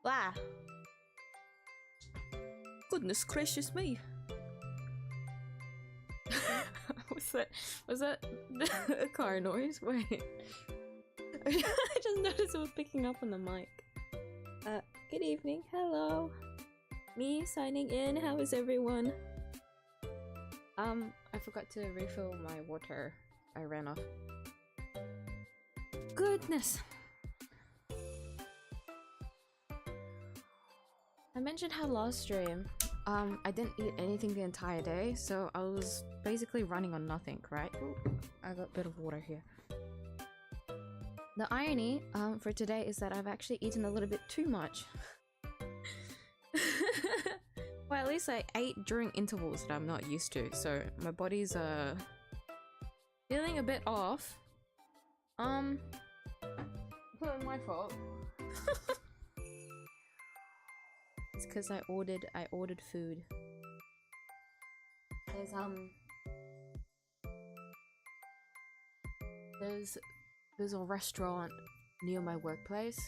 Blah. Goodness gracious me. Was that a car noise? Wait. I just noticed it was picking up on the mic. Good evening. Hello. Me signing in. How is everyone? I forgot to refill my water. I ran off. Goodness. I mentioned how last stream, I didn't eat anything the entire day, so I was basically running on nothing, right? Ooh, I got a bit of water here. The irony, for today is that I've actually eaten a little bit too much. Well, at least I ate during intervals that I'm not used to, so my body's, feeling a bit off. Not my fault. It's because I ordered food. There's a restaurant near my workplace.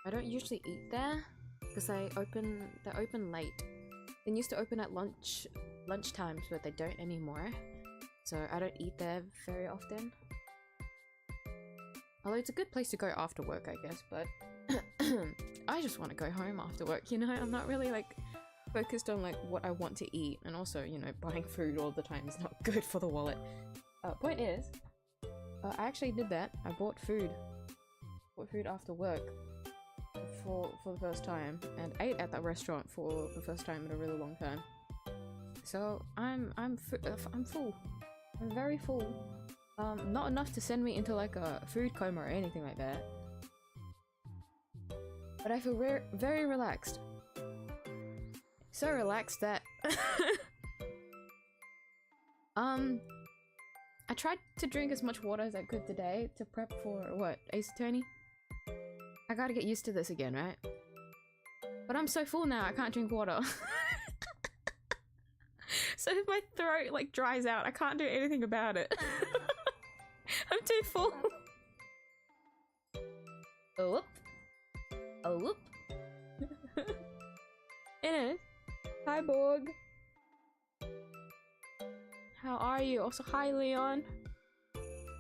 I don't usually eat there because they're open late. They used to open at lunch times, but they don't anymore. So I don't eat there very often. Although it's a good place to go after work, I guess, but I just want to go home after work, you know? I'm not really like focused on like what I want to eat, and also, you know, buying food all the time is not good for the wallet. Point is, I actually did that. I bought food after work for the first time, and ate at that restaurant for the first time in a really long time. So I'm full. I'm very full. Not enough to send me into like a food coma or anything like that. But I feel very relaxed. So relaxed that I tried to drink as much water as I could today to prep for what, Ace Attorney? I gotta get used to this again, right? But I'm so full now, I can't drink water. So if my throat like dries out, I can't do anything about it. I'm too full. Oh whoop. Oh whoop. It is. Hi Borg. How are you? Also hi Leon.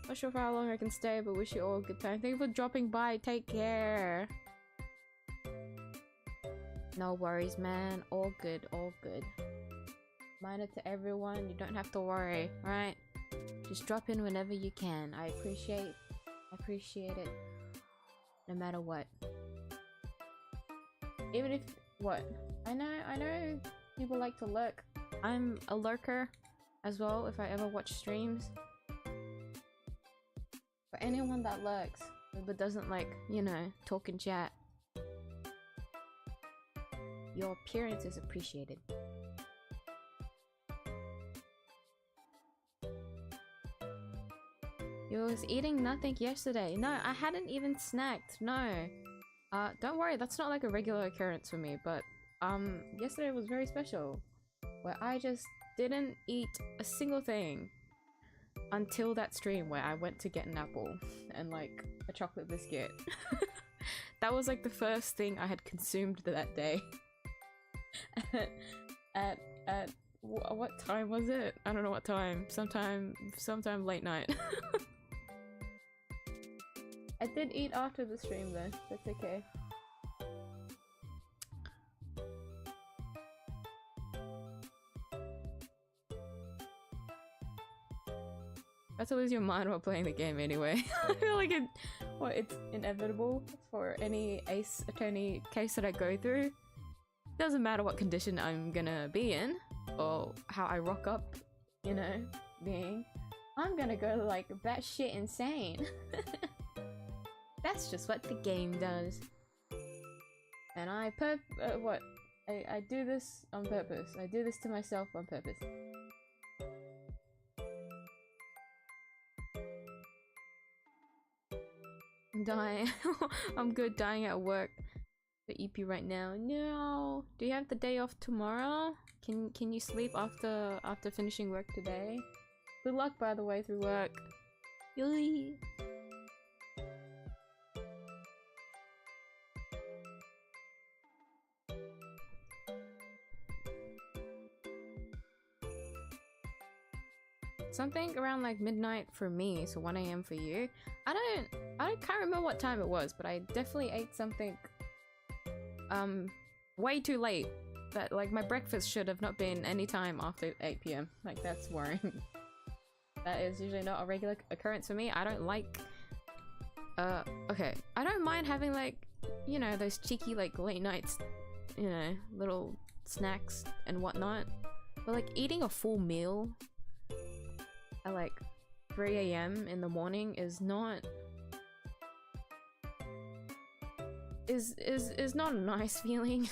Not sure for how long I can stay, but wish you all a good time. Thank you for dropping by. Take care. No worries, man. All good, all good. Reminder to everyone, you don't have to worry, right? Just drop in whenever you can. I appreciate it. No matter what. Even if what? I know people like to lurk. I'm a lurker as well if I ever watch streams. For anyone that lurks but doesn't like, you know, talk and chat, your appearance is appreciated. You was eating nothing yesterday. No, I hadn't even snacked. No. Don't worry, that's not like a regular occurrence for me, but yesterday was very special. Where I just didn't eat a single thing until that stream where I went to get an apple and like a chocolate biscuit. That was like the first thing I had consumed that day. at what time was it? I don't know what time. Sometime late night. I did eat after the stream though. That's okay. That's to lose your mind while playing the game anyway. I feel like it's inevitable for any Ace Attorney case that I go through. Doesn't matter what condition I'm gonna be in, or how I rock up, you know, I'm gonna go like batshit insane. That's just what the game does. And I do this on purpose. I do this to myself on purpose. I'm dying. I'm good dying at work. The EP right now. No. Do you have the day off tomorrow? Can you sleep after finishing work today? Good luck, by the way, through work. Yui. something around like midnight for me, so 1 AM for you. I can't remember what time it was, but I definitely ate something way too late. That like my breakfast should have not been any time after 8 PM. Like that's worrying. That is usually not a regular occurrence for me. I don't like okay. I don't mind having like, you know, those cheeky like late nights, you know, little snacks and whatnot. But like eating a full meal at like 3 AM in the morning is not is not a nice feeling.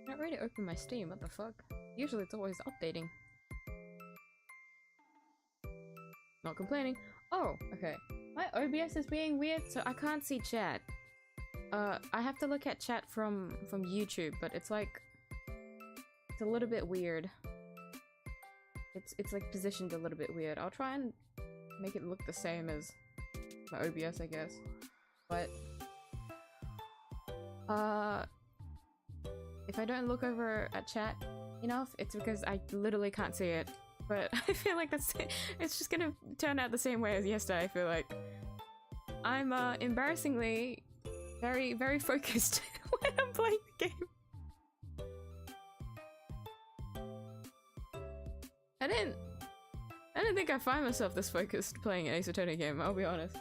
Not ready to open my Steam, what the fuck? Usually it's always updating. Not complaining. Oh, okay. My OBS is being weird, so I can't see chat. I have to look at chat from YouTube, but it's like it's a little bit weird. It's like positioned a little bit weird. I'll try and make it look the same as my OBS, I guess. But if I don't look over at chat enough, it's because I literally can't see it. But I feel like it's just gonna turn out the same way as yesterday, I feel like. I'm embarrassingly very, very focused when I'm playing the game. I didn't think I'd find myself this focused playing an Ace Attorney game, I'll be honest.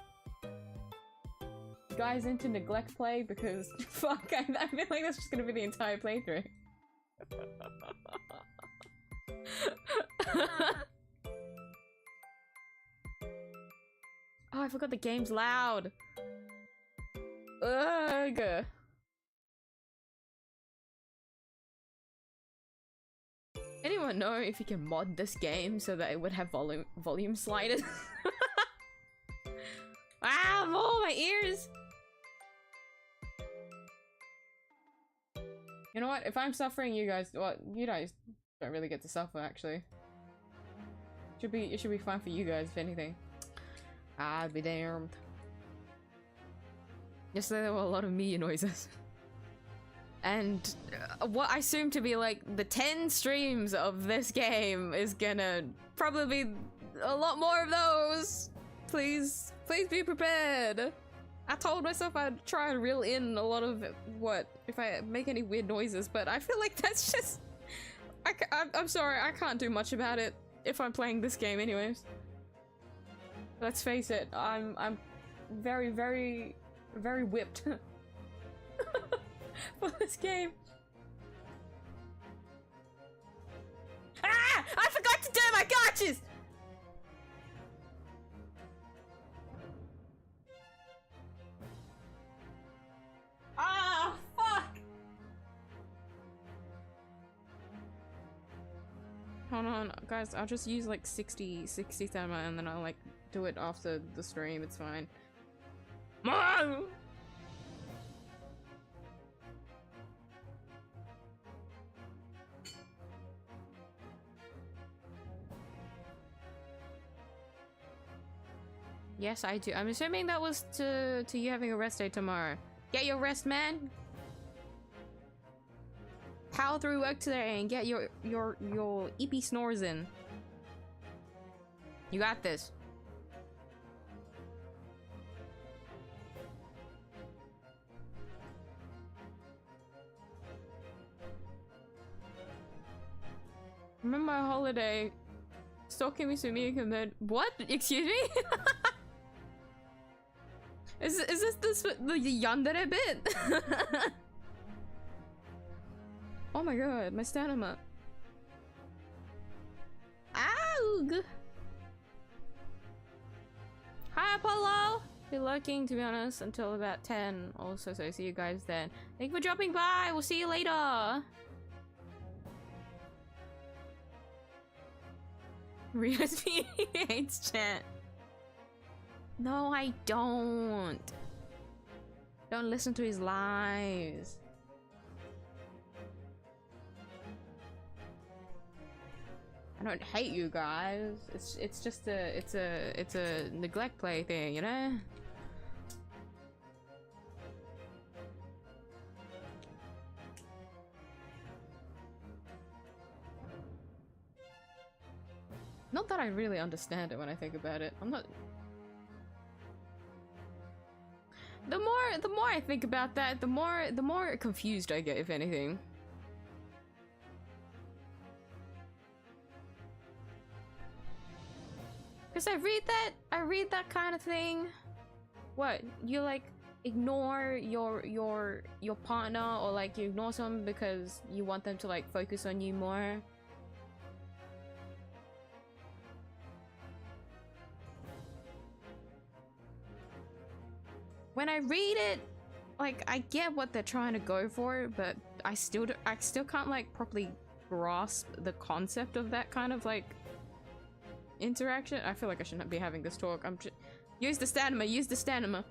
Guys into neglect play because fuck, I feel like that's just gonna be the entire playthrough. Oh, I forgot the game's loud. Ugh. Anyone know if you can mod this game so that it would have volume sliders? Ah, oh, my ears! You know what? If I'm suffering, you guys, well, you guys don't really get to suffer, actually. It should be fun for you guys, if anything. I'd be damned. Yesterday there were a lot of miyuu noises. And what I assume to be like the 10 streams of this game is gonna probably be a lot more of those. Please be prepared. I told myself I'd try and reel in a lot of what if I make any weird noises, but I feel like that's just I'm sorry, I can't do much about it if I'm playing this game anyways. Let's face it, I'm very, very, very whipped for this game. Ah! I forgot to do my gotchas! Ah, fuck! Hold on, guys, I'll just use like 60 stamina and then I'll like do it after the stream, it's fine. Mom! Yes, I do. I'm assuming that was to you having a rest day tomorrow. Get your rest, man. Power through work today and get your EP snores in. You got this. Remember my holiday. Stalking me, Sumi, and then what? Excuse me? Is this the yandere bit? Oh my god, my stamina. Ow! Hi Apollo! Be lurking, to be honest, until about 10 also, so see you guys then. Thank you for dropping by, we'll see you later! Rios hates chat. No, I don't. Don't listen to his lies. I don't hate you guys. It's just a neglect play thing, you know? Not that I really understand it when I think about it. I'm not... The more I think about that, the more confused I get, if anything. Because I read that kind of thing. What? You like ignore your partner, or like you ignore someone because you want them to like focus on you more? When I read it, like, I get what they're trying to go for, but I still can't like properly grasp the concept of that kind of like interaction. I feel like I shouldn't be having this talk. I'm just use the stamina. Use the stamina.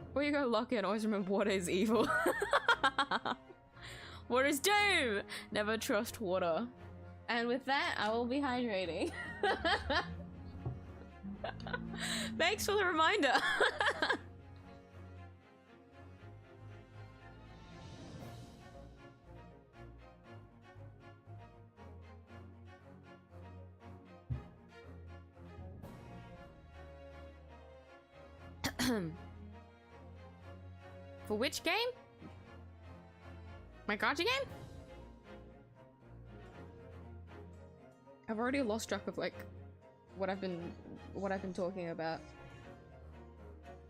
Before you go lock in, always remember water is evil. Water is doom. Never trust water. And with that, I will be hydrating. Thanks for the reminder. For which game? My gacha game? I've already lost track of like what I've been talking about.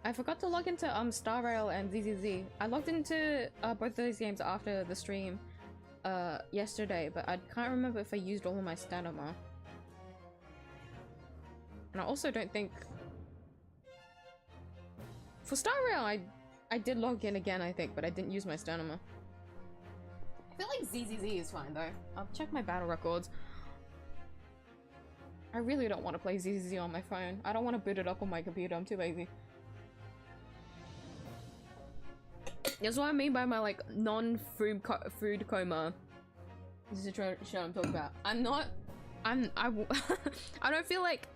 I forgot to log into 𝐢𝐧𝐟𝐨 and 𝐧𝐶𝐶. I logged into both those games after the stream yesterday, but I can't remember if I used all of my stamina. And I also don't think for 𝐢𝐴 I did log in again, I think, but I didn't use my stamina. I feel like 𝐧𝐶𝐶 is fine though. I'll check my battle records. I really don't want to play 𝐧𝐶𝐶 on my phone. I don't want to boot it up on my computer. I'm too lazy. That's what I mean by my like non-food food coma. This is the shit I'm talking about. I don't feel like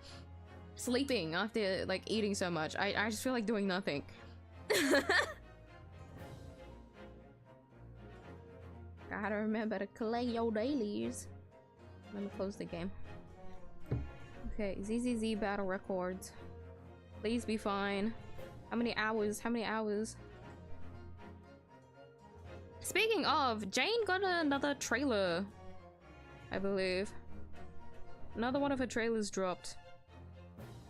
sleeping after like eating so much. I just feel like doing nothing. Gotta remember to collect your dailies. Let me close the game. Okay, 𝐧𝐶𝐶 battle records. Please be fine. How many hours? How many hours? Speaking of, Jane got another trailer, I believe. Another one of her trailers dropped.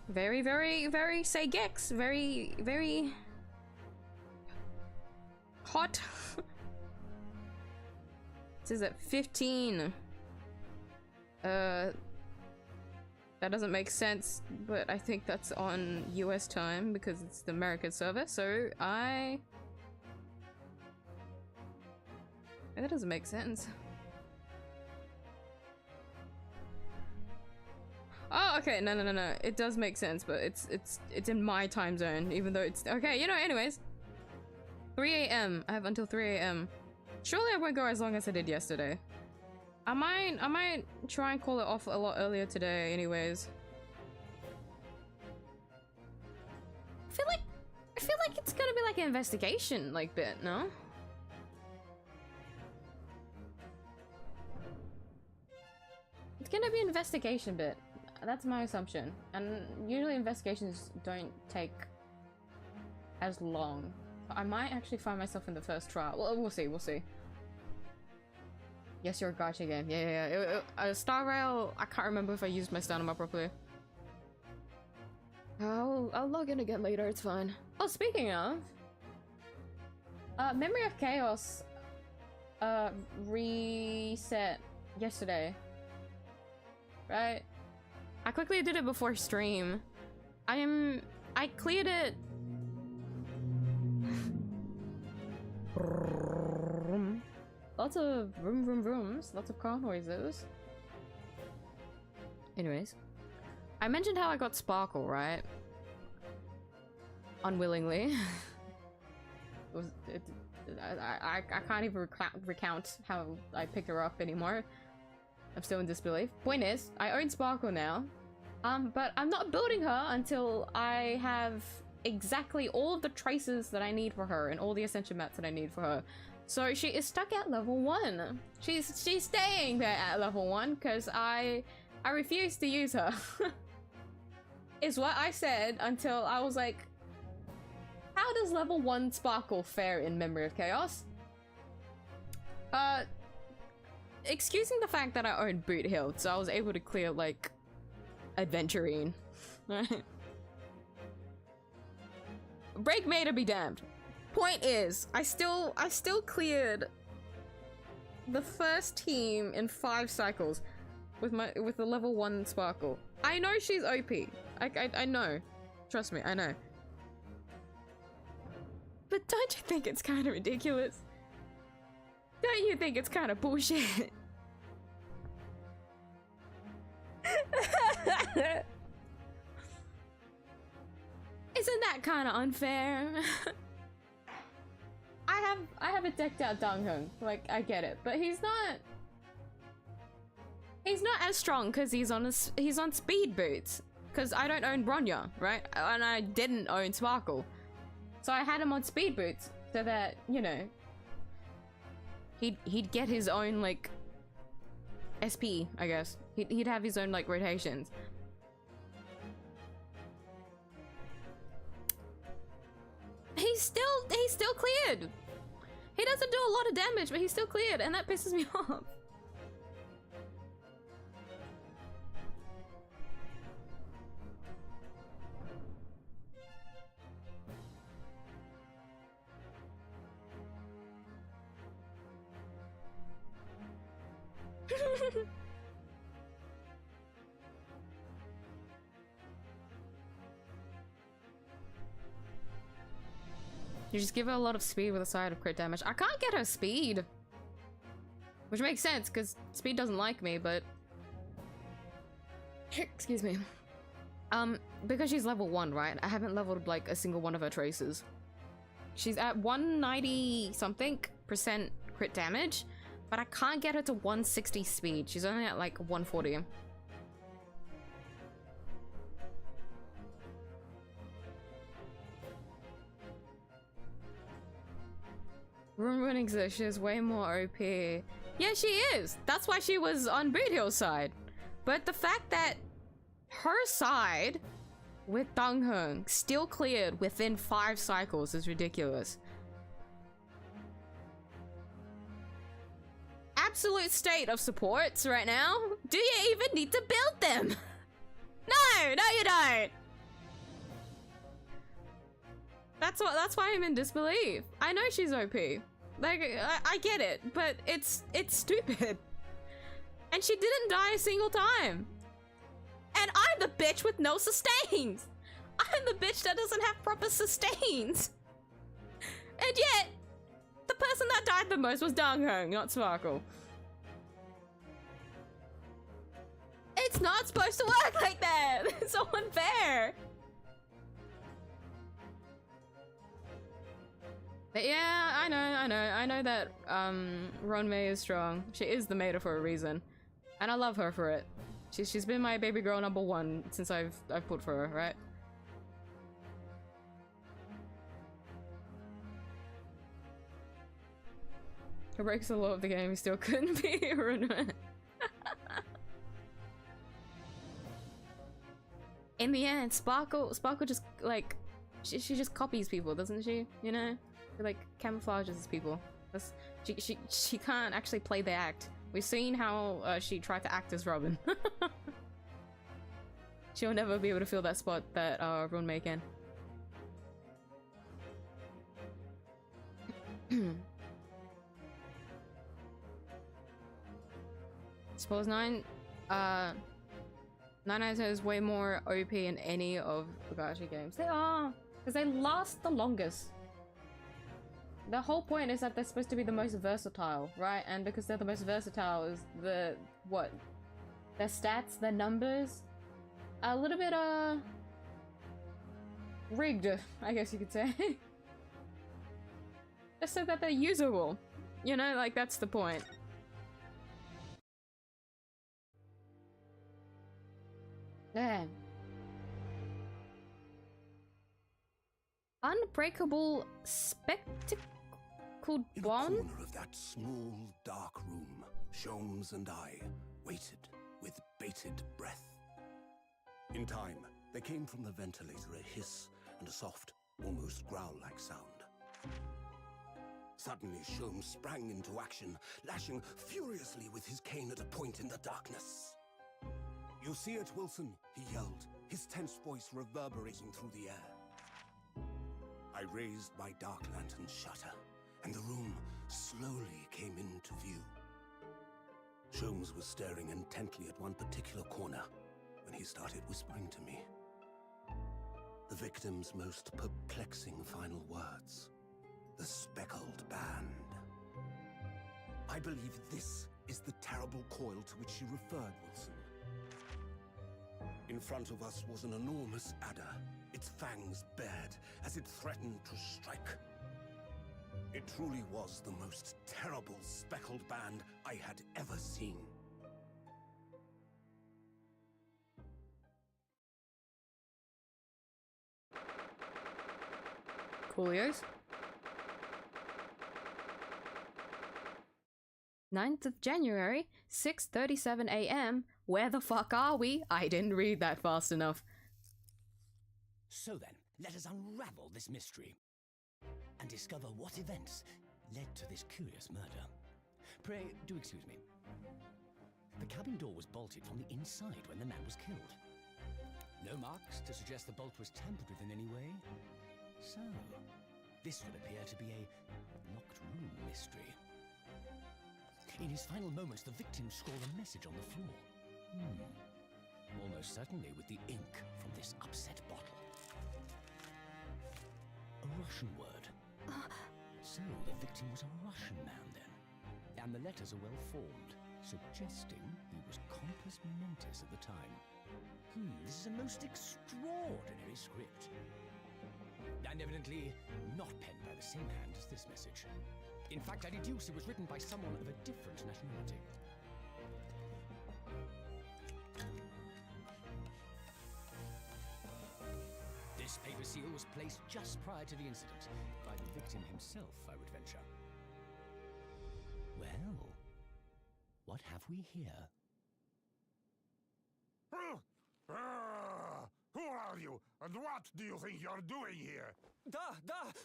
Very, very, very Seigex. Very, very hot. It says at 15. That doesn't make sense, but I think that's on US time because it's the American server, so that doesn't make sense. Oh, okay, no. It does make sense, but it's in my time zone, even though it's okay. You know, anyways. 3 a.m. I have until 3 a.m. Surely I won't go as long as I did yesterday. I might try and call it off a lot earlier today, anyways. I feel like it's gonna be like an investigation, like bit, no? It's gonna be an investigation bit. That's my assumption. And usually investigations don't take as long. I might actually find myself in the first trial. Well, we'll see, we'll see. Yes, you're a gacha game. Yeah. 𝐢𝐴, I can't remember if I used my stamina properly. I'll log in again later, it's fine. Oh, speaking of... Memory of Chaos reset yesterday. Right? I quickly did it before stream. I cleared it. Lots of rooms, lots of car noises. Anyways, I mentioned how I got Sparkle, right? Unwillingly. I can't even recount how I picked her up anymore. I'm still in disbelief. Point is, I own Sparkle now. But I'm not building her until I have exactly all of the traces that I need for her and all the ascension mats that I need for her. So she is stuck at level 1. She's staying there at level 1 because I refuse to use her. Is what I said until I was like, how does level 1 Sparkle fare in Memory of Chaos? Excusing the fact that I own Boot Hilt, so I was able to clear like Adventurine. Break Mater be damned. Point is, I still cleared the first team in 5 cycles with the level 1 Sparkle. I know she's OP. I know. Trust me, I know. But don't you think it's kind of ridiculous? Don't you think it's kind of bullshit? Isn't that kind of unfair? I have a decked out Dongheng, like I get it, but he's not as strong because he's on speed boots. Because I don't own Bronya, right? And I didn't own Sparkle, so I had him on speed boots so that, you know, he'd get his own like SP, I guess. He'd have his own like rotations. He's still cleared. He doesn't do a lot of damage, but he's still cleared, and that pisses me off. You just give her a lot of speed with a side of crit damage. I can't get her speed, which makes sense because speed doesn't like me, but excuse me. Because she's level 1, right? I haven't leveled like a single one of her traces. She's at 190 something % crit damage, but I can't get her to 160 speed. She's only at like 140. Ruining that she is way more OP. Yeah, she is. That's why she was on Boot Hill's side. But the fact that her side with Dongheng still cleared within 5 cycles is ridiculous. Absolute state of supports right now. Do you even need to build them? No, you don't. That's why I'm in disbelief. I know she's OP. Like, I get it, but it's stupid. And she didn't die a single time. And I'm the bitch with no sustains. I'm the bitch that doesn't have proper sustains. And yet, the person that died the most was Dongheng, not Sparkle. It's not supposed to work like that. It's so unfair. But yeah, I know that Ronmei is strong. She is the mater for a reason, and I love her for it. She's been my baby girl #1 since I've put for her, right? Her breaks the law of the game. He still couldn't be Ronmei. In the end, Sparkle just like she just copies people, doesn't she? You know. Like camouflages people. She can't actually play the act. We've seen how she tried to act as Robin. She'll never be able to fill that spot that Ronmei can. Suppose 9 is way more OP in any of the gacha games. They are, because they last the longest. The whole point is that they're supposed to be the most versatile, right? And because they're the most versatile, is their stats, their numbers, a little bit rigged, I guess you could say. Just so that they're usable, you know, like that's the point. Damn. Unbreakable spectacle. called In Bon? a corner of that small, dark room, Sholmes and I waited with bated breath. In time, there came from the ventilator a hiss and a soft, almost growl-like sound. Suddenly, Sholmes sprang into action, lashing furiously with his cane at a point in the darkness. "You see it, Wilson?" he yelled, his tense voice reverberating through the air. I raised my dark lantern's shutter, and the room slowly came into view. Sholmes was staring intently at one particular corner when he started whispering to me. The victim's most perplexing final words. The speckled band. I believe this is the terrible coil to which you referred, Wilson. In front of us was an enormous adder, its fangs bared as it threatened to strike. It truly was the most terrible speckled band I had ever seen. Coolios? 9th of January, 6:37 a.m. Where the fuck are we? I didn't read that fast enough. So then, let us unravel this mystery and discover what events led to this curious murder. Pray, do excuse me. The cabin door was bolted from the inside when the man was killed. No marks to suggest the bolt was tampered with in any way. So, this would appear to be a locked room mystery. In his final moments, the victim scrawled a message on the floor. Almost certainly with the ink from this upset bottle. A Russian word. So the victim was a Russian man then. And the letters are well formed, suggesting he was compos mentis at the time. This is a most extraordinary script. And evidently not penned by the same hand as this message. In fact, I deduce it was written by someone of a different nationality. This paper seal was placed just prior to the incident, by the victim himself, I would venture. Well, what have we here? Who are you, and what do you think you're doing here?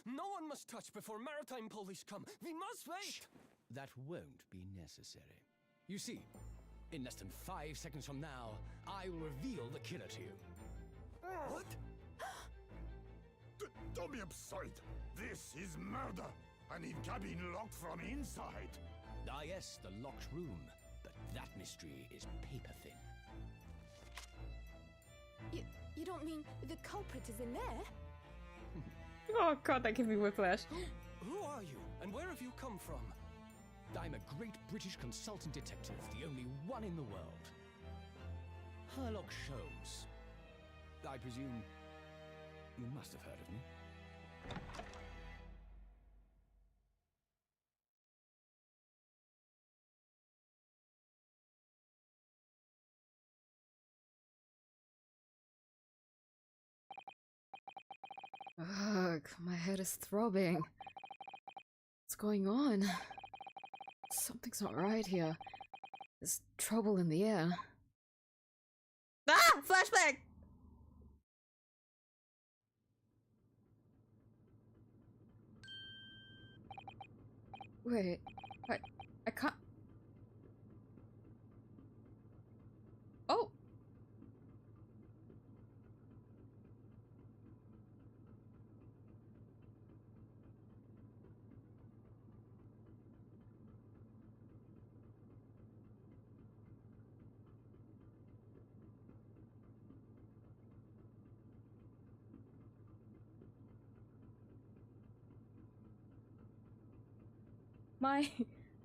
No one must touch before maritime police come. We must wait! Shh. That won't be necessary. You see, in less than 5 seconds from now, I will reveal the killer to you. What? Don't be absurd. This is murder. And in cabin locked from inside. Ah yes, the locked room. But that mystery is paper thin. You don't mean the culprit is in there? Oh god, that gave me whiplash. Who are you, and where have you come from? I'm a great British consultant detective, the only one in the world. Sherlock Holmes. I presume you must have heard of me. Ugh, my head is throbbing. What's going on? Something's not right here. There's trouble in the air. Ah! Flashback! Wait, I can't... Oh!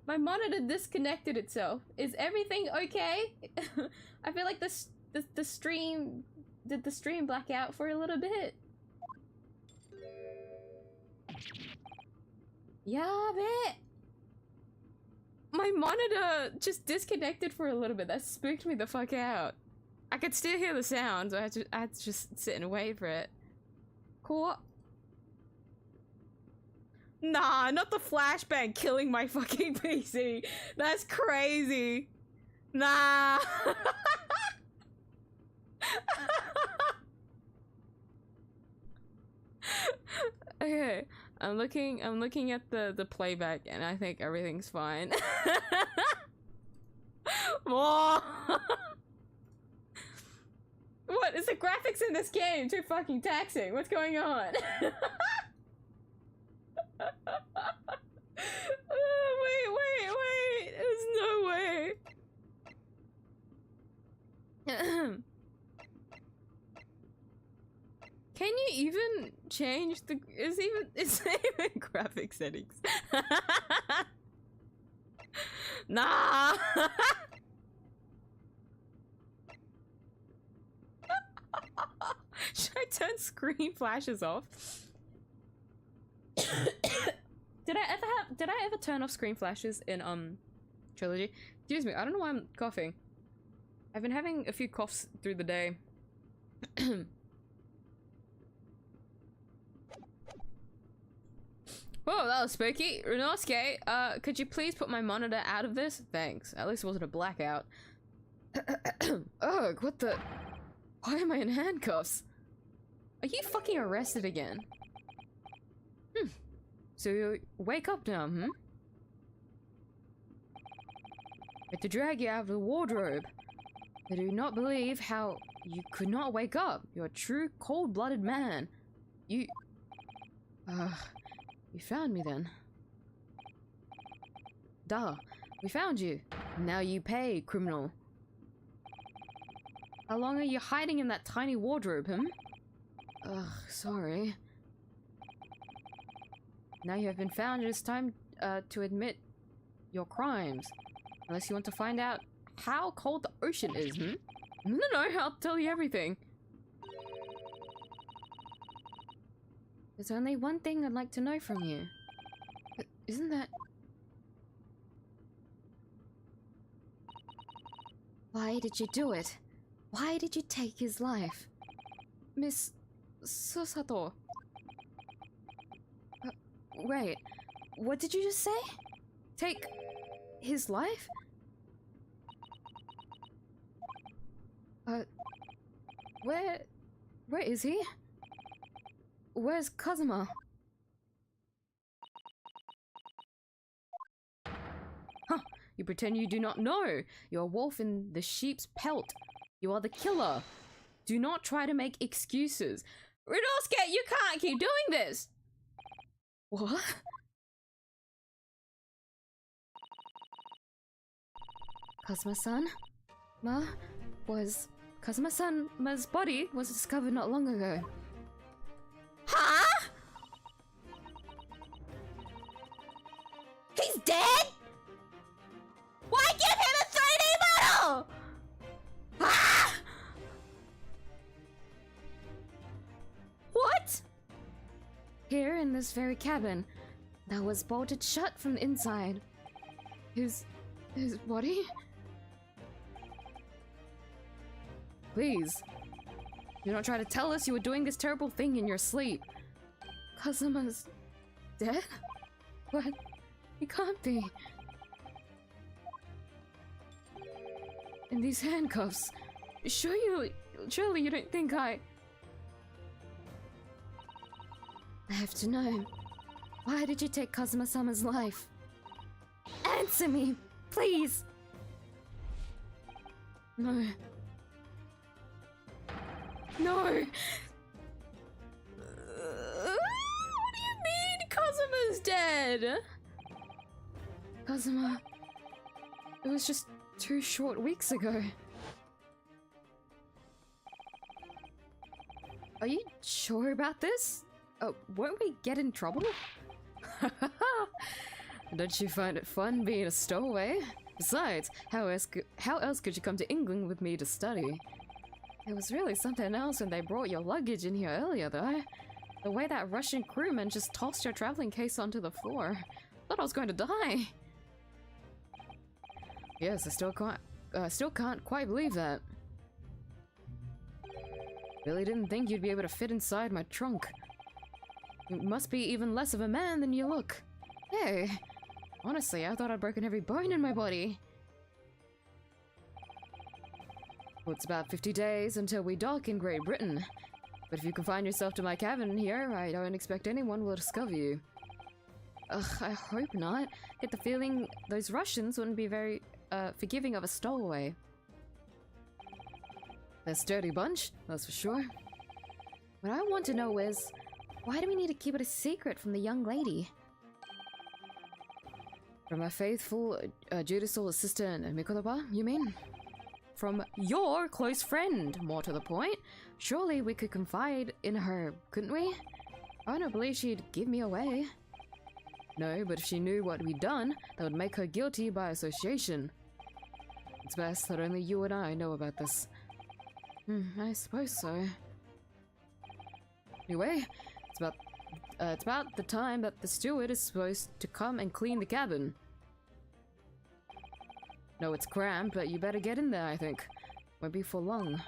My monitor disconnected itself. Is everything okay? I feel like the stream... Did the stream black out for a little bit? Yeah, bet! My monitor just disconnected for a little bit. That spooked me the fuck out. I could still hear the sounds. I had to just sit and wait for it. Cool. Nah, not the flashbang killing my fucking PC. That's crazy. Nah. Okay, I'm looking at the playback and I think everything's fine. More. What is the graphics in this game too fucking taxing? What's going on? Wait. There's no way. Can you even change the it's even graphic settings? Nah. Should I turn screen flashes off? Did I ever turn off screen flashes in Trilogy? Excuse me, I don't know why I'm coughing. I've been having a few coughs through the day. Whoa, that was spooky. 𝐢𝐧𝐟𝐨, could you please put my monitor out of this? Thanks. At least it wasn't a blackout. Ugh, what the? Why am I in handcuffs? Are you fucking arrested again? So you wake up now, I had to drag you out of the wardrobe. I do not believe how you could not wake up. You're a true cold-blooded man. You found me then. Duh, we found you. Now you pay, criminal. How long are you hiding in that tiny wardrobe, Ugh, sorry. Now you have been found, it is time to admit your crimes. Unless you want to find out how cold the ocean is, No, I'll tell you everything. There's only one thing I'd like to know from you. But isn't that... Why did you do it? Why did you take his life? Miss Susato. Wait, what did you just say? Take his life? Where is he? Where's Kazuma? Huh, you pretend you do not know. You're a wolf in the sheep's pelt. You are the killer. Do not try to make excuses. 𝐢𝐧𝐟𝐨, you can't keep doing this! What? Kazuma-san? Kazuma-san's body was discovered not long ago. Huh? He's dead? Why give him a 3D model? Ah! What? Here in this very cabin that was bolted shut from the inside. His body? Please, do not try to tell us you were doing this terrible thing in your sleep. Kazuma's dead? What? He can't be. In these handcuffs. Surely you don't think I have to know. Why did you take Kazuma-sama's life? Answer me, please! No. No! What do you mean Kazuma's dead? Kazuma... It was just 2 short weeks ago. Are you sure about this? Won't we get in trouble? Don't you find it fun being a stowaway? Besides, how else could you come to England with me to study? It was really something else when they brought your luggage in here earlier, though. The way that Russian crewman just tossed your traveling case onto the floor. Thought I was going to die. Yes, I still can't quite believe that. Really didn't think you'd be able to fit inside my trunk. You must be even less of a man than you look. Hey, honestly, I thought I'd broken every bone in my body. Well, it's about 50 days until we dock in Great Britain. But if you confine yourself to my cabin here, I don't expect anyone will discover you. Ugh, I hope not. Get the feeling those Russians wouldn't be very, forgiving of a stowaway. They're a sturdy bunch, that's for sure. What I want to know is, why do we need to keep it a secret from the young lady? From my faithful, judicial assistant, Mikotoba, you mean? From your close friend, more to the point. Surely we could confide in her, couldn't we? I don't believe she'd give me away. No, but if she knew what we'd done, that would make her guilty by association. It's best that only you and I know about this. I suppose so. Anyway, it's about the time that the steward is supposed to come and clean the cabin. No, it's cramped, but you better get in there, I think. Won't be for long.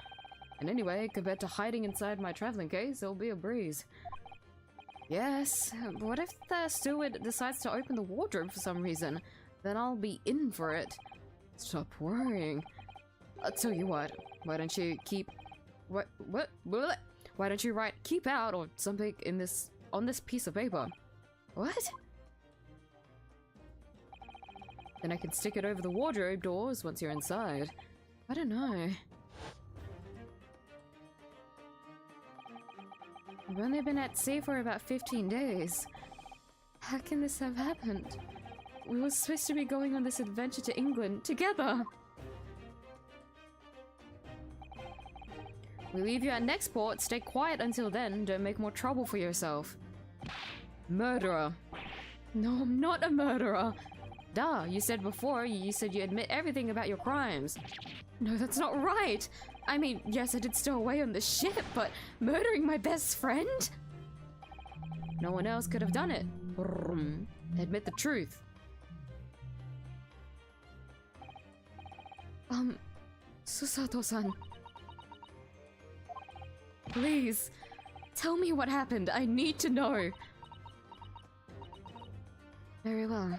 And anyway, compared to hiding inside my traveling case, it'll be a breeze. Yes, what if the steward decides to open the wardrobe for some reason? Then I'll be in for it. Stop worrying. I'll tell you what, why don't you keep... What? Why don't you write "keep out" or something on this piece of paper? What? Then I can stick it over the wardrobe doors once you're inside. I don't know. I've only been at sea for about 15 days. How can this have happened? We were supposed to be going on this adventure to England together. We leave you at next port. Stay quiet until then. Don't make more trouble for yourself. Murderer. No, I'm not a murderer. Duh, you said before, you said you admit everything about your crimes. No, that's not right. I mean, yes, I did stow away on the ship, but murdering my best friend? No one else could have done it. Admit the truth. Susato-san. Please, tell me what happened. I need to know. Very well.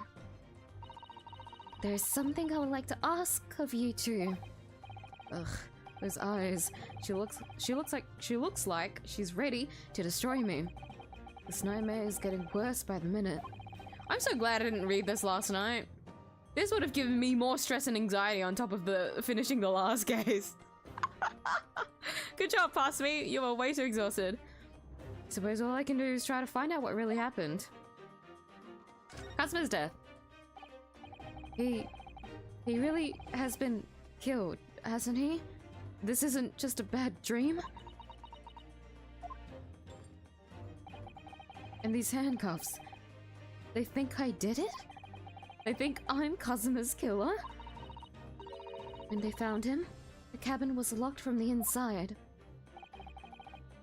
There's something I would like to ask of you two. Ugh, those eyes. She looks like she's ready to destroy me. This nightmare is getting worse by the minute. I'm so glad I didn't read this last night. This would have given me more stress and anxiety on top of the finishing the last case. Good job, past me. You were way too exhausted. Suppose all I can do is try to find out what really happened. Kazuma's death. He really has been killed, hasn't he? This isn't just a bad dream? And these handcuffs. They think I did it? They think I'm Kazuma's killer? When they found him, the cabin was locked from the inside.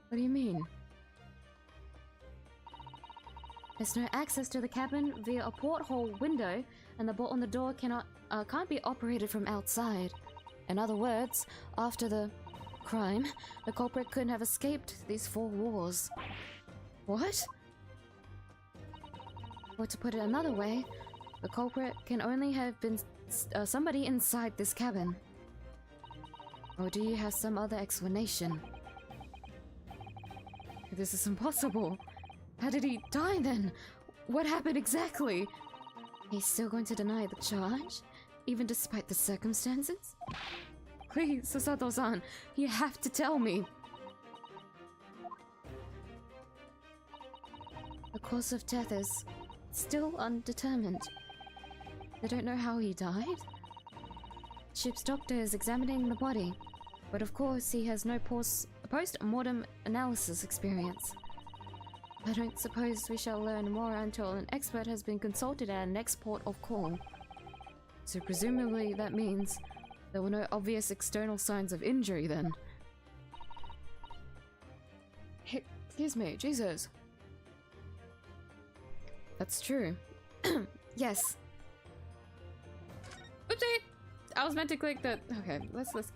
What do you mean? There's no access to the cabin via a porthole window, and the bolt on the door can't be operated from outside. In other words, after the crime, the culprit couldn't have escaped these four walls. What? Or to put it another way, the culprit can only have been somebody inside this cabin. Or do you have some other explanation? This is impossible. How did he die then? What happened exactly? He's still going to deny the charge? Even despite the circumstances? Please, Susato-san, you have to tell me. The cause of death is still undetermined. They don't know how he died? Ship's doctor is examining the body, but of course he has no post-mortem analysis experience. I don't suppose we shall learn more until an expert has been consulted at our next port of call. So presumably that means there were no obvious external signs of injury then. Hey, excuse me, Jesus. That's true. Yes. Oopsie! I was meant to click the... Okay, let's just...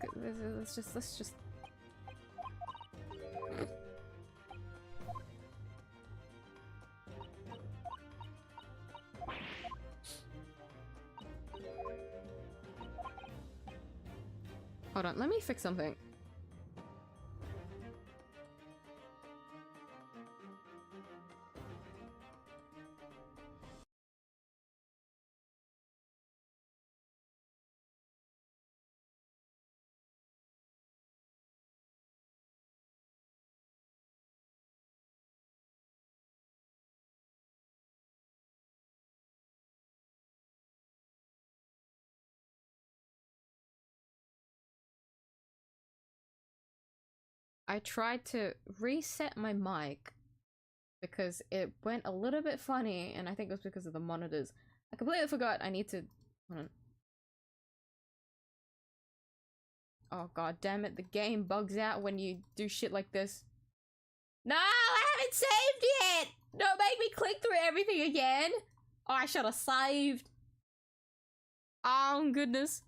Hold on, let me fix something. I tried to reset my mic because it went a little bit funny, and I think it was because of the monitors. I completely forgot I need to... Hold on. Oh god damn it, the game bugs out when you do shit like this. No, I haven't saved yet! Don't make me click through everything again! Oh, I should have saved. Oh goodness.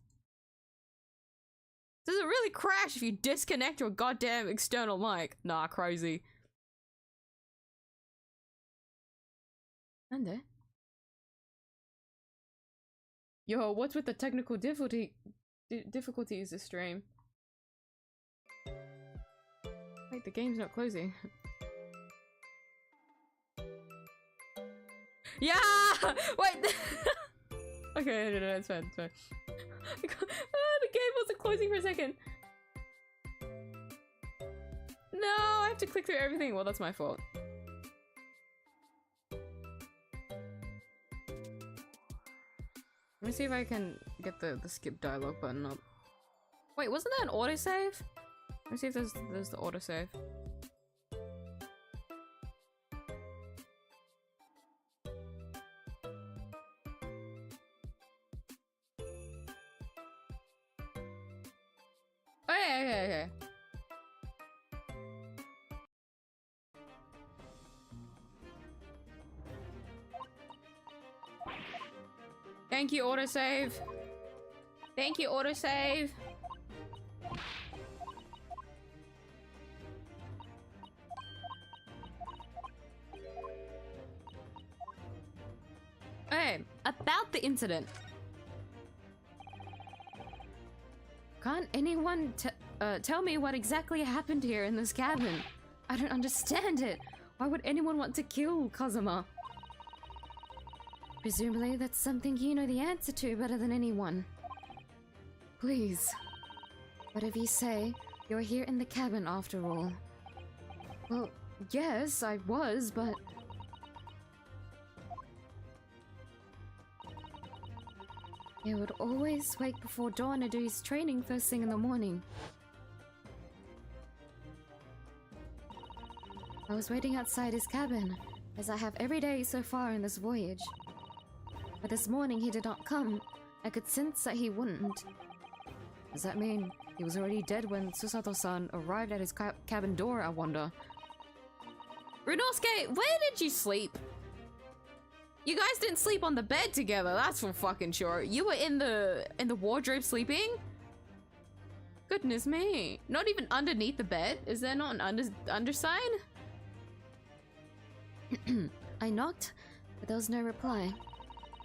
Does it really crash if you disconnect your goddamn external mic? Nah, crazy. And yo, what's with the technical difficulties this stream? Wait, the game's not closing. Yeah! Wait! Okay, no, it's fine, it's fine. The game wasn't closing for a second. No, I have to click through everything. Well, that's my fault. Let me see if I can get the skip dialogue button up. Wait, wasn't that an autosave? Let me see if there's the autosave. Okay. Thank you, autosave. Thank you, autosave. Okay, about the incident. Can't anyone tell me what exactly happened here in this cabin? I don't understand it. Why would anyone want to kill Kazuma? Presumably that's something you know the answer to better than anyone. Please. Whatever you say, you're here in the cabin after all. Well, yes, I was, but... He would always wake before dawn to do his training first thing in the morning. I was waiting outside his cabin, as I have every day so far in this voyage. But this morning he did not come. I could sense that he wouldn't. Does that mean he was already dead when Susato-san arrived at his cabin door, I wonder? Runosuke, where did you sleep? You guys didn't sleep on the bed together, that's for fucking sure. You were in the wardrobe sleeping? Goodness me. Not even underneath the bed? Is there not an underside? I knocked, but there was no reply.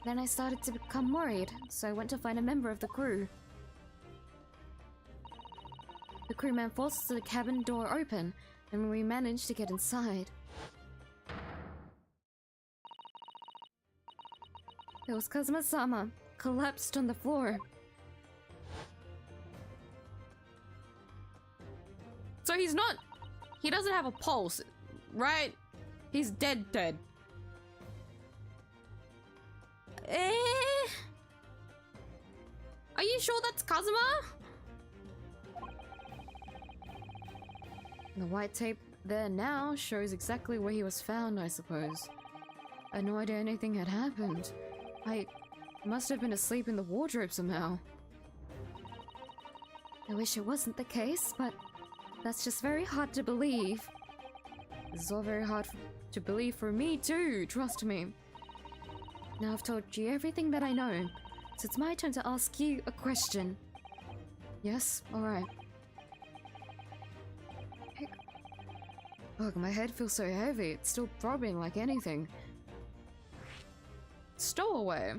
Then I started to become worried, so I went to find a member of the crew. The crewman forced the cabin door open, and we managed to get inside. There was Kazuma-sama, collapsed on the floor. So he doesn't have a pulse, right? He's dead. Are you sure that's Kazuma? The white tape there now shows exactly where he was found, I suppose. I had no idea anything had happened. I must have been asleep in the wardrobe somehow. I wish it wasn't the case, but that's just very hard to believe. This is all very hard to believe for me too, trust me. Now I've told you everything that I know, so it's my turn to ask you a question. Yes? Alright. Look, my head feels so heavy, it's still throbbing like anything. Stowaway.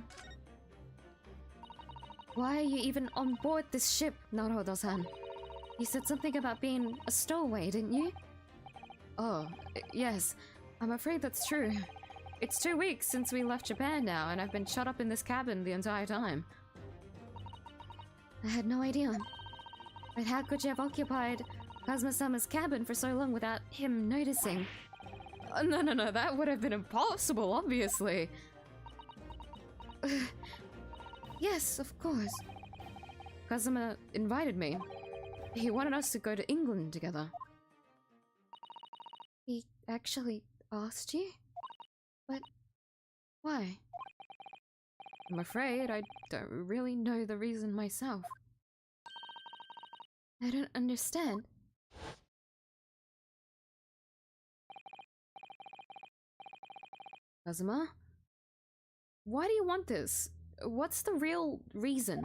Why are you even on board this ship, Naruhodo-san? You said something about being a stowaway, didn't you? Oh, yes. I'm afraid that's true. It's 2 weeks since we left Japan now, and I've been shut up in this cabin the entire time. I had no idea. But how could you have occupied Kazuma-sama's cabin for so long without him noticing? No, that would have been impossible, obviously. Yes, of course. Kazuma invited me. He wanted us to go to England together. He actually asked you? But why? I'm afraid I don't really know the reason myself. I don't understand. Kazuma? Why do you want this? What's the real reason?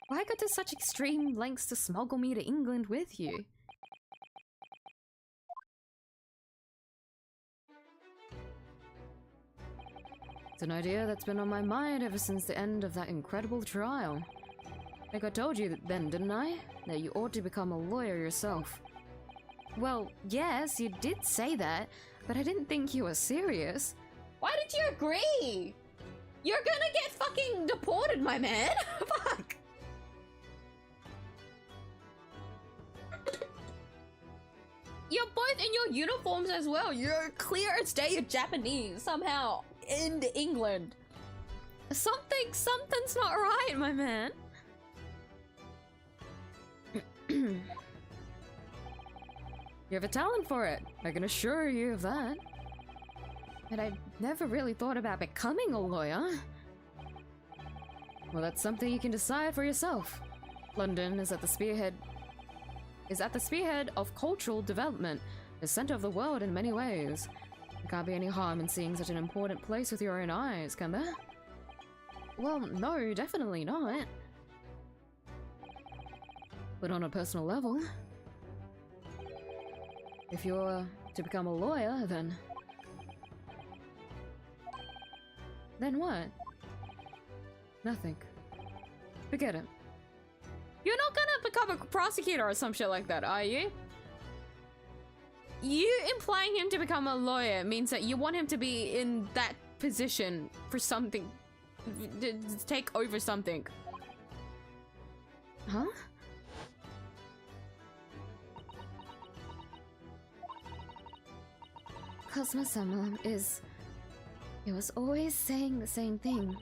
Why go to such extreme lengths to smuggle me to England with you? It's an idea that's been on my mind ever since the end of that incredible trial. Like I told you then, didn't I? That you ought to become a lawyer yourself. Well, yes, you did say that, but I didn't think you were serious. Why did you agree? You're gonna get fucking deported, my man! Fuck! You're both in your uniforms as well. You're clear as day you're Japanese somehow in England. Something's not right, my man. You have a talent for it. I can assure you of that. But I've never really thought about becoming a lawyer. Well, that's something you can decide for yourself. London is at the spearhead of cultural development, the center of the world in many ways. There can't be any harm in seeing such an important place with your own eyes, can there? Well, no, definitely not. But on a personal level, if you're to become a lawyer, then what? Nothing. Forget it. You're not gonna become a prosecutor or some shit like that, are you? You implying him to become a lawyer means that you want him to be in that position for something, to take over something. Huh? Kazuma-sama he was always saying the same thing,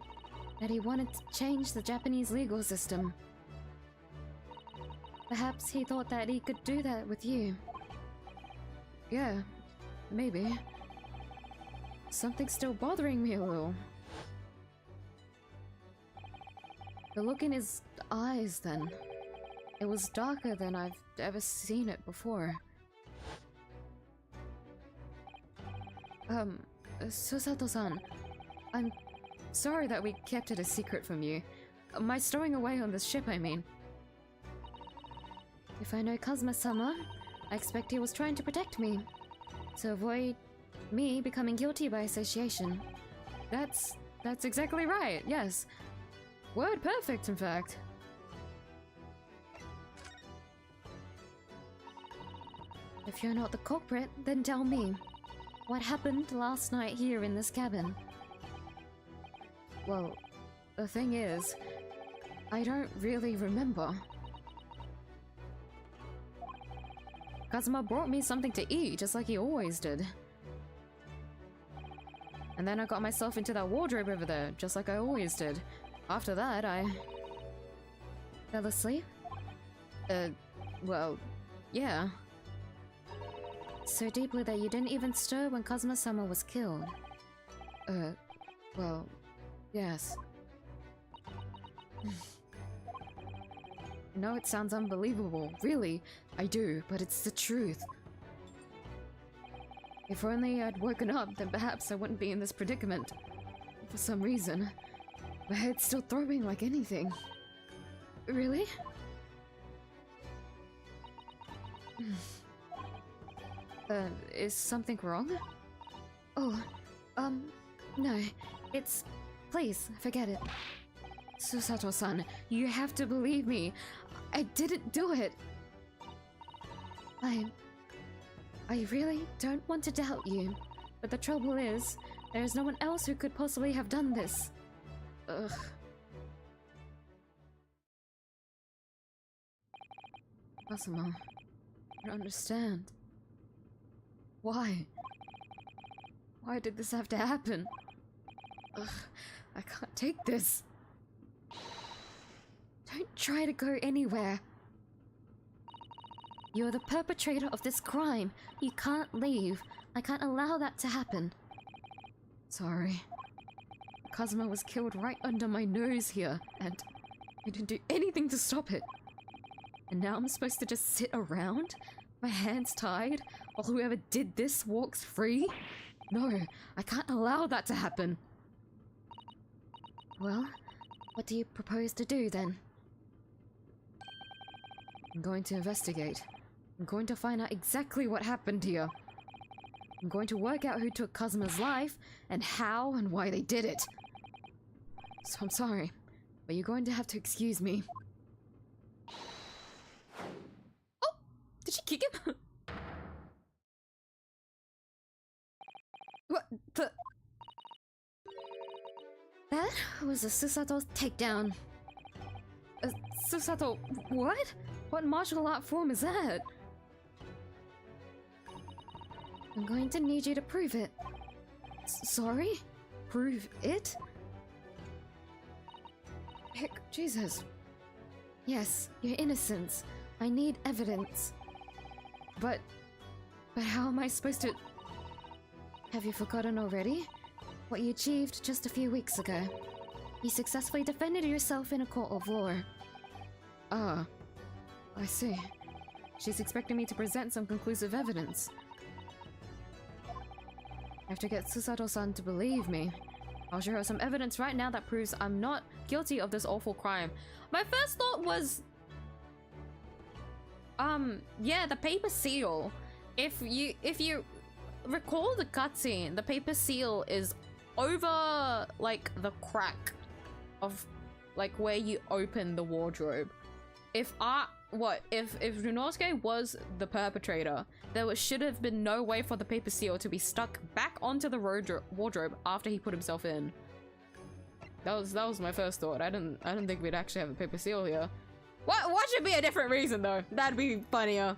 that he wanted to change the Japanese legal system. Perhaps he thought that he could do that with you. Yeah, maybe. Something's still bothering me a little. The look in his eyes then. It was darker than I've ever seen it before. Susato-san, I'm sorry that we kept it a secret from you. My stowing away on this ship, I mean. If I know Kazuma-sama, I expect he was trying to protect me, to avoid me becoming guilty by association. That's exactly right, yes. Word perfect, in fact. If you're not the culprit, then tell me. What happened last night here in this cabin? Well, the thing is, I don't really remember. Kazuma brought me something to eat, just like he always did. And then I got myself into that wardrobe over there, just like I always did. After that, I fell asleep? Well, yeah. So deeply that you didn't even stir when Kazuma-sama was killed? Well, yes. I know it sounds unbelievable, really, I do, but it's the truth. If only I'd woken up, then perhaps I wouldn't be in this predicament. For some reason, my head's still throbbing like anything. Really? Is something wrong? Oh, no. It's... Please, forget it. Susato-san, you have to believe me. I didn't do it. I really don't want to doubt you, but the trouble is, there's no one else who could possibly have done this. Ugh. Kazuma, I don't understand. Why? Why did this have to happen? Ugh, I can't take this. Don't try to go anywhere. You're the perpetrator of this crime. You can't leave. I can't allow that to happen. Sorry. Kazuma was killed right under my nose here, and I didn't do anything to stop it. And now I'm supposed to just sit around? My hands tied, while whoever did this walks free? No, I can't allow that to happen. Well, what do you propose to do then? I'm going to investigate. I'm going to find out exactly what happened here. I'm going to work out who took Kazuma's life, and how and why they did it. So I'm sorry, but you're going to have to excuse me. Oh! Did she kick him? What the? That was a Susato's takedown. A Susato... what? What martial art form is that? I'm going to need you to prove it. Sorry? Prove it? Heck, Jesus. Yes, your innocence. I need evidence. But how am I supposed to... Have you forgotten already? What you achieved just a few weeks ago. You successfully defended yourself in a court of law. Ah, I see. She's expecting me to present some conclusive evidence. I have to get Susato-san to believe me. I'll show her some evidence right now that proves I'm not guilty of this awful crime. My first thought was... yeah, the paper seal. If you recall the cutscene, the paper seal is over, like, the crack of, like, where you open the wardrobe. If Ryunosuke was the perpetrator, there should have been no way for the paper seal to be stuck back onto the wardrobe after he put himself in. That was my first thought. I didn't think we'd actually have a paper seal here. What should be a different reason though? That'd be funnier.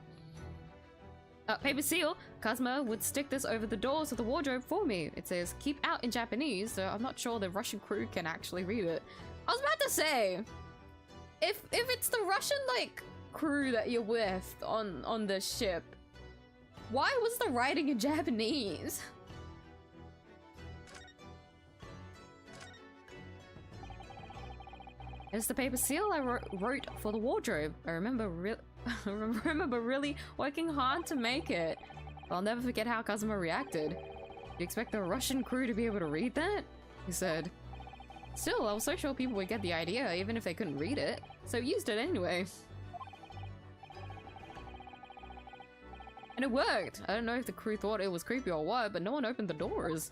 Paper seal. Kazuma would stick this over the doors of the wardrobe for me. It says keep out in Japanese, so I'm not sure the Russian crew can actually read it. I was about to say, if it's the Russian like crew that you're with on the ship, why was the writing in Japanese? It's the paper seal I wrote for the wardrobe. I remember really working hard to make it. I'll never forget how Kazuma reacted. Do you expect the Russian crew to be able to read that? He said. Still, I was so sure people would get the idea, even if they couldn't read it. So used it anyway. And it worked! I don't know if the crew thought it was creepy or what, but no one opened the doors.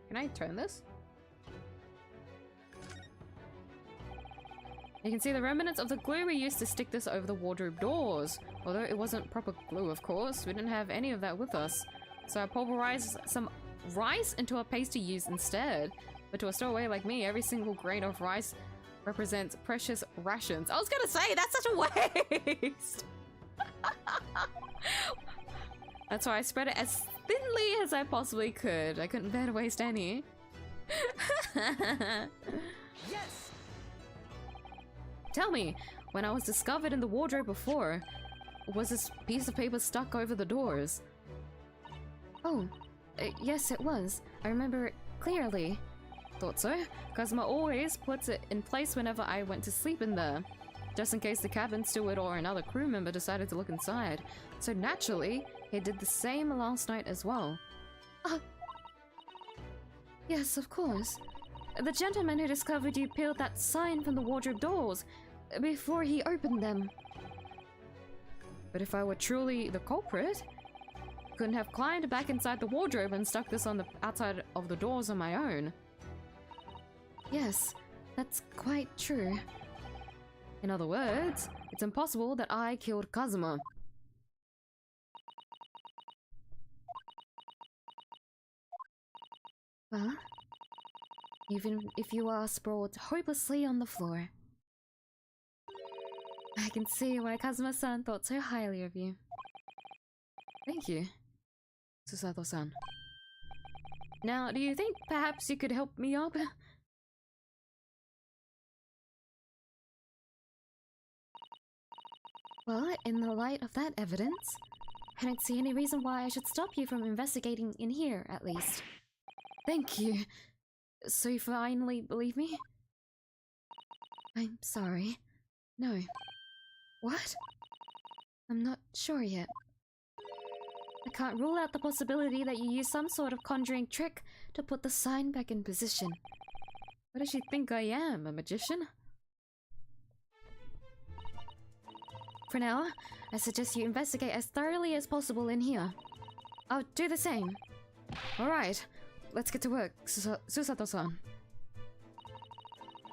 Can I turn this? You can see the remnants of the glue we used to stick this over the wardrobe doors. Although it wasn't proper glue, of course. We didn't have any of that with us. So I pulverized some rice into a paste to use instead. But to a stowaway like me, every single grain of rice represents precious rations. I was gonna say, that's such a waste! That's why I spread it as thinly as I possibly could. I couldn't bear to waste any. Yes! Tell me, when I was discovered in the wardrobe before, was this piece of paper stuck over the doors? Oh, yes it was. I remember it clearly. Thought so. Kazuma always puts it in place whenever I went to sleep in there, just in case the cabin steward or another crew member decided to look inside. So naturally, he did the same last night as well. Yes, of course. The gentleman who discovered you peeled that sign from the wardrobe doors before he opened them. But if I were truly the culprit, Couldn't have climbed back inside the wardrobe and stuck this on the outside of the doors on my own. Yes, that's quite true. In other words, it's impossible that I killed Kazuma. Well, even if you are sprawled hopelessly on the floor, I can see why Kazuma-san thought so highly of you. Thank you, Susato-san. Now, do you think perhaps you could help me up? Well, in the light of that evidence, I don't see any reason why I should stop you from investigating in here, at least. Thank you. So you finally believe me? I'm sorry. No. What? I'm not sure yet. I can't rule out the possibility that you use some sort of conjuring trick to put the sign back in position. What does she think I am, a magician? For now, I suggest you investigate as thoroughly as possible in here. I'll do the same. Alright, let's get to work, Susato-san.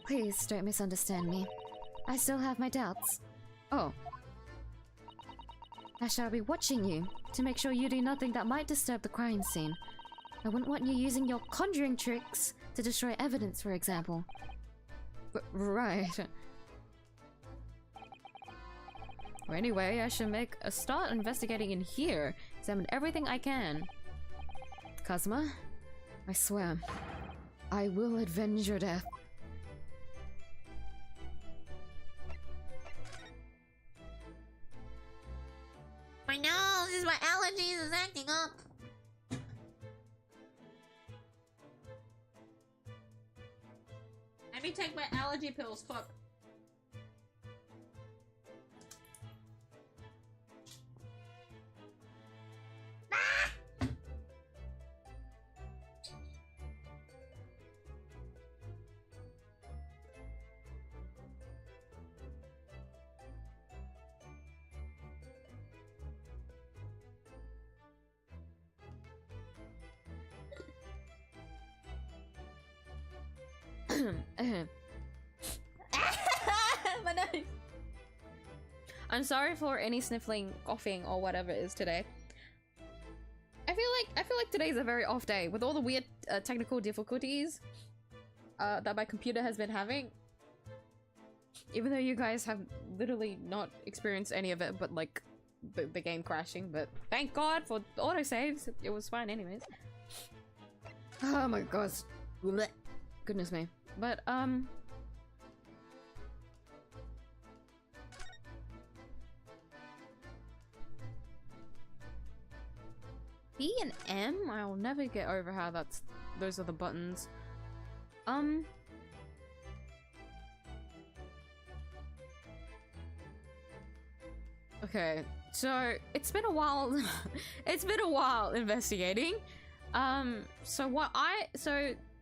Please don't misunderstand me. I still have my doubts. Oh. I shall be watching you to make sure you do nothing that might disturb the crime scene. I wouldn't want you using your conjuring tricks to destroy evidence, for example. Right. Well, anyway, I should make a start investigating in here. Examine everything I can. Kazuma, I swear, I will avenge your death. My nose is my allergies is acting up. Let me take my allergy pills, fuck. My nose. I'm sorry for any sniffling, coughing, or whatever it is today. I feel like today's a very off day with all the weird technical difficulties that my computer has been having. Even though you guys have literally not experienced any of it, but like the game crashing. But thank God for autosaves. It was fine anyways. Oh my gosh. Blech. Goodness me. But B and M? I'll never get over how those are the buttons. Okay, so it's been a while. It's been a while investigating. So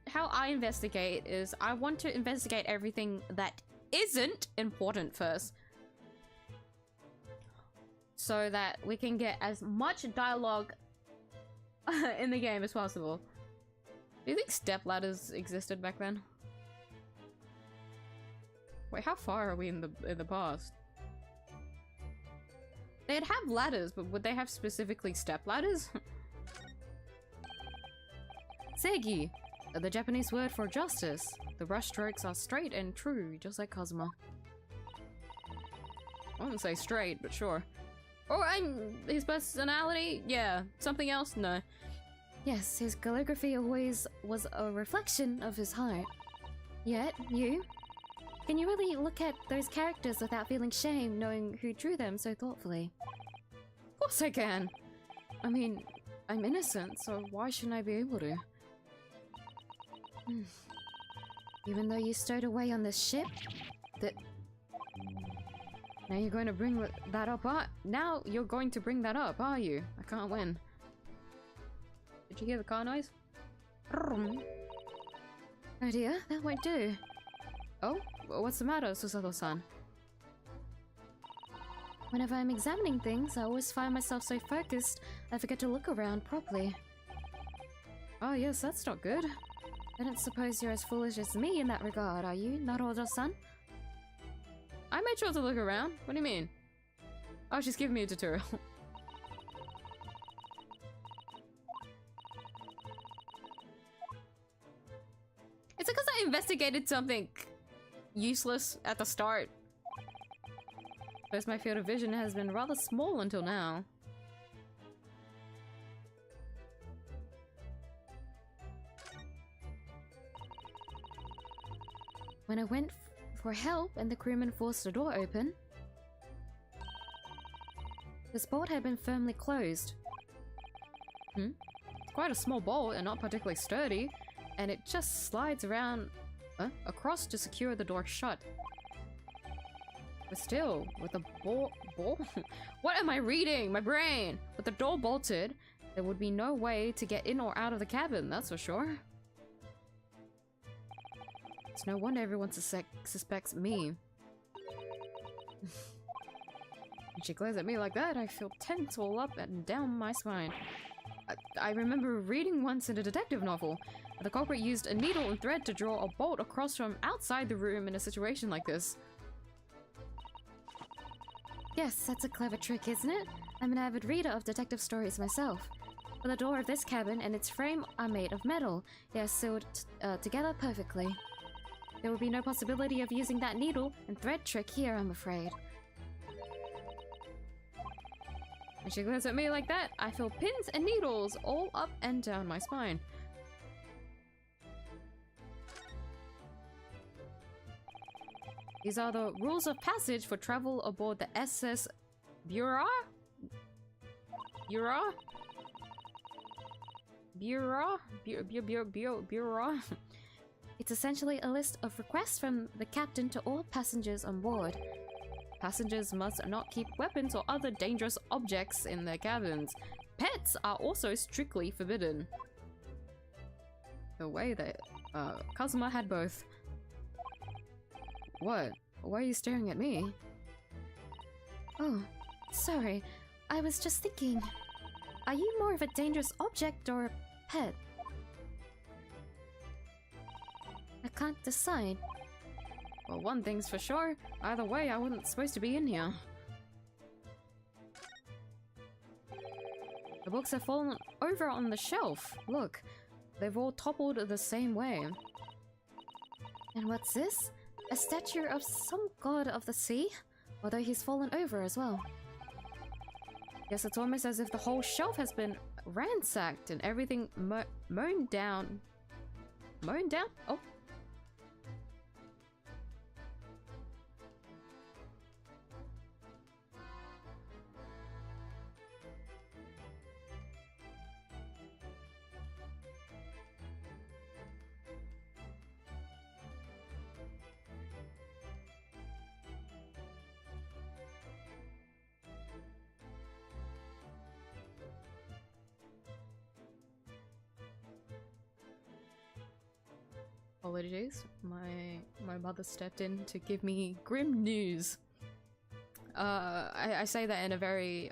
how I investigate is I want to investigate everything that isn't important first, so that we can get as much dialogue in the game as possible. Do you think step ladders existed back then? Wait, how far are we in the past? They'd have ladders, but would they have specifically step ladders? Seigi, the Japanese word for justice. The brush strokes are straight and true, just like Kazuma. I wouldn't say straight, but sure. Or his personality? Yeah. Something else? No. Yes, his calligraphy always was a reflection of his heart. Yet, can you really look at those characters without feeling shame knowing who drew them so thoughtfully? Of course I can! I mean, I'm innocent, so why shouldn't I be able to? Even though you stowed away on this ship, now you're going to bring that up, now you're going to bring that up, are you? I can't win. Did you hear the car noise? Oh dear, that won't do. Oh? What's the matter, Susato-san? Whenever I'm examining things, I always find myself so focused, I forget to look around properly. Oh yes, that's not good. I don't suppose you're as foolish as me in that regard, are you, Naruto-san? I made sure to look around. What do you mean? Oh, she's giving me a tutorial. Is it because I investigated something useless at the start? Because my field of vision has been rather small until now. When I went for help and the crewman forced the door open, this bolt had been firmly closed. It's quite a small bolt and not particularly sturdy, and it just slides around across to secure the door shut. But still, with the bolt what am I reading? My brain! With the door bolted, there would be no way to get in or out of the cabin, that's for sure. It's no wonder everyone suspects me. When she glares at me like that, I feel tense all up and down my spine. I remember reading once in a detective novel, the culprit used a needle and thread to draw a bolt across from outside the room in a situation like this. Yes, that's a clever trick, isn't it? I'm an avid reader of detective stories myself. But the door of this cabin and its frame are made of metal. They are sealed together perfectly. There will be no possibility of using that needle and thread trick here, I'm afraid. When she glares at me like that, I feel pins and needles all up and down my spine. These are the rules of passage for travel aboard the SS Bureau? Bureau? Bureau? Bureau? It's essentially a list of requests from the captain to all passengers on board. Passengers must not keep weapons or other dangerous objects in their cabins. Pets are also strictly forbidden. The way that Kazuma had both. What? Why are you staring at me? Oh, sorry. I was just thinking. Are you more of a dangerous object or a pet? I can't decide. Well, one thing's for sure. Either way, I wasn't supposed to be in here. The books have fallen over on the shelf. Look, they've all toppled the same way. And what's this? A statue of some god of the sea? Although he's fallen over as well. Yes, it's almost as if the whole shelf has been ransacked and everything mown down. Mown down? Oh. Apologies, my mother stepped in to give me grim news. I say that in a very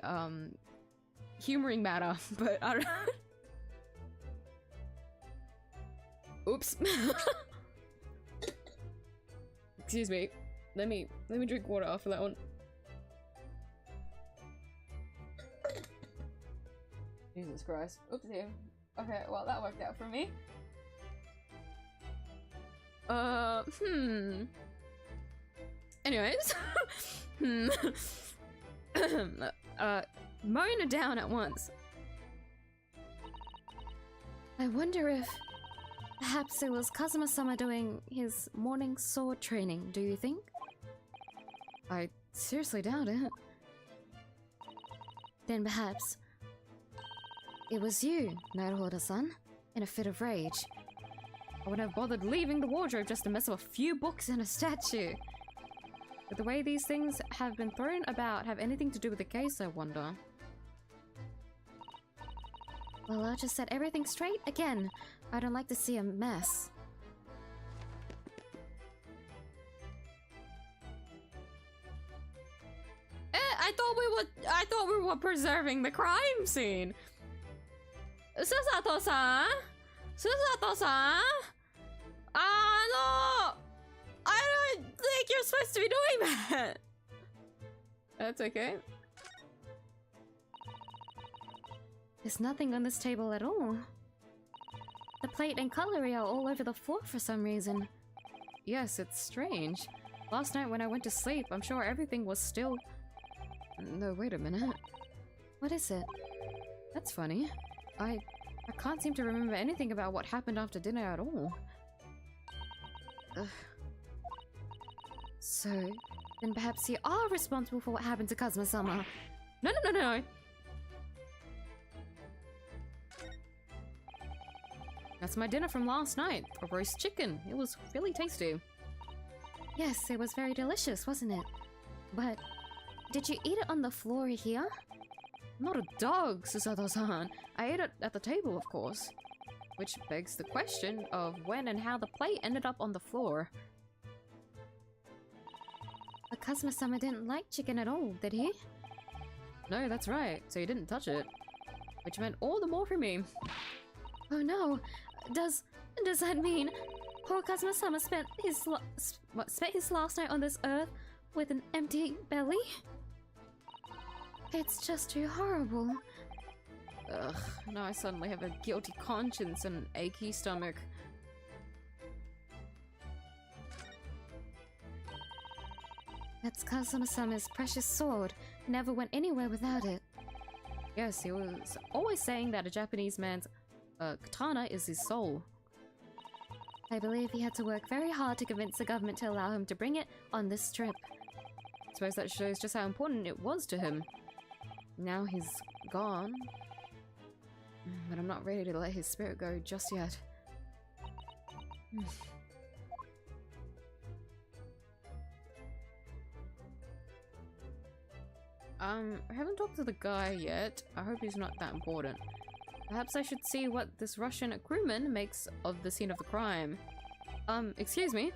humoring manner, but I don't know. Oops. Excuse me. Let me drink water after that one. Jesus Christ. Oopsie. Okay, well that worked out for me. Anyways. Mowing it down at once. I wonder if perhaps it was Kazuma-sama doing his morning sword training, do you think? I seriously doubt it. Then perhaps it was you, Naruhodo-san, in a fit of rage. I wouldn't have bothered leaving the wardrobe just to mess up a few books and a statue. But the way these things have been thrown about have anything to do with the case, I wonder. Well, I'll just set everything straight again. I don't like to see a mess. I I thought we were preserving the crime scene. Susato-san? Susato-san? No! I don't think you're supposed to be doing that. That's okay. There's nothing on this table at all. The plate and cutlery are all over the floor for some reason. Yes, it's strange. Last night when I went to sleep, I'm sure everything was still... No, wait a minute. What is it? That's funny. I can't seem to remember anything about what happened after dinner at all. Ugh. So, then perhaps you are responsible for what happened to Kazuma-sama. No. That's my dinner from last night. A roast chicken. It was really tasty. Yes, it was very delicious, wasn't it? But, did you eat it on the floor here? I'm not a dog, Susato-san. I ate it at the table, of course. Which begs the question of when and how the plate ended up on the floor. But Kazuma-sama didn't like chicken at all, did he? No, that's right. So he didn't touch it. Which meant all the more for me. Oh no! Does that mean poor Kazuma-sama spent his last night on this earth with an empty belly? It's just too horrible. Ugh, now I suddenly have a guilty conscience and an achy stomach. That's Kazuma-sama's precious sword. Never went anywhere without it. Yes, he was always saying that a Japanese man's katana is his soul. I believe he had to work very hard to convince the government to allow him to bring it on this trip. I suppose that shows just how important it was to him. Now he's gone. But I'm not ready to let his spirit go just yet. I haven't talked to the guy yet. I hope he's not that important. Perhaps I should see what this Russian crewman makes of the scene of the crime. Excuse me?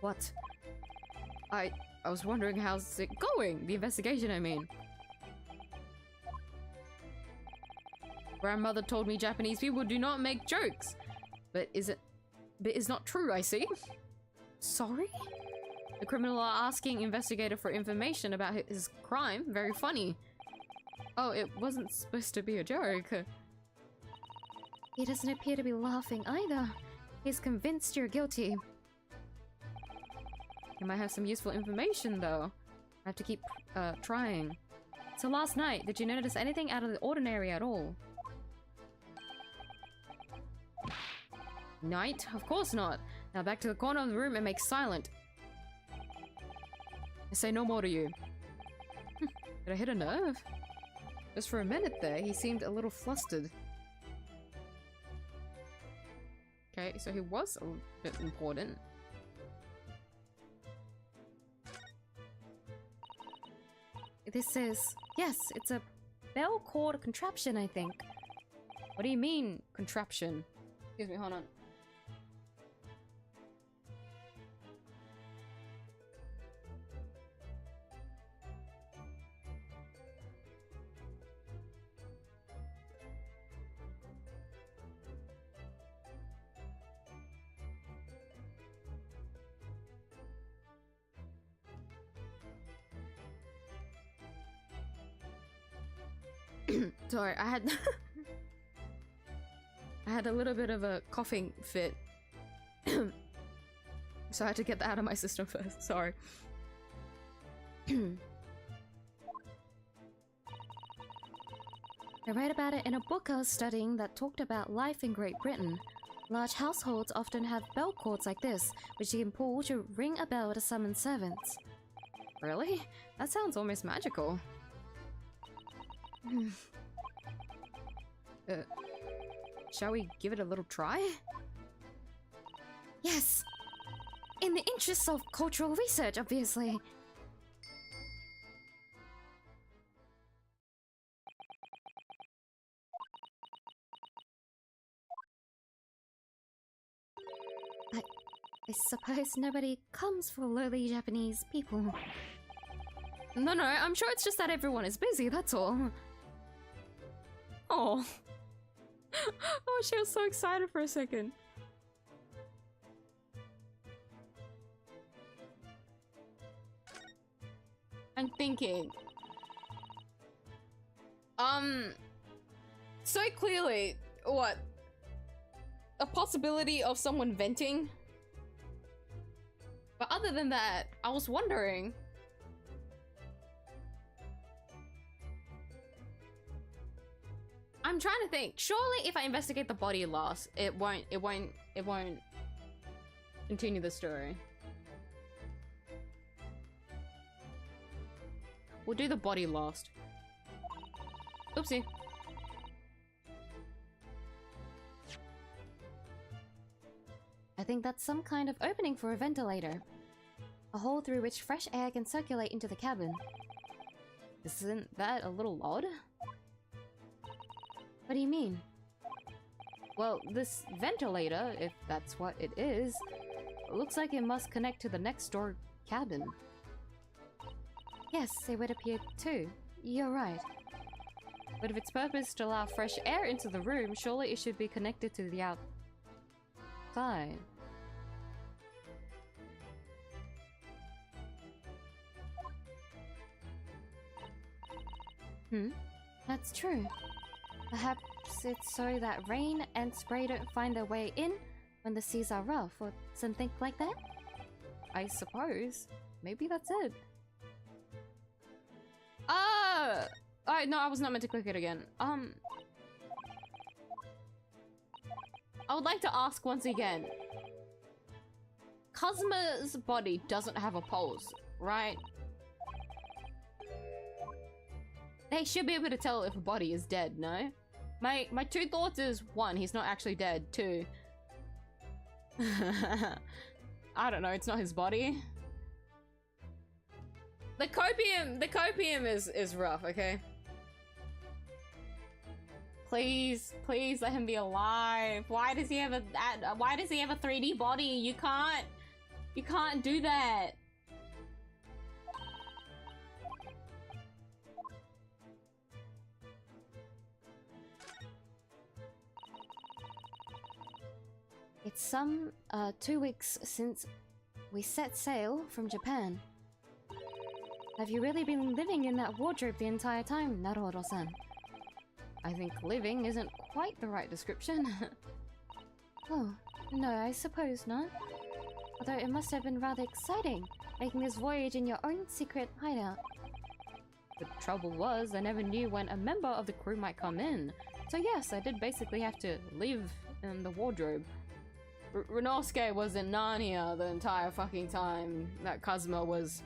What? I was wondering how's it going? The investigation, I mean. Grandmother told me Japanese people do not make jokes. But it's not true, I see. Sorry? The criminal are asking investigator for information about his crime. Very funny. Oh, it wasn't supposed to be a joke. He doesn't appear to be laughing either. He's convinced you're guilty. He might have some useful information, though. I have to keep trying. So last night, did you notice anything out of the ordinary at all? Night? Of course not. Now back to the corner of the room and make silent. I say no more to you. Did I hit a nerve? Just for a minute there, he seemed a little flustered. Okay, so he was a bit important. This is... Yes, it's a bell cord contraption, I think. What do you mean, contraption? Excuse me, hold on. Sorry, I had a little bit of a coughing fit. So I had to get that out of my system first. Sorry. I read about it in a book I was studying that talked about life in Great Britain. Large households often have bell cords like this, which you can pull to ring a bell to summon servants. Really? That sounds almost magical. Shall we give it a little try? Yes! In the interests of cultural research, obviously. I suppose nobody comes for lowly Japanese people. No, I'm sure it's just that everyone is busy, that's all. Oh. Oh, she was so excited for a second. I'm thinking. So clearly, what? A possibility of someone venting? But other than that, I was wondering. I'm trying to think. Surely if I investigate the body loss, it won't continue the story. We'll do the body lost. Oopsie. I think that's some kind of opening for a ventilator. A hole through which fresh air can circulate into the cabin. Isn't that a little odd? What do you mean? Well, this ventilator, if that's what it is, looks like it must connect to the next door cabin. Yes, it would appear too. You're right. But if its purpose is to allow fresh air into the room, surely it should be connected to the outside. That's true. Perhaps it's so that rain and spray don't find their way in when the seas are rough, or something like that? I suppose. Maybe that's it. No, I was not meant to click it again. I would like to ask once again. 𝐢𝐧𝐟's body doesn't have a pulse, right? They should be able to tell if a body is dead, no? My two thoughts is, one, he's not actually dead. Two, I don't know, it's not his body. The copium is rough, okay? Please let him be alive. Why does he have a 3D body? You can't do that. It's some 2 weeks since we set sail from Japan. Have you really been living in that wardrobe the entire time, Naruhodo-san? I think living isn't quite the right description. Oh, no, I suppose not. Although it must have been rather exciting, making this voyage in your own secret hideout. The trouble was, I never knew when a member of the crew might come in. So yes, I did basically have to live in the wardrobe. Ryunosuke was in Narnia the entire fucking time that 𝐢𝐧𝐼 was...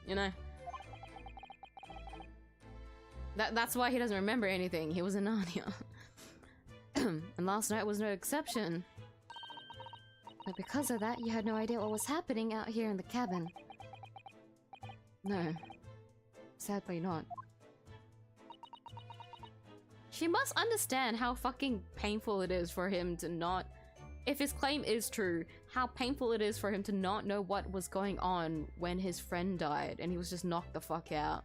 You know? That's why he doesn't remember anything. He was in Narnia. And last night was no exception. But because of that, you had no idea what was happening out here in the cabin. No. Sadly not. She must understand how fucking painful it is for him to not... If his claim is true, how painful it is for him to not know what was going on when his friend died and he was just knocked the fuck out.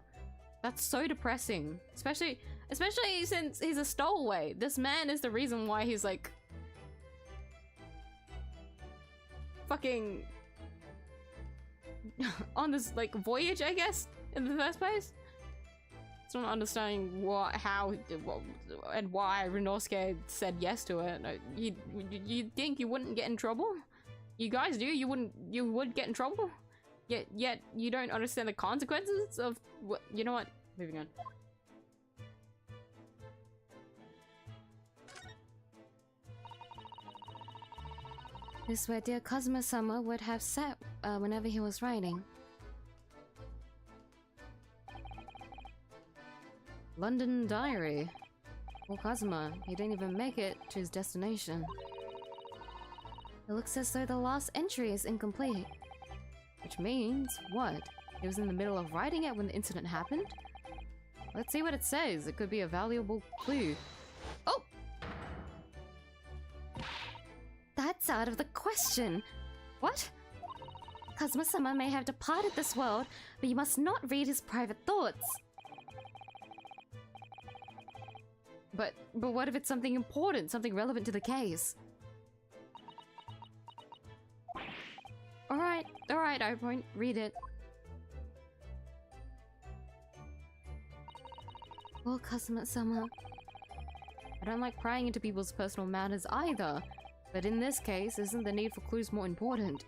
That's so depressing. Especially since he's a stowaway. This man is the reason why he's like... fucking... on this, like, voyage, I guess, in the first place. So not understanding how, and why Ryunosuke said yes to it. You think you wouldn't get in trouble? You guys do? You would get in trouble? Yet you don't understand the consequences of what? You know what? Moving on. This is where dear 𝐢𝐧𝐼-sama would have sat whenever he was writing. London diary. Poor 𝐢𝐧𝐼, he didn't even make it to his destination. It looks as though the last entry is incomplete. Which means, what? He was in the middle of writing it when the incident happened? Let's see what it says. It could be a valuable clue. Oh! That's out of the question! What? Kazuma-sama may have departed this world, but you must not read his private thoughts. But what if it's something important, something relevant to the case? Alright, I won't read it. Well, Kazuma-sama, I don't like prying into people's personal matters either, but in this case, isn't the need for clues more important?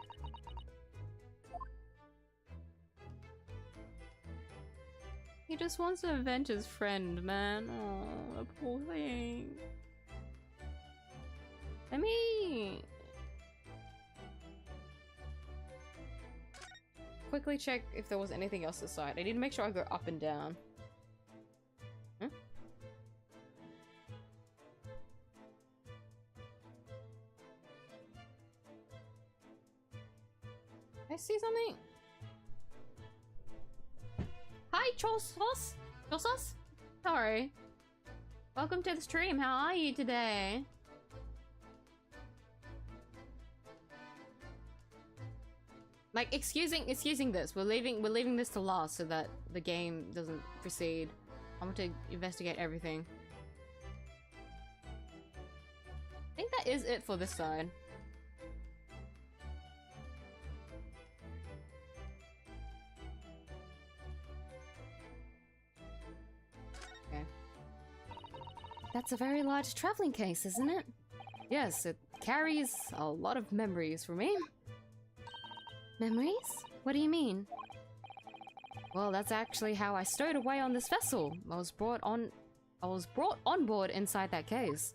He just wants to avenge his friend, man. Oh, the poor thing. Let me quickly check if there was anything else aside. I need to make sure I go up and down. Huh? I see something. Hi, Chosos? Chosos? Sorry. Welcome to the stream. How are you today? Like, excusing this. We're leaving this to last so that the game doesn't proceed. I want to investigate everything. I think that is it for this side. Okay. That's a very large traveling case, isn't it? Yes, it carries a lot of memories for me. Memories? What do you mean? Well, that's actually how I stowed away on this vessel. I was brought on board inside that case.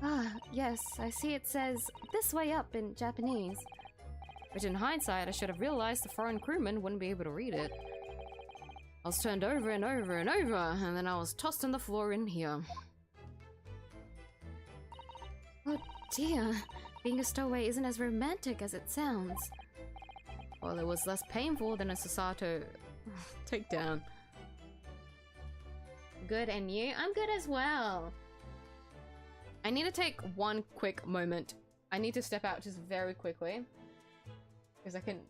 Ah, yes, I see it says "this way up" in Japanese. Which in hindsight, I should have realized the foreign crewman wouldn't be able to read it. I was turned over and over and over, and then I was tossed on the floor in here. Oh dear. Being a stowaway isn't as romantic as it sounds. Well, it was less painful than a Sasato takedown. Good, and you? I'm good as well. I need to take one quick moment. I need to step out just very quickly. Because I can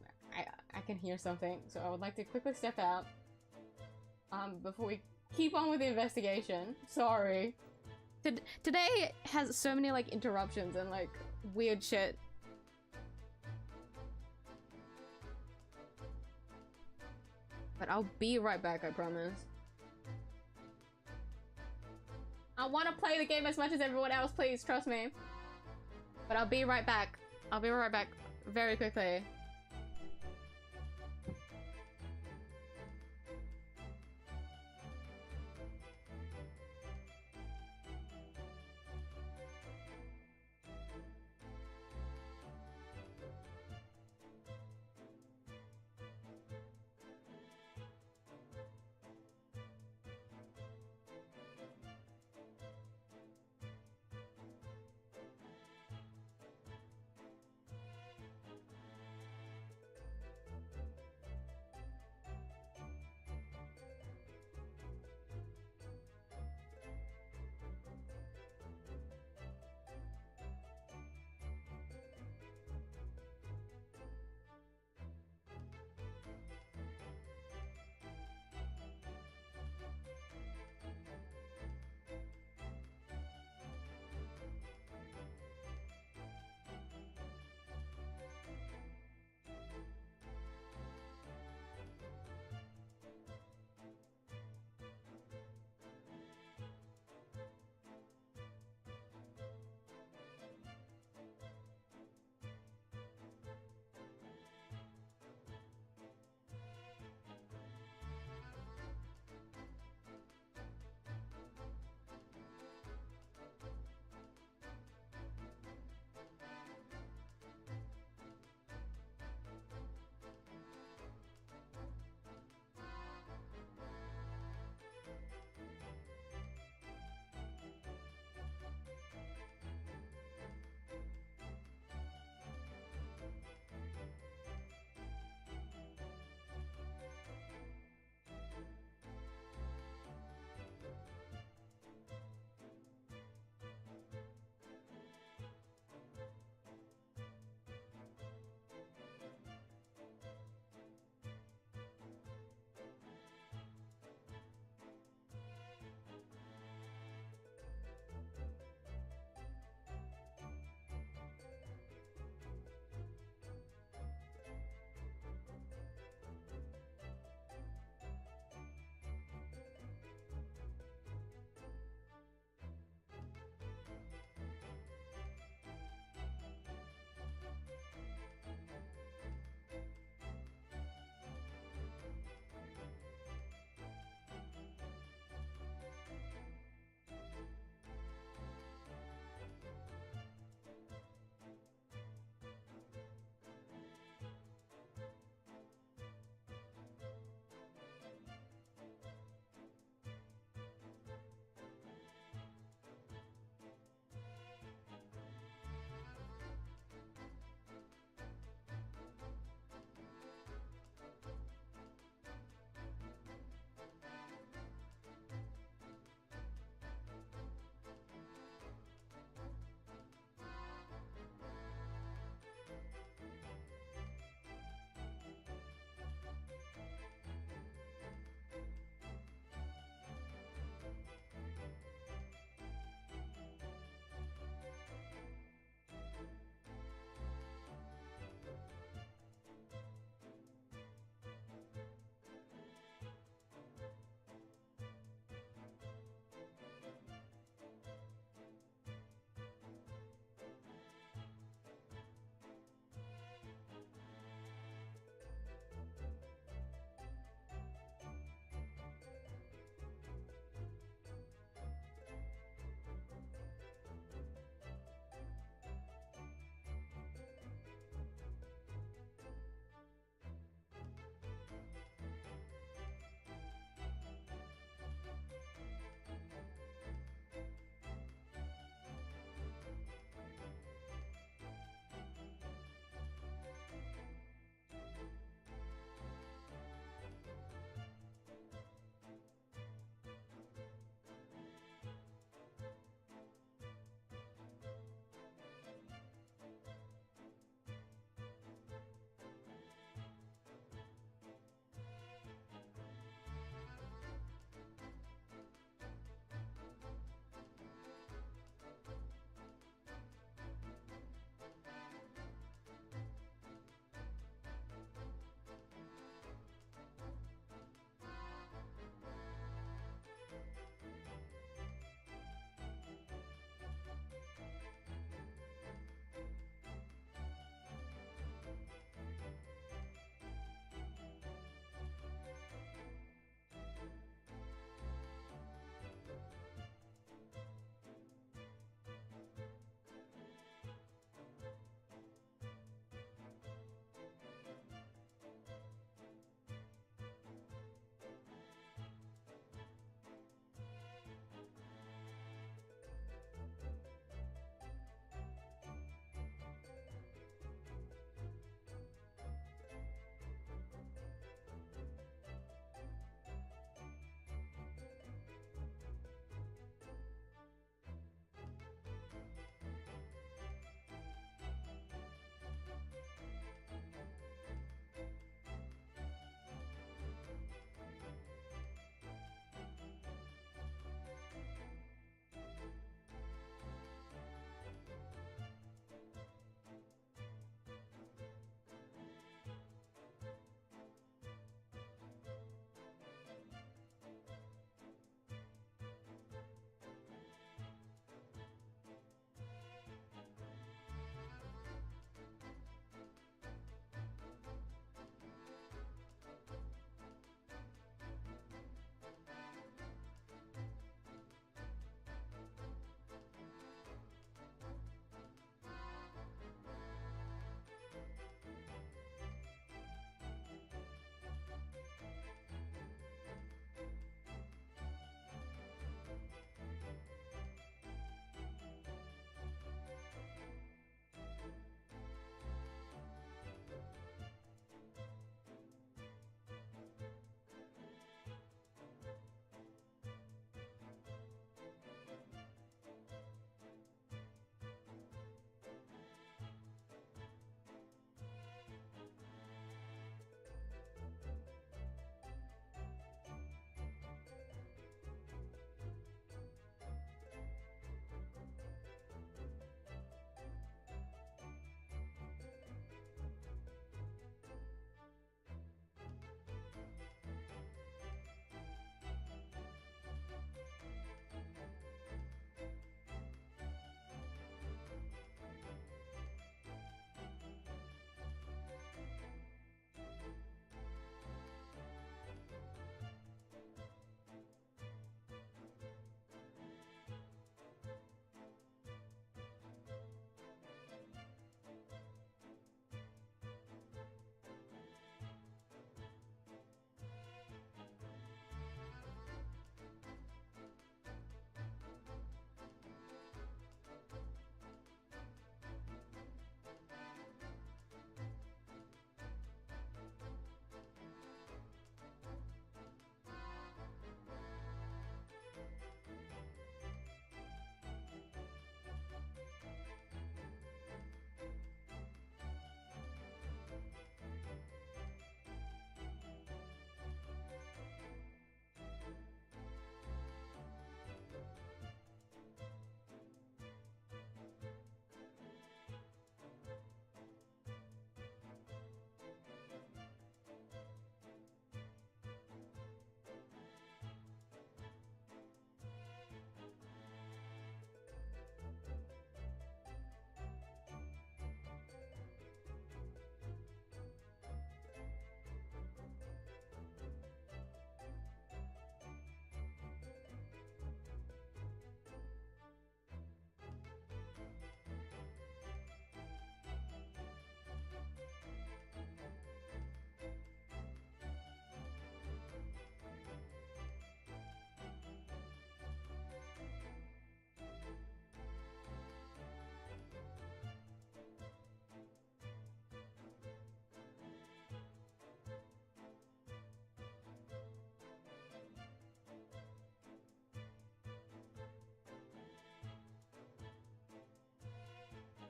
hear something. So I would like to quickly step out. Before we keep on with the investigation. Sorry. Today has so many like interruptions and like weird shit. But I'll be right back, I promise. I want to play the game as much as everyone else, please, trust me. But I'll be right back. I'll be right back very quickly.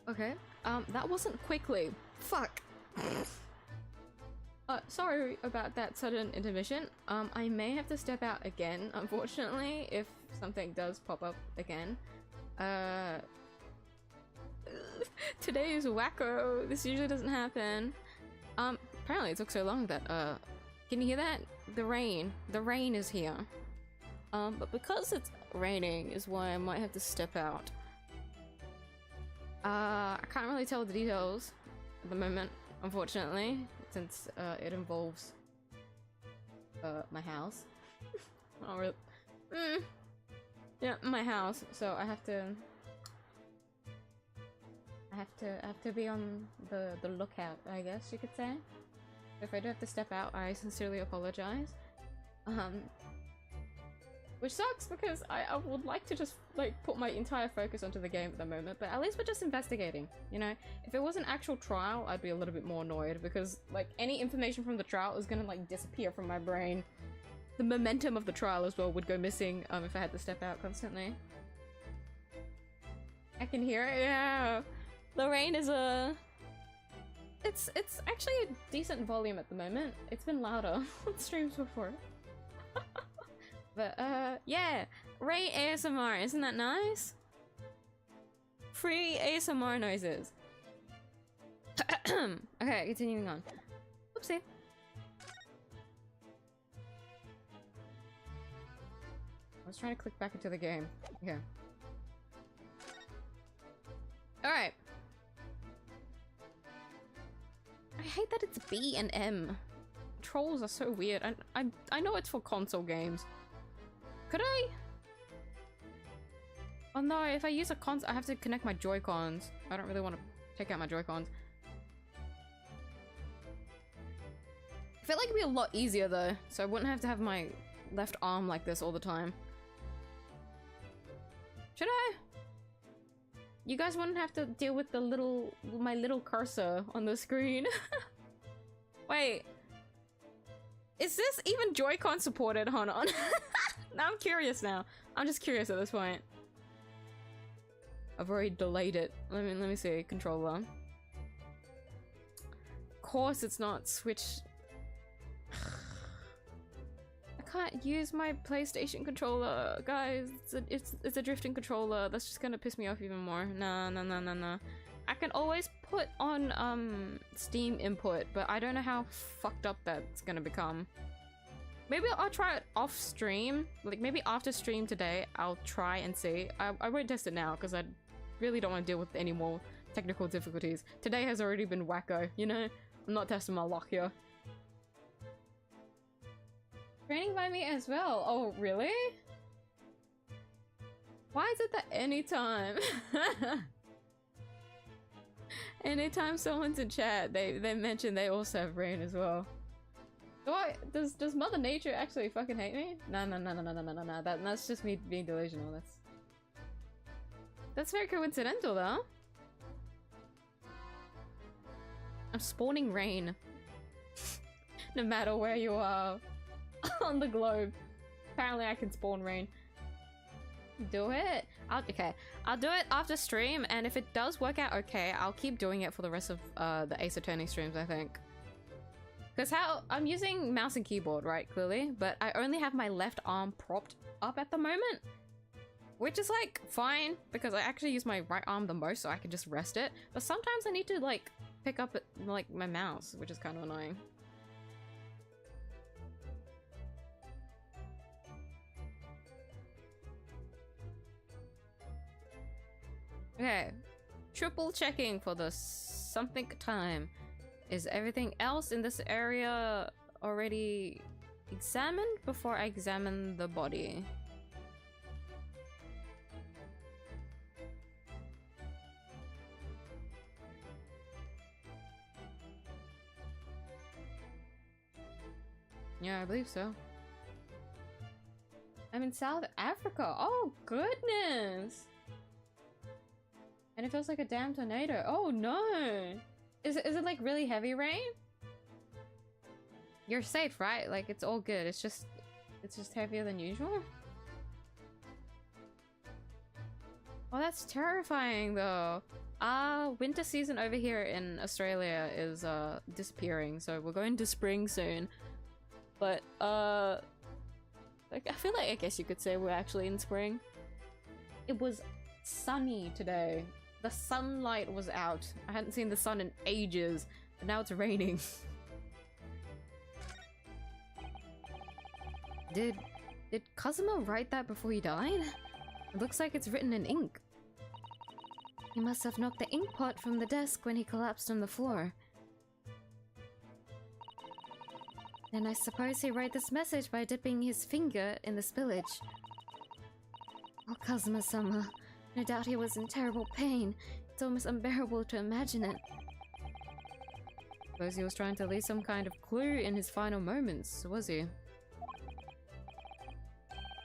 Okay. That wasn't quickly. Fuck. Sorry about that sudden intermission. I may have to step out again, unfortunately, if something does pop up again. Today is wacko. This usually doesn't happen. Apparently it took so long that, can you hear that? The rain. The rain is here. But because it's raining is why I might have to step out. I can't really tell the details at the moment, unfortunately, since it involves my house. Not really. Yeah, my house. So I have to be on the lookout, I guess you could say. If I do have to step out, I sincerely apologize. Which sucks because I would like to just like put my entire focus onto the game at the moment, but at least we're just investigating, you know? If it was an actual trial, I'd be a little bit more annoyed because like any information from the trial is gonna like disappear from my brain. The momentum of the trial as well would go missing if I had to step out constantly. I can hear it, yeah. The rain is it's actually a decent volume at the moment. It's been louder on streams before. But, yeah, Ray ASMR, isn't that nice? Free ASMR noises. Okay, continuing on. Oopsie. I was trying to click back into the game. Okay. Alright. I hate that it's B and M. Trolls are so weird. I know it's for console games. Could I? Oh no, if I use a console, I have to connect my Joy-Cons. I don't really want to take out my Joy-Cons. I feel like it'd be a lot easier though, so I wouldn't have to have my left arm like this all the time. Should I? You guys wouldn't have to deal with the my little cursor on the screen. Wait. Is this even Joy-Con supported? Hold on. Now I'm curious now. I'm just curious at this point. I've already delayed it. Let me see. Controller. Of course it's not Switch. I can't use my PlayStation controller, guys. It's a drifting controller. That's just gonna piss me off even more. No. I can always put on Steam input, but I don't know how fucked up that's gonna become. Maybe I'll try it off stream. Like maybe after stream today, I'll try and see. I won't test it now because I really don't want to deal with any more technical difficulties. Today has already been wacko, you know? I'm not testing my luck here. Training by me as well. Oh, really? Why is it that anytime? Anytime someone's in chat, they mention they also have rain as well. Does Mother Nature actually fucking hate me? No. That's just me being delusional. That's very coincidental though. I'm spawning rain. No matter where you are on the globe. Apparently I can spawn rain. Do it. I'll do it after stream, and if it does work out okay, I'll keep doing it for the rest of the Ace Attorney streams, I think. Because I'm using mouse and keyboard, right, clearly, but I only have my left arm propped up at the moment, which is like fine because I actually use my right arm the most, so I can just rest it. But sometimes I need to like pick up like my mouse, which is kind of annoying. Okay, triple checking for the something time. Is everything else in this area already examined before I examine the body? Yeah, I believe so. I'm in South Africa. Oh, goodness. And it feels like a damn tornado. Oh, no. Is it like really heavy rain? You're safe, right? Like it's all good. It's just heavier than usual. Oh, that's terrifying though. Winter season over here in Australia is disappearing, so we're going to spring soon. But like I feel like I guess you could say we're actually in spring. It was sunny today. The sunlight was out. I hadn't seen the sun in ages, but now it's raining. Did Kazuma write that before he died? It looks like it's written in ink. He must have knocked the ink pot from the desk when he collapsed on the floor. And I suppose he wrote this message by dipping his finger in the spillage. Oh, Kazuma-sama. No doubt he was in terrible pain. It's almost unbearable to imagine it. Suppose he was trying to leave some kind of clue in his final moments, was he?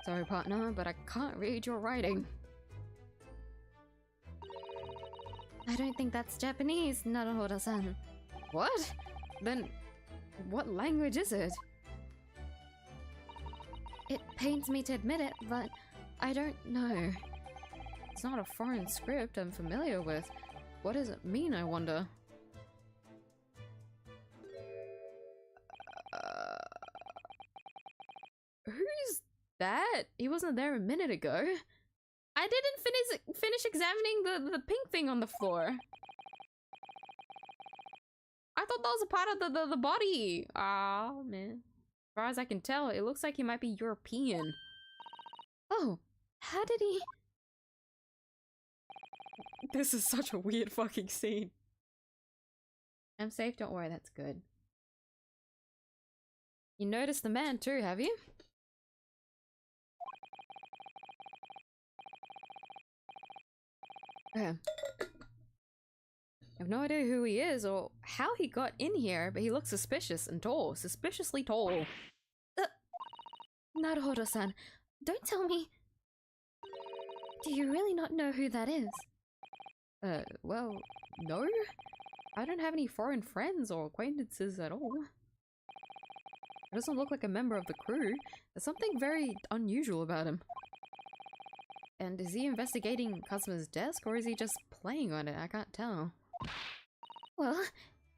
Sorry, partner, but I can't read your writing. I don't think that's Japanese, Naruhodo-san. What? Then, what language is it? It pains me to admit it, but I don't know. It's not a foreign script I'm familiar with. What does it mean, I wonder? Who's that? He wasn't there a minute ago. I didn't finish examining the pink thing on the floor. I thought that was a part of the body. Ah, man. As far as I can tell, it looks like he might be European. Oh, how did he... This is such a weird fucking scene. I'm safe, don't worry, that's good. You noticed the man too, have you? Okay. I have no idea who he is or how he got in here, but he looks suspicious and tall. Suspiciously tall. Naruhodo-san, don't tell me... Do you really not know who that is? Well, no. I don't have any foreign friends or acquaintances at all. He doesn't look like a member of the crew. There's something very unusual about him. And is he investigating Kazuma's desk or is he just playing on it? I can't tell. Well,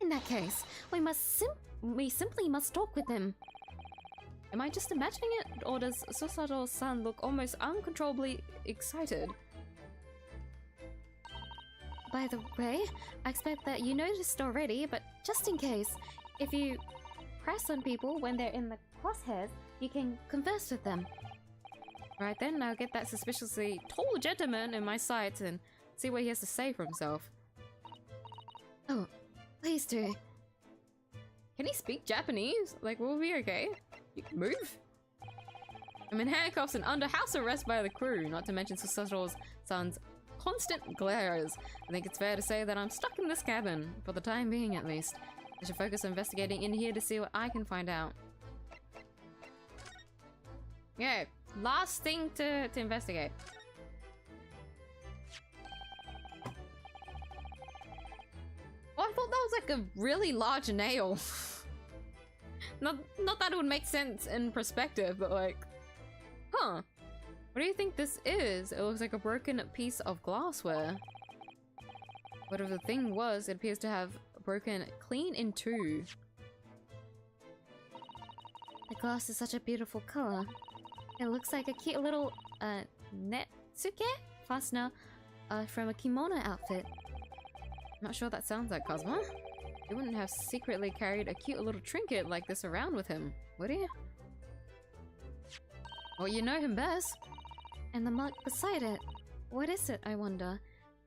in that case, we simply must talk with him. Am I just imagining it, or does Susato-san look almost uncontrollably excited? By the way, I expect that you noticed already, but just in case, if you press on people when they're in the crosshairs, you can converse with them. Right then, I'll get that suspiciously tall gentleman in my sights and see what he has to say for himself. Oh, please do. Can he speak Japanese? Like, will we be okay? You can move? I'm in handcuffs and under house arrest by the crew, not to mention Susato's-san's constant glares. I think it's fair to say that I'm stuck in this cabin, for the time being at least. I should focus on investigating in here to see what I can find out. Yeah, last thing to investigate. Oh, I thought that was like a really large nail. Not that it would make sense in perspective, but like, huh. What do you think this is? It looks like a broken piece of glassware. Whatever the thing was, it appears to have broken clean in two. The glass is such a beautiful color. It looks like a cute little, netsuke fastener, from a kimono outfit. I'm not sure that sounds like Kazuma. He wouldn't have secretly carried a cute little trinket like this around with him, would he? Well, you know him best. And the mark beside it. What is it, I wonder?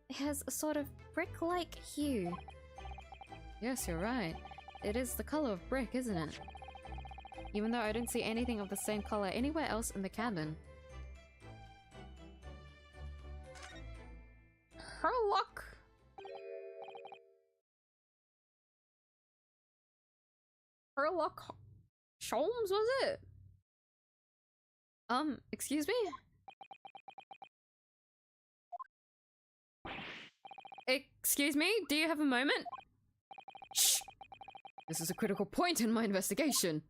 It has a sort of brick-like hue. Yes, you're right. It is the color of brick, isn't it? Even though I don't see anything of the same color anywhere else in the cabin. Herlock! Herlock Sholmes, was it? Excuse me? Excuse me? Do you have a moment? Shh! This is a critical point in my investigation.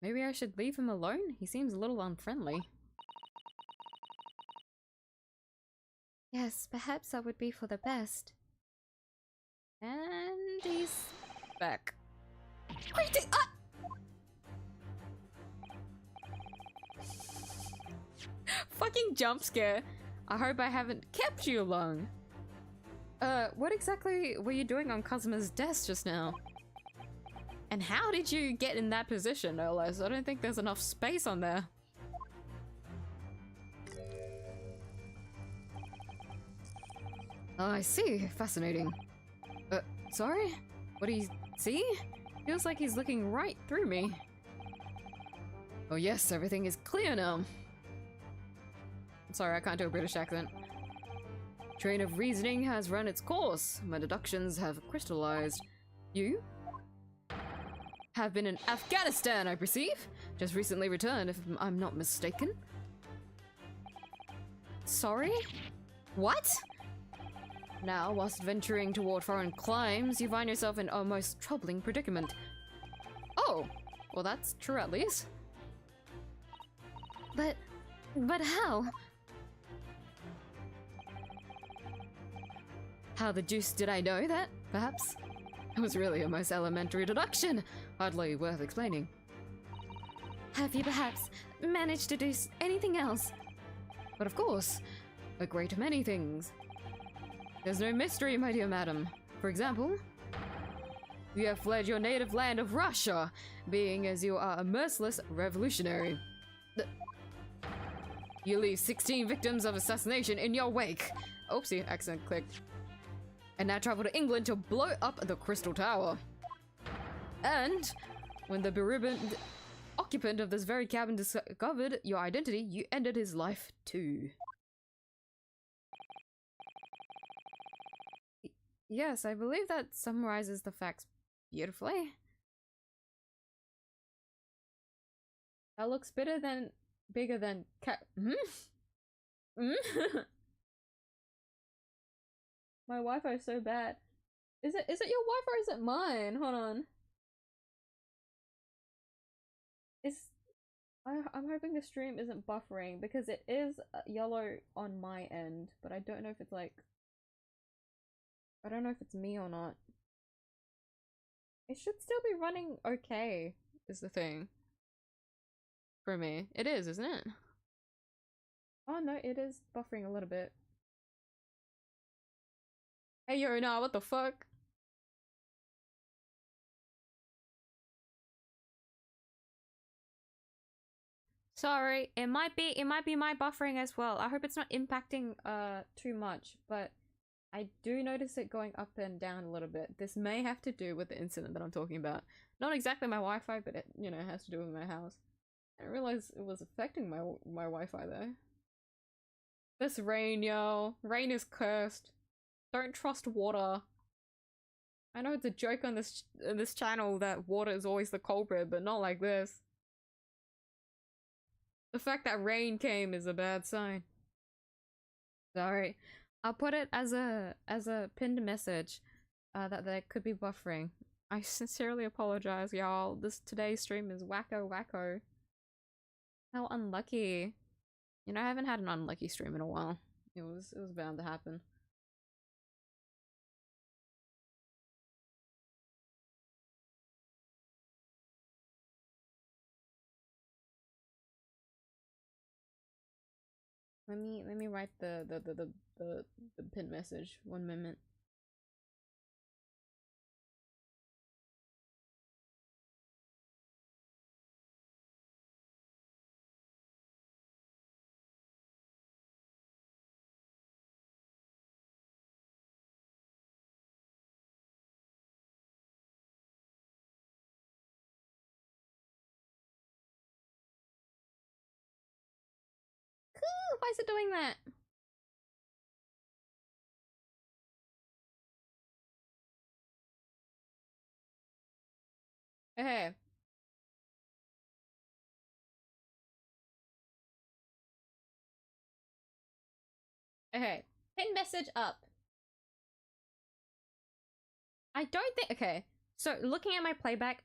Maybe I should leave him alone? He seems a little unfriendly. Yes, perhaps that would be for the best. And he's back. Wait, fucking jump scare. I hope I haven't kept you long. What exactly were you doing on Kazuma's desk just now? And how did you get in that position, no less? I don't think there's enough space on there. Oh, I see. Fascinating. Sorry? What do you see? Feels like he's looking right through me. Oh yes, everything is clear now. I'm sorry, I can't do a British accent. Train of reasoning has run its course. My deductions have crystallized. You have been in Afghanistan, I perceive. Just recently returned, if I'm not mistaken. Sorry? What? Now, whilst venturing toward foreign climes, you find yourself in a most troubling predicament. Oh, well that's true at least. But how? How the deuce did I know that, perhaps? It was really a most elementary deduction, hardly worth explaining. Have you perhaps managed to do anything else? But of course, a great many things. There's no mystery, my dear madam. For example, you have fled your native land of Russia, being as you are a merciless revolutionary. You leave 16 victims of assassination in your wake. Oopsie, accent clicked. And now travel to England to blow up the Crystal Tower. And when the bereaved occupant of this very cabin discovered your identity, you ended his life too. Yes, I believe that summarizes the facts beautifully. That looks bigger than My Wi-Fi is so bad. Is it your Wi-Fi or is it mine? Hold on. I'm hoping the stream isn't buffering because it is yellow on my end, but I don't know if it's like I don't know if it's me or not. It should still be running okay, is the thing. For me. It is, isn't it? Oh no, it is buffering a little bit. Hey yo, nah, what the fuck? Sorry, it might be my buffering as well. I hope it's not impacting too much, but I do notice it going up and down a little bit. This may have to do with the incident that I'm talking about. Not exactly my Wi-Fi, but it, you know, has to do with my house. I didn't realize it was affecting my Wi-Fi though. This rain, yo. Rain is cursed. Don't trust water. I know it's a joke on this channel that water is always the culprit, but not like this. The fact that rain came is a bad sign. Sorry. I'll put it as a pinned message that could be buffering. I sincerely apologize, y'all. Today's stream is wacko. How unlucky. You know, I haven't had an unlucky stream in a while. It was bound to happen. Let me write the pin message. 1 minute. Why is it doing that? Okay. Okay. Pin message up. I don't think— okay. So looking at my playback,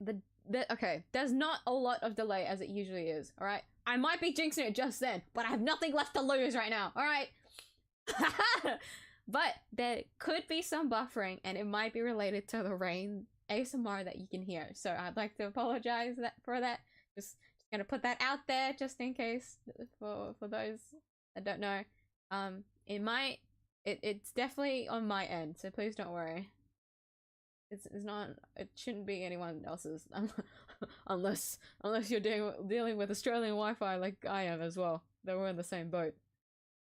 okay, there's not a lot of delay as it usually is, alright? I might be jinxing it just then, but I have nothing left to lose right now, alright? But there could be some buffering, and it might be related to the rain ASMR that you can hear. So I'd like to apologize for that. Just gonna put that out there just in case for those that don't know. It's definitely on my end, so please don't worry. It's not, it shouldn't be anyone else's unless you're dealing with Australian Wi-Fi like I am as well. That we're in the same boat.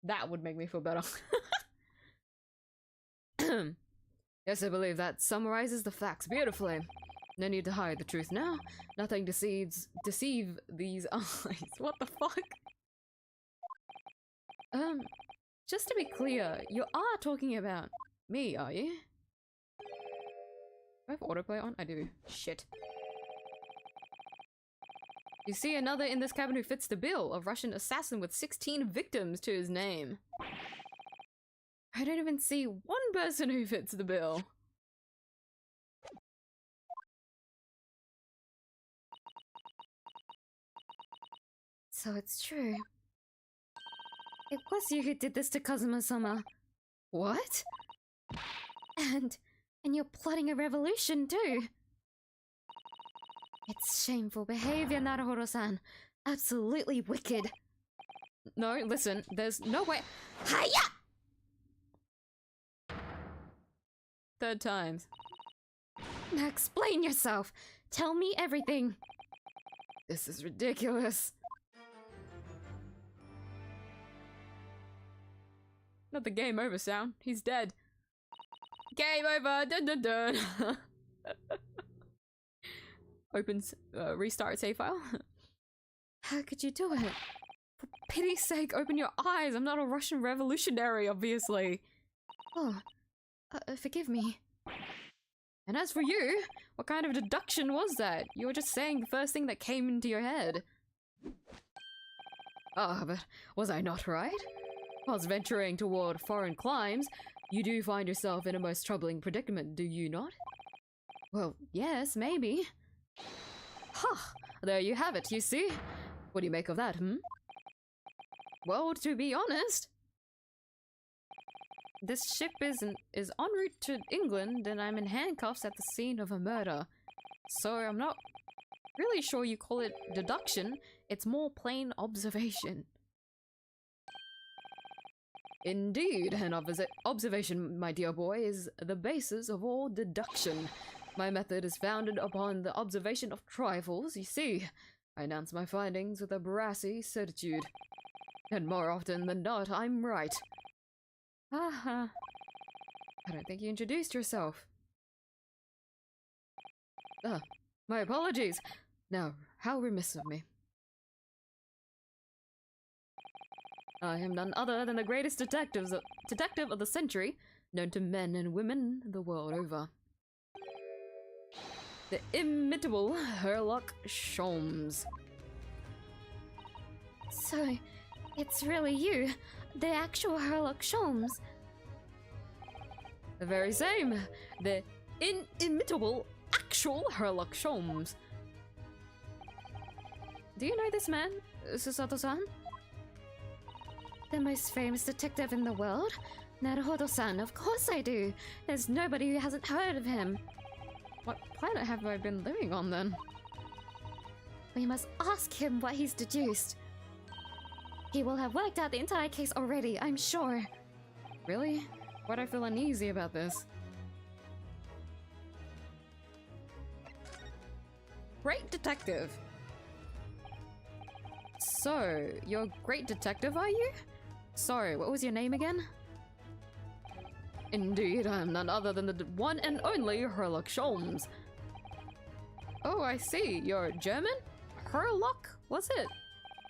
That would make me feel better. Yes, I believe that summarizes the facts beautifully. No need to hide the truth now. Nothing deceive these eyes. What the fuck? Just to be clear, you are talking about me, are you? Do I have autoplay on? I do. Shit. You see another in this cabin who fits the bill. A Russian assassin with 16 victims to his name. I don't even see one person who fits the bill. So it's true. It was you who did this to Kazuma-sama. What? And you're plotting a revolution too. It's shameful behavior, Naruhodo-san. Absolutely wicked. No, listen, there's no way. Hiya! Third times. Now explain yourself. Tell me everything. This is ridiculous. Not the game over sound. He's dead. Game over. Dun dun dun. Opens, restart save file. How could you do it? For pity's sake, open your eyes. I'm not a Russian revolutionary, obviously. Oh, forgive me. And as for you, what kind of deduction was that? You were just saying the first thing that came into your head. Ah, but was I not right? Whilst venturing toward foreign climes, you do find yourself in a most troubling predicament, do you not? Well, yes, maybe. Ha! There you have it, you see? What do you make of that, hmm? Well, to be honest, this ship is en route to England, and I'm in handcuffs at the scene of a murder. So I'm not really sure you call it deduction, it's more plain observation. Indeed, an observation, my dear boy, is the basis of all deduction. My method is founded upon the observation of trifles, you see. I announce my findings with a brassy certitude. And more often than not, I'm right. Haha. I don't think you introduced yourself. My apologies. Now, how remiss of me. I am none other than the greatest detective of the century, known to men and women the world over. The inimitable 𝐲𝐿𝐼. So, it's really you, the actual 𝐲𝐿𝐼. The very same. The inimitable actual 𝐲𝐿𝐼. Do you know this man, Susato-san? The most famous detective in the world? Naruhodo-san, of course I do. There's nobody who hasn't heard of him. What planet have I been living on then? We must ask him what he's deduced. He will have worked out the entire case already, I'm sure. Really? Why do I feel uneasy about this? Great detective! So, you're a great detective, are you? Sorry, what was your name again? Indeed, I am none other than the one and only 𝐲𝐿𝐼. Oh, I see. You're German? Herlock, was it?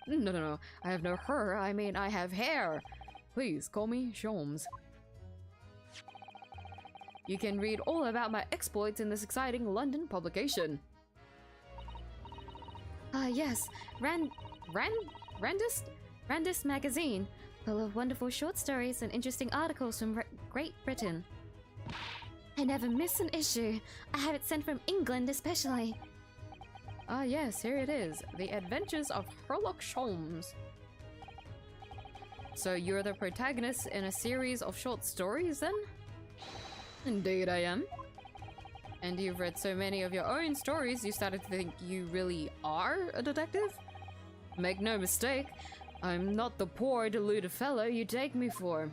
No. I have no her. I mean, I have hair. Please call me Sholmes. You can read all about my exploits in this exciting London publication. Yes. Randist magazine, full of wonderful short stories and interesting articles from Great Britain. I never miss an issue. I have it sent from England especially. Ah yes, here it is. The Adventures of Sherlock Holmes. So you're the protagonist in a series of short stories then? Indeed I am. And you've read so many of your own stories, you started to think you really are a detective? Make no mistake, I'm not the poor, deluded fellow you take me for.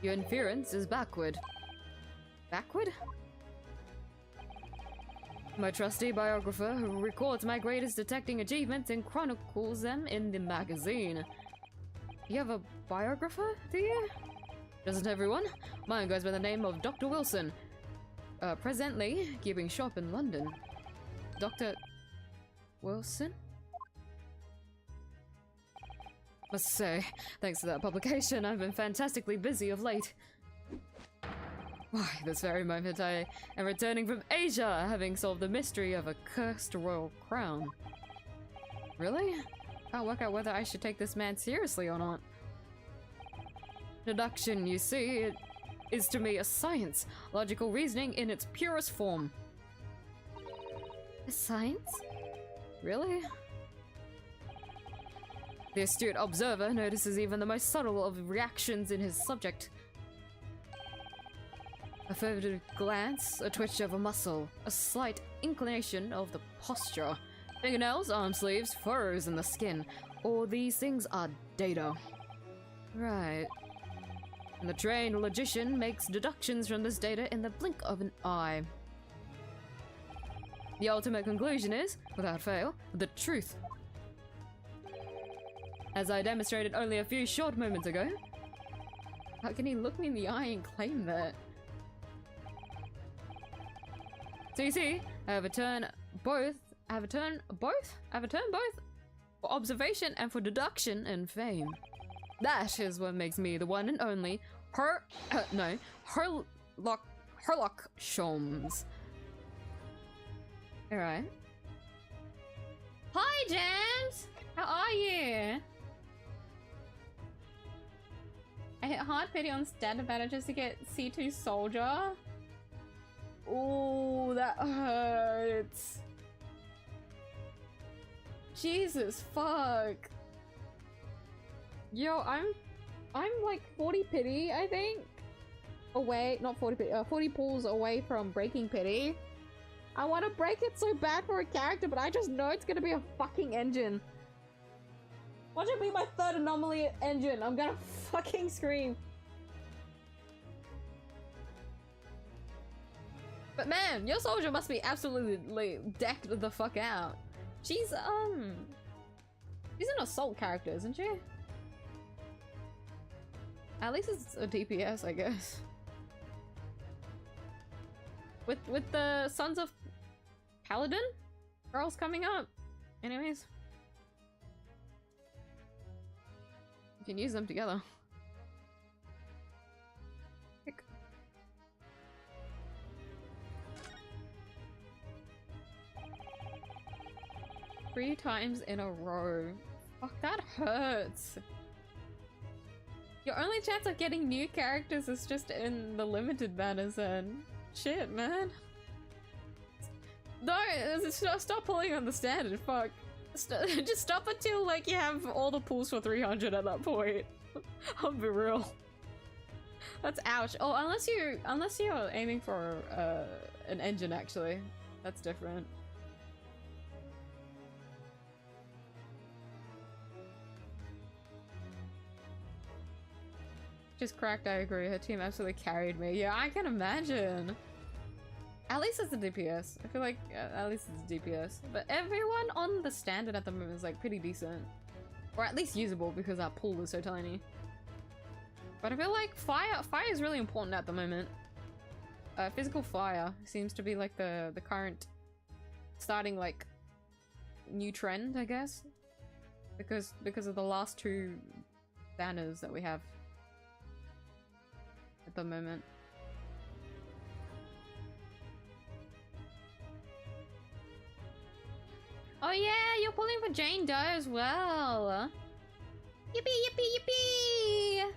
Your inference is backward. Backward? My trusty biographer who records my greatest detecting achievements and chronicles them in the magazine. You have a biographer, do you? Doesn't everyone? Mine goes by the name of Dr. Wilson. Presently keeping shop in London. Dr. Wilson? Must say, thanks to that publication, I've been fantastically busy of late. Why, this very moment I am returning from Asia, having solved the mystery of a cursed royal crown. Really? Can't work out whether I should take this man seriously or not. Deduction, you see, it is to me a science, logical reasoning in its purest form. A science? Really? The astute observer notices even the most subtle of reactions in his subject. A furtive glance, a twitch of a muscle, a slight inclination of the posture. Fingernails, arm sleeves, furrows in the skin. All these things are data. Right. And the trained logician makes deductions from this data in the blink of an eye. The ultimate conclusion is, without fail, the truth. As I demonstrated only a few short moments ago. How can he look me in the eye and claim that? So you see, I have a turn both for observation and for deduction and fame. That is what makes me the one and only Sherlock Holmes. Alright. Hi, James! How are you? I hit hard pity on stat advantages to get C2 soldier. Ooh, that hurts. Jesus fuck. Yo, I'm like 40 pity, I think. Away, not 40 pity, 40 pulls away from breaking pity. I want to break it so bad for a character, but I just know it's gonna be a fucking engine. Watch it be my third anomaly engine. I'm gonna fucking scream. But man, your soldier must be absolutely decked the fuck out. She's an assault character, isn't she? At least it's a DPS, I guess. With the Sons of Paladin girls coming up. Anyways. You can use them together. 3 times in a row. Fuck, that hurts. Your only chance of getting new characters is just in the limited banners and shit, man. No, stop pulling on the standard, fuck. Just stop until like you have all the pulls for 300 at that point. I'll be real. That's ouch. Oh, unless you're aiming for an engine actually. That's different. Just cracked, I agree. Her team absolutely carried me. Yeah, I can imagine. At least it's a DPS. I feel like at least it's a DPS. But everyone on the standard at the moment is like pretty decent. Or at least usable because our pool is so tiny. But I feel like fire is really important at the moment. Physical fire seems to be like the current starting like new trend, I guess. Because of the last 2 banners that we have at the moment. Oh yeah, you're pulling for Jane Doe as well. Yippee, yippee, yippee!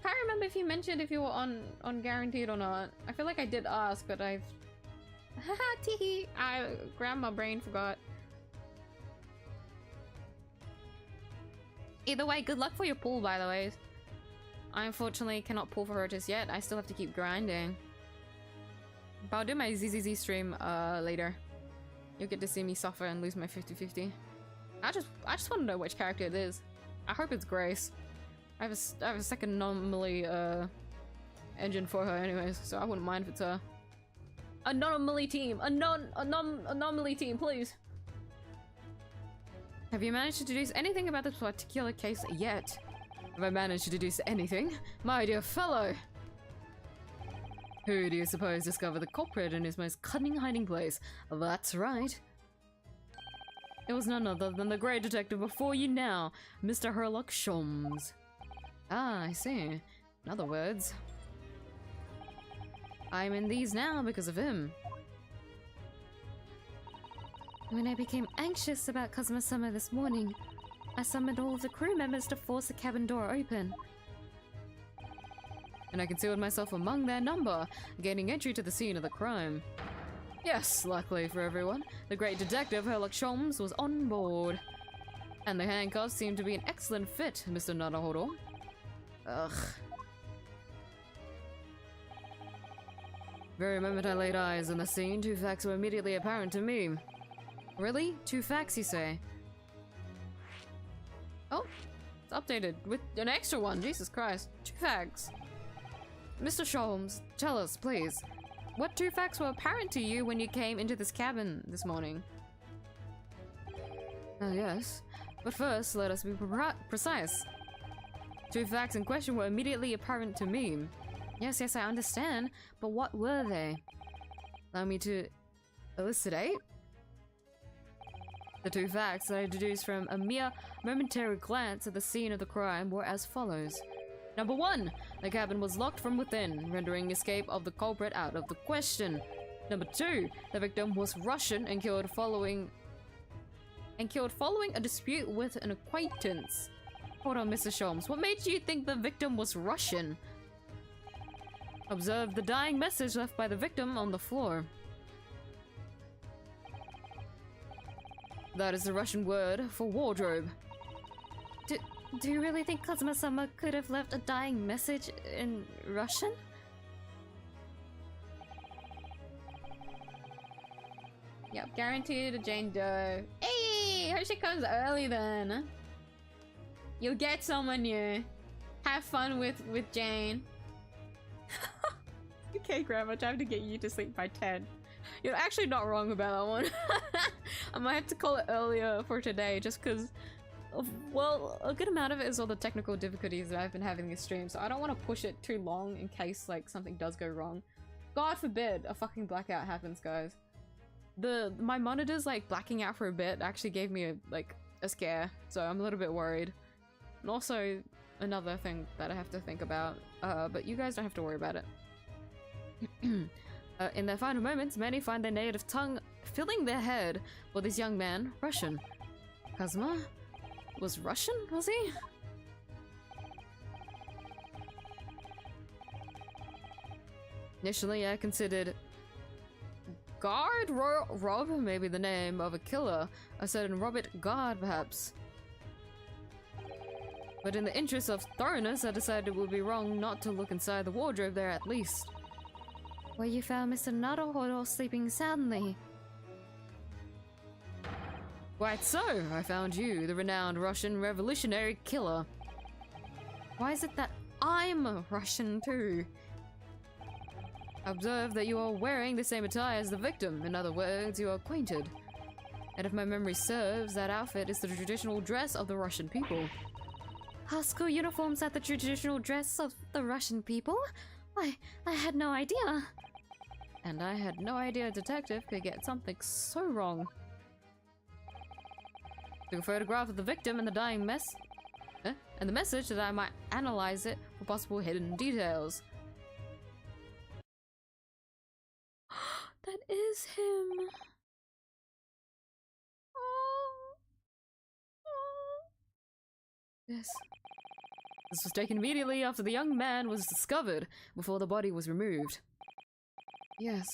Can't remember if you mentioned if you were on guaranteed or not. I feel like I did ask, but I've Haha, teehee. Grandma brain forgot. Either way, good luck for your pool, by the way. I unfortunately cannot pull for her just yet. I still have to keep grinding. But I'll do my ZZZ stream later. You'll get to see me suffer and lose my 50-50. I just want to know which character it is. I hope it's Grace. I have a second anomaly engine for her anyways, so I wouldn't mind if it's her. Anomaly team! Anomaly team, please! Have you managed to deduce anything about this particular case yet? Have I managed to deduce anything? My dear fellow! Who do you suppose discovered the culprit in his most cunning hiding place? That's right. It was none other than the great detective before you now, Mr. 𝐢𝐧𝐿. Ah, I see. In other words, I'm in these now because of him. When I became anxious about Kazuma-sama this morning, I summoned all of the crew members to force the cabin door open. And I concealed myself among their number, gaining entry to the scene of the crime. Yes, luckily for everyone, the great detective 𝐢𝐿 was on board. And the handcuffs seemed to be an excellent fit, Mr. Naruhodo. Ugh. Very moment I laid eyes on the scene, 2 facts were immediately apparent to me. Really? 2 facts, you say? Oh, it's updated with an extra one. Jesus Christ. 2 facts. Mr. 𝐢𝐿, tell us, please. What 2 facts were apparent to you when you came into this cabin this morning? Oh, yes. But first, let us be precise. 2 facts in question were immediately apparent to me. Yes, I understand. But what were they? Allow me to elucidate. The 2 facts that I deduced from a mere momentary glance at the scene of the crime were as follows. Number 1, the cabin was locked from within, rendering escape of the culprit out of the question. Number 2, the victim was Russian and killed following a dispute with an acquaintance. Hold on, Mr. 𝐢𝐿, what made you think the victim was Russian? Observe the dying message left by the victim on the floor. That is the Russian word for wardrobe. Do you really think Kazuma-sama could have left a dying message in Russian? Yep, guaranteed a Jane Doe. Hey, hope she comes early then. You'll get someone new. Have fun with Jane. Okay, Grandma, time to get you to sleep by 10. You're actually not wrong about that one. I might have to call it earlier for today just because, well, a good amount of it is all the technical difficulties that I've been having this stream, so I don't want to push it too long in case like something does go wrong. God forbid a fucking blackout happens, guys. My monitors like blacking out for a bit actually gave me a scare, so I'm a little bit worried. And also another thing that I have to think about, but you guys don't have to worry about it. In their final moments, many find their native tongue filling their head for this young man, Russian. Kazuma was Russian, was he? Initially, I considered Guard Rob, maybe the name of a killer, a certain Robert Guard, perhaps. But in the interest of thoroughness, I decided it would be wrong not to look inside the wardrobe there at least. Where you found Mr. Naruhodo sleeping soundly. Quite so, I found you, the renowned Russian revolutionary killer. Why is it that I'm Russian too? Observe that you are wearing the same attire as the victim. In other words, you are acquainted. And if my memory serves, that outfit is the traditional dress of the Russian people. Our school uniforms are the traditional dress of the Russian people? I had no idea. And I had no idea a detective could get something so wrong. Took a photograph of the victim and the dying and the message that I might analyze it for possible hidden details. That is him. Yes. This was taken immediately after the young man was discovered, before the body was removed. Yes.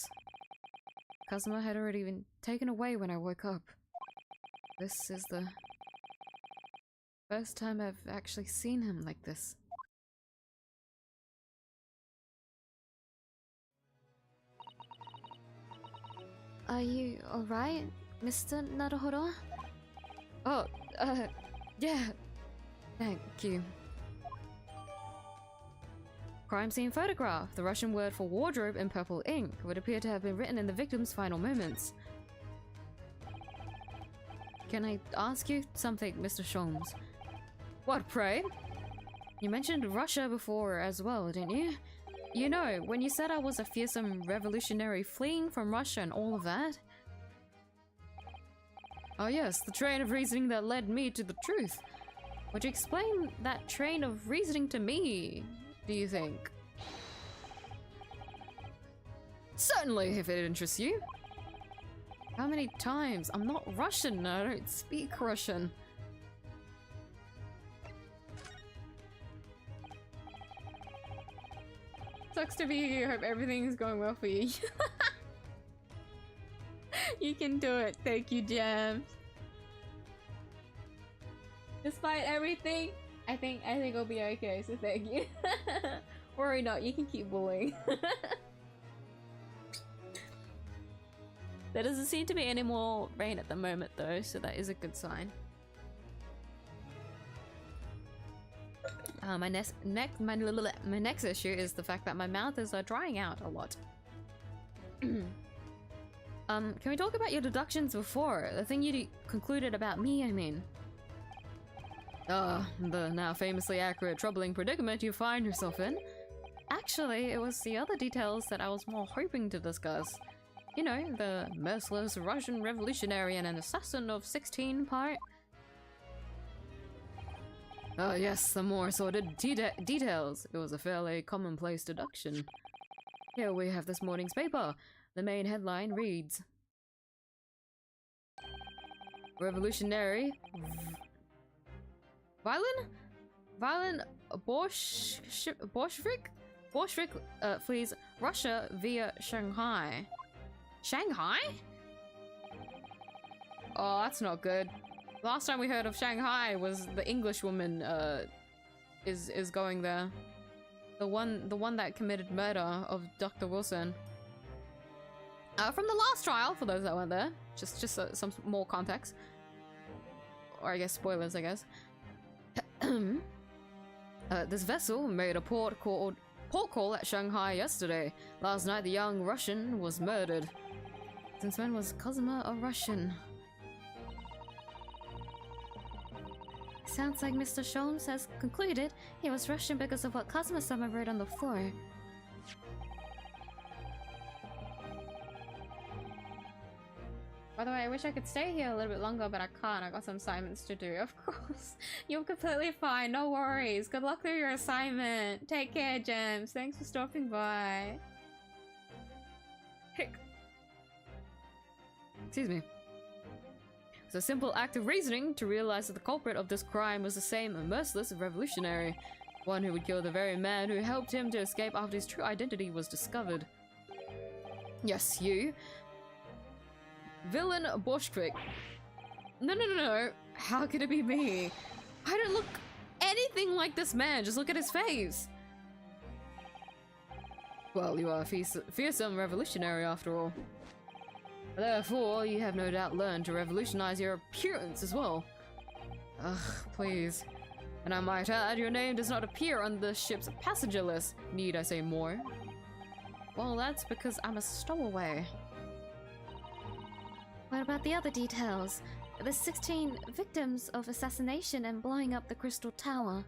Kazuma had already been taken away when I woke up. This is the first time I've actually seen him like this. Are you alright, Mr. Naruhodo? Oh, yeah. Thank you. Crime scene photograph. The Russian word for wardrobe in purple ink would appear to have been written in the victim's final moments. Can I ask you something, Mr. Sholmes? What, pray? You mentioned Russia before as well, didn't you? You know, when you said I was a fearsome revolutionary fleeing from Russia and all of that. Oh yes, the train of reasoning that led me to the truth. Would you explain that train of reasoning to me, do you think? Certainly, if it interests you. How many times? I'm not Russian, I don't speak Russian. Sucks to be you. Hope everything's going well for you. You can do it. Thank you, Gems. Despite everything, I think it'll be okay, so thank you. Worry not, you can keep bullying. There doesn't seem to be any more rain at the moment though, so that is a good sign. My next issue is the fact that my mouth is drying out a lot. Can we talk about your deductions before? The thing you concluded about me, I mean. The now famously accurate troubling predicament you find yourself in. Actually, it was the other details that I was more hoping to discuss. You know, the merciless Russian revolutionary and an assassin of 16 part. Oh yes, the more sordid details. It was a fairly commonplace deduction. Here we have this morning's paper. The main headline reads: Revolutionary Violent Bolshevik flees Russia via Shanghai. Shanghai? Oh, that's not good. Last time we heard of Shanghai was the English woman is going there. The one that committed murder of Dr. Wilson. From the last trial, for those that weren't there. Just some more context. Or I guess spoilers, I guess. This vessel made a port call at Shanghai yesterday. Last night the young Russian was murdered. Since when was Kazuma a Russian? Sounds like Mr. Sholmes has concluded he was Russian because of what Kazuma-sama wrote on the floor. By the way, I wish I could stay here a little bit longer, but I can't. I got some assignments to do. Of course. You're completely fine. No worries. Good luck with your assignment. Take care, Gems. Thanks for stopping by. Hick. Excuse me. It's a simple act of reasoning to realize that the culprit of this crime was the same merciless revolutionary. One who would kill the very man who helped him to escape after his true identity was discovered. Yes, you. Villain Bolshevik. No. How could it be me? I don't look anything like this man. Just look at his face. Well, you are a fearsome revolutionary after all. Therefore, you have no doubt learned to revolutionize your appearance as well. Ugh, please. And I might add, your name does not appear on the ship's passenger list. Need I say more? Well, that's because I'm a stowaway. What about the other details? The 16 victims of assassination and blowing up the Crystal Tower.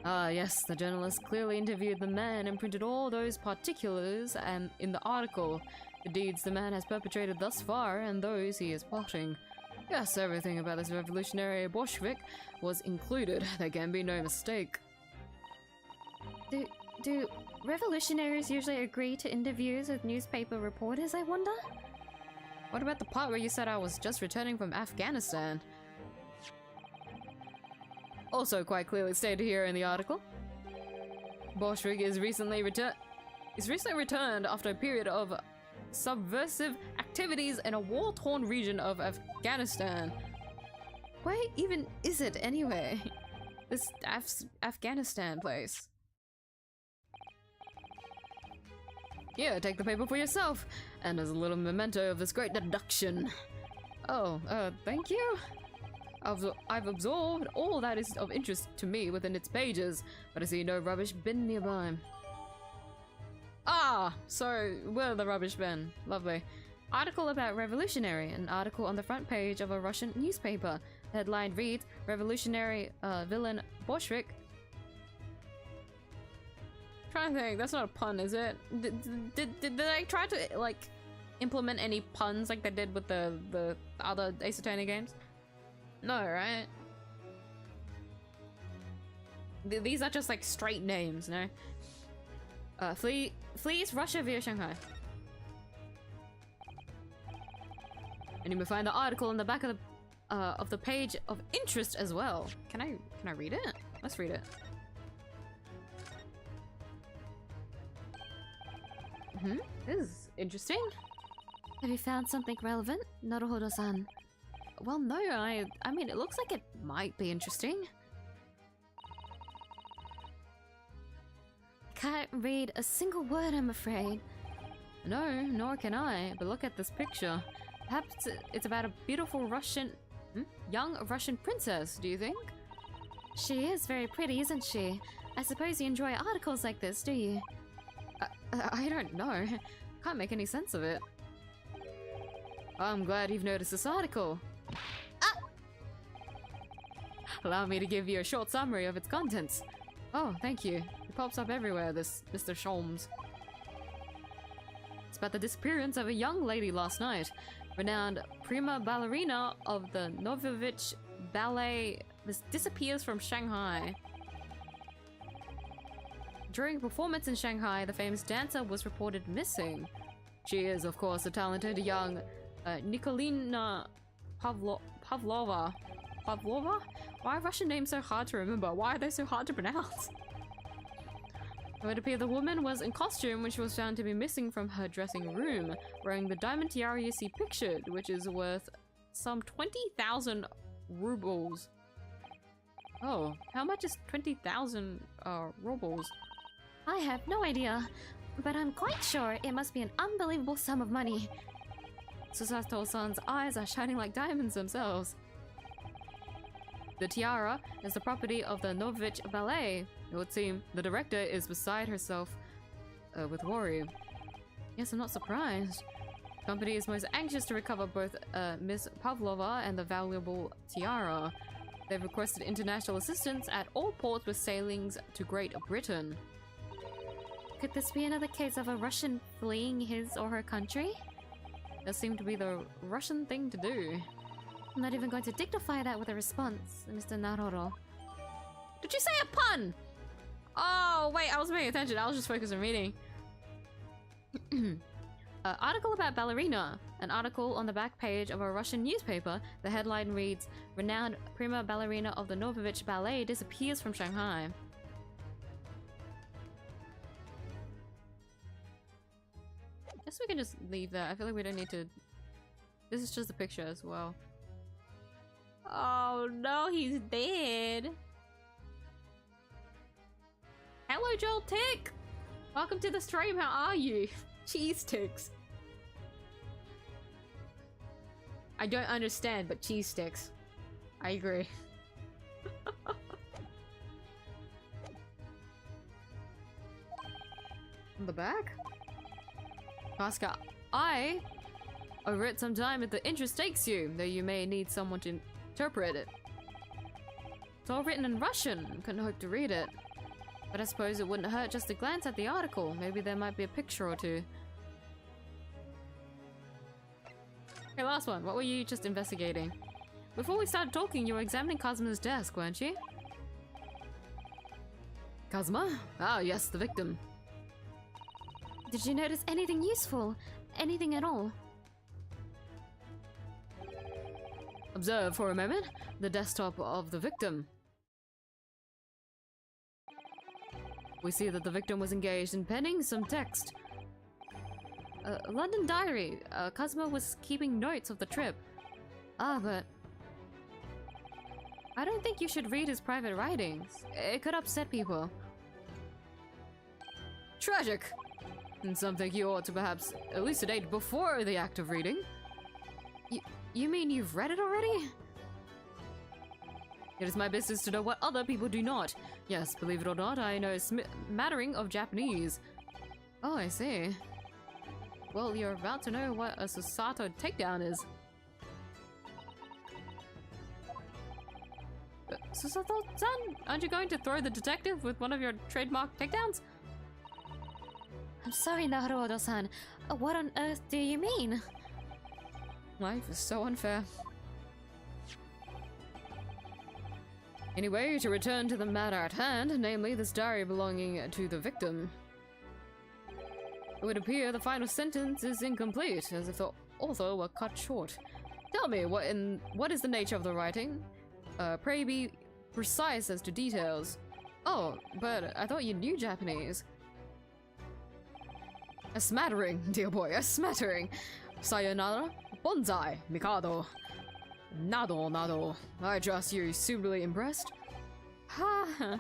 Ah, yes, the journalist clearly interviewed the man and printed all those particulars in the article. The deeds the man has perpetrated thus far and those he is plotting. Yes, everything about this revolutionary Bolshevik was included. There can be no mistake. Do revolutionaries usually agree to interviews with newspaper reporters, I wonder? What about the part where you said I was just returning from Afghanistan? Also quite clearly stated here in the article. Bolshevik is recently returned after a period of subversive activities in a war-torn region of Afghanistan. Where even is it anyway? This Afghanistan place. Here, take the paper for yourself, and as a little memento of this great deduction. Oh, thank you. I've absorbed all that is of interest to me within its pages, but I see no rubbish bin nearby. Ah, so we're the rubbish bin. Lovely. Article about revolutionary. An article on the front page of a Russian newspaper. The headline reads, Revolutionary villain Bolshevik. Trying to think, that's not a pun, is it? Did they try to, like, implement any puns like they did with the other Ace Attorney games? No, right? These are just, like, straight names, no? Flees Russia via Shanghai. And you may find the article in the back of the page of interest as well. Can I read it? Let's read it. This is interesting. Have you found something relevant, Naruhodo-san? Well, no, I mean, it looks like it might be interesting. Can't read a single word, I'm afraid. No, nor can I, but look at this picture. Perhaps it's about a beautiful young Russian princess, do you think? She is very pretty, isn't she? I suppose you enjoy articles like this, do you? I don't know. Can't make any sense of it. I'm glad you've noticed this article. Allow me to give you a short summary of its contents. Oh, thank you. It pops up everywhere, this Mr. Sholmes. It's about the disappearance of a young lady last night. Renowned prima ballerina of the Novovich Ballet disappears from Shanghai. During a performance in Shanghai, the famous dancer was reported missing. She is, of course, a talented young Nikolina Pavlova. Pavlova? Why are Russian names so hard to remember? Why are they so hard to pronounce? It would appear the woman was in costume when she was found to be missing from her dressing room, wearing the diamond tiara you see pictured, which is worth some 20,000 rubles. Oh, how much is 20,000 rubles? I have no idea, but I'm quite sure it must be an unbelievable sum of money. Susato-san's eyes are shining like diamonds themselves. The tiara is the property of the Novovich Ballet. It would seem the director is beside herself with worry. Yes, I'm not surprised. The company is most anxious to recover both Miss Pavlova and the valuable tiara. They've requested international assistance at all ports with sailings to Great Britain. Could this be another case of a Russian fleeing his or her country? That seemed to be the Russian thing to do. I'm not even going to dignify that with a response, Mr. Naruhodo. Did you say a pun? Oh, wait, I wasn't paying attention. I was just focused on reading. Article about ballerina. An article on the back page of a Russian newspaper. The headline reads, Renowned prima ballerina of the Novovich Ballet disappears from Shanghai. Guess we can just leave that. I feel like we don't need to... This is just a picture as well. Oh no, he's dead. Hello, Joel Tick! Welcome to the stream, how are you? Cheese sticks. I don't understand, but cheese sticks. I agree. On the back? Pascal, I over it sometime if the interest takes you, though you may need someone to interpret it. It's all written in Russian, couldn't hope to read it. But I suppose it wouldn't hurt just to glance at the article. Maybe there might be a picture or two. Okay, last one. What were you just investigating? Before we started talking, you were examining Kazuma's desk, weren't you? Kazuma? Ah, yes, the victim. Did you notice anything useful? Anything at all? Observe for a moment the desktop of the victim. We see that the victim was engaged in penning some text. London diary. Kazuma was keeping notes of the trip. Ah, but I don't think you should read his private writings. It could upset people. Tragic! And something you ought to perhaps elucidate before the act of reading. You mean you've read it already? It is my business to know what other people do not. Yes, believe it or not, I know a smattering of Japanese. Oh, I see. Well, you're about to know what a Susato takedown is. Susato-san, aren't you going to throw the detective with one of your trademark takedowns? I'm sorry, Naruto-san. What on earth do you mean? Life is so unfair. Anyway, to return to the matter at hand, namely this diary belonging to the victim. It would appear the final sentence is incomplete, as if the author were cut short. Tell me, what is the nature of the writing? Pray be precise as to details. Oh, but I thought you knew Japanese. A smattering, dear boy, a smattering. Sayonara, bonsai, mikado. Nado, nado. I trust you're suitably impressed. Ha!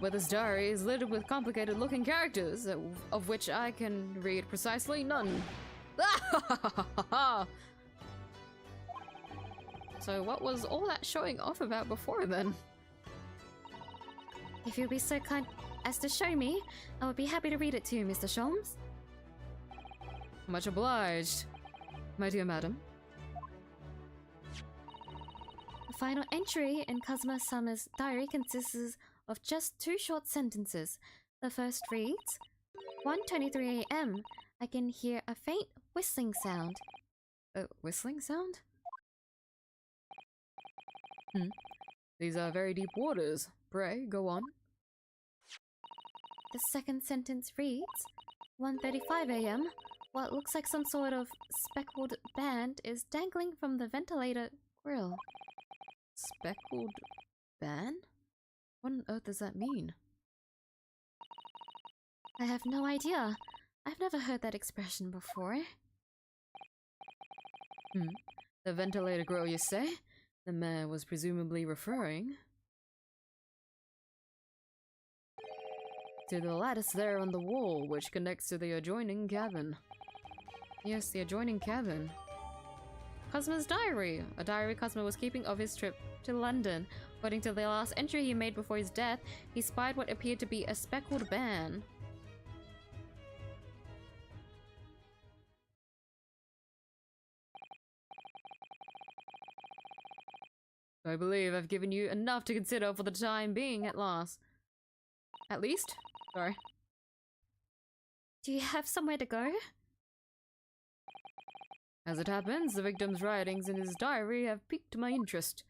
But this diary is littered with complicated-looking characters, of which I can read precisely none. So what was all that showing off about before then? If you'd be so kind as to show me, I would be happy to read it to you, Mr. Sholmes. Much obliged, my dear madam. The final entry in Kazuma-sama's diary consists of just 2 short sentences. The first reads, 1:23 a.m. I can hear a faint whistling sound. A whistling sound? These are very deep waters. Pray, go on. The second sentence reads, 1:35 a.m. What looks like some sort of speckled band is dangling from the ventilator grill. Speckled band? What on earth does that mean? I have no idea. I've never heard that expression before. The ventilator grill, you say? The man was presumably referring to the lattice there on the wall, which connects to the adjoining cabin. Yes, the adjoining cabin. Kazuma's diary. A diary Kazuma was keeping of his trip to London. According to the last entry he made before his death, he spied what appeared to be a speckled band. I believe I've given you enough to consider for the time being at last. At least? Sorry. Do you have somewhere to go? As it happens, the victim's writings in his diary have piqued my interest.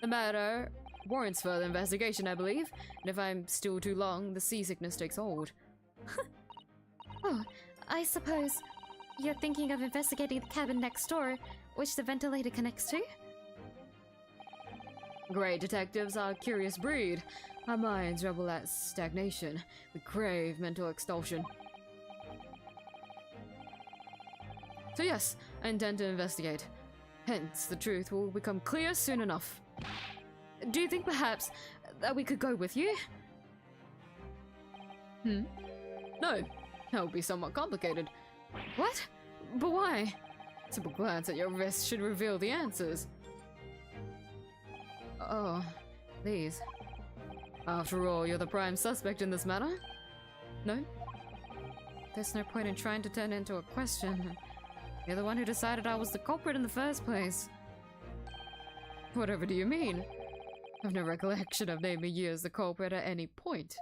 The matter warrants further investigation, I believe, and if I'm still too long, the seasickness takes hold. Oh, I suppose you're thinking of investigating the cabin next door, which the ventilator connects to? Great detectives are a curious breed. Our minds rebel at stagnation. We crave mental extortion. So yes, I intend to investigate. Hence, the truth will become clear soon enough. Do you think perhaps that we could go with you? No, that would be somewhat complicated. What? But why? A simple glance at your wrist should reveal the answers. Oh, please. After all, you're the prime suspect in this matter? No? There's no point in trying to turn it into a question. You're the one who decided I was the culprit in the first place. Whatever do you mean? I've no recollection of naming you as the culprit at any point.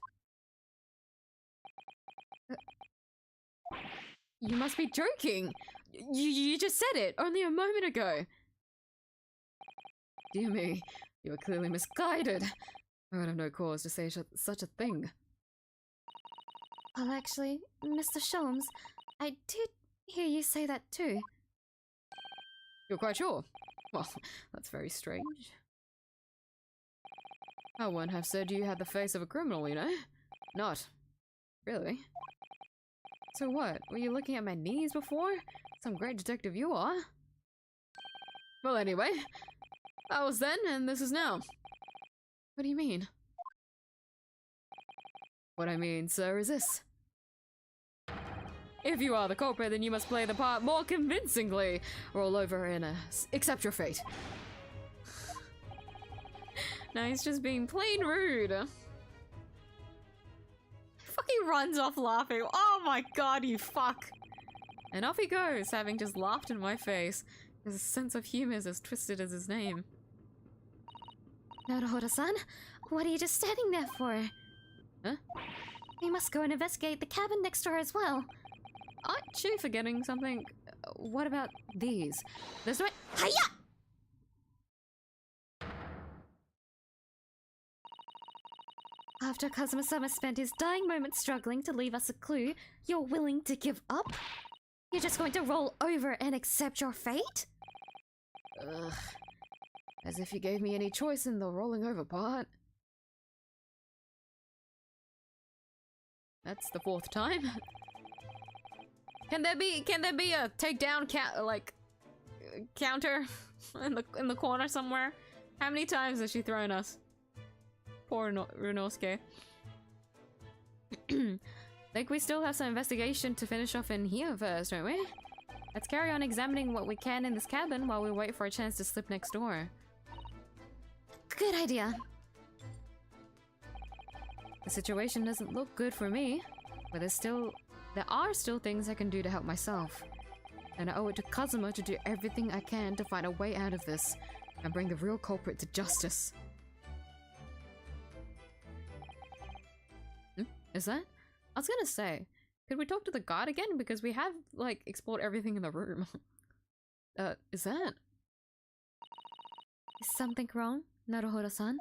You must be joking! You just said it only a moment ago! Dear me, you are clearly misguided. I would have no cause to say such a thing. Well, actually, Mr. Sholmes, I did hear you say that too. You're quite sure? Well, that's very strange. I wouldn't have said you had the face of a criminal, you know? Not. Really. So what? Were you looking at my knees before? Some great detective you are. Well, anyway, that was then, and this is now. What do you mean? What I mean, sir, is this. If you are the culprit, then you must play the part more convincingly. Roll over and accept your fate. No, he's just being plain rude. Fucking runs off laughing. Oh my god, you fuck. And off he goes, having just laughed in my face. His sense of humor is as twisted as his name. Naruhodo-san, what are you just standing there for? Huh? We must go and investigate the cabin next door as well. Aren't you forgetting something? What about these? There's no— Hiya! After Kazuma-sama spent his dying moments struggling to leave us a clue, you're willing to give up? You're just going to roll over and accept your fate? Ugh. As if you gave me any choice in the rolling over part. That's the 4th time. Can there be a takedown counter in the corner somewhere? How many times has she thrown us? Poor Runosuke. Think we still have some investigation to finish off in here first, don't we? Let's carry on examining what we can in this cabin while we wait for a chance to slip next door. Good idea. The situation doesn't look good for me, but there are still things I can do to help myself. And I owe it to Kazuma to do everything I can to find a way out of this and bring the real culprit to justice. Is that? I was gonna say, could we talk to the guard again? Because we have, like, explored everything in the room. Is that? Is something wrong, Naruhodo-san?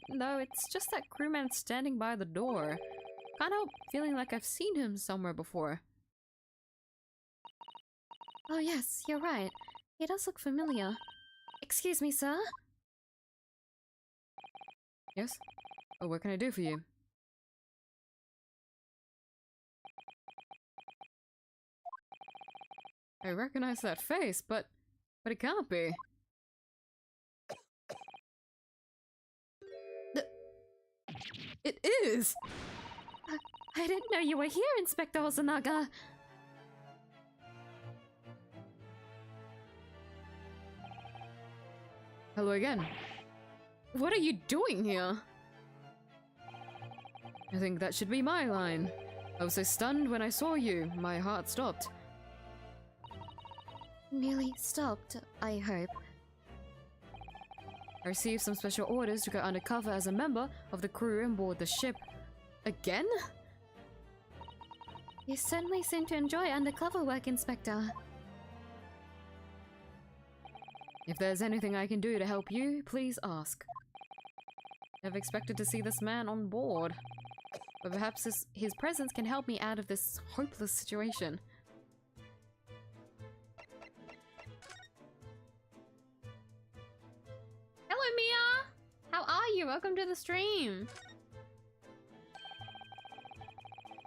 No, it's just that crewman standing by the door. Can't help feeling like I've seen him somewhere before. Oh yes, you're right. He does look familiar. Excuse me, sir? Yes? Oh, what can I do for you? I recognize that face, but it can't be. It is! I didn't know you were here, Inspector Ozanaga. Hello again. What are you doing here? I think that should be my line. I was so stunned when I saw you, my heart stopped. Nearly stopped, I hope. I received some special orders to go undercover as a member of the crew on board the ship. Again? You certainly seem to enjoy undercover work, Inspector. If there's anything I can do to help you, please ask. Never expected to see this man on board. But perhaps his presence can help me out of this hopeless situation. Hello, Mia! How are you? Welcome to the stream.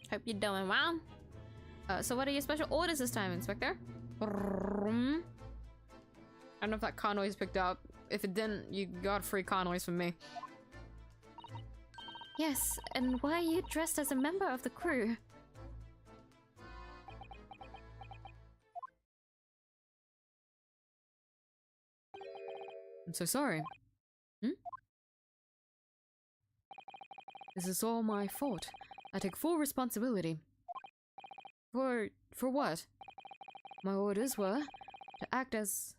Hope you're doing well. So what are your special orders this time, Inspector? I don't know if that car noise picked up. If it didn't, you got free car noise from me. Yes, and why are you dressed as a member of the crew? I'm so sorry. This is all my fault. I take full responsibility. For what? My orders were to act as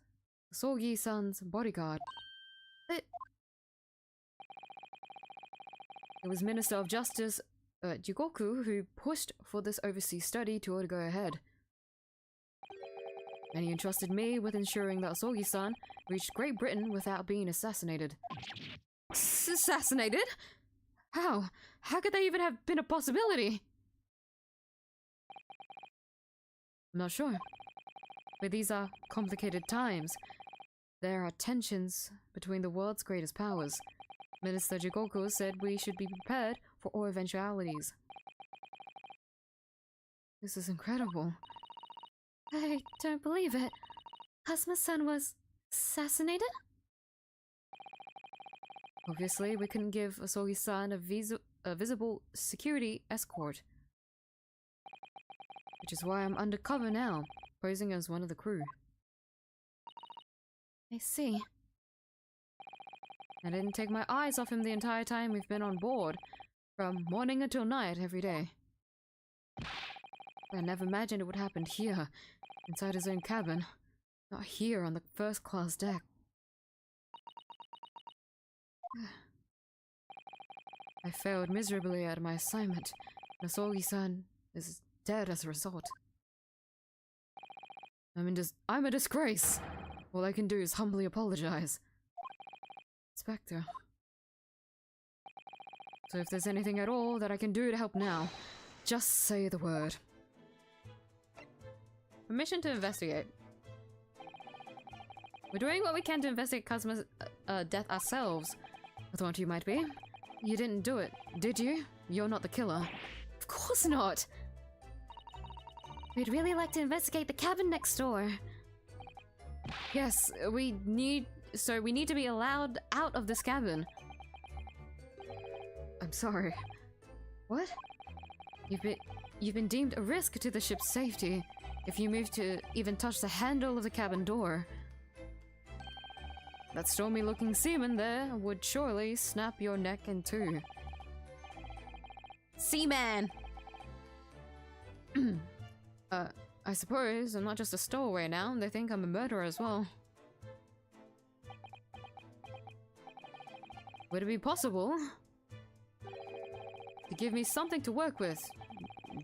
Sogi-san's bodyguard. But it was Minister of Justice Jigoku who pushed for this overseas study to go ahead. And he entrusted me with ensuring that Sogi-san reached Great Britain without being assassinated. Assassinated? How? How could that even have been a possibility? I'm not sure. But these are complicated times. There are tensions between the world's greatest powers. Minister Jigoku said we should be prepared for all eventualities. This is incredible. I don't believe it. Kazuma-san was assassinated? Obviously, we couldn't give Asogi-san a visible security escort. Which is why I'm undercover now, posing as one of the crew. I see. I didn't take my eyes off him the entire time we've been on board, from morning until night every day. I never imagined it would happen here, inside his own cabin, not here on the first-class deck. I failed miserably at my assignment, and Asogi-san is dead as a result. I'm a disgrace! All I can do is humbly apologize. Inspector. So if there's anything at all that I can do to help now, just say the word. Permission to investigate. We're doing what we can to investigate Kazuma's death ourselves. I thought you might be. You didn't do it, did you? You're not the killer. Of course not! We'd really like to investigate the cabin next door. Yes, we need to be allowed out of this cabin. I'm sorry. What? You've been deemed a risk to the ship's safety if you move to even touch the handle of the cabin door. That stormy-looking seaman there would surely snap your neck in two. Seaman! I suppose I'm not just a stowaway now. They think I'm a murderer as well. Would it be possible to give me something to work with,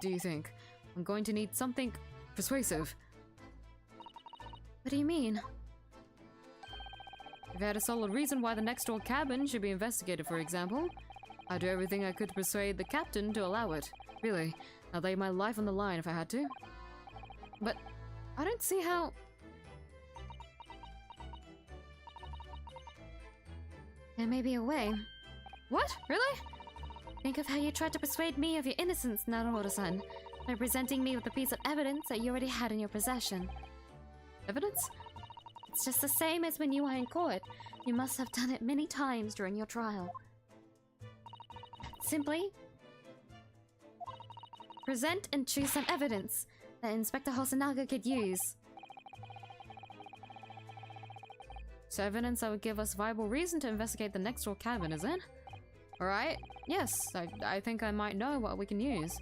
do you think? I'm going to need something persuasive. What do you mean? If I had a solid reason why the next door cabin should be investigated, for example, I'd do everything I could to persuade the captain to allow it. Really, I'd lay my life on the line if I had to. But I don't see how... There may be a way. What? Really? Think of how you tried to persuade me of your innocence, Naruhodo-san, by presenting me with a piece of evidence that you already had in your possession. Evidence? It's just the same as when you were in court. You must have done it many times during your trial. Simply present and choose some evidence that Inspector Hosonaga could use. So evidence that would give us viable reason to investigate the next door cabin, is it? Alright, yes, I think I might know what we can use.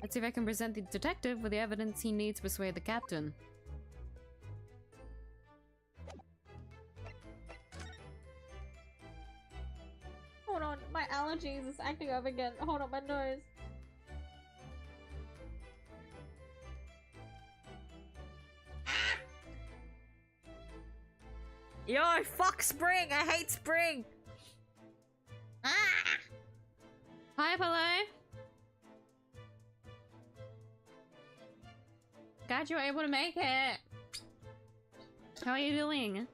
Let's see if I can present the detective with the evidence he needs to persuade the captain. Hold on, my allergies is acting up again. Hold on, my nose. Yo, fuck spring! I hate spring! Ah! Hi, Apollo! Glad you were able to make it! How are you doing?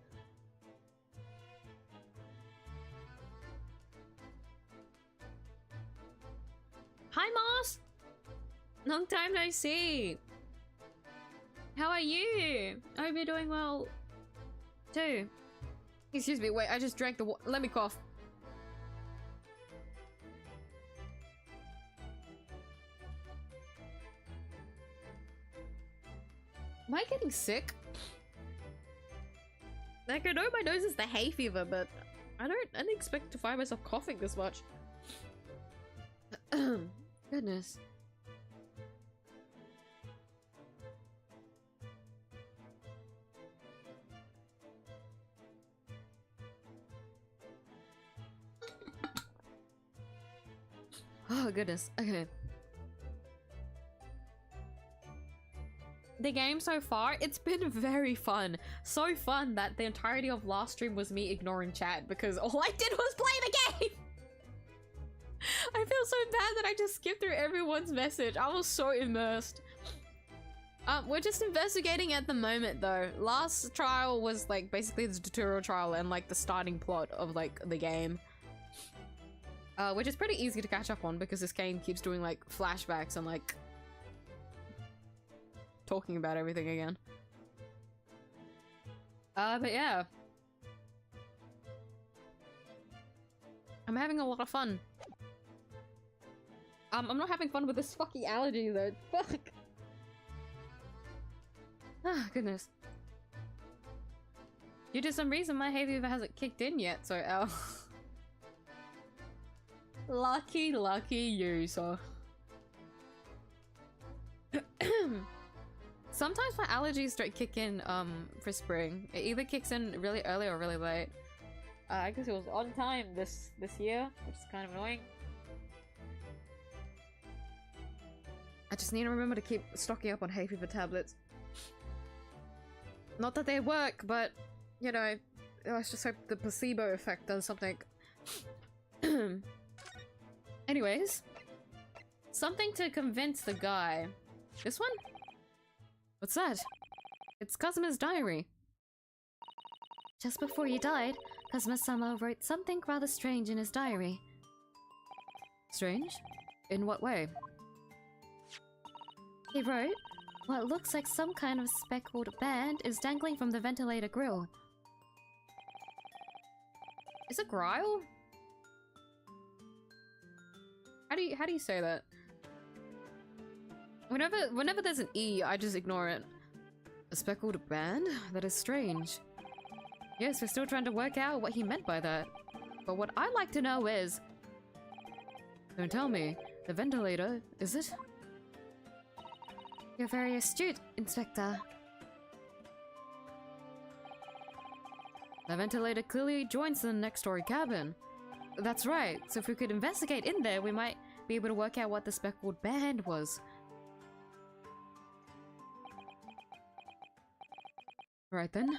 Hi, Moss! Long time no see! How are you? I hope you're doing well, too. Excuse me, wait, I just drank the water. Let me cough. Am I getting sick? Like, I know my nose is the hay fever, but I didn't expect to find myself coughing this much. Goodness. Oh goodness, okay. The game so far, it's been very fun. So fun that the entirety of last stream was me ignoring chat because all I did was play the game! I feel so bad that I just skipped through everyone's message. I was so immersed. We're just investigating at the moment though. Last trial was like basically the tutorial trial and like the starting plot of like the game. Which is pretty easy to catch up on because this game keeps doing like flashbacks and like talking about everything again. But yeah. I'm having a lot of fun. I'm not having fun with this fucking allergy though. Fuck. Ah, goodness. Due to some reason, my hay fever hasn't kicked in yet, so lucky you, so. Sometimes my allergies don't kick in for spring. It either kicks in really early or really late. I guess it was on time this year, which is kind of annoying. I just need to remember to keep stocking up on hay fever tablets. Not that they work, but you know, let's just hope the placebo effect does something. Anyways, something to convince the guy. This one? What's that? It's Kazuma's diary. Just before he died, Kazuma-sama wrote something rather strange in his diary. Strange? In what way? He wrote, what looks like some kind of speckled band is dangling from the ventilator grill. Is it Guile? How do you say that? Whenever there's an E, I just ignore it. A speckled band? That is strange. Yes, we're still trying to work out what he meant by that. But what I'd like to know is... Don't tell me. The ventilator, is it? You're very astute, Inspector. The ventilator clearly joins the next story cabin. That's right, so if we could investigate in there, we might be able to work out what the speckled band was. Right then.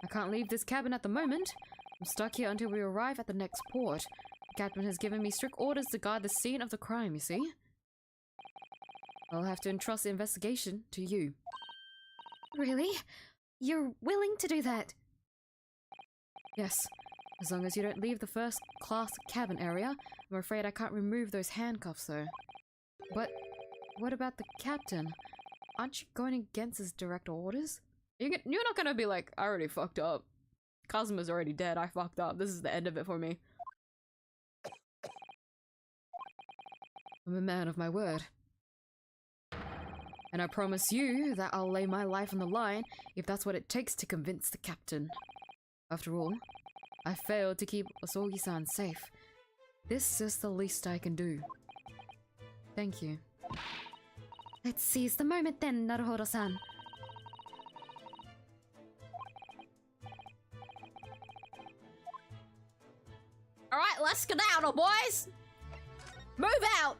I can't leave this cabin at the moment. I'm stuck here until we arrive at the next port. The captain has given me strict orders to guard the scene of the crime, you see? I'll have to entrust the investigation to you. Really? You're willing to do that? Yes. As long as you don't leave the first class cabin area. I'm afraid I can't remove those handcuffs though. But what about the captain? Aren't you going against his direct orders? You're not gonna be like, I already fucked up. Kazuma's already dead, I fucked up. This is the end of it for me. I'm a man of my word. And I promise you that I'll lay my life on the line if that's what it takes to convince the captain. After all, I failed to keep Osogi-san safe. This is the least I can do. Thank you. Let's seize the moment then, Naruhodo-san. Alright, let's skedaddle, boys! Move out!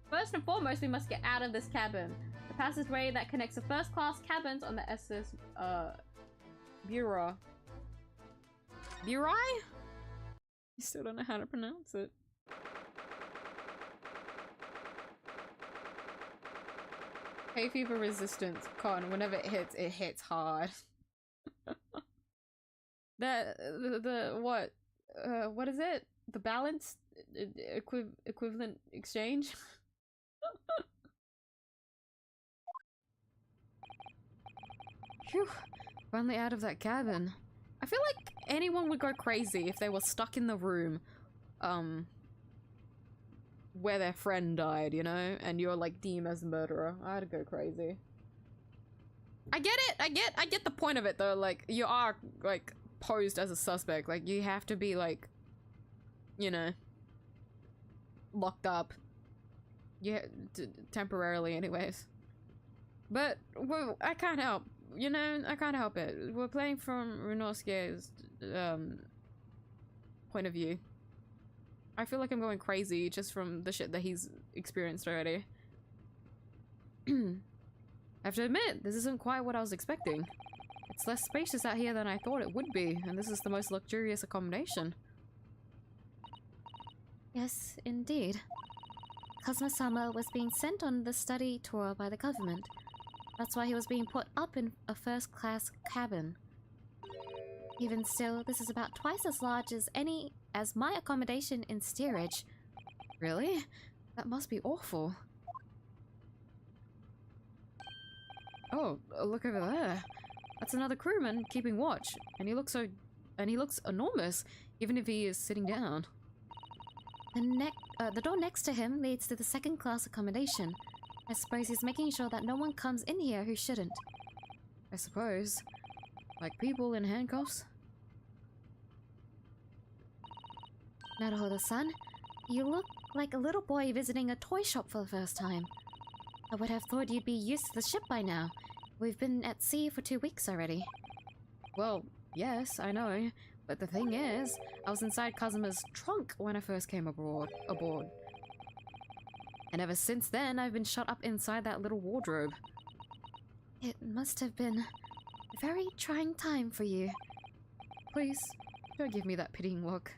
First and foremost, we must get out of this cabin. The passageway that connects the first class cabins on the SS, Bureau. Bureau? I still don't know how to pronounce it. Hay fever resistance con, whenever it hits hard. What is it? The balance equivalent exchange? Phew, finally out of that cabin. I feel like anyone would go crazy if they were stuck in the room, where their friend died, you know? And you're like deemed as the murderer. I'd go crazy. I get it! I get the point of it though, like, you are, like, posed as a suspect. Like, you have to be, like, you know, locked up. Yeah, temporarily anyways. But, well, I can't help. You know, I can't help it. We're playing from Ryunosuke's, point of view. I feel like I'm going crazy just from the shit that he's experienced already. I have to admit, this isn't quite what I was expecting. It's less spacious out here than I thought it would be, and this is the most luxurious accommodation. Yes, indeed. Kazuma-sama was being sent on the study tour by the government. That's why he was being put up in a first-class cabin. Even still, this is about twice as large as any as my accommodation in steerage. Really? That must be awful. Oh, look over there. That's another crewman keeping watch, and he looks enormous, even if he is sitting down. The door next to him leads to the second-class accommodation. I suppose he's making sure that no one comes in here who shouldn't. I suppose. Like people in handcuffs? Naruhodo-san, you look like a little boy visiting a toy shop for the first time. I would have thought you'd be used to the ship by now. We've been at sea for 2 weeks already. Well, yes, I know. But the thing is, I was inside Kazuma's trunk when I first came aboard. And ever since then, I've been shut up inside that little wardrobe. It must have been a very trying time for you. Please, don't give me that pitying look.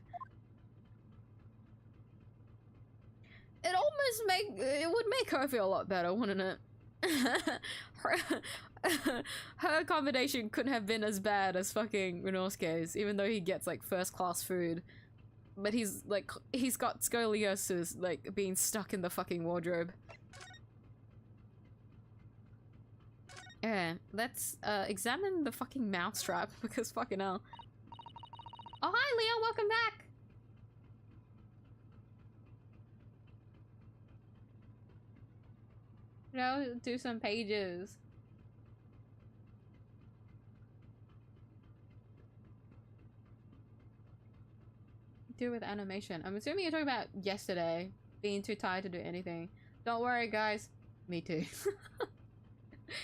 It would make her feel a lot better, wouldn't it? her accommodation couldn't have been as bad as fucking Ryunosuke's, even though he gets like first class food. But he's got scoliosis, like being stuck in the fucking wardrobe. Yeah, let's examine the fucking mousetrap, because fucking hell. Oh hi Leo, welcome back! You know, do some pages. Do with animation. I'm assuming you're talking about yesterday, being too tired to do anything. Don't worry guys, me too.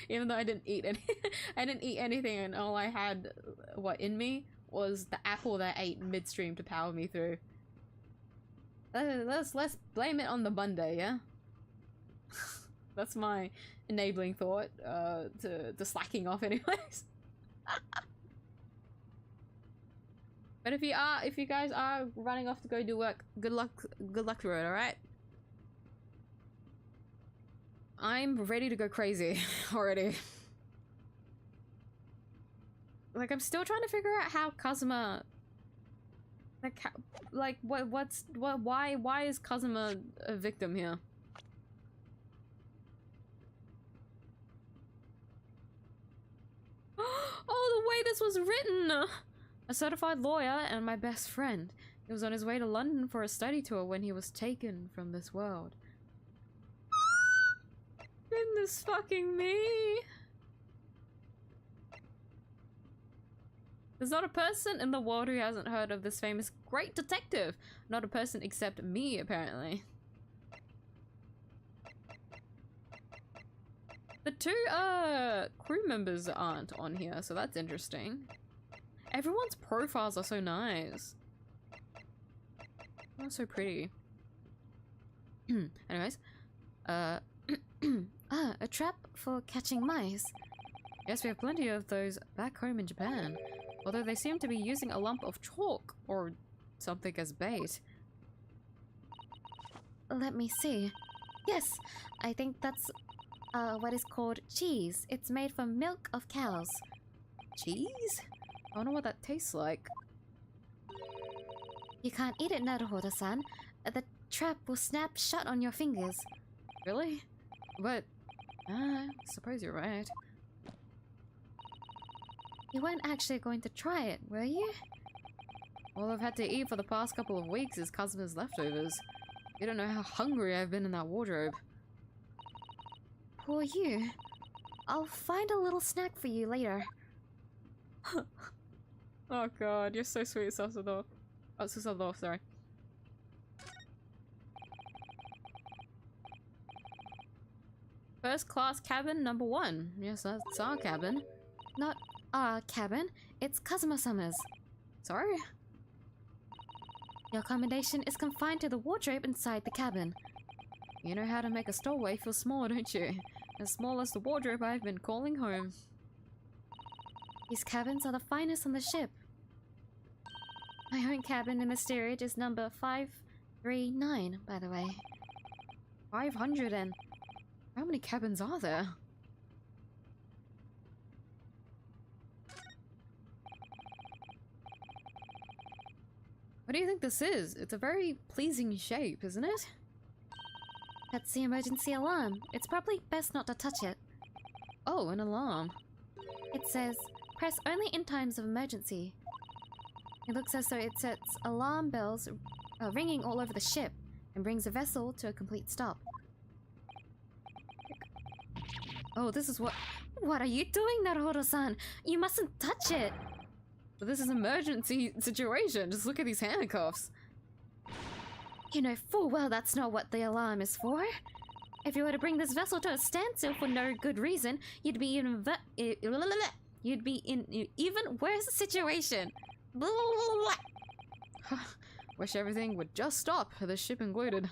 Even though I didn't eat anything, and all I had in me was the apple that I ate midstream to power me through. Let's blame it on the Monday, yeah? That's my enabling thought to slacking off anyways. But if you guys are running off to go do work, good luck to it, alright? I'm ready to go crazy already. Like, I'm still trying to figure out how Kazuma, why is Kazuma a victim here? Oh, the way this was written! A certified lawyer and my best friend. He was on his way to London for a study tour when he was taken from this world. Goodness fucking me! There's not a person in the world who hasn't heard of this famous great detective. Not a person except me, apparently. The two, crew members aren't on here, so that's interesting. Everyone's profiles are so nice. Oh, so pretty. Anyways. A trap for catching mice. Yes, we have plenty of those back home in Japan. Although they seem to be using a lump of chalk or something as bait. Let me see. Yes, I think that's what is called cheese. It's made from milk of cows. Cheese? I wonder what that tastes like. You can't eat it, Naruhodo-san. The trap will snap shut on your fingers. Really? But I suppose you're right. You weren't actually going to try it, were you? All I've had to eat for the past couple of weeks is Kazuma's leftovers. You don't know how hungry I've been in that wardrobe. Poor you. I'll find a little snack for you later. Oh god, you're so sweet, Sasado. Oh, Susado, sorry. First class cabin number 1. Yes, that's our cabin. Not our cabin, it's Kazuma-sama's. Sorry? Your accommodation is confined to the wardrobe inside the cabin. You know how to make a stowaway feel small, don't you? As small as the wardrobe I've been calling home. These cabins are the finest on the ship. My own cabin in the steerage is number 539, by the way. 500 and... How many cabins are there? What do you think this is? It's a very pleasing shape, isn't it? That's the emergency alarm. It's probably best not to touch it. Oh, an alarm. It says, press only in times of emergency. It looks as though it sets alarm bells ringing all over the ship and brings the vessel to a complete stop. Oh, this is what... What are you doing, Naruto-san? You mustn't touch it! But this is an emergency situation. Just look at these handcuffs. You know full well that's not what the alarm is for. If you were to bring this vessel to a standstill for no good reason, you'd be in even worse situation. Wish everything would just stop, this ship included.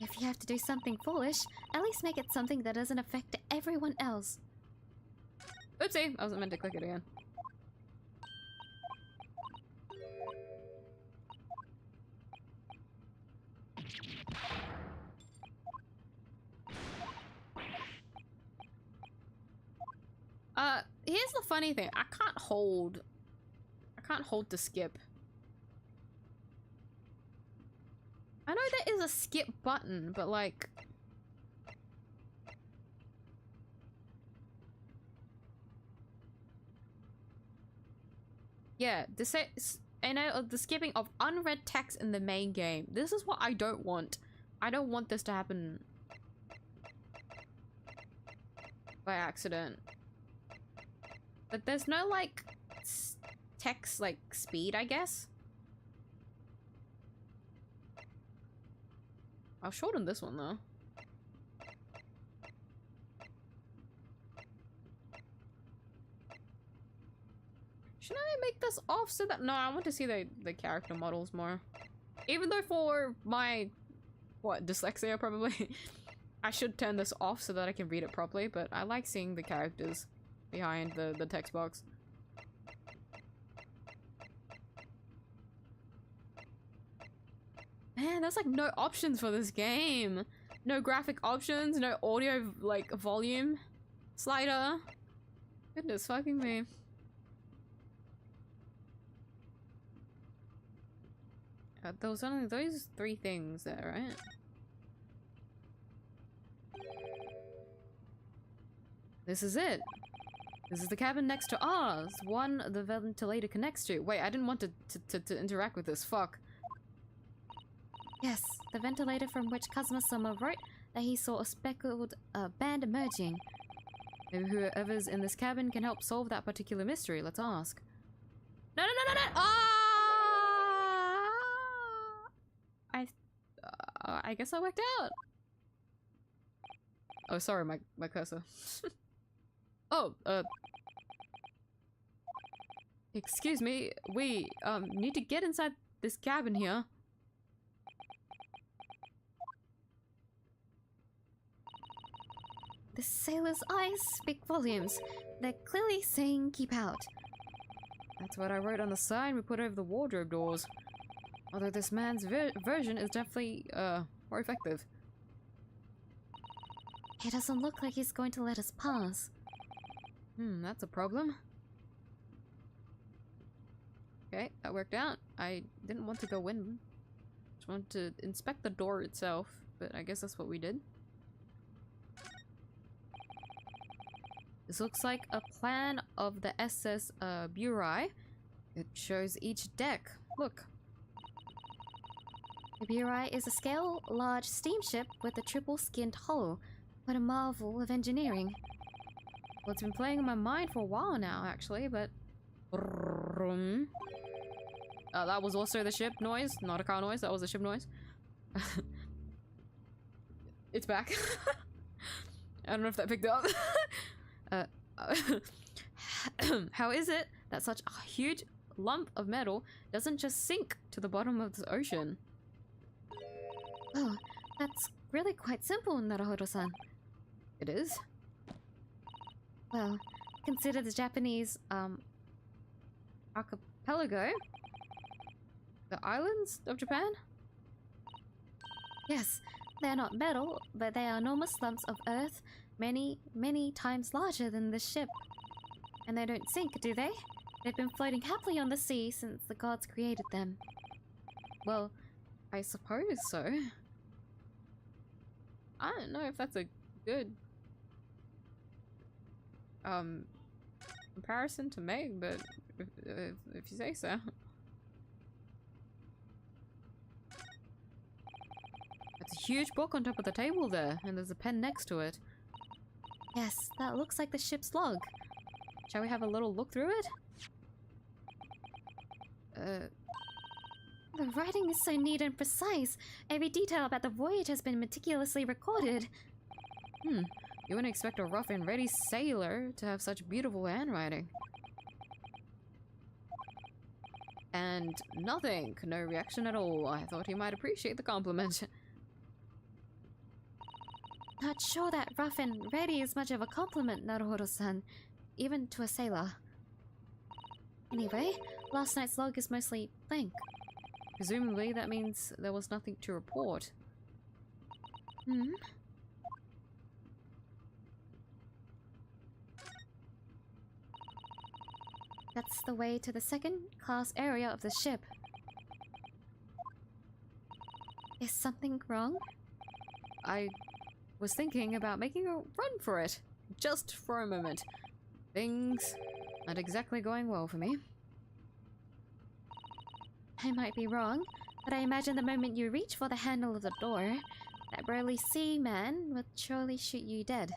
If you have to do something foolish, at least make it something that doesn't affect everyone else. Oopsie, I wasn't meant to click it again. Here's the funny thing. I can't hold to skip. I know there is a skip button, but like... Yeah, the skipping of unread text in the main game. This is what I don't want. I don't want this to happen by accident. But there's no like text like speed, I guess. I'll shorten this one though. Should I make this off so that... No, I want to see the character models more. Even though for my... what, dyslexia probably? I should turn this off so that I can read it properly, but I like seeing the characters behind the text box. Man, there's like no options for this game. No graphic options, no audio like volume slider. Goodness fucking me. There was only those 3 things there, right? This is it. This is the cabin next to ours. One the ventilator connects to. Wait, I didn't want to interact with this. Fuck. Yes, the ventilator from which Kazuma-sama wrote that he saw a speckled band emerging. Maybe whoever's in this cabin can help solve that particular mystery. Let's ask. No, no, no, no, no! I guess I worked out. Oh, sorry, my cursor. Oh, excuse me. We need to get inside this cabin here. The sailor's eyes speak volumes. They're clearly saying keep out. That's what I wrote on the sign we put over the wardrobe doors. Although this man's version is definitely, more effective. He doesn't look like he's going to let us pass. That's a problem. Okay, that worked out. I didn't want to go in. Just wanted to inspect the door itself, but I guess that's what we did. This looks like a plan of the SS 𝐢𝐴. It shows each deck. Look. The 𝐢𝐴 is a scale large steamship with a triple-skinned hull. What a marvel of engineering. Well, it's been playing in my mind for a while now, actually, but... that was also the ship noise, not a car noise, that was the ship noise. It's back. I don't know if that picked up. How is it that such a huge lump of metal doesn't just sink to the bottom of the ocean? Oh, that's really quite simple, Naruto-san. It is? Well, consider the Japanese, archipelago? The islands of Japan? Yes, they're not metal, but they are enormous lumps of earth, many, many times larger than this ship. And they don't sink, do they? They've been floating happily on the sea since the gods created them. Well, I suppose so. I don't know if that's a good comparison to make, but if you say so. It's a huge book on top of the table there, and there's a pen next to it. Yes, that looks like the ship's log. Shall we have a little look through it? The writing is so neat and precise. Every detail about the voyage has been meticulously recorded. You wouldn't expect a rough and ready sailor to have such beautiful handwriting. And nothing. No reaction at all. I thought he might appreciate the compliment. Not sure that rough and ready is much of a compliment, Naruhodo-san, even to a sailor. Anyway, last night's log is mostly blank. Presumably that means there was nothing to report. That's the way to the second-class area of the ship. Is something wrong? I was thinking about making a run for it. Just for a moment. Things aren't exactly going well for me. I might be wrong, but I imagine the moment you reach for the handle of the door, that burly sea man would surely shoot you dead.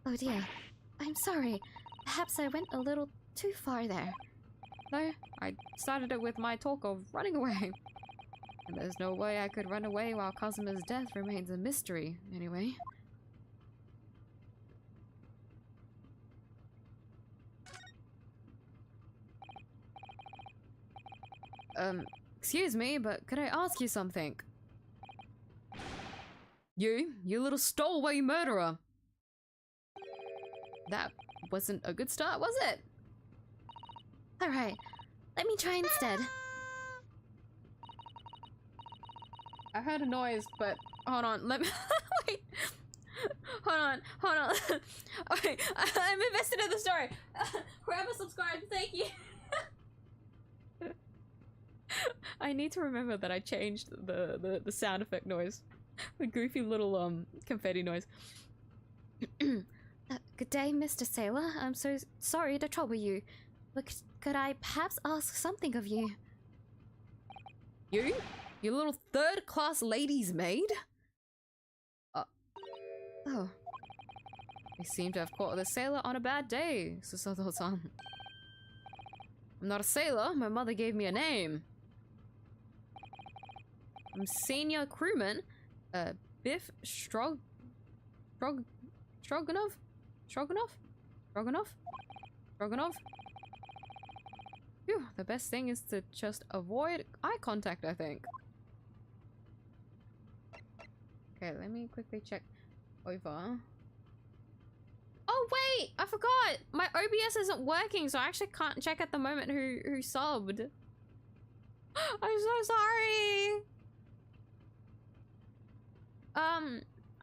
Oh dear. I'm sorry. Perhaps I went a little too far there. No, I started it with my talk of running away. And there's no way I could run away while Kazuma's death remains a mystery, anyway. Excuse me, but could I ask you something? You little stowaway murderer! That wasn't a good start, was it? Alright, let me try instead. I heard a noise, but hold on, let me wait. Hold on. Okay, I'm invested in the story. Whoever subscribed, thank you. I need to remember that I changed the sound effect noise. The goofy little confetti noise. Good day, Mr. Sailor. I'm so sorry to trouble you. But could I perhaps ask something of you? You? You little third-class lady's maid? Oh. I seem to have caught the sailor on a bad day, Susato-san. I'm not a sailor. My mother gave me a name. I'm senior crewman, Biff Stroganoff? Phew, the best thing is to just avoid eye contact, I think. Okay, let me quickly check over. Oh wait, I forgot! My OBS isn't working, so I actually can't check at the moment who subbed. I'm so sorry!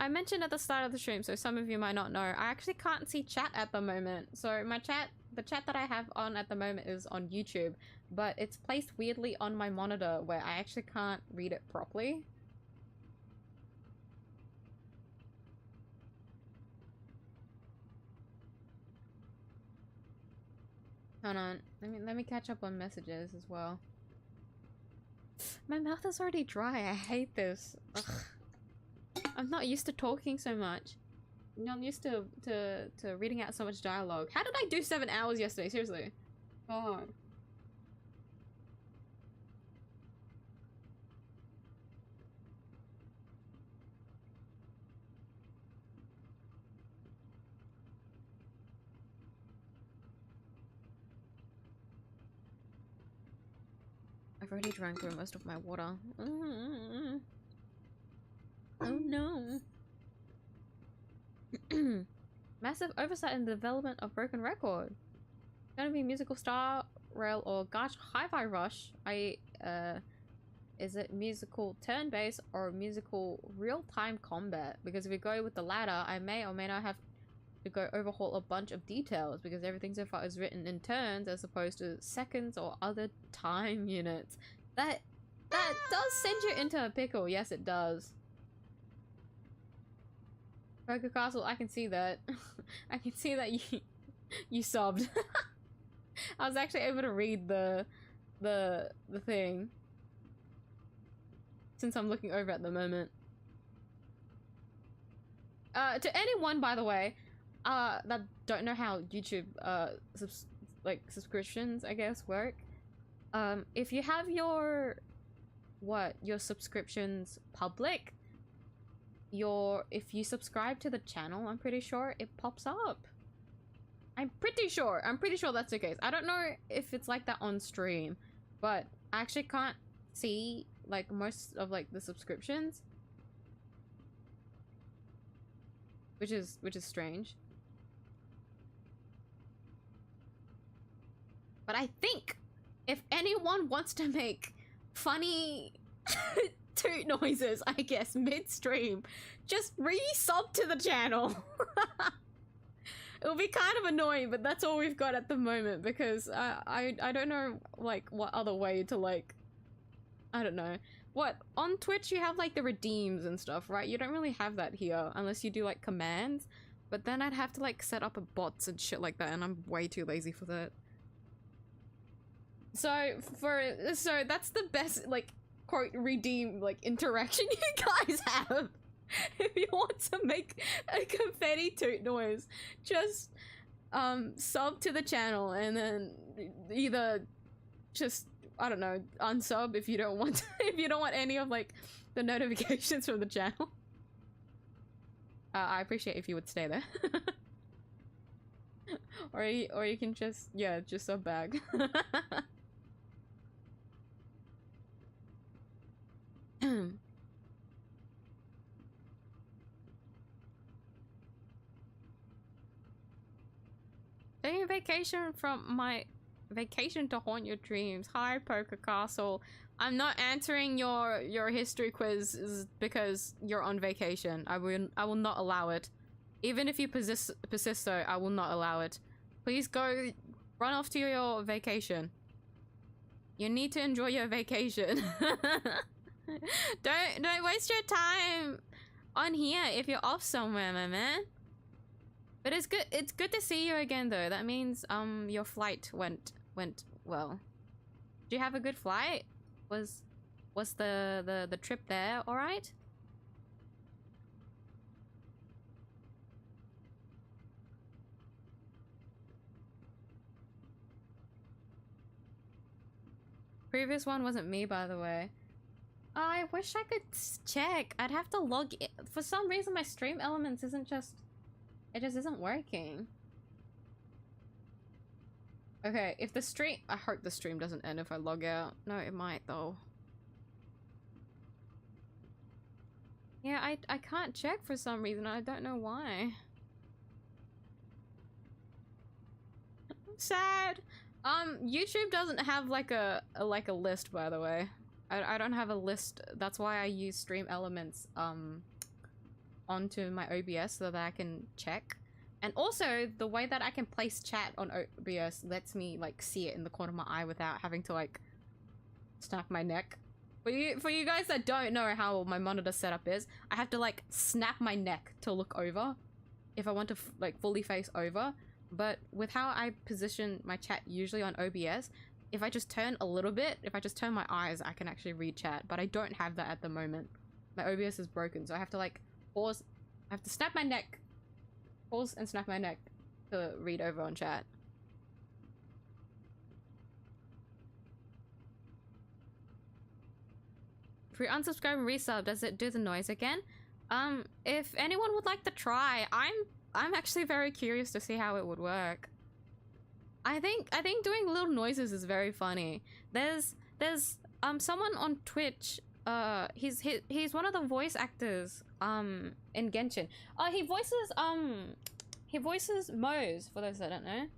I mentioned at the start of the stream, so some of you might not know, I actually can't see chat at the moment. So my chat, the chat that I have on at the moment is on YouTube, but it's placed weirdly on my monitor where I actually can't read it properly. Hold on, let me catch up on messages as well. My mouth is already dry. I hate this. Ugh. I'm not used to talking so much. I'm not used to reading out so much dialogue. How did I do 7 hours yesterday? Seriously. Oh. I've already drank through most of my water. Oh no. Massive oversight in the development of Broken Record. It's gonna be musical Star Rail or Gacha Hi-Fi Rush. Is it musical turn-based or musical real-time combat? Because if we go with the latter, I may or may not have to go overhaul a bunch of details because everything so far is written in turns as opposed to seconds or other time units. That does send you into a pickle. Yes, it does. Poker Castle, I can see that. I can see that you sobbed. I was actually able to read the thing since I'm looking over at the moment. To anyone, by the way, that don't know how YouTube subscriptions, I guess, work. If you have your subscriptions public, if you subscribe to the channel, I'm pretty sure it pops up. I'm pretty sure that's the case. I don't know if it's like that on stream, but I actually can't see like most of like the subscriptions, which is strange. But I think if anyone wants to make funny toot noises, I guess, mid-stream, just re-sub to the channel. It'll be kind of annoying, but that's all we've got at the moment because I don't know like what other way to like, I don't know. What, on Twitch you have like the redeems and stuff, right? You don't really have that here unless you do like commands, but then I'd have to like set up a bots and shit like that and I'm way too lazy for that. So that's the best like quote redeem like interaction you guys have. If you want to make a confetti toot noise, just sub to the channel and then either just, I don't know, unsub if you don't want to, if you don't want any of like the notifications from the channel. I appreciate if you would stay there. or you can just, yeah, just sub back. Taking a vacation from my vacation to haunt your dreams. Hi, Poker Castle. I'm not answering your history quiz because you're on vacation. I will not allow it. Even if you persist though, I will not allow it. Please go run off to your vacation. You need to enjoy your vacation. Don't waste your time on here if you're off somewhere, my man. But it's good to see you again though. That means your flight went well. Did you have a good flight? Was the trip there all right? Previous one wasn't me, by the way. I wish I could check. I'd have to log in. For some reason my stream elements isn't just, it just isn't working. Okay, if the stream, I hope the stream doesn't end if I log out. No, it might though. Yeah, I can't check for some reason. I don't know why. I'm sad. YouTube doesn't have like a list, by the way. I don't have a list. That's why I use stream elements onto my OBS so that I can check. And also, the way that I can place chat on OBS lets me like see it in the corner of my eye without having to like snap my neck. For you guys that don't know how my monitor setup is, I have to like snap my neck to look over if I want to like fully face over. But with how I position my chat usually on OBS, if I just turn a little bit, if I just turn my eyes, I can actually read chat. But I don't have that at the moment. My OBS is broken, so I have to like pause. I have to snap my neck, pause and snap my neck to read over on chat. If we unsubscribe and resub, does it do the noise again? If anyone would like to try, I'm actually very curious to see how it would work. I think doing little noises is very funny. There's someone on Twitch, he's one of the voice actors in Genshin. He voices Moe's, for those that don't know.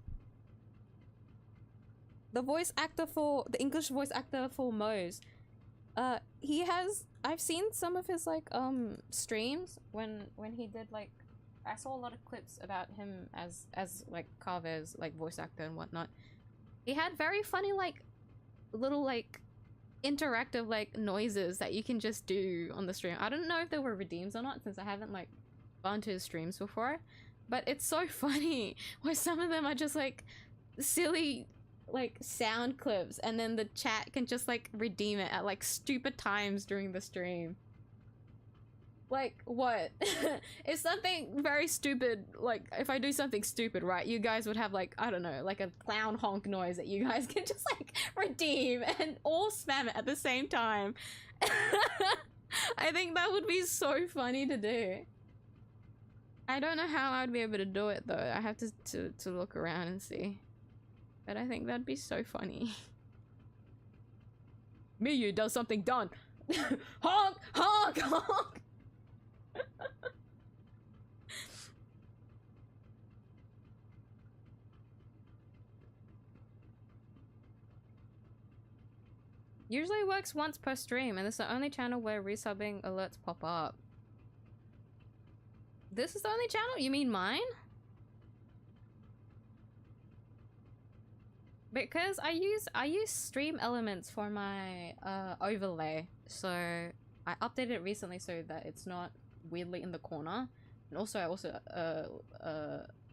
The English voice actor for Moe's. I've seen some of his like streams when he did like I saw a lot of clips about him as like 𝐢𝐲's like voice actor and whatnot. He had very funny like little like interactive like noises that you can just do on the stream. I don't know if they were redeems or not since I haven't like gone to his streams before, but it's so funny where some of them are just like silly like sound clips and then the chat can just like redeem it at like stupid times during the stream. Like what? If something very stupid, like if I do something stupid, right, you guys would have like, I don't know, like a clown honk noise that you guys can just like redeem and all spam it at the same time. I think that would be so funny to do. I don't know how I'd be able to do it though. I have to look around and see. But I think that'd be so funny. miyuu does something done. Honk! Honk! Honk! Usually works once per stream, and this is the only channel where resubbing alerts pop up. This is the only channel? You mean mine? Because I use stream elements for my overlay, so I updated it recently so that it's not weirdly in the corner, and also I also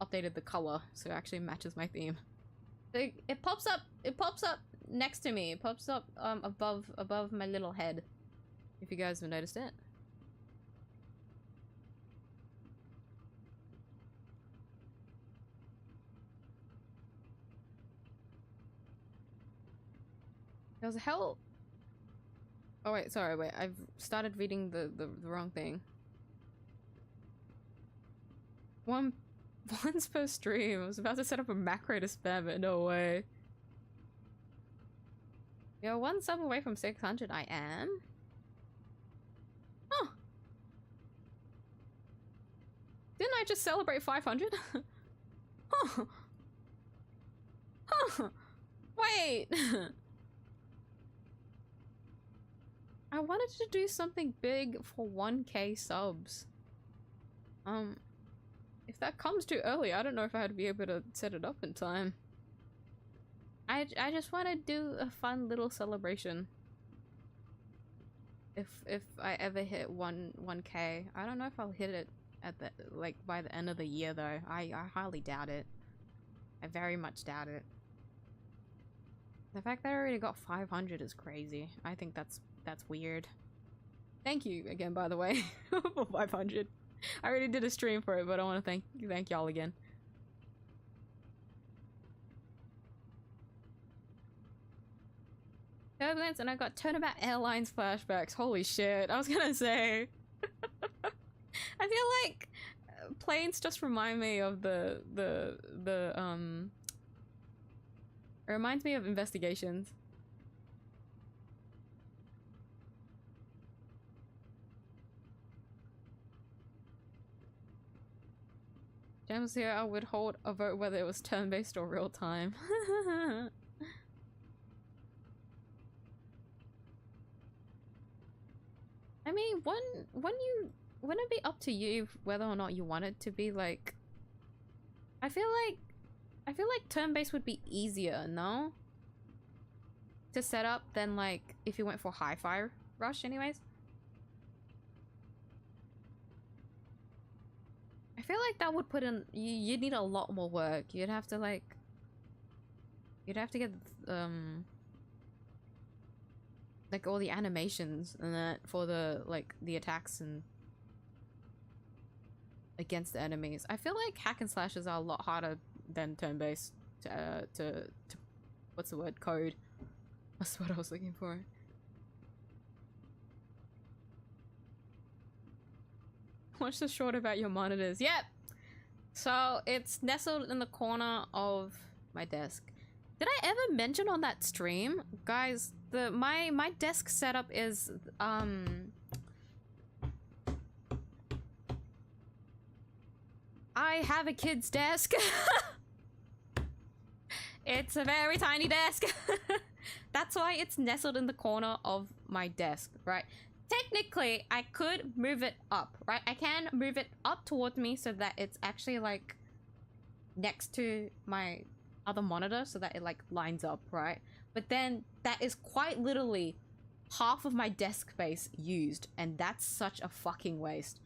updated the color so it actually matches my theme. So it pops up next to me. It pops up above my little head, if you guys have noticed it. There was a hell. Oh wait, sorry, wait. I've started reading the wrong thing. Once per stream. I was about to set up a macro to spam it. No way. You're one sub away from 600. I am. Huh. Didn't I just celebrate 500? Huh. Huh. Wait. I wanted to do something big for 1k subs. If that comes too early, I don't know if I'd be able to set it up in time. I just want to do a fun little celebration. If I ever hit 1k, I don't know if I'll hit it at the like by the end of the year though. I highly doubt it. I very much doubt it. The fact that I already got 500 is crazy. I think that's weird. Thank you again, by the way, for 500. I already did a stream for it, but I want to thank y'all again. Turbulence, and I got Turnabout Airlines flashbacks. Holy shit! I was gonna say. I feel like planes just remind me of the It reminds me of Investigations. James here, I would hold a vote whether it was turn-based or real-time. I mean, wouldn't it be up to you whether or not you want it to be like... I feel like turn-based would be easier, no? To set up than like if you went for Hi-Fi Rush anyways. I feel like that would put in you'd need a lot more work. You'd have to get like all the animations and that for the like the attacks and against the enemies. I feel like hack and slashes are a lot harder than turn-based to what's the word, code. That's what I was looking for. Watch the short about your monitors. Yep. So it's nestled in the corner of my desk. Did I ever mention on that stream, guys? My desk setup is I have a kid's desk. It's a very tiny desk. That's why it's nestled in the corner of my desk, right? technically I could move it up, right? I can move it up towards me so that it's actually like next to my other monitor so that it like lines up, right? But then that is quite literally half of my desk space used, and that's such a fucking waste.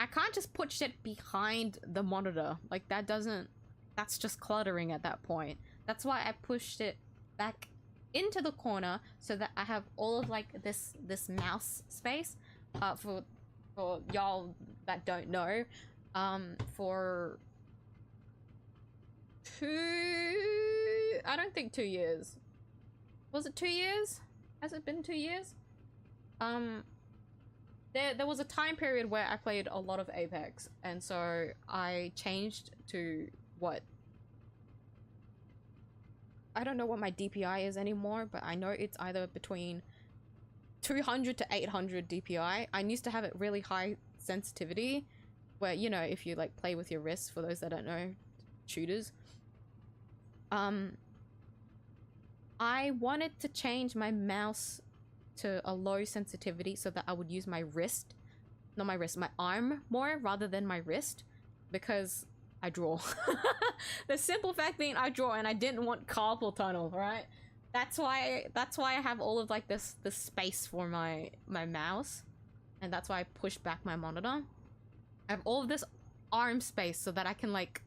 I can't just put shit behind the monitor. Like, that doesn't... That's just cluttering at that point. That's why I pushed it back into the corner so that I have all of, like, this mouse space. For y'all that don't know, for I don't think 2 years. Was it 2 years? Has it been 2 years? There was a time period where I played a lot of Apex, and so I changed to what? I don't know what my DPI is anymore, but I know it's either between 200 to 800 DPI. I used to have it really high sensitivity, where, you know, if you like play with your wrists, for those that don't know, shooters. I wanted to change my mouse to a low sensitivity so that I would use my wrist, not my wrist, my arm more rather than my wrist, because I draw. The simple fact being I draw, and I didn't want carpal tunnel, right? That's why I have all of like this space for my mouse, and that's why I pushed back my monitor. I have all of this arm space so that I can like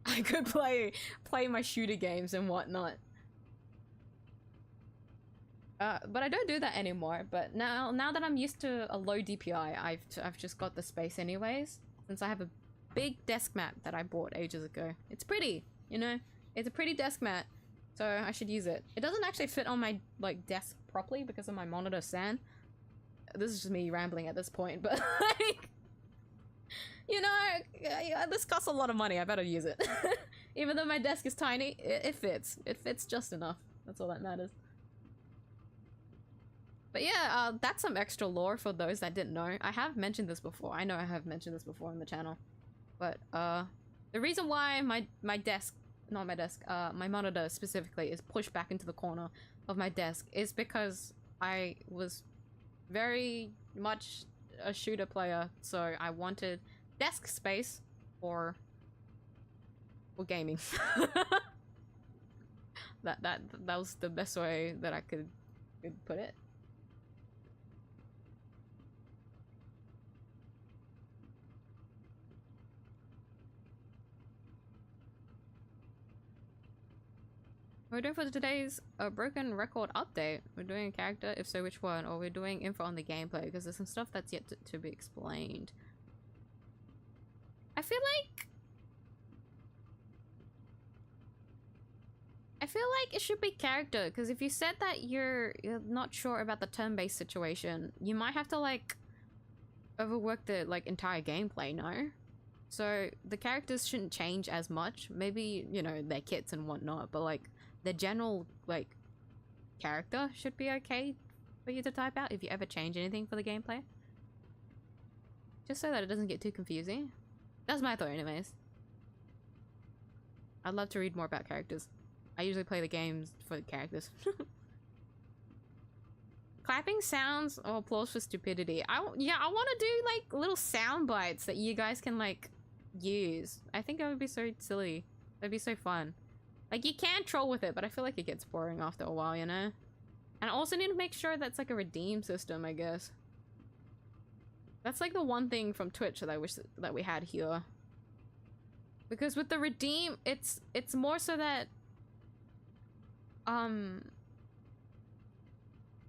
I could play my shooter games and whatnot. But I don't do that anymore. But now that I'm used to a low DPI, I've just got the space anyways. Since I have a big desk mat that I bought ages ago. It's pretty, you know? It's a pretty desk mat, so I should use it. It doesn't actually fit on my like desk properly because of my monitor stand. This is just me rambling at this point, but like, you know, this costs a lot of money. I better use it. Even though my desk is tiny, it fits. It fits just enough. That's all that matters. But yeah, that's some extra lore for those that didn't know. I have mentioned this before. I know I have mentioned this before on the channel. But the reason why my desk, not my desk, my monitor specifically is pushed back into the corner of my desk is because I was very much a shooter player, so I wanted desk space for gaming. that was the best way that I could put it. We're doing for today's broken record update. We're doing a character, if so which one, or we're doing info on the gameplay because there's some stuff that's yet to be explained. I feel like it should be character, because if you said that you're not sure about the turn-based situation, you might have to like overwork the like entire gameplay, no? So the characters shouldn't change as much. Maybe, you know, their kits and whatnot, but like the general like character should be okay for you to type out if you ever change anything for the gameplay. Just so that it doesn't get too confusing. That's my thought anyways. I'd love to read more about characters. I usually play the games for the characters. Clapping sounds or applause for stupidity. I want to do like little sound bites that you guys can like use. I think that would be so silly. That'd be so fun. Like, you can troll with it, but I feel like it gets boring after a while, you know? And I also need to make sure that's like a redeem system, I guess. That's like the one thing from Twitch that I wish that we had here. Because with the redeem, it's more so that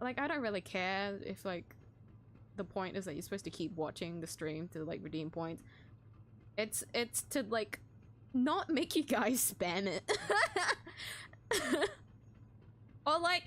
like, I don't really care if like the point is that you're supposed to keep watching the stream to like redeem points. It's to like not make you guys spam it. Or like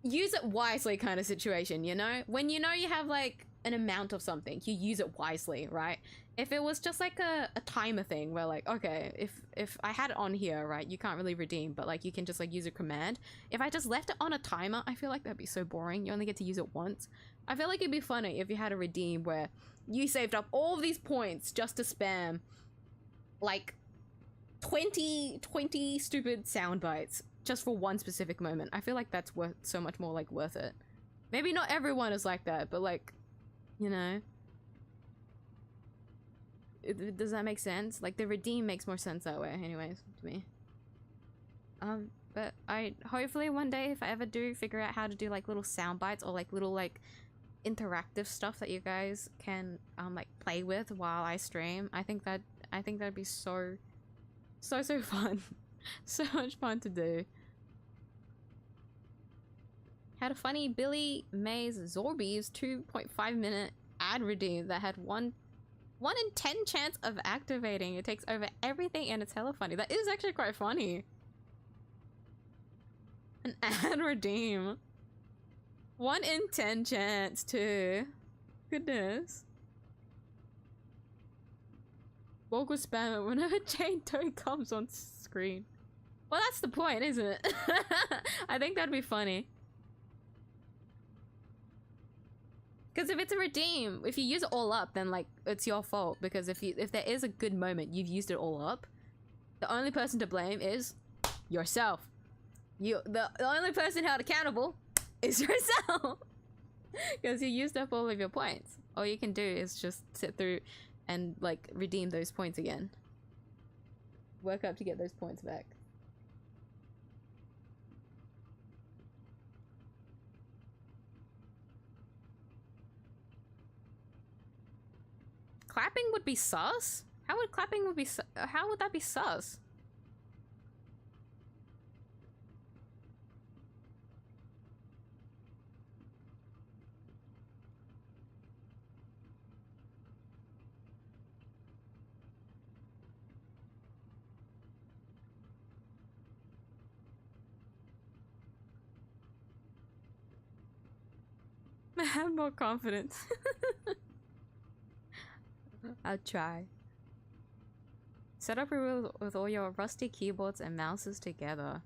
use it wisely kind of situation, you know? When you know you have like an amount of something, you use it wisely, right? If it was just like a timer thing where like, okay, if I had it on here, right, you can't really redeem, but like you can just like use a command. If I just left it on a timer, I feel like that'd be so boring. You only get to use it once. I feel like it'd be funny if you had a redeem where you saved up all these points just to spam like 20 stupid sound bites just for one specific moment. I feel like that's worth so much more like worth it. Maybe not everyone is like that, but like, you know, does that make sense? Like the redeem makes more sense that way anyways to me. But I hopefully one day, if I ever do figure out how to do like little sound bites or like little like interactive stuff that you guys can like play with while I stream, I think that'd be so fun. So much fun to do. Had a funny Billy Mays Zorby's 2.5 minute ad redeem that had 1 in 10 chance of activating. It takes over everything and it's hella funny. That is actually quite funny. An ad redeem. 1 in 10 chance too. Goodness. Vocal spam it whenever Jane Doe comes on screen. Well, that's the point, isn't it? I think that'd be funny. Because if it's a redeem, if you use it all up, then like it's your fault. Because if there is a good moment, you've used it all up. The only person to blame is yourself. The only person held accountable is yourself. Because you used up all of your points. All you can do is just sit through and like redeem those points again. Work up to get those points back. Clapping would be sus? How would that be sus? Have more confidence. I'll try. Set up a rule with all your rusty keyboards and mouses together.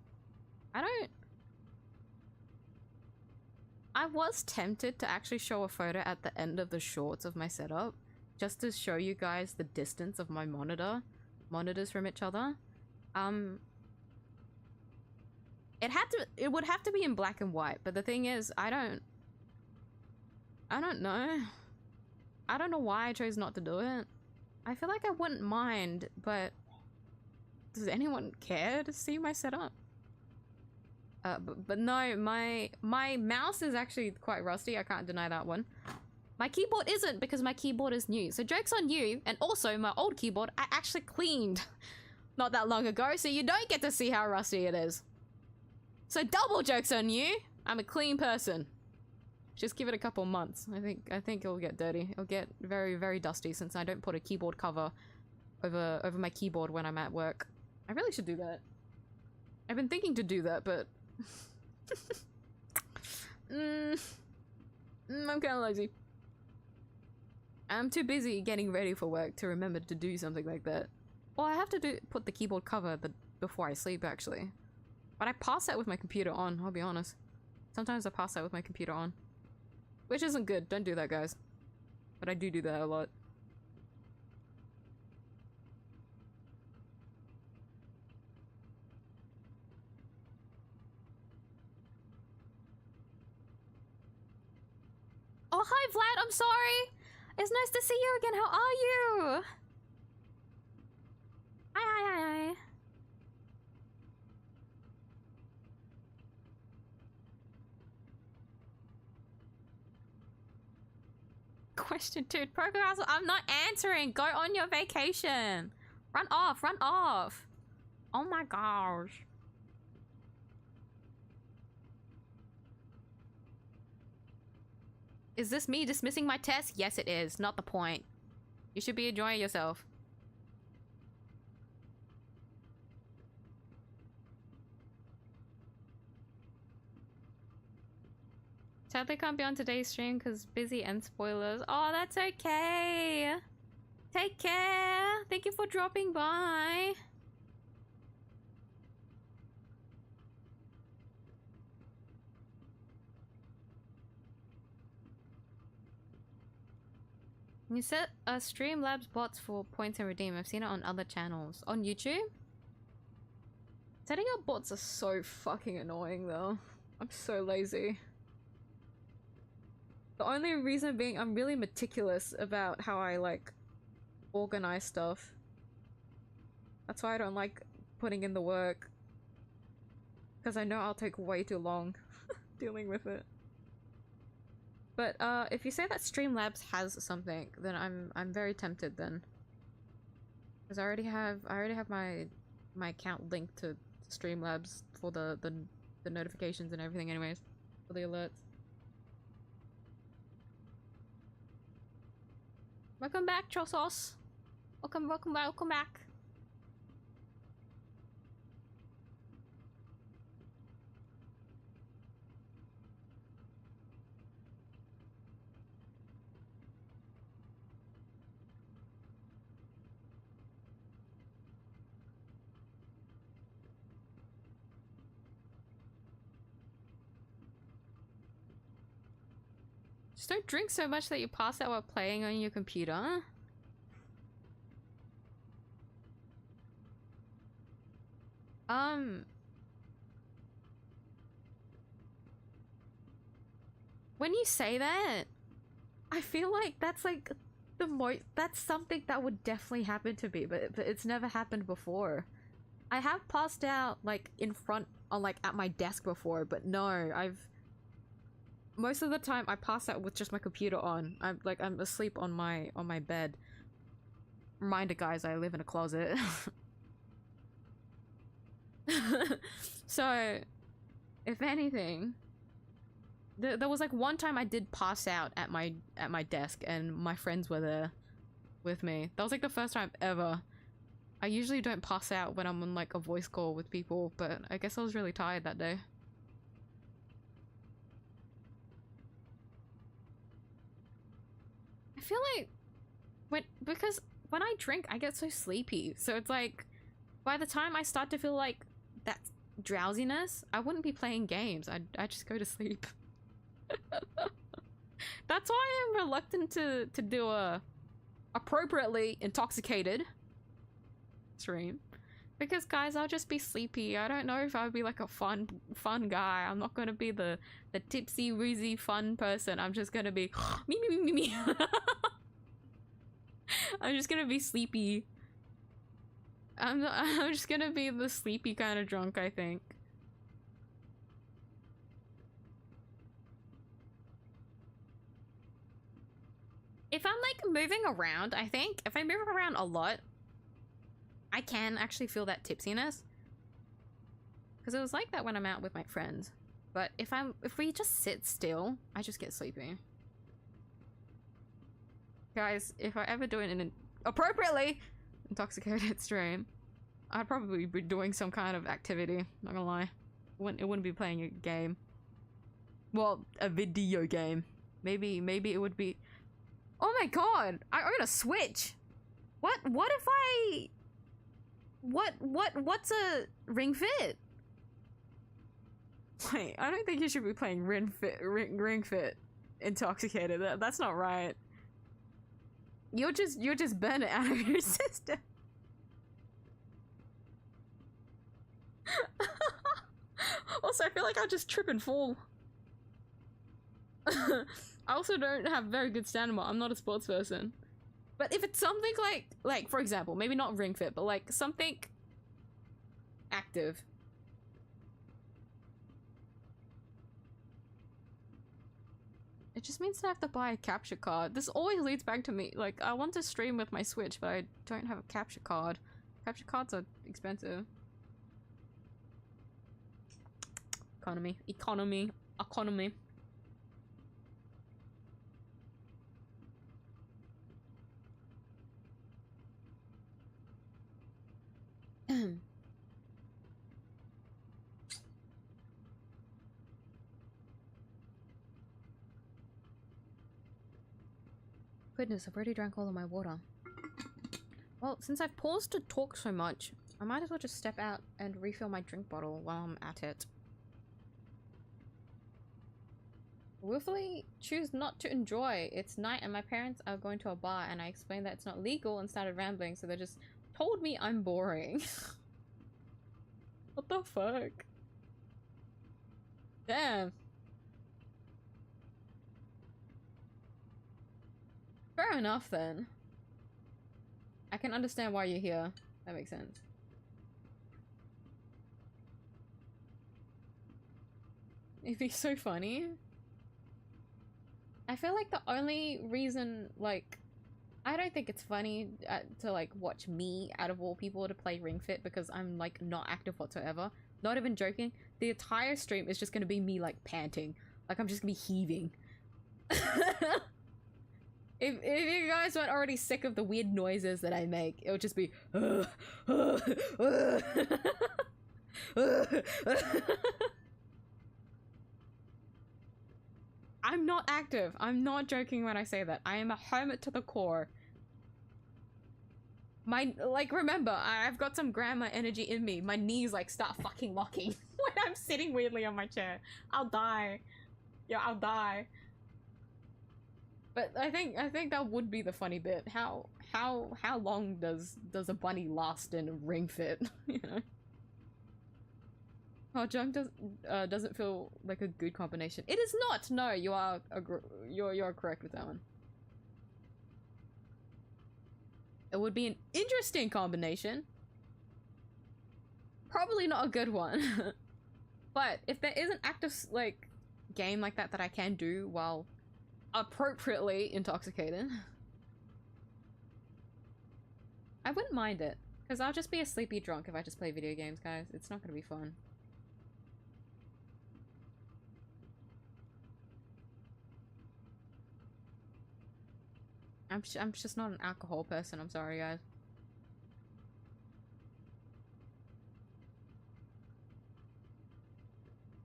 I was tempted to actually show a photo at the end of the shorts of my setup, just to show you guys the distance of my monitors from each other. It would have to be in black and white, but the thing is, I don't know. I don't know why I chose not to do it. I feel like I wouldn't mind, but does anyone care to see my setup? But no, my mouse is actually quite rusty. I can't deny that one. My keyboard isn't, because my keyboard is new. So joke's on you. And also my old keyboard I actually cleaned not that long ago, so you don't get to see how rusty it is. So double joke's on you. I'm a clean person. Just give it a couple months. I think it'll get dirty. It'll get very, very dusty since I don't put a keyboard cover over my keyboard when I'm at work. I really should do that. I've been thinking to do that, but I'm kind of lazy. I'm too busy getting ready for work to remember to do something like that. Well, I have to put the keyboard cover before I sleep, actually. But I pass that with my computer on, I'll be honest. Sometimes I pass that with my computer on. Which isn't good. Don't do that, guys. But I do that a lot. Oh, hi, Vlad. I'm sorry. It's nice to see you again. How are you? Hi. Question 2. Procrastination. I'm not answering. Go on your vacation. Run off. Oh my gosh. Is this me dismissing my test? Yes, it is. Not the point. You should be enjoying yourself. Sadly can't be on today's stream because busy and spoilers. Oh, that's okay. Take care. Thank you for dropping by. You set Streamlabs bots for points and redeem. I've seen it on other channels. On YouTube? Setting up bots are so fucking annoying though. I'm so lazy. The only reason being I'm really meticulous about how I like organize stuff. That's why I don't like putting in the work. Because I know I'll take way too long dealing with it. But if you say that Streamlabs has something, then I'm very tempted then. Because I already have my account linked to Streamlabs for the notifications and everything anyways. For the alerts. Welcome back, Chosos. Welcome back. Just don't drink so much that you pass out while playing on your computer. When you say that, I feel like that's like that's something that would definitely happen to me, but it's never happened before. I have passed out like in front on like at my desk before, but no, most of the time I pass out with just my computer on. I'm asleep on my bed. Reminder guys, I live in a closet. So, if anything, there was like one time I did pass out at my desk and my friends were there with me. That was like the first time ever. I usually don't pass out when I'm on like a voice call with people, but I guess I was really tired that day. I feel like because when I drink I get so sleepy, so it's like by the time I start to feel like that drowsiness, I wouldn't be playing games. I'd just go to sleep. That's why I'm reluctant to do a appropriately intoxicated stream, because guys, I'll just be sleepy. I don't know if I'll be like a fun guy. I'm not gonna be the tipsy woozy fun person. I'm just gonna be me. I'm just gonna be sleepy. I'm just gonna be the sleepy kind of drunk, I think. If I'm like moving around, I think if I move around a lot, I can actually feel that tipsiness. Because it was like that when I'm out with my friends. But if we just sit still, I just get sleepy. Guys, if I ever do an appropriately intoxicated stream, I'd probably be doing some kind of activity, not gonna lie. It wouldn't be playing a game. Well, a video game. Maybe it would be... Oh my god! I own a Switch! What if I... What's a Ring Fit? Wait, I don't think you should be playing Ring Fit intoxicated. That's not right. You'll just burn it out of your system. Also, I feel like I'll just trip and fall. I also don't have very good stamina. I'm not a sports person. But if it's something like for example, maybe not Ring Fit, but like something active. It just means that I have to buy a capture card. This always leads back to me. Like, I want to stream with my Switch, but I don't have a capture card. Capture cards are expensive. Economy. Goodness, I've already drank all of my water. Well, since I've paused to talk so much, I might as well just step out and refill my drink bottle while I'm at it. Willfully choose not to enjoy. It's night and my parents are going to a bar, and I explained that it's not legal and started rambling, so they just told me I'm boring. What the fuck? Damn. Fair enough then. I can understand why you're here. That makes sense. It'd be so funny. I feel like the only reason, like, I don't think it's funny to like watch me out of all people to play Ring Fit because I'm like not active whatsoever. Not even joking. The entire stream is just gonna be me like panting. Like I'm just gonna be heaving. If you guys weren't already sick of the weird noises that I make, it would just be I'm not active. I'm not joking when I say that. I am a hermit to the core. My, like, remember, I've got some grandma energy in me. My knees, like, start fucking locking when I'm sitting weirdly on my chair. I'll die. Yeah, I'll die. But I think that would be the funny bit. How long does a bunny last in a Ring Fit? You know? Oh, junk doesn't feel like a good combination. It is not. No, you're correct with that one. It would be an interesting combination. Probably not a good one. But if there is an active like game like that I can do while appropriately intoxicated, I wouldn't mind it. Because I'll just be a sleepy drunk if I just play video games, guys. It's not gonna be fun. I'm just not an alcohol person. I'm sorry, guys.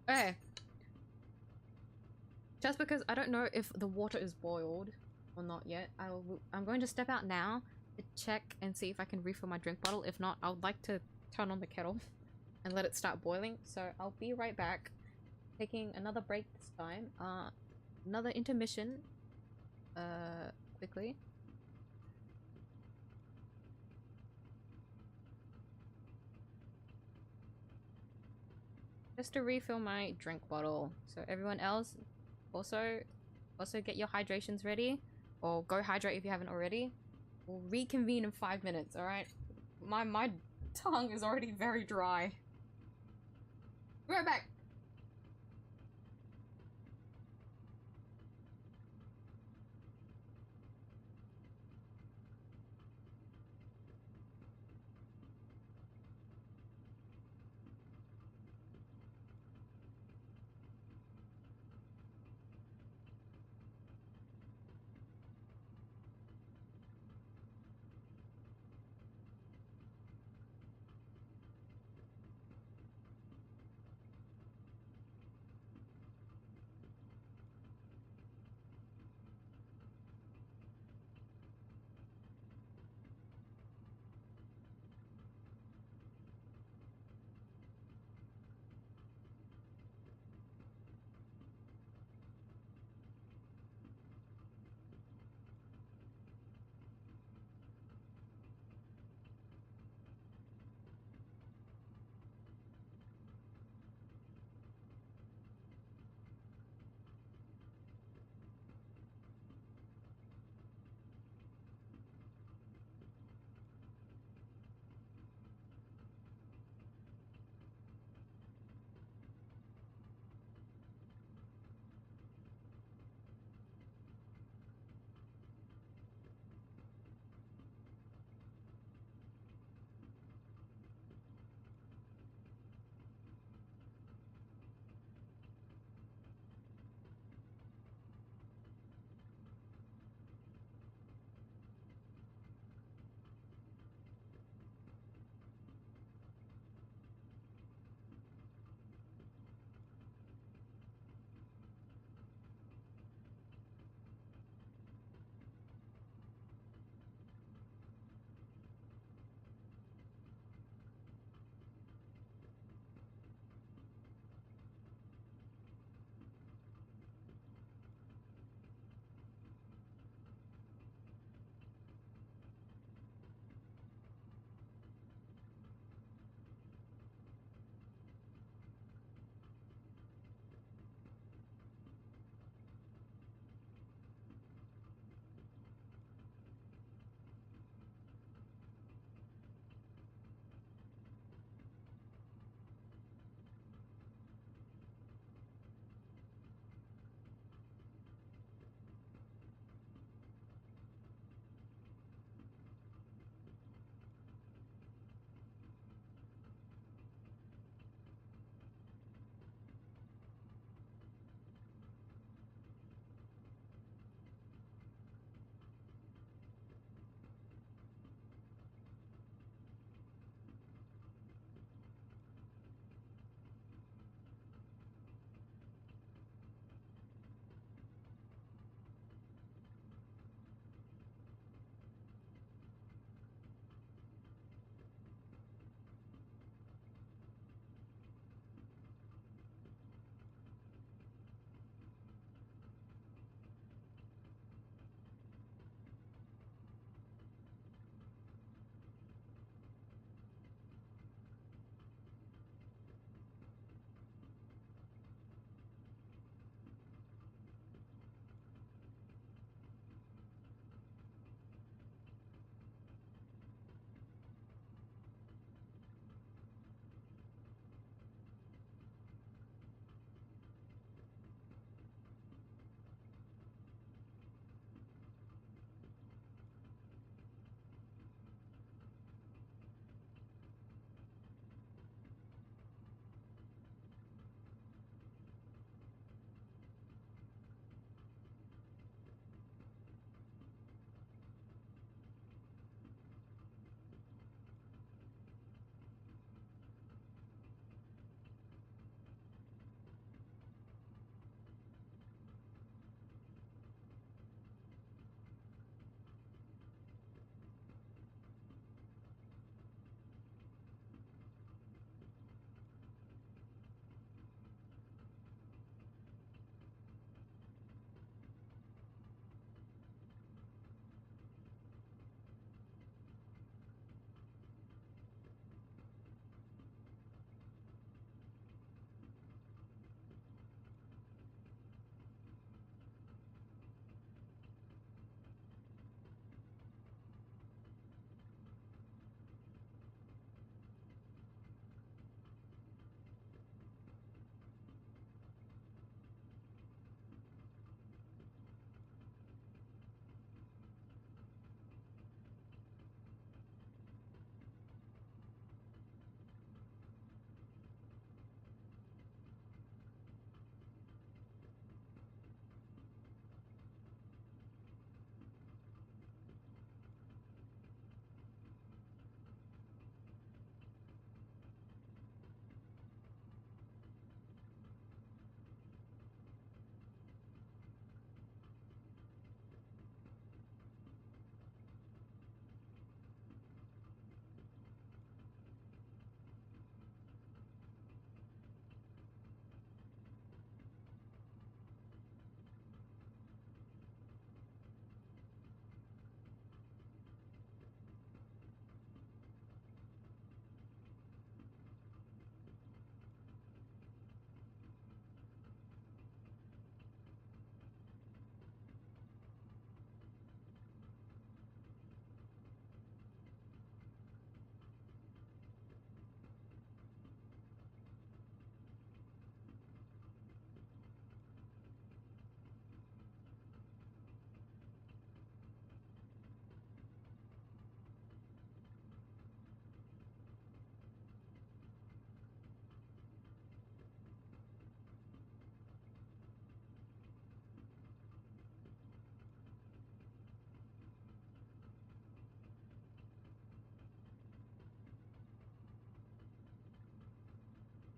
Okay. Just because I don't know if the water is boiled or not yet, I'm going to step out now to check and see if I can refill my drink bottle. If not, I would like to turn on the kettle and let it start boiling. So I'll be right back. Taking another break this time. Another intermission. Quickly. Just to refill my drink bottle. So everyone else also get your hydrations ready, or go hydrate if you haven't already. We'll reconvene in 5 minutes, alright? My tongue is already very dry. Be right back.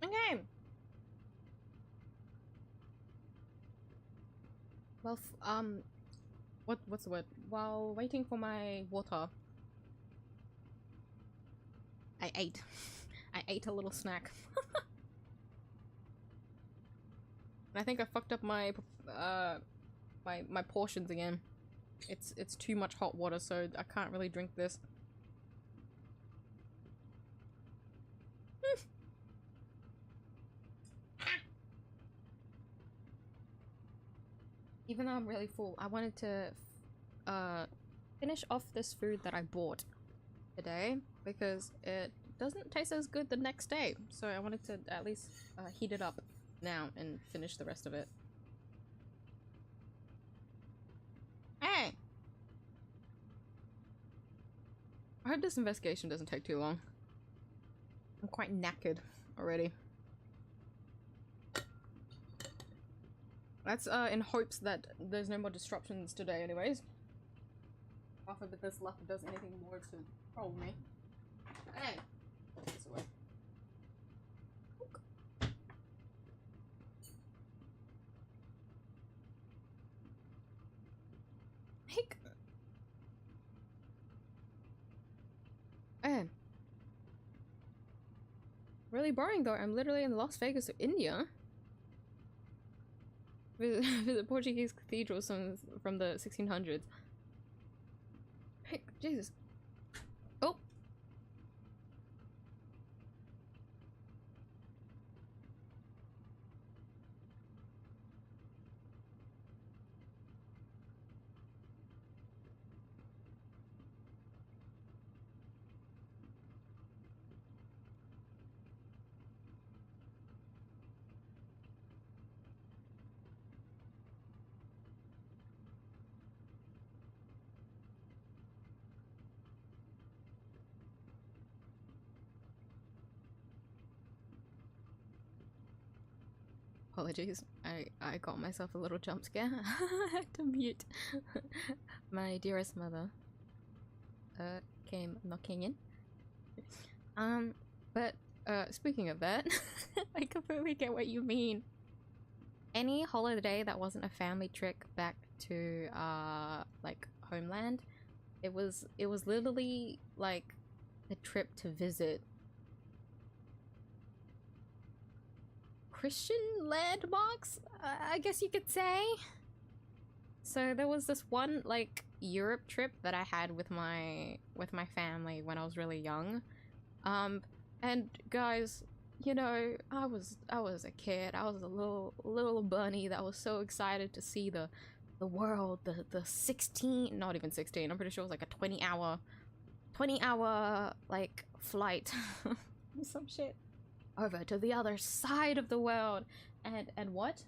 Okay. Well, what's the word? While waiting for my water, I ate. I ate a little snack. I think I fucked up my my portions again. It's too much hot water, so I can't really drink this. Even though I'm really full, I wanted to finish off this food that I bought today because it doesn't taste as good the next day. So I wanted to at least heat it up now and finish the rest of it. Hey! I hope this investigation doesn't take too long. I'm quite knackered already. That's in hopes that there's no more disruptions today anyways. Half of this luck does anything more to troll me. Hey! Put this away. Hick! Really boring though, I'm literally in Las Vegas, India. Visit Portuguese cathedrals from the 1600s. Hey, Jesus. Oh! Apologies, I got myself a little jump scare. I had to mute. My dearest mother came knocking in. But speaking of that, I completely get what you mean. Any holiday that wasn't a family trip back to like homeland, it was literally like a trip to visit Christian landmarks, I guess you could say. So there was this one like Europe trip that I had with my family when I was really young. And guys, you know, I was a kid. I was a little bunny that was so excited to see the world, the 16, not even 16, I'm pretty sure it was like a 20 hour like flight some shit over to the other side of the world. And what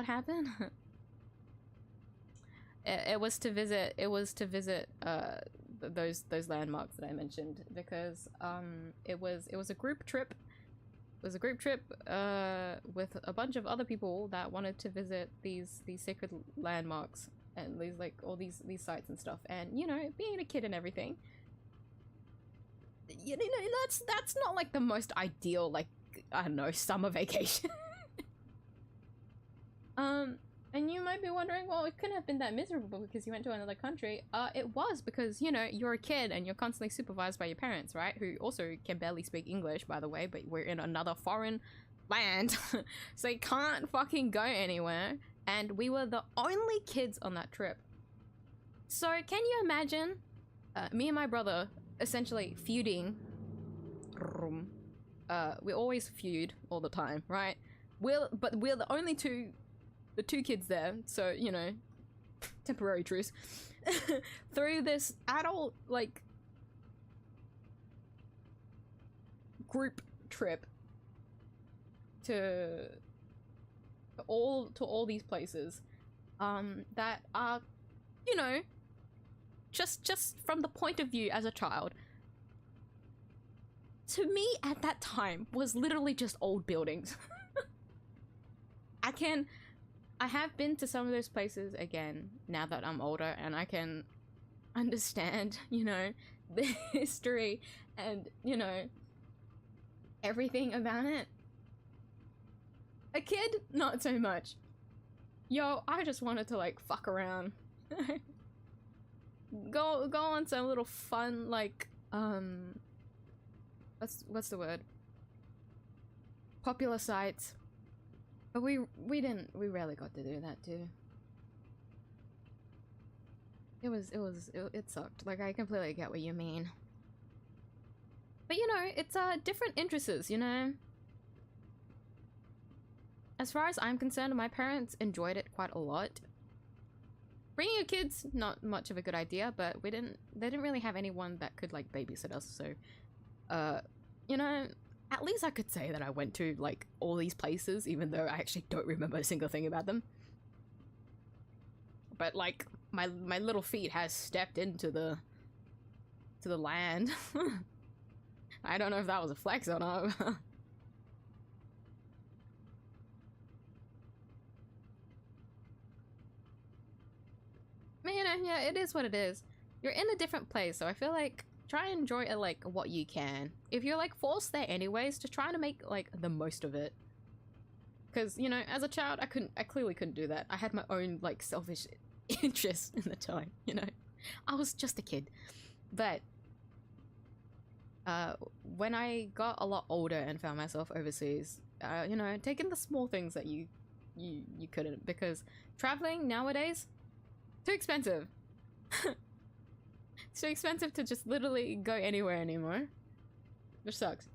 happened? it was to visit those landmarks that I mentioned, because it was a group trip. It was a group trip with a bunch of other people that wanted to visit these sacred landmarks and these like all these sites and stuff. And you know, being a kid and everything, you know, that's not like the most ideal, like, I don't know, summer vacation. And you might be wondering, well, it couldn't have been that miserable because you went to another country. It was, because, you know, you're a kid and you're constantly supervised by your parents, right? Who also can barely speak English, by the way, but we're in another foreign land. So you can't fucking go anywhere. And we were the only kids on that trip. So can you imagine me and my brother essentially feuding? We always feud all the time, right? But we're the only two kids there, so, you know, temporary truce. Through this adult, like, group trip to all these places that are, you know, just from the point of view as a child, to me at that time was literally just old buildings. I have been to some of those places again now that I'm older, and I can understand, you know, the history and, you know, everything about it. A kid, not so much. Yo, I just wanted to like fuck around. go on some little fun like what's the word? Popular sites. But we rarely got to do that too. It sucked. Like, I completely get what you mean. But you know, it's different interests, you know? As far as I'm concerned, my parents enjoyed it quite a lot. Bringing your kids, not much of a good idea, but they didn't really have anyone that could like babysit us, so you know, at least I could say that I went to like all these places, even though I actually don't remember a single thing about them. But like my little feet has stepped into the land. I don't know if that was a flex or not. You know, yeah, it is what it is. You're in a different place, so I feel like try and enjoy it like what you can. If you're like forced there anyways, just try to make like the most of it. Because, you know, as a child, I clearly couldn't do that. I had my own like selfish interests in the time, you know. I was just a kid. But when I got a lot older and found myself overseas, you know, taking the small things that you couldn't, because traveling nowadays, too expensive. It's too expensive to just literally go anywhere anymore. Which sucks.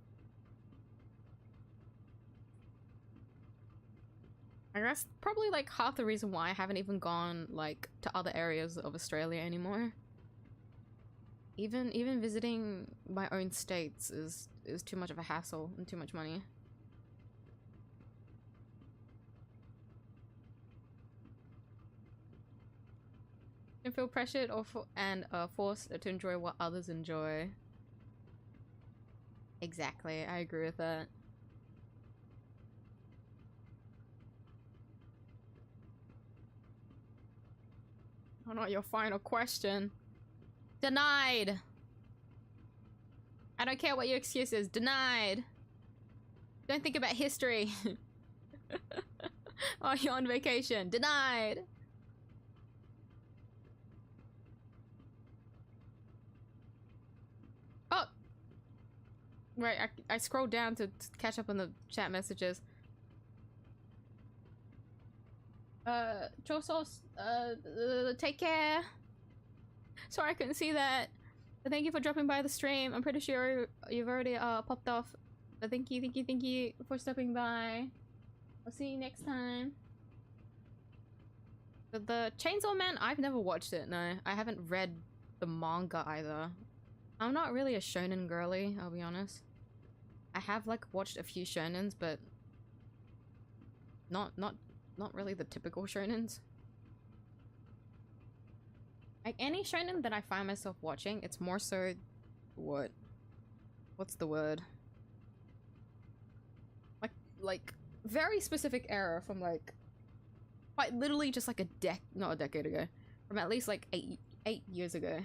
I guess probably like half the reason why I haven't even gone like to other areas of Australia anymore. Even visiting my own states is too much of a hassle and too much money. And feel pressured or forced to enjoy what others enjoy. Exactly, I agree with that. Oh, not your final question. Denied. I don't care what your excuse is. Denied. Don't think about history. Oh, you're on vacation. Denied. Oh! Right, I scrolled down to catch up on the chat messages. Chosos, take care. Sorry I couldn't see that. But thank you for dropping by the stream. I'm pretty sure you've already popped off. But thank you for stopping by. I'll see you next time. But the Chainsaw Man, I've never watched it, no. I haven't read the manga either. I'm not really a shonen girly, I'll be honest. I have like watched a few shonens, but not really the typical shonens. Like any shonen that I find myself watching, it's more so what's the word? Like very specific era from like quite literally just like not a decade ago. From at least like 8 years ago.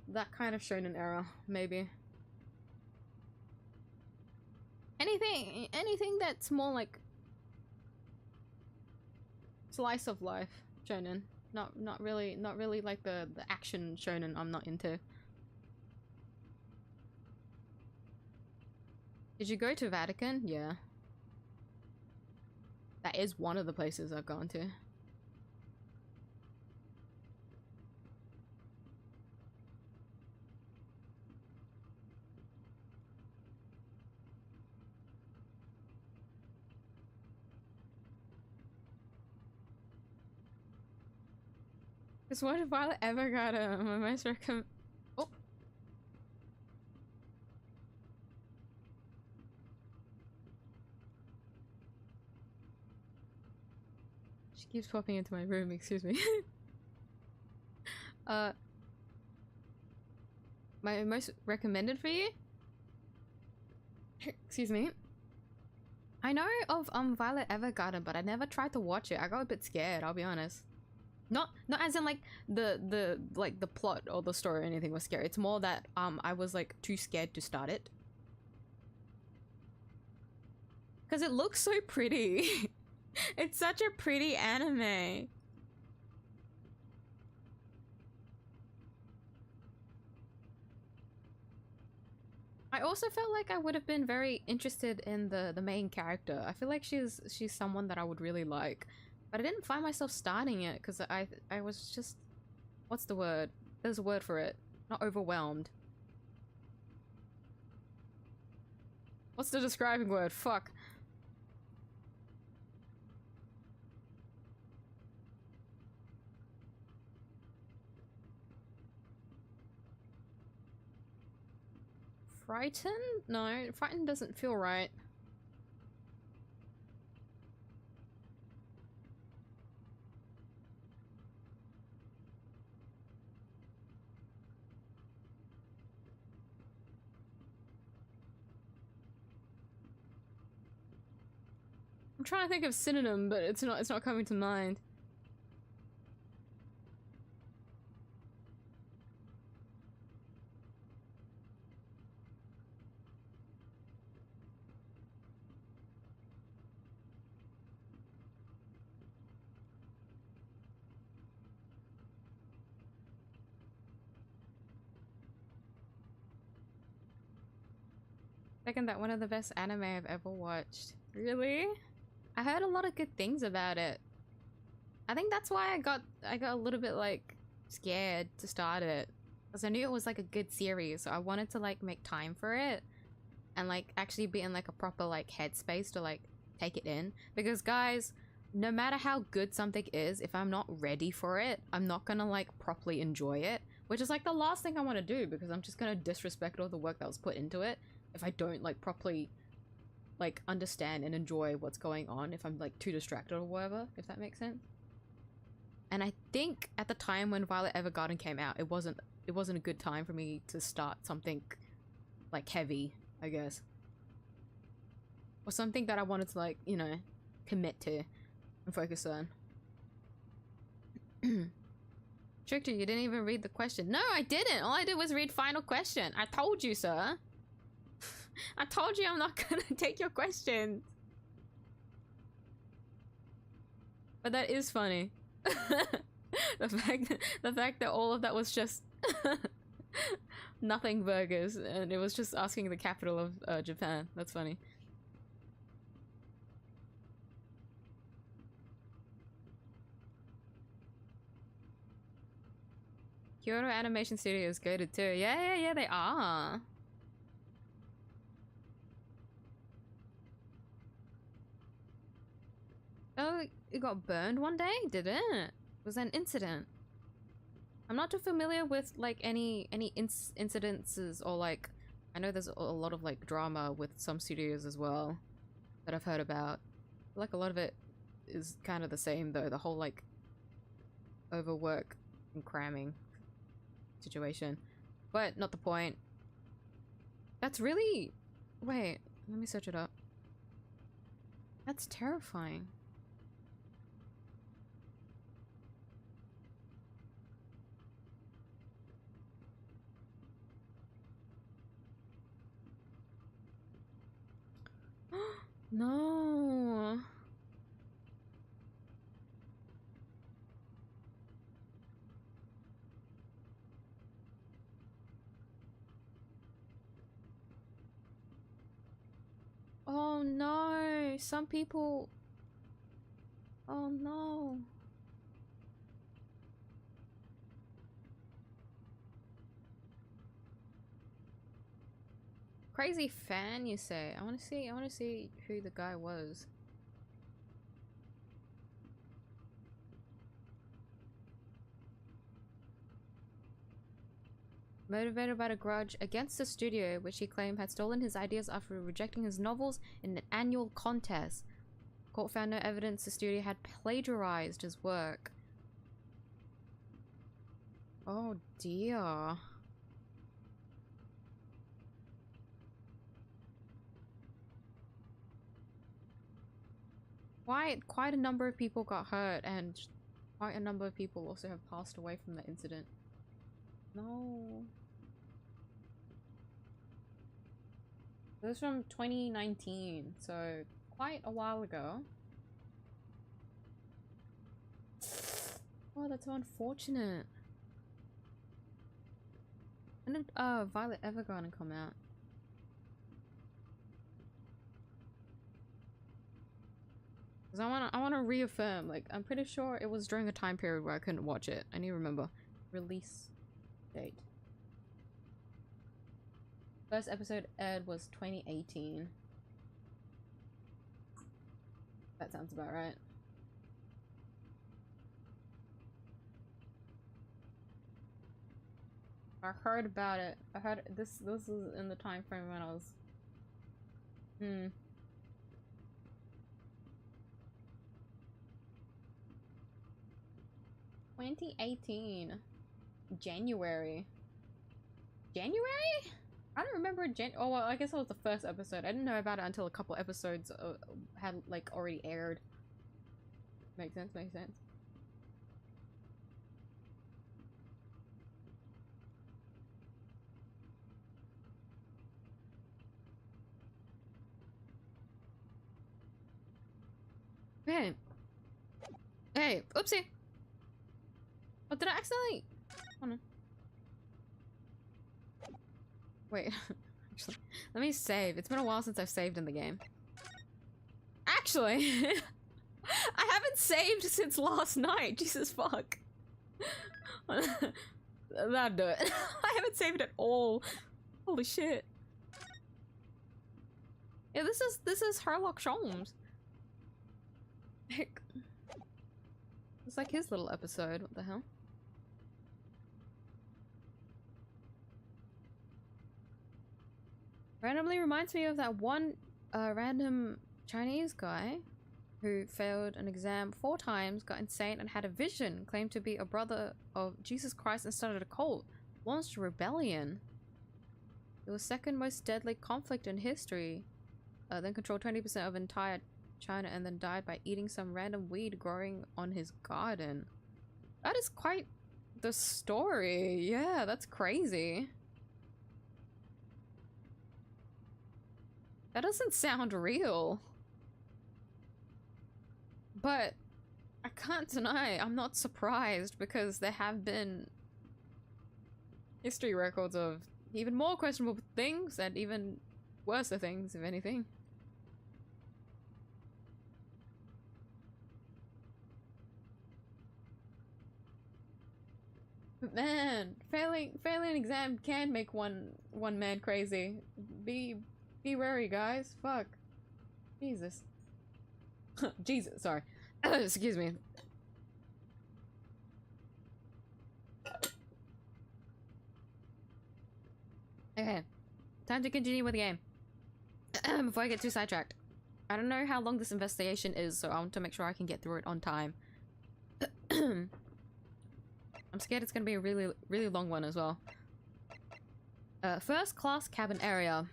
That kind of shonen era, maybe. Anything that's more like slice of life shonen. Not really like the action shonen I'm not into. Did you go to Vatican? Yeah. That is one of the places I've gone to. Because what if I ever got my most recommend? Oh. She keeps popping into my room, excuse me. My most recommended for you? Excuse me. I know of Violet Evergarden, but I never tried to watch it. I got a bit scared, I'll be honest. Not as in like the plot or the story or anything was scary. It's more that I was like too scared to start it. Because it looks so pretty. It's such a pretty anime. I also felt like I would have been very interested in the main character. I feel like she's someone that I would really like. But I didn't find myself starting it because I was just... What's the word? There's a word for it. Not overwhelmed. What's the describing word? Fuck. Frightened? No, frightened doesn't feel right. I'm trying to think of synonym, but it's not coming to mind. Second, that one of the best anime I've ever watched. Really? I heard a lot of good things about it. I think that's why I got a little bit like scared to start it, because I knew it was like a good series, so I wanted to like make time for it and like actually be in like a proper like headspace to like take it in. Because guys, no matter how good something is, if I'm not ready for it, I'm not gonna like properly enjoy it, which is like the last thing I want to do, because I'm just gonna disrespect all the work that was put into it if I don't like properly like understand and enjoy what's going on, if I'm like too distracted or whatever, if that makes sense. And I think at the time when Violet Evergarden came out, it wasn't a good time for me to start something like heavy, I guess, or something that I wanted to like, you know, commit to and focus on. Tricked you didn't even read the question. No, I didn't. All I did was read final question. I told you, sir. I told you I'm not gonna take your questions. But that is funny. the fact that all of that was just nothing burgers, and it was just asking the capital of Japan. That's funny. Kyoto Animation Studio is goated too. Yeah, they are. Oh, it got burned one day, did it? Was that an incident? I'm not too familiar with like any incidences, or like, I know there's a lot of like drama with some studios as well that I've heard about. Like a lot of it is kind of the same though, the whole like overwork and cramming situation. But not the point. That's really... Wait, let me search it up. That's terrifying. No. Oh no. Some people... Oh no. Crazy fan, you say? I want to see who the guy was. Motivated by a grudge against the studio, which he claimed had stolen his ideas after rejecting his novels in an annual contest. Court found no evidence the studio had plagiarized his work. Oh dear. Quite a number of people got hurt, and quite a number of people also have passed away from the incident. No. This was from 2019, so quite a while ago. Oh, that's so unfortunate. When did Violet Evergarden come out? Because I wanna reaffirm, like, I'm pretty sure it was during a time period where I couldn't watch it. I need to remember. Release date. First episode aired was 2018. That sounds about right. I heard about it. I heard this was in the time frame when I was 2018 January. I don't remember oh well, I guess it was the first episode. I didn't know about it until a couple episodes had like already aired. Makes sense, makes sense. Hey. Hey, oopsie. Oh, did I accidentally? Oh no. Wait. Actually, let me save. It's been a while since I've saved in the game. Actually, I haven't saved since last night. Jesus fuck. That'd do it. I haven't saved at all. Holy shit. Yeah, this is 𝐼𝐧𝐼𝐿 Sholmes. Heck. It's like his little episode. What the hell? Randomly reminds me of that one random Chinese guy who failed an exam 4 times, got insane, and had a vision, claimed to be a brother of Jesus Christ and started a cult, launched a rebellion. It was second most deadly conflict in history. Then controlled 20% of entire China and then died by eating some random weed growing on his garden. That is quite the story. Yeah, that's crazy. That doesn't sound real. But I can't deny I'm not surprised because there have been history records of even more questionable things and even worse things, if anything. But man, failing an exam can make one man crazy. Be wary, guys. Fuck. Jesus. Jesus, sorry. Excuse me. Okay. Time to continue with the game. Before I get too sidetracked. I don't know how long this investigation is, so I want to make sure I can get through it on time. I'm scared it's gonna be a really, really long one as well. First class cabin area.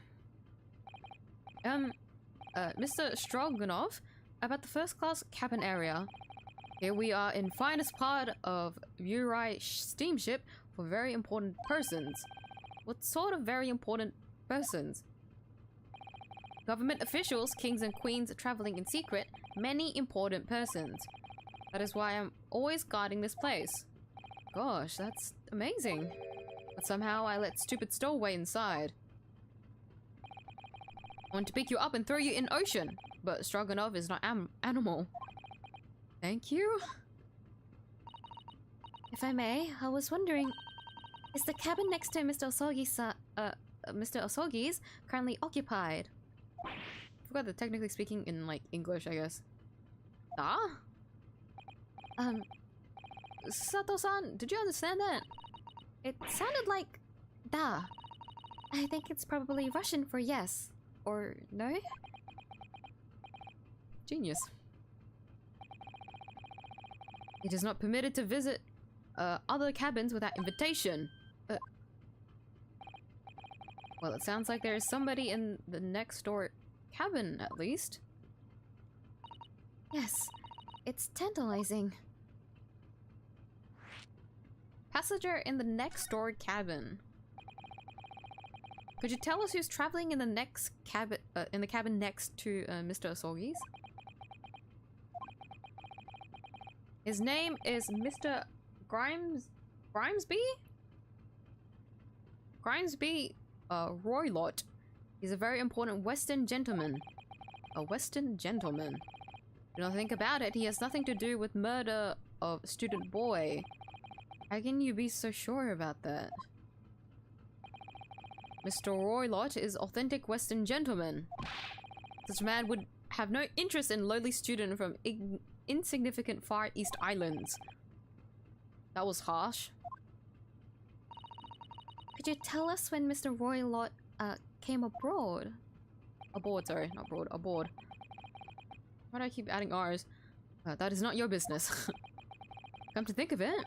Mr. Stroganov, about the first class cabin area. Here we are in finest part of 𝐢𝐴 steamship for very important persons. What sort of very important persons? Government officials, kings and queens traveling in secret, many important persons. That is why I'm always guarding this place. Gosh, that's amazing. But somehow I let stupid stowaway inside. I want to pick you up and throw you in ocean, but Stroganov is not animal. Thank you. If I may, I was wondering, is the cabin next to Mr. 𝐢𝐧𝐼𝐿's currently occupied? I forgot that technically speaking in like English, I guess. Ah? Sato-san, did you understand that? It sounded like da. I think it's probably Russian for yes. Or no? Genius. It is not permitted to visit other cabins without invitation. Well, it sounds like there is somebody in the next door cabin, at least. Yes, it's tantalizing. Passenger in the next door cabin. Could you tell us who's traveling in the next cabin, in the cabin next to Mr. 𝐢𝐧𝐼𝐹? His name is Mr. Grimesby? Grimesby Roylott. He's a very important Western gentleman. A Western gentleman. Do not think about it, he has nothing to do with murder of student boy. How can you be so sure about that? Mr. Roylott is authentic Western gentleman. Such a man would have no interest in lowly student from insignificant Far East Islands. That was harsh. Could you tell us when Mr. Roylott came abroad? Aboard, sorry, not broad, aboard. Why do I keep adding R's? That is not your business. Come to think of it,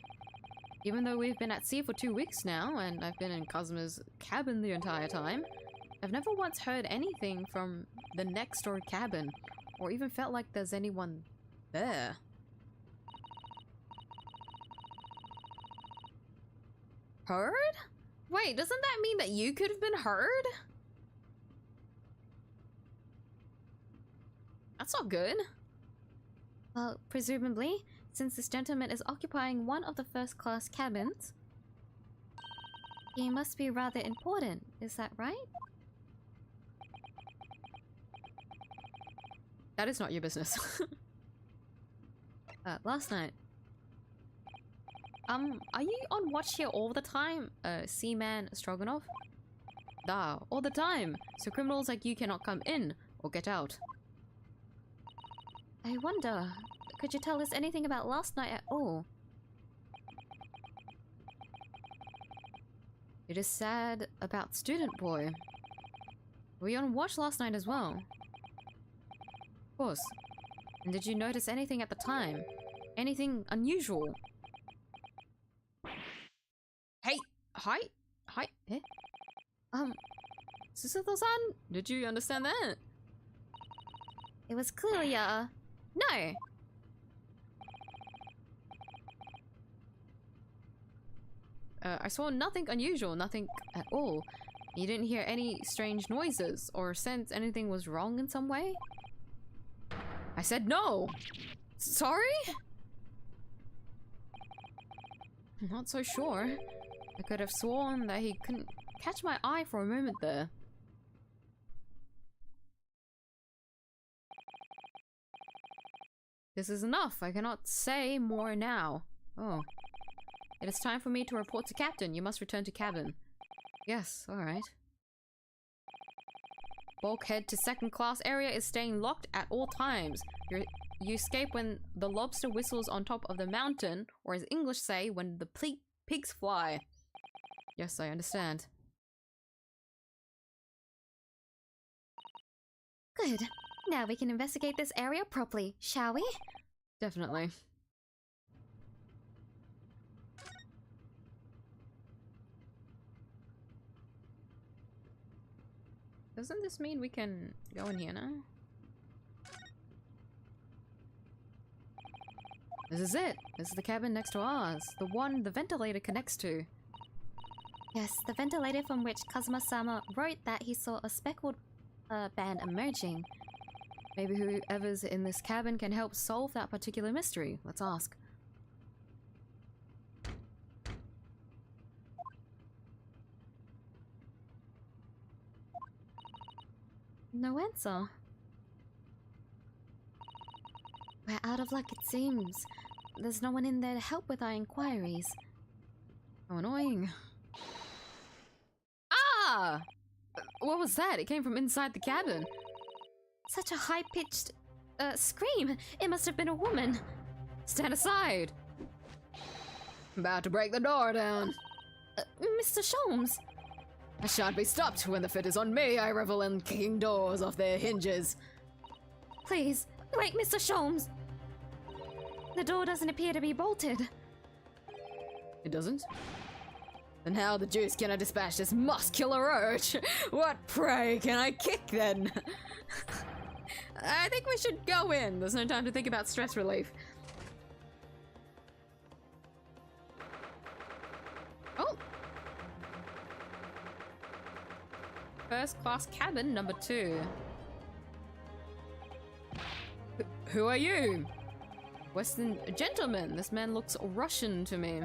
even though we've been at sea for 2 weeks now, and I've been in 𝐢𝐧𝐼𝐹's cabin the entire time, I've never once heard anything from the next door cabin, or even felt like there's anyone there. Heard? Wait, doesn't that mean that you could have been heard? That's not good. Well, presumably, since this gentleman is occupying one of the first-class cabins, he must be rather important, is that right? That is not your business. Last night. Are you on watch here all the time, Seaman Stroganoff? Da, all the time, so criminals like you cannot come in or get out. I wonder, could you tell us anything about last night at all? It is sad about student boy. Were you on watch last night as well? Of course. And did you notice anything at the time? Anything unusual? Hey! Hi! Hi! Eh? Susato-san? Did you understand that? It was clearly no! I saw nothing unusual, nothing at all. You didn't hear any strange noises or sense anything was wrong in some way? I said no! Sorry? I'm not so sure. I could have sworn that he couldn't catch my eye for a moment there. This is enough. I cannot say more now. Oh. It is time for me to report to Captain. You must return to cabin. Yes, alright. Bulkhead to second class area is staying locked at all times. You escape when the lobster whistles on top of the mountain, or as English say, when the pigs fly. Yes, I understand. Good. Now we can investigate this area properly, shall we? Definitely. Doesn't this mean we can go in here now? This is it. This is the cabin next to ours. The one the ventilator connects to. Yes, the ventilator from which Kazuma-sama wrote that he saw a speckled band emerging. Maybe whoever's in this cabin can help solve that particular mystery. Let's ask. No answer. We're out of luck, it seems. There's no one in there to help with our inquiries. How annoying. Ah! What was that? It came from inside the cabin. Such a high-pitched scream. It must have been a woman. Stand aside. I'm about to break the door down. Mr. 𝐢𝐽𝐵. I shan't be stopped. When the fit is on me, I revel in kicking doors off their hinges. Please, wait, Mr. 𝐢𝐽𝐵. The door doesn't appear to be bolted. It doesn't? Then how the deuce can I dispatch this muscular urge? What prey can I kick then? I think we should go in. There's no time to think about stress relief. Oh! First class cabin number 2. Who are you? Western gentleman. This man looks Russian to me.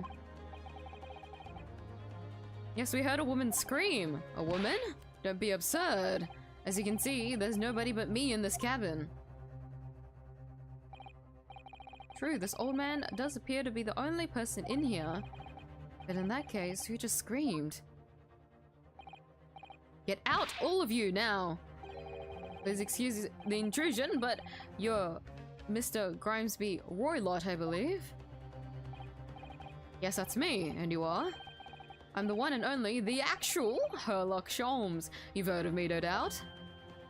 Yes, we heard a woman scream. A woman? Don't be absurd. As you can see, there's nobody but me in this cabin. True, this old man does appear to be the only person in here. But in that case, who just screamed? Get out, all of you, now! Please excuse the intrusion, but you're Mr. 𝐢𝐧𝐟𝐨, I believe? Yes, that's me, and you are? I'm the one and only, the actual Sherlock Holmes. You've heard of me, no doubt?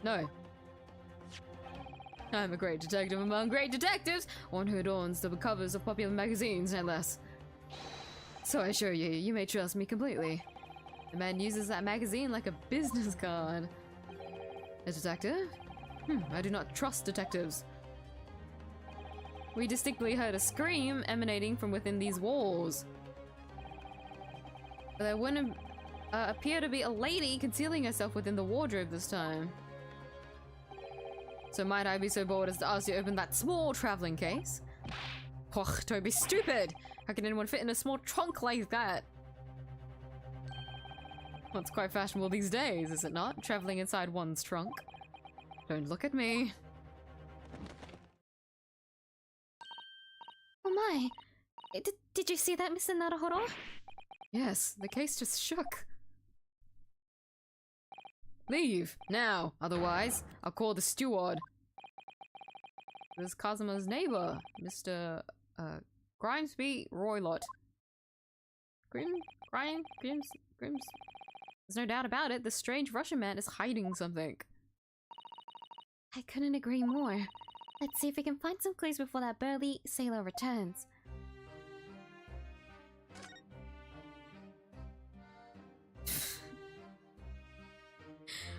No. I'm a great detective among great detectives, one who adorns the covers of popular magazines, no less. So I assure you, you may trust me completely. The man uses that magazine like a business card. A detective? I do not trust detectives. We distinctly heard a scream emanating from within these walls. But there wouldn't appear to be a lady concealing herself within the wardrobe this time. So might I be so bold as to ask you to open that small traveling case? Och, don't be stupid! How can anyone fit in a small trunk like that? Well, it's quite fashionable these days, is it not? Traveling inside one's trunk. Don't look at me. Oh my! Did you see that, Mr. Naruhodo? Yes, the case just shook. Leave, now, otherwise I'll call the steward. This is Kazuma's neighbor, Mr. 𝐢𝐧𝐟𝐨. Grims? There's no doubt about it, this strange Russian man is hiding something. I couldn't agree more. Let's see if we can find some clues before that burly sailor returns.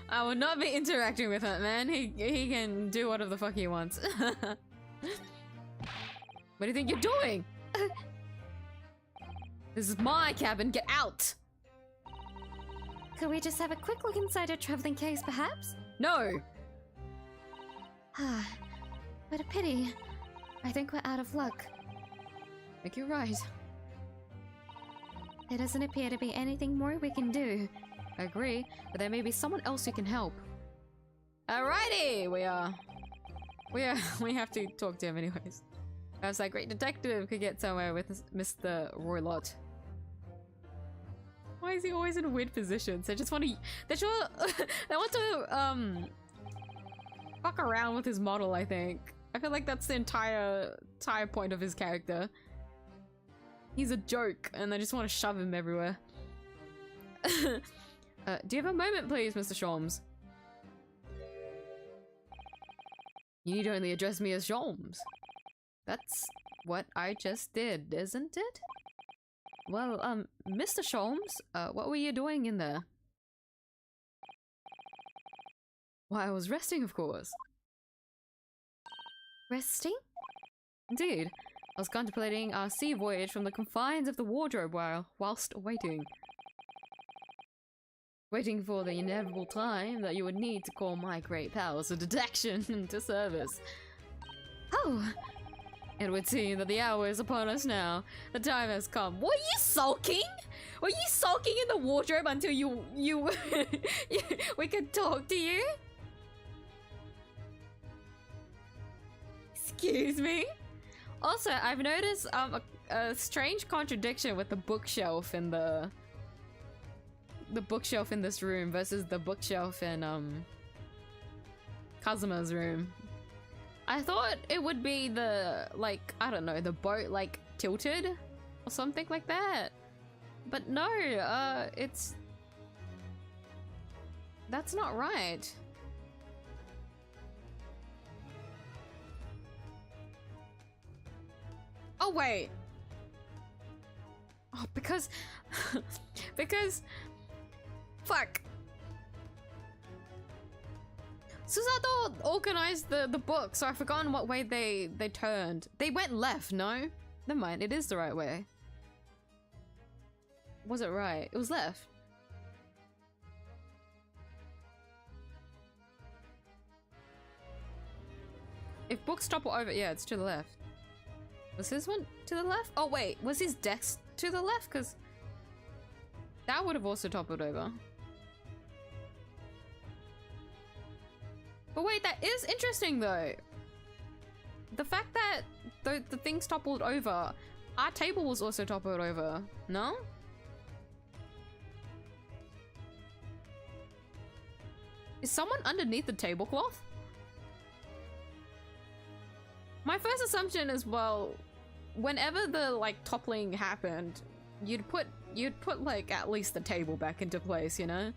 I will not be interacting with that man. He can do whatever the fuck he wants. What do you think you're doing? This is my cabin. Get out! Could we just have a quick look inside your traveling case, perhaps? No! Ah, what a pity. I think we're out of luck. I think you're right. There doesn't appear to be anything more we can do. I agree, but there may be someone else who can help. Alrighty! We have to talk to him anyways. Perhaps that great detective could get somewhere with Mr. 𝐸𝐺𝐿. Why is he always in weird positions? They just want to... They want to, fuck around with his model, I think. I feel like that's the entire point of his character. He's a joke, and they just want to shove him everywhere. Do you have a moment, please, Mr. Holmes? You need only address me as Holmes. That's what I just did, isn't it? Well, Mr. Holmes, what were you doing in there? Why, I was resting, of course. Resting? Indeed. I was contemplating our sea voyage from the confines of the wardrobe whilst waiting. Waiting for the inevitable time that you would need to call my great powers of detection into service. Oh! It would seem that the hour is upon us now. The time has come. Were you sulking? Were you sulking in the wardrobe until we could talk to you? Excuse me? Also, I've noticed a strange contradiction with the bookshelf in the bookshelf in this room versus the bookshelf in Kazuma's room. I thought it would be the, like, I don't know, the boat like tilted or something like that. But no, that's not right. Oh wait. Oh, because fuck. Susato organized the book, so I've forgotten what way they turned. They went left, no? Never mind, it is the right way. Was it right? It was left. If books topple over, yeah, it's to the left. Was his one to the left? Oh wait, was his desk to the left? Because that would have also toppled over. But wait, that is interesting though. The fact that the things toppled over, our table was also toppled over, no? Is someone underneath the tablecloth? My first assumption is, well, whenever the like toppling happened, you'd put like at least the table back into place, you know?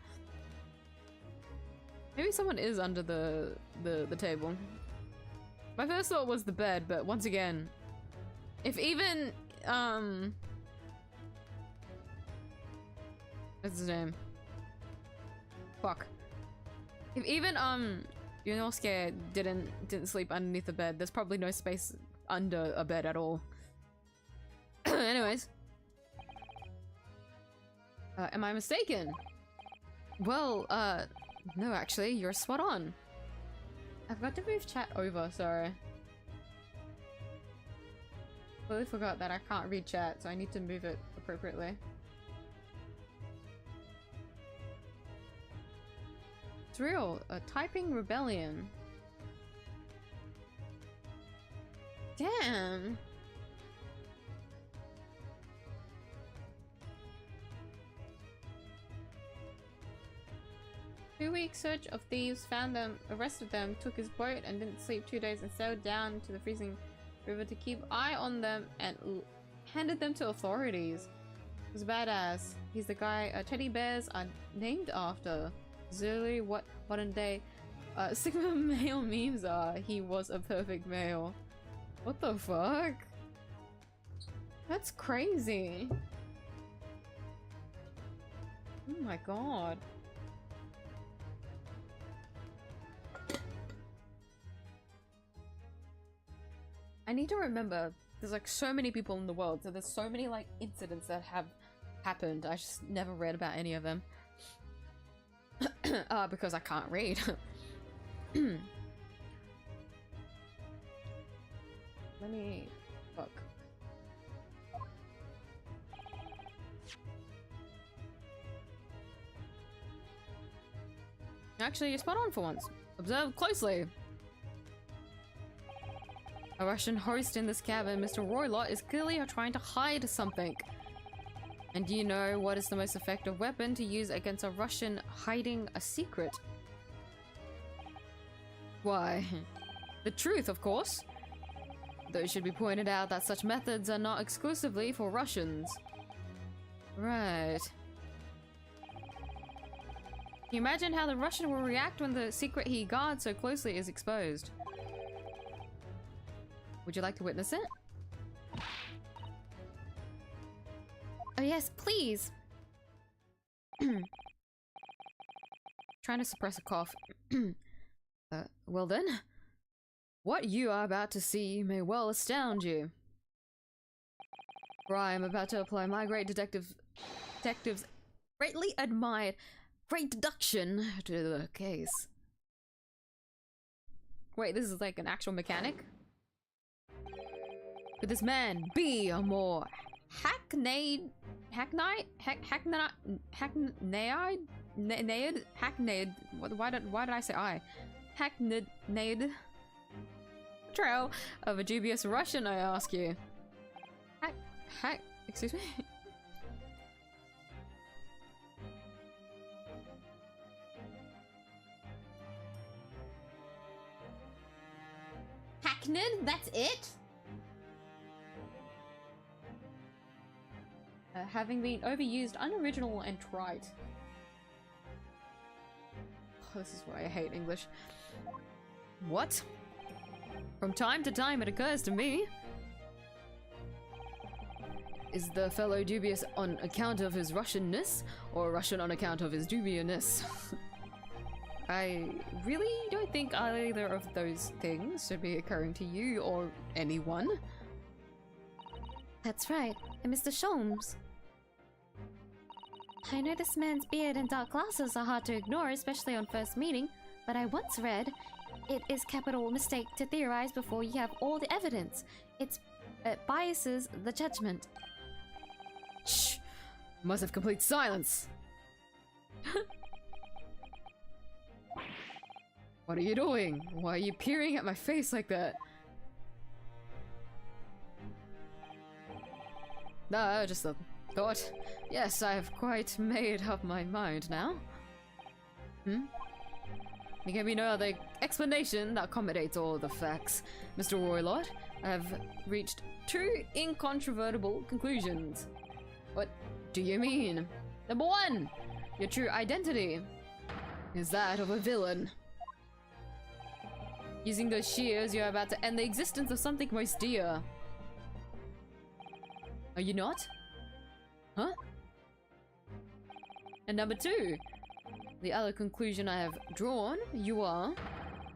Maybe someone is under the table. My first thought was the bed, but once again, if even what's his name? Fuck. If even 𝐢𝐧𝐟𝐨 didn't sleep underneath the bed, there's probably no space under a bed at all. Anyways. Am I mistaken? Well, no, actually, you're spot on. I've got to move chat over, sorry. Totally forgot that I can't read chat, so I need to move it appropriately. It's real, a typing rebellion. Damn. Two-week search of thieves found them, arrested them, took his boat and didn't sleep 2 days and sailed down to the freezing river to keep eye on them and handed them to authorities. It was badass. He's the guy teddy bears are named after. Literally what modern day Sigma male memes are. He was a perfect male. What the fuck? That's crazy. Oh my god. I need to remember, there's like so many people in the world, so there's so many like incidents that have happened. I just never read about any of them. Because I can't read. Let me... fuck. Actually, you're spot on for once. Observe closely. A Russian host in this cabin, Mr. Roylott, is clearly trying to hide something. And do you know what is the most effective weapon to use against a Russian hiding a secret? Why, the truth, of course. Though it should be pointed out that such methods are not exclusively for Russians. Right. Can you imagine how the Russian will react when the secret he guards so closely is exposed? Would you like to witness it? Oh yes, please. Trying to suppress a cough. Well then, what you are about to see may well astound you. For I am about to apply my great detective's greatly admired great deduction to the case. Wait, this is like an actual mechanic? Could this man be a more hackneyed, why did I say I? Hackneyed trail of a dubious Russian, I ask you. Excuse me? Hackneyed? That's it? Having been overused, unoriginal, and trite. Oh, this is why I hate English. What? From time to time it occurs to me. Is the fellow dubious on account of his Russianness, or Russian on account of his dubiousness? I really don't think either of those things should be occurring to you or anyone. That's right, and Mr. Sholmes. I know this man's beard and dark glasses are hard to ignore, especially on first meeting, but I once read It is capital mistake to theorize before you have all the evidence. It biases the judgment. Shh! Must have complete silence! What are you doing? Why are you peering at my face like that? No, just a thought. Yes, I have quite made up my mind now. There can be no other explanation that accommodates all the facts. Mr. Roylott, I have reached two incontrovertible conclusions. What do you mean? Number one, your true identity is that of a villain. Using those shears, you're about to end the existence of something most dear. Are you not? Huh? And number two, the other conclusion I have drawn, you are,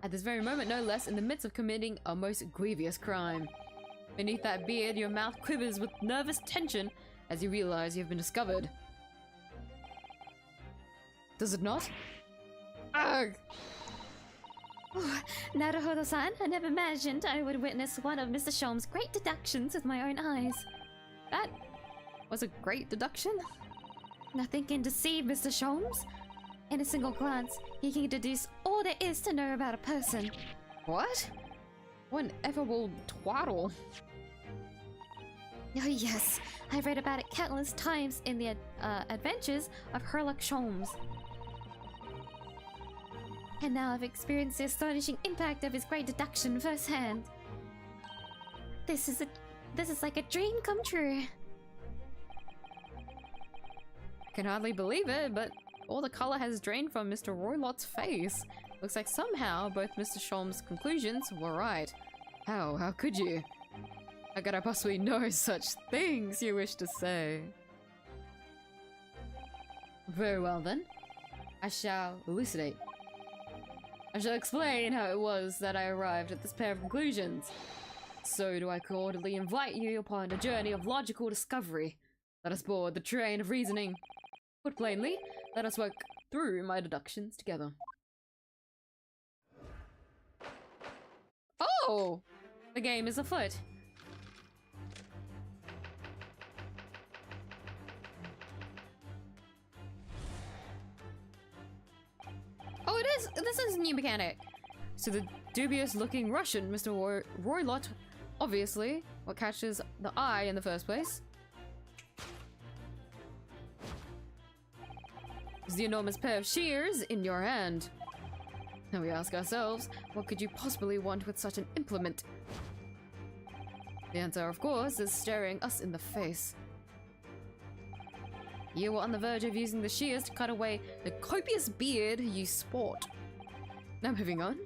at this very moment no less, in the midst of committing a most grievous crime. Beneath that beard, your mouth quivers with nervous tension as you realize you have been discovered. Does it not? Ugh! Oh, Naruhodo-san, I never imagined I would witness one of Mr. Sholm's great deductions with my own eyes. That was a great deduction. Nothing can deceive Mr. Sholmes. In a single glance, he can deduce all there is to know about a person. What? What an effable twaddle. Oh yes, I've read about it countless times in the adventures of Sherlock Sholmes. And now I've experienced the astonishing impact of his great deduction firsthand. This is like a dream come true. I can hardly believe it, but all the color has drained from Mr. Roylott's face. Looks like somehow both Mr. Sholm's conclusions were right. How? How could you? How could I possibly know such things you wish to say? Very well then. I shall elucidate. I shall explain how it was that I arrived at this pair of conclusions. So do I cordially invite you upon a journey of logical discovery. Let us board the train of reasoning. Put plainly, let us work through my deductions together. Oh! The game is afoot. Oh, it is! This is a new mechanic! So the dubious-looking Russian, Mr. Roylott, obviously, what catches the eye in the first place is the enormous pair of shears in your hand. And we ask ourselves, what could you possibly want with such an implement? The answer, of course, is staring us in the face. You were on the verge of using the shears to cut away the copious beard you sport. Now moving on.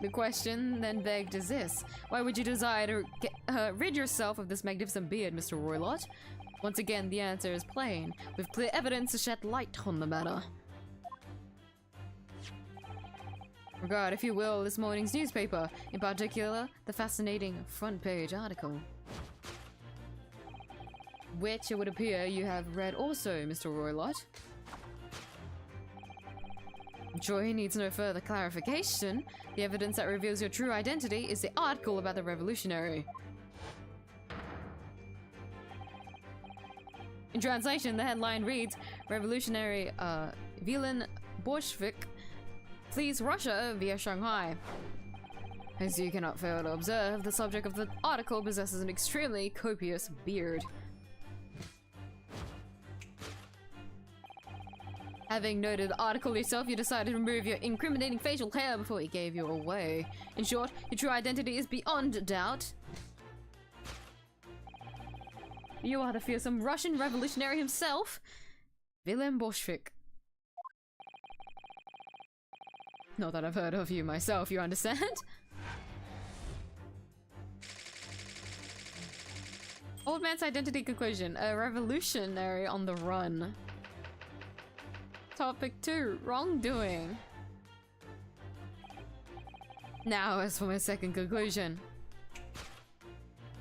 The question then begged is this: why would you desire to rid yourself of this magnificent beard, Mr. Roylott? Once again, the answer is plain, with clear evidence to shed light on the matter. Regard, if you will, this morning's newspaper, in particular, the fascinating front page article. Which, it would appear, you have read also, Mr. Roylott. I'm sure he needs no further clarification. The evidence that reveals your true identity is the article about the revolutionary. In translation, the headline reads, Revolutionary Villain Bolshevik flees Russia via Shanghai. As you cannot fail to observe, the subject of the article possesses an extremely copious beard. Having noted the article yourself, you decided to remove your incriminating facial hair before he gave you away. In short, your true identity is beyond doubt. You are the fearsome Russian revolutionary himself, Villain Bolshevik. Not that I've heard of you myself, you understand? Old man's identity conclusion. A revolutionary on the run. Topic 2. Wrongdoing. Now, as for my second conclusion.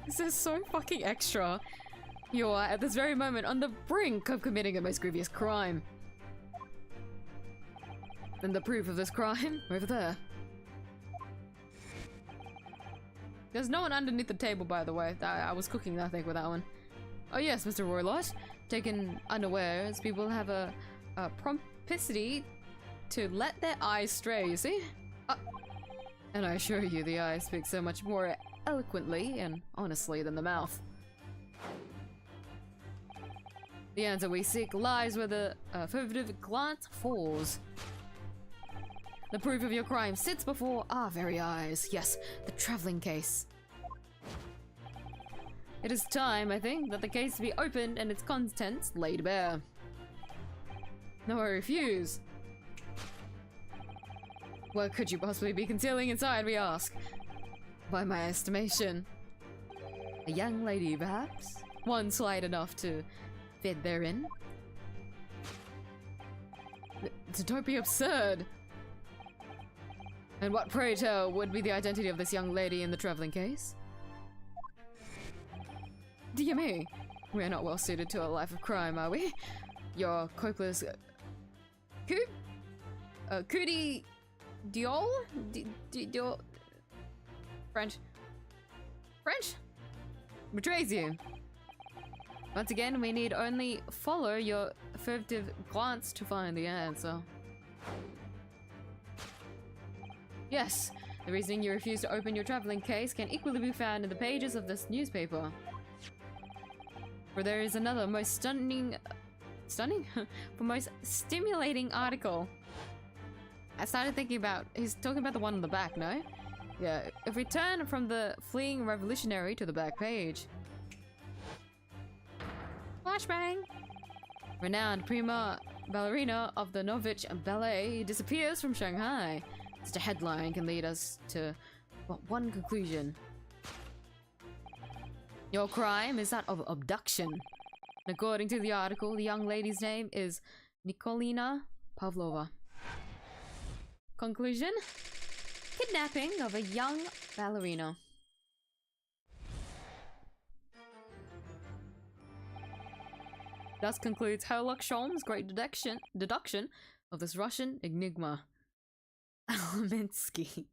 This is so fucking extra. You are, at this very moment, on the brink of committing a most grievous crime. Then the proof of this crime, over there. There's no one underneath the table, by the way. I was cooking, I think, with that one. Oh yes, Mr. Roylott. Taken unawares, people have a propensity to let their eyes stray, you see? And I assure you, the eyes speak so much more eloquently and honestly than the mouth. The answer we seek lies where the furtive glance falls. The proof of your crime sits before our very eyes. Yes, the traveling case. It is time, I think, that the case be opened and its contents laid bare. No, I refuse. What could you possibly be concealing inside, we ask? By my estimation. A young lady, perhaps? One slight enough to fit therein? Don't be absurd! And what, pray tell, would be the identity of this young lady in the traveling case? Dear me, we are not well suited to a life of crime, are we? Your copless... Cootie... Diol? Diol... French? Betrays you. Once again, we need only follow your furtive glance to find the answer. Yes, the reasoning you refuse to open your traveling case can equally be found in the pages of this newspaper. For there is another most stunning... for most stimulating article. I started thinking about... he's talking about the one on the back, no? Yeah, if we turn from the fleeing revolutionary to the back page. Flashbang! Renowned prima ballerina of the Novich Ballet disappears from Shanghai. Such a headline can lead us to but one conclusion. Your crime is that of abduction. According to the article, the young lady's name is Nikolina Pavlova. Conclusion? Kidnapping of a young ballerina. Thus concludes Sherlock Holmes' great deduction of this Russian enigma. Elemensky.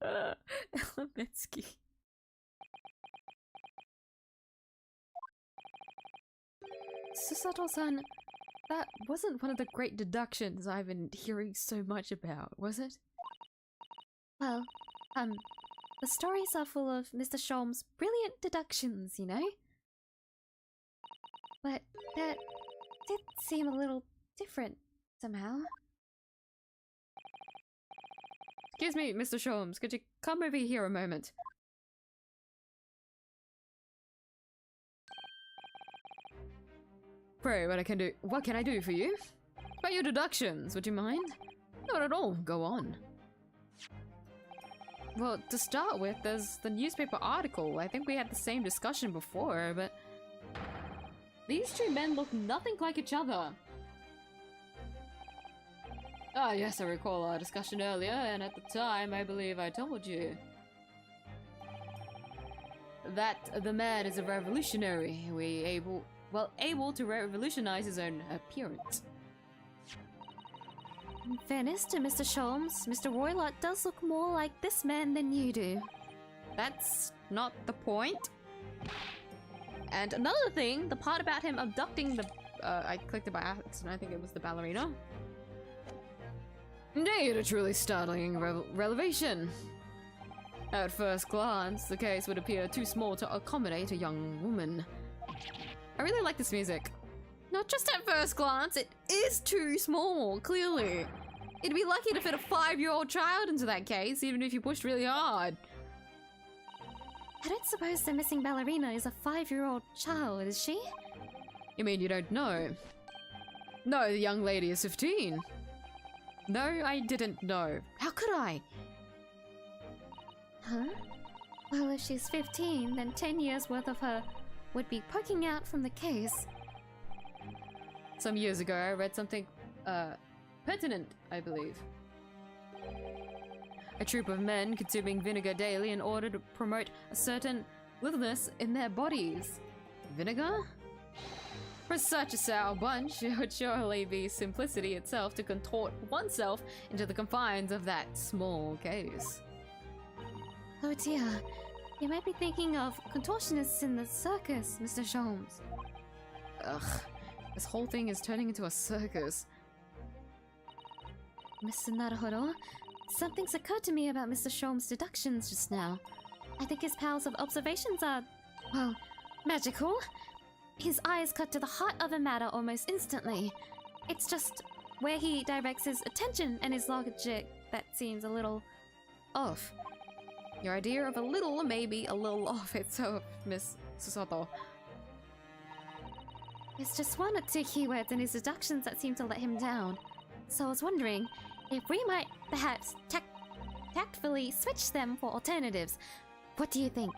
Elemensky. Susato-san, that wasn't one of the great deductions I've been hearing so much about, was it? Well, the stories are full of Mr. Sholm's brilliant deductions, you know? But that did seem a little different somehow. Excuse me, Mr. Sholmes, could you come over here a moment? Pray, what can I do for you? About your deductions, would you mind? Not at all, go on. Well, to start with, there's the newspaper article. I think we had the same discussion before, but... these two men look nothing like each other. Ah, yes, I recall our discussion earlier, and at the time, I believe I told you that the man is a revolutionary, able to revolutionize his own appearance. In fairness to Mr. Sholmes, Mr. Roylott does look more like this man than you do. That's not the point. And another thing, the part about him abducting the... I clicked it by accident, I think it was the ballerina. Indeed, a truly startling revelation. At first glance, the case would appear too small to accommodate a young woman. I really like this music. Not just at first glance, it is too small, clearly. It'd be lucky to fit a 5-year-old child into that case, even if you pushed really hard. I don't suppose the missing ballerina is a 5-year-old child, is she? You mean you don't know? No, the young lady is 15. No, I didn't know. How could I? Huh? Well, if she's 15, then 10 years worth of her would be poking out from the case. Some years ago, I read something, pertinent, I believe. A troop of men consuming vinegar daily in order to promote a certain littleness in their bodies. Vinegar? For such a sour bunch, it would surely be simplicity itself to contort oneself into the confines of that small case. Oh dear. You might be thinking of contortionists in the circus, Mr. Sholmes. Ugh, this whole thing is turning into a circus. Mr. Naruhodo, something's occurred to me about Mr. Sholmes' deductions just now. I think his powers of observations are, well, magical. His eyes cut to the heart of a matter almost instantly. It's just where he directs his attention and his logic that seems a little off. Your idea of a little may be a little off itself, Miss Susato. There's just one or two keywords in his deductions that seem to let him down. So I was wondering if we might perhaps tactfully switch them for alternatives. What do you think?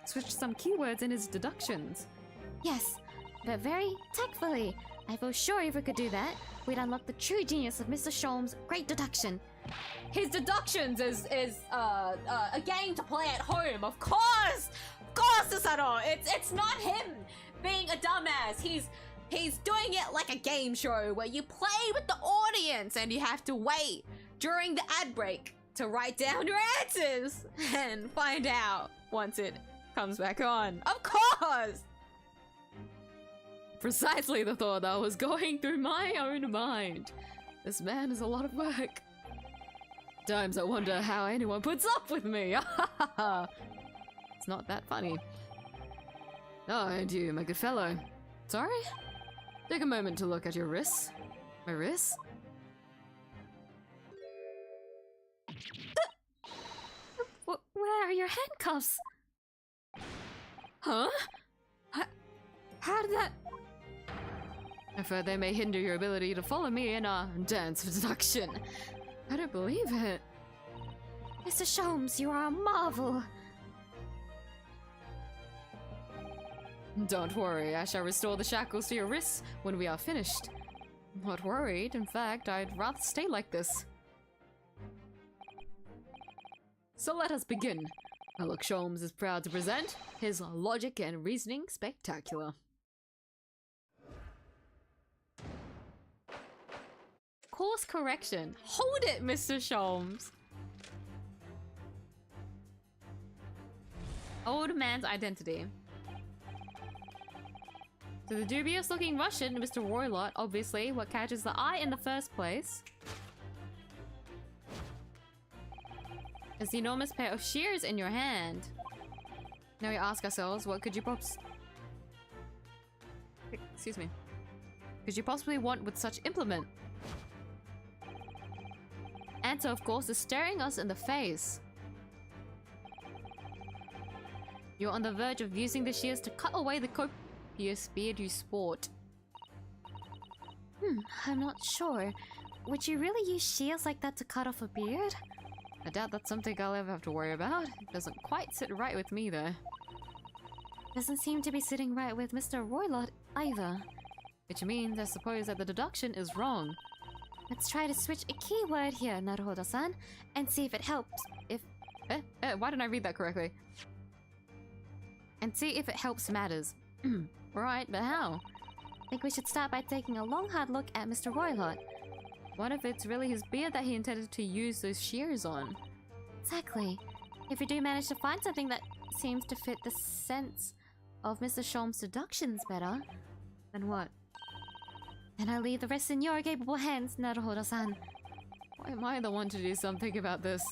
Switch some keywords in his deductions. Yes, but very tactfully. I feel sure if we could do that, we'd unlock the true genius of Mr. Sholmes' great deduction. His deductions is a game to play at home, of course! Of course, Susato! It's not him being a dumbass. He's doing it like a game show where you play with the audience and you have to wait during the ad break to write down your answers and find out once it comes back on. Of course! Precisely the thought that was going through my own mind. This man is a lot of work. Times I wonder how anyone puts up with me. It's not that funny. Oh, and you, my good fellow. Sorry? Take a moment to look at your wrists. My wrists? Where are your handcuffs? Huh? How did that... I've heard they may hinder your ability to follow me in our dance of deduction. I don't believe it. Mr. Sholmes, you are a marvel. Don't worry, I shall restore the shackles to your wrists when we are finished. Not worried, in fact, I'd rather stay like this. So let us begin. Sherlock Sholmes is proud to present his logic and reasoning spectacular. Course correction. Hold it, Mr. Sholmes. Old man's identity. To the dubious-looking Russian, Mr. Roylott, obviously, what catches the eye in the first place is the enormous pair of shears in your hand. Now we ask ourselves, what could you excuse me. Could you possibly want with such implement? Answer, of course, is staring us in the face. You're on the verge of using the shears to cut away the copious beard you sport. I'm not sure. Would you really use shears like that to cut off a beard? I doubt that's something I'll ever have to worry about. It doesn't quite sit right with me, though. Doesn't seem to be sitting right with Mr. Roylott either. Which means, I suppose, that the deduction is wrong. Let's try to switch a keyword here, Naruhodo-san, and see if it helps. Why didn't I read that correctly? And see if it helps matters. Right, but how? I think we should start by taking a long hard look at Mr. Roylott. What if it's really his beard that he intended to use those shears on? Exactly. If we do manage to find something that seems to fit the sense of Mr. Sholmes' deductions better, then what? Then I leave the rest in your capable hands, Naruhodo-san. Why am I the one to do something about this?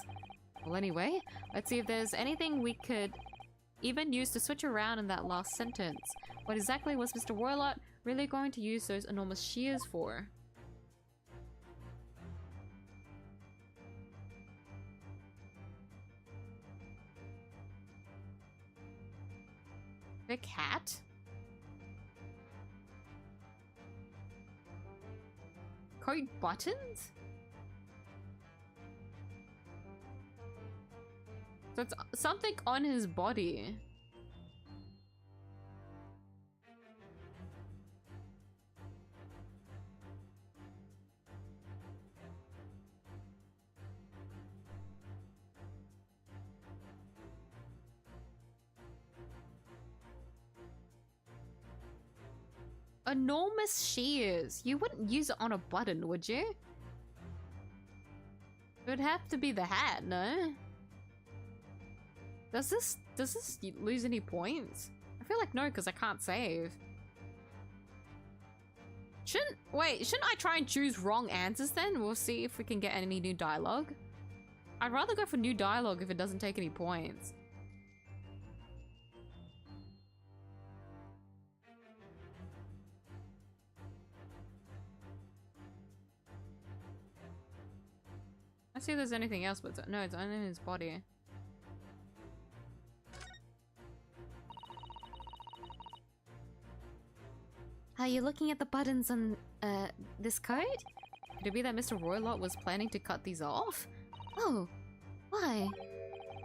Well, anyway, let's see if there's anything we could even use to switch around in that last sentence. What exactly was Mr. Roylott really going to use those enormous shears for? The cat? Coat buttons? That's something on his body. enormous shears. You wouldn't use it on a button, would you? It would have to be the hat, no? Does this lose any points? I feel like no, because I can't save. Shouldn't I try and choose wrong answers then? We'll see if we can get any new dialogue. I'd rather go for new dialogue if it doesn't take any points. Let's see if there's anything else, but no, it's only in his body. Are you looking at the buttons on this coat? Could it be that Mr. Roylott was planning to cut these off? Oh, why?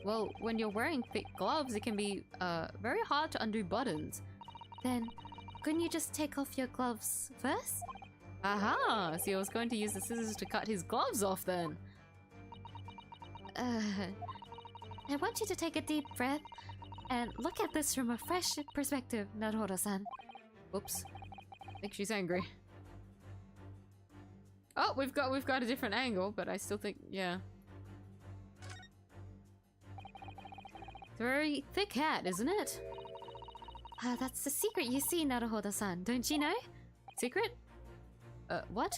Well, when you're wearing thick gloves, it can be very hard to undo buttons. Then, couldn't you just take off your gloves first? Aha! So I was going to use the scissors to cut his gloves off then. I want you to take a deep breath and look at this from a fresh perspective, Naruto-san. Oops. I think she's angry. Oh, we've got a different angle, but I still think, yeah. It's a very thick hat, isn't it? That's the secret you see, Naruto-san, don't you know? Secret? What?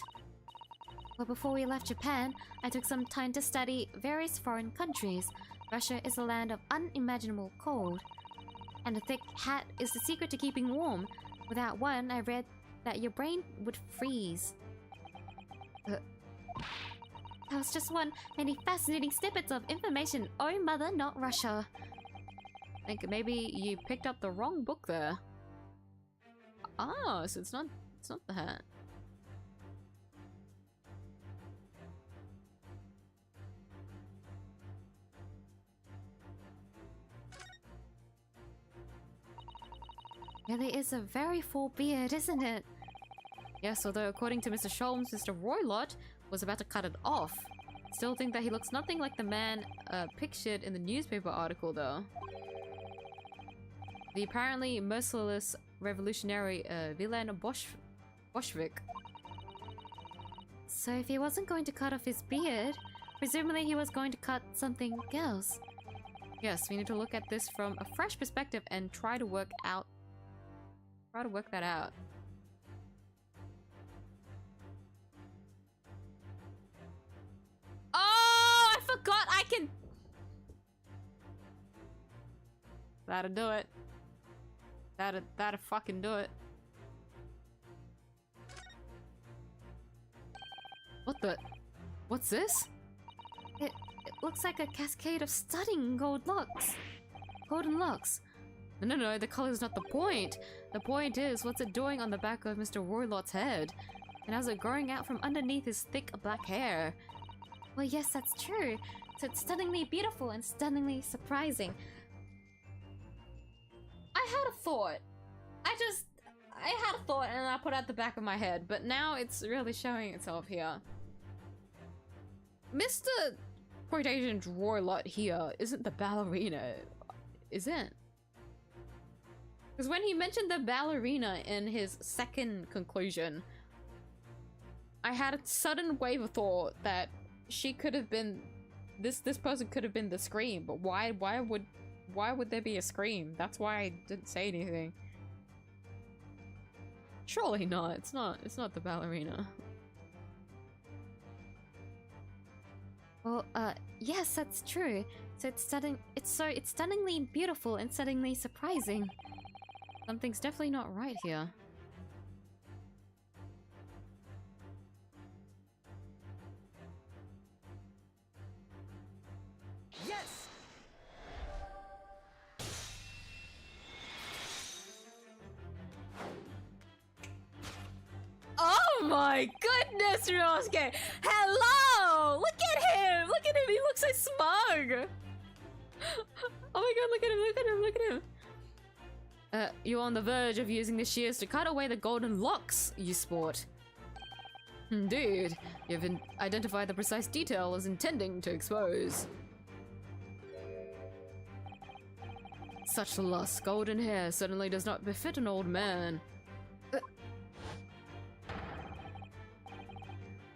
Well, before we left Japan, I took some time to study various foreign countries. Russia is a land of unimaginable cold. And a thick hat is the secret to keeping warm. Without one, I read that your brain would freeze. That was just one many fascinating snippets of information. Oh mother, not Russia. I think maybe you picked up the wrong book there. Oh, so it's not the hat. Really is a very full beard, isn't it? Yes, although according to Mr. Sholmes, Mr. Roylott was about to cut it off. Still think that he looks nothing like the man pictured in the newspaper article, though. The apparently merciless revolutionary Wilhelm Bolshevik. So if he wasn't going to cut off his beard, presumably he was going to cut something else. Yes, we need to look at this from a fresh perspective and try to work that out. Oh, I forgot I can... That'll do it. That'll fucking do it. What the... What's this? It looks like a cascade of stunning golden locks. No, the color's not the point. The point is, what's it doing on the back of Mr. Roylott's head? And how's it growing out from underneath his thick black hair? Well, yes, that's true. So it's stunningly beautiful and stunningly surprising. I had a thought. I had a thought and I put it at the back of my head, but now it's really showing itself here. Mr. Quotations Roylott here isn't the ballerina, is it? Because when he mentioned the ballerina in his second conclusion, I had a sudden wave of thought that she could have been, this person could have been the Scream, but why would there be a Scream? That's why I didn't say anything. Surely not. It's not the ballerina. Well, yes, that's true. So it's stunningly beautiful and stunningly surprising. Something's definitely not right here. Yes! Oh my goodness, Ryosuke! Hello! Look at him! Look at him! He looks so smug! Oh my god, look at him, look at him, look at him! You're on the verge of using the shears to cut away the golden locks, you sport. Indeed, you've identified the precise detail I was intending to expose. Such lush golden hair certainly does not befit an old man.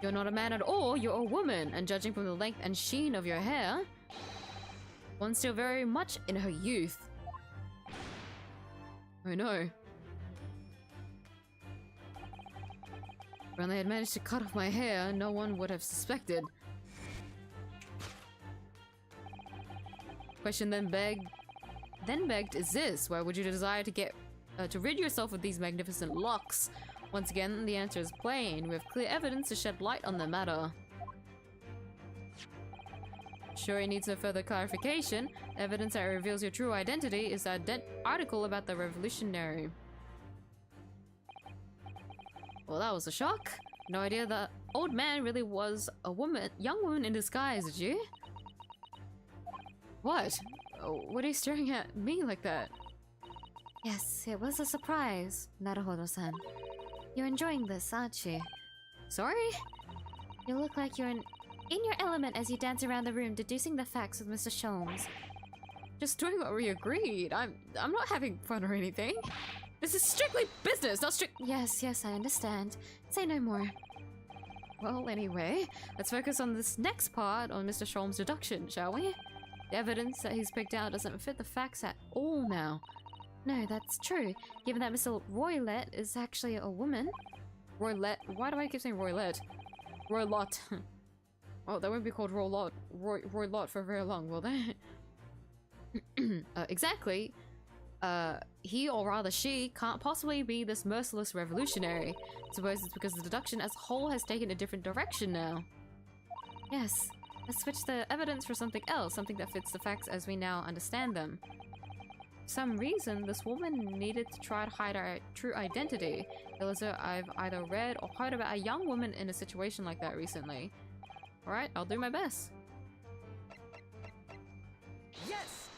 You're not a man at all, you're a woman, and judging from the length and sheen of your hair, one's still very much in her youth. Oh no. When they had managed to cut off my hair, no one would have suspected. Question then begged is this: why would you desire to get to rid yourself of these magnificent locks? Once again, the answer is plain. We have clear evidence to shed light on the matter. Sure, it needs no further clarification. Evidence that reveals your true identity is that article about the revolutionary. Well, that was a shock. No idea the old man really was a young woman in disguise, did you? What? What are you staring at me like that? Yes, it was a surprise, Naruhodo-san. You're enjoying this, aren't you? Sorry? You look like you're in your element as you dance around the room deducing the facts with Mr. Sholmes. Just doing what we agreed. I'm not having fun or anything. This is strictly business, not strict- Yes, I understand. Say no more. Well, anyway, let's focus on this next part on Mr. Sholmes' deduction, shall we? The evidence that he's picked out doesn't fit the facts at all now. No, that's true. Given that Mr. Roylett is actually a woman. Roylett? Why do I keep saying Roylett? Roylott. Oh, they won't be called Roylott for very long, will they? Exactly. He, or rather she, can't possibly be this merciless revolutionary. Suppose it's because the deduction as a whole has taken a different direction now. Yes. Let's switch the evidence for something else, something that fits the facts as we now understand them. For some reason, this woman needed to try to hide her true identity. Feel as though I've either read or heard about a young woman in a situation like that recently. Alright, I'll do my best. Yes!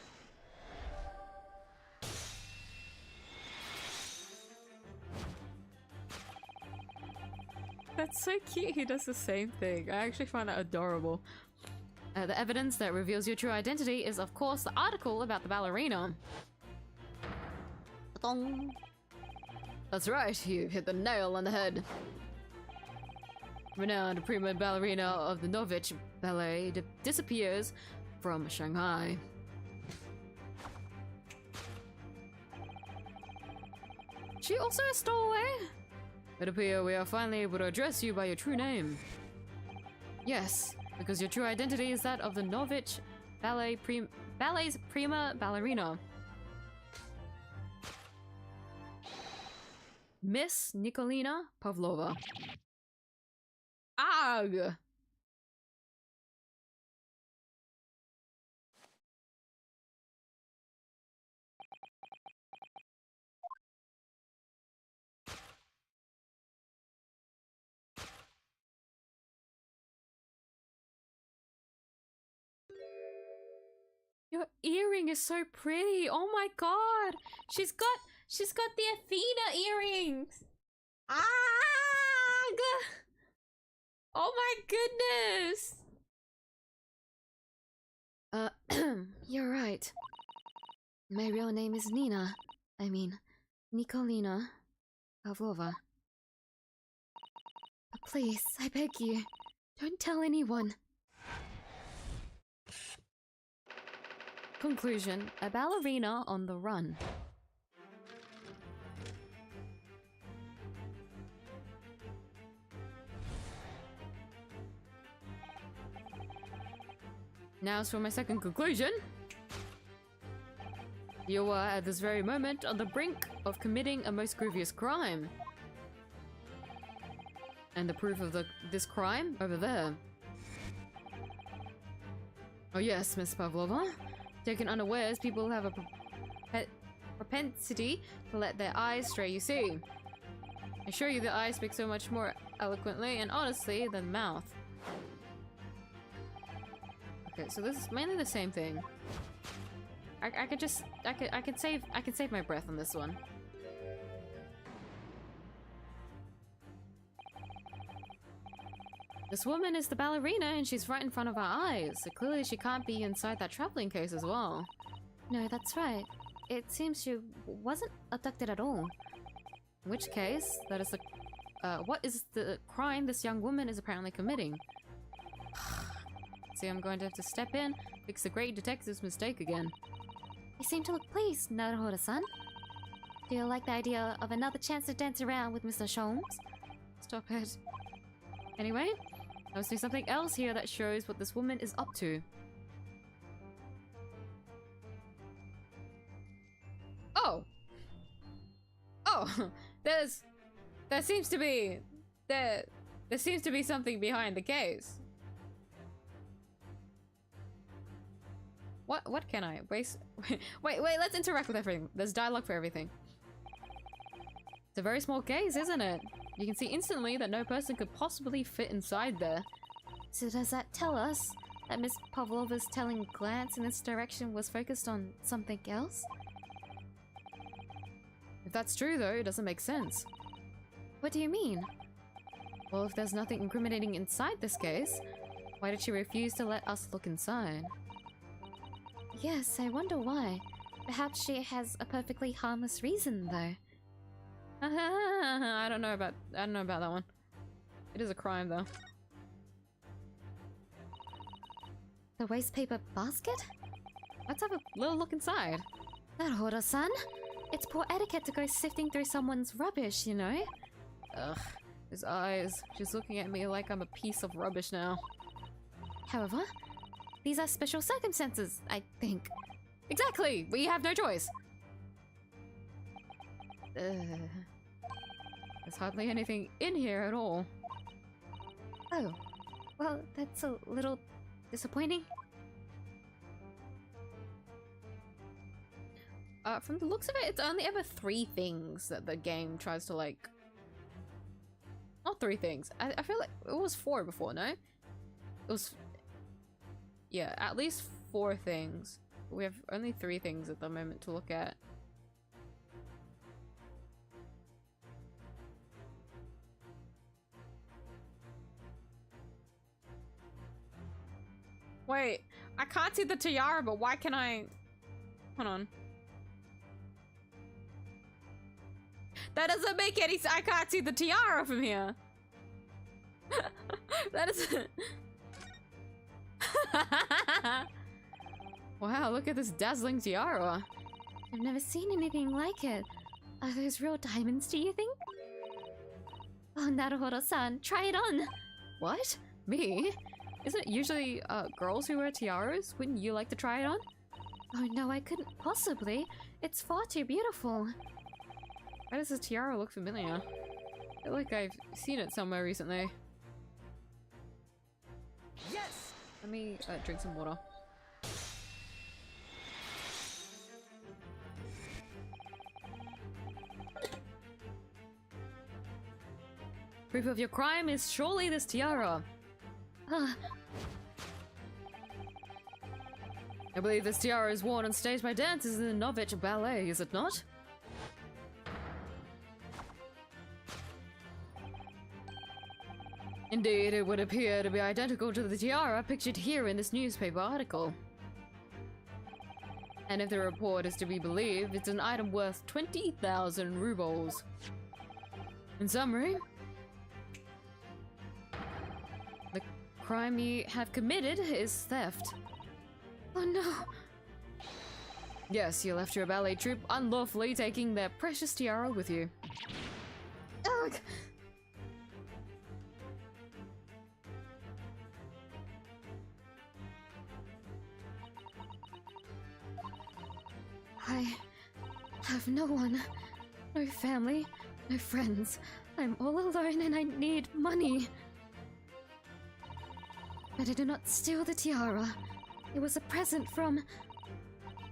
That's so cute, he does the same thing. I actually find that adorable. The evidence that reveals your true identity is, of course, the article about the ballerina. That's right, you've hit the nail on the head. Renowned prima ballerina of the Novich Ballet disappears from Shanghai. She also a stowaway? It appears we are finally able to address you by your true name. Yes, because your true identity is that of the Novich Ballet's prima ballerina. Miss Nikolina Pavlova. Ugh! Your earring is so pretty. Oh my god. She's got the Athena earrings. Ah! Oh my goodness. You're right. My real name is Nina. I mean, Nikolina Pavlova. But please, I beg you, don't tell anyone. Conclusion: a ballerina on the run. Now as for my second conclusion. You are at this very moment on the brink of committing a most grievous crime. And the proof of this crime over there. Oh yes, Miss Pavlova. Taken unawares, people have a propensity to let their eyes stray, you see. I assure you the eyes speak so much more eloquently and honestly than the mouth. Okay, so this is mainly the same thing. I can save my breath on this one. This woman is the ballerina and she's right in front of our eyes, so clearly she can't be inside that traveling case as well. No, that's right. It seems she wasn't abducted at all. In which case, that is the what is the crime this young woman is apparently committing? See, I'm going to have to step in, fix the great detective's mistake again. You seem to look pleased, Naruhodo-san. Do you like the idea of another chance to dance around with Mr. Sholmes? Stop it. Anyway, there must be something else here that shows what this woman is up to. Oh! Oh! There seems to be something behind the case. What can I waste? Wait, let's interact with everything. There's dialogue for everything. It's a very small case, isn't it? You can see instantly that no person could possibly fit inside there. So does that tell us that Miss Pavlova's telling glance in this direction was focused on something else? If that's true though, it doesn't make sense. What do you mean? Well, if there's nothing incriminating inside this case, why did she refuse to let us look inside? Yes, I wonder why. Perhaps she has a perfectly harmless reason, though. I don't know about that one. It is a crime, though. The wastepaper basket? Let's have a little look inside. Naruhodo-san, it's poor etiquette to go sifting through someone's rubbish, you know? Ugh, his eyes. She's looking at me like I'm a piece of rubbish now. However, these are special circumstances, I think. Exactly! We have no choice! There's hardly anything in here at all. Oh, well, that's a little disappointing. From the looks of it, it's only ever 3 things that the game tries to, like... Not 3 things. I feel like it was 4 before, no? It was... Yeah, at least 4 things. We have only 3 things at the moment to look at. Wait, I can't see the tiara, but why can I... Hold on. That doesn't make any sense. I can't see the tiara from here. That is... Wow, look at this dazzling tiara. I've never seen anything like it. Are those real diamonds, do you think? Oh, Naruhodo-san, try it on! What? Me? Isn't it usually girls who wear tiaras? Wouldn't you like to try it on? Oh no, I couldn't possibly. It's far too beautiful. Why does this tiara look familiar? I feel like I've seen it somewhere recently. Yes! Let me drink some water. Proof of your crime is surely this tiara. I believe this tiara is worn on stage by dancers in the Novich Ballet, is it not? Indeed, it would appear to be identical to the tiara pictured here in this newspaper article. And if the report is to be believed, it's an item worth 20,000 rubles. In summary, the crime you have committed is theft. Oh no! Yes, you left your ballet troupe unlawfully, taking their precious tiara with you. Ugh! I have no one. No family, no friends. I'm all alone and I need money. But I did not steal the tiara. It was a present from...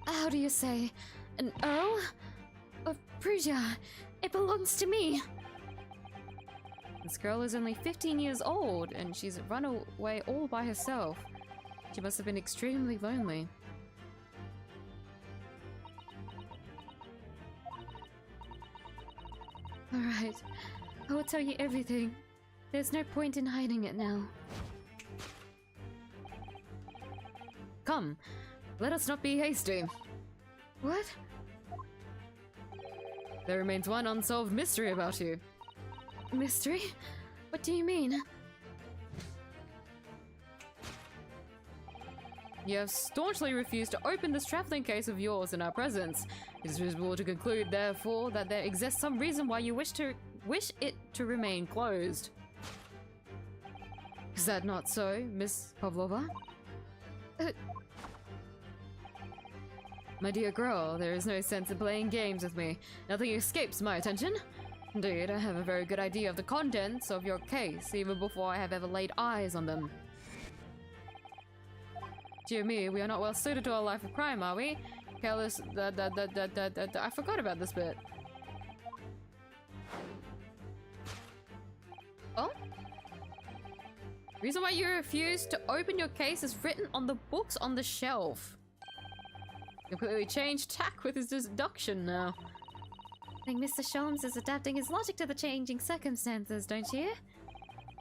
How do you say? An Earl? Of Prussia. It belongs to me. This girl is only 15 years old and she's run away all by herself. She must have been extremely lonely. Alright, I will tell you everything. There's no point in hiding it now. Come, let us not be hasty. What? There remains one unsolved mystery about you. Mystery? What do you mean? You have staunchly refused to open this traveling case of yours in our presence. It is reasonable to conclude, therefore, that there exists some reason why you wish it to remain closed. Is that not so, Miss Pavlova? My dear girl, there is no sense in playing games with me. Nothing escapes my attention. Indeed, I have a very good idea of the contents of your case, even before I have ever laid eyes on them. Dear me, we are not well suited to a life of crime, are we? Careless, I forgot about this bit. Oh? Reason why you refused to open your case is written on the books on the shelf. Completely changed tack with his deduction now. I think Mr. Sholmes is adapting his logic to the changing circumstances, don't you?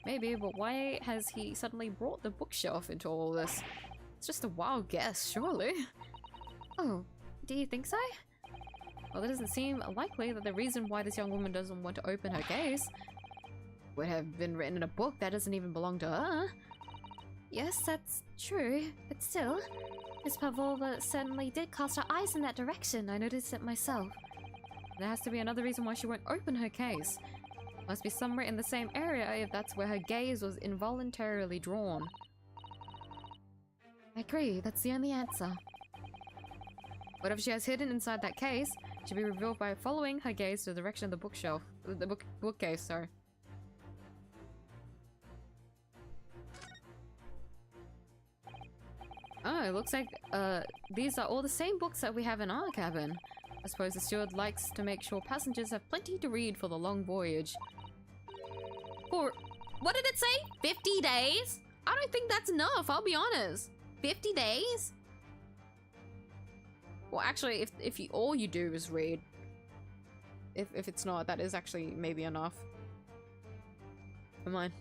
Maybe, but why has he suddenly brought the bookshelf into all this? It's just a wild guess, surely. Oh, do you think so? Well, it doesn't seem likely that the reason why this young woman doesn't want to open her case would have been written in a book that doesn't even belong to her. Yes, that's true, but still, Miss Pavlova certainly did cast her eyes in that direction. I noticed it myself. There has to be another reason why she won't open her case. Must be somewhere in the same area if that's where her gaze was involuntarily drawn. I agree, that's the only answer. Whatever she has hidden inside that case should be revealed by following her gaze to the direction of the bookshelf. The bookcase, sorry. Oh, it looks like these are all the same books that we have in our cabin. I suppose the steward likes to make sure passengers have plenty to read for the long voyage. For, what did it say? 50 days? I don't think that's enough, I'll be honest. 50 days? Well, actually, if all you do is read, if it's not, that is actually maybe enough. Never mind.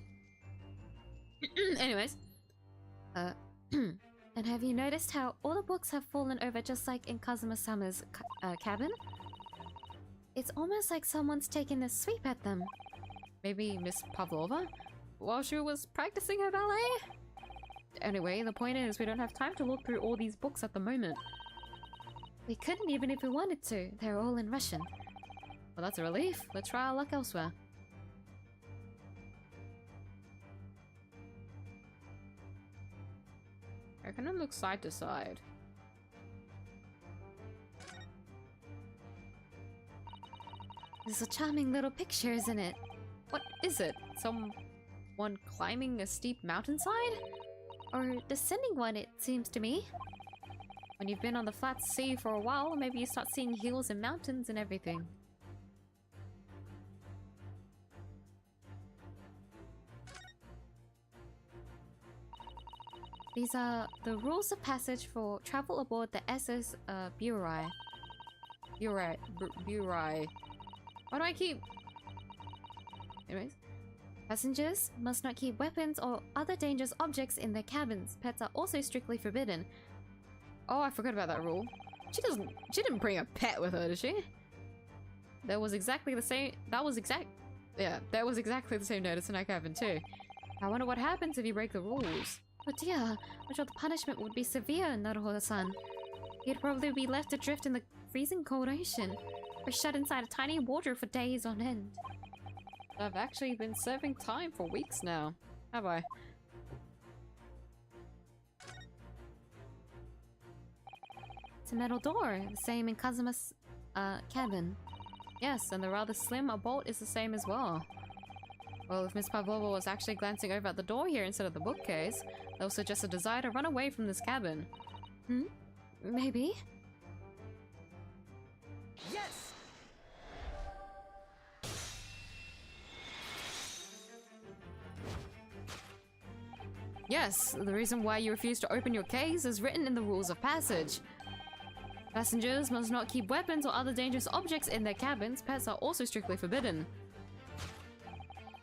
Anyways. And have you noticed how all the books have fallen over just like in Kazuma-sama's cabin? It's almost like someone's taken a sweep at them. Maybe Miss Pavlova? While she was practicing her ballet? Anyway, the point is we don't have time to look through all these books at the moment. We couldn't even if we wanted to. They're all in Russian. Well, that's a relief. Let's try our luck elsewhere. I can look side to side. There's a charming little picture, isn't it? What is it? Someone climbing a steep mountainside? Or descending one, it seems to me. When you've been on the flat sea for a while, maybe you start seeing hills and mountains and everything. These are the rules of passage for travel aboard the SS 𝐢𝐧𝐟𝐨. 𝐢𝐧𝐟𝐨. Why do I keep... Anyways. Passengers must not keep weapons or other dangerous objects in their cabins. Pets are also strictly forbidden. Oh, I forgot about that rule. She didn't bring a pet with her, did she? There was exactly the same... There was exactly the same notice in our cabin too. I wonder what happens if you break the rules. Oh dear, I'm sure the punishment would be severe, Naruhodo-san. You'd probably be left adrift in the freezing cold ocean, or shut inside a tiny water for days on end. I've actually been serving time for weeks now, have I? It's a metal door, the same in Kazuma's cabin. Yes, and the rather slim bolt is the same as well. Well, if Miss Pavlova was actually glancing over at the door here instead of the bookcase, that will suggest a desire to run away from this cabin. Maybe. Yes! Yes, the reason why you refuse to open your case is written in the rules of passage. Passengers must not keep weapons or other dangerous objects in their cabins. Pets are also strictly forbidden.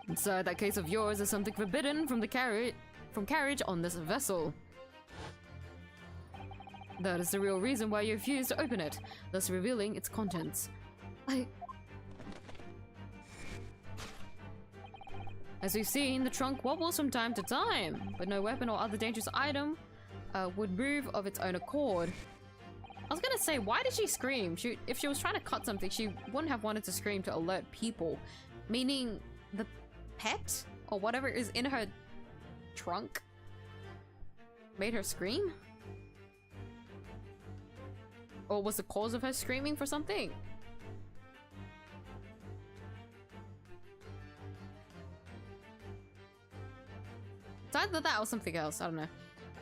Inside that case of yours is something forbidden from carriage on this vessel. That is the real reason why you refuse to open it, thus revealing its contents. As we've seen, the trunk wobbles from time to time, but no weapon or other dangerous item would move of its own accord. I was gonna say, why did she scream? If she was trying to cut something, she wouldn't have wanted to scream to alert people. Meaning the pet or whatever is in her trunk made her scream? Or was the cause of her screaming for something? It's either that or something else, I don't know.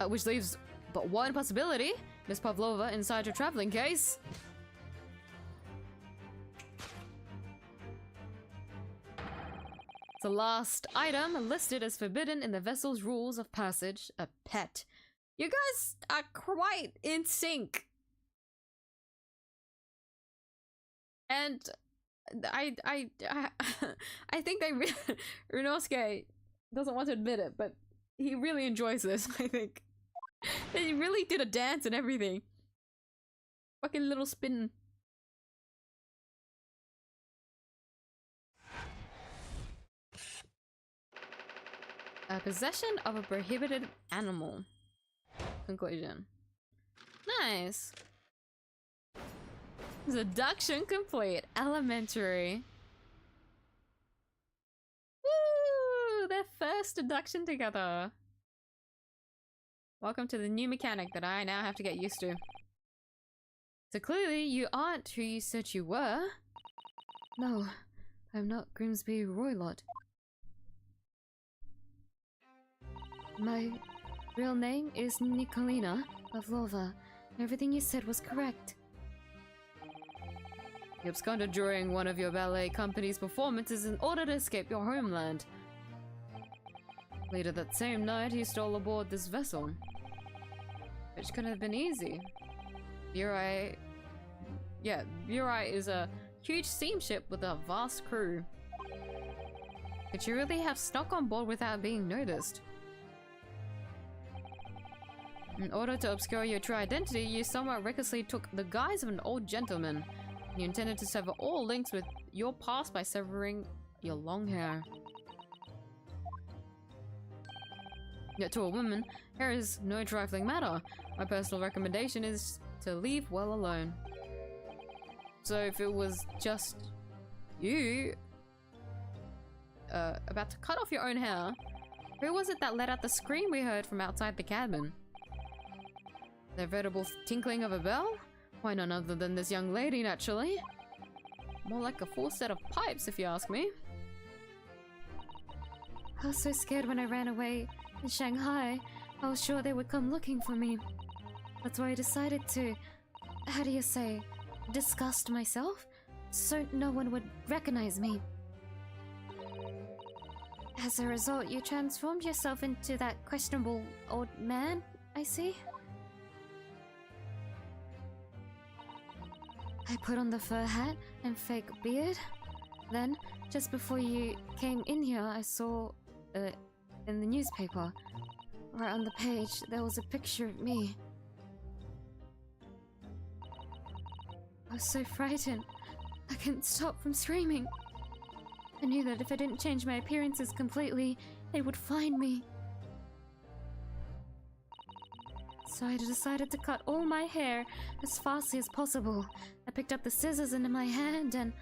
Which leaves but one possibility. Miss Pavlova inside your traveling case. The last item listed as forbidden in the vessel's rules of passage, a pet. You guys are quite in sync. And I think they Ryunosuke doesn't want to admit it, but he really enjoys this, I think. They really did a dance and everything. Fucking little spin. Possession of a prohibited animal. Conclusion. Nice. Seduction complete. Elementary. Woo! Their first deduction together. Welcome to the new mechanic that I now have to get used to. So clearly you aren't who you said you were. No, I'm not Grimsby Roylott. My real name is Nikolina Pavlova. Everything you said was correct. You absconded during one of your ballet company's performances in order to escape your homeland. Later that same night, he stole aboard this vessel. Which could have been easy. Uri is a huge steamship with a vast crew. Could you really have snuck on board without being noticed? In order to obscure your true identity, you somewhat recklessly took the guise of an old gentleman. You intended to sever all links with your past by severing your long hair. Yet to a woman, hair is no trifling matter. My personal recommendation is to leave well alone. So if it was just you about to cut off your own hair, who was it that let out the scream we heard from outside the cabin? The veritable tinkling of a bell? Why, none other than this young lady, naturally. More like a full set of pipes, if you ask me. I was so scared when I ran away in Shanghai. I was sure they would come looking for me. That's why I decided to, how do you say, disgust myself? So no one would recognize me. As a result, you transformed yourself into that questionable old man, I see. I put on the fur hat and fake beard. Then, just before you came in here, I saw in the newspaper, right on the page, there was a picture of me. I was so frightened, I couldn't stop from screaming. I knew that if I didn't change my appearances completely, they would find me. So I decided to cut all my hair as fastly as possible. I picked up the scissors into my hand and...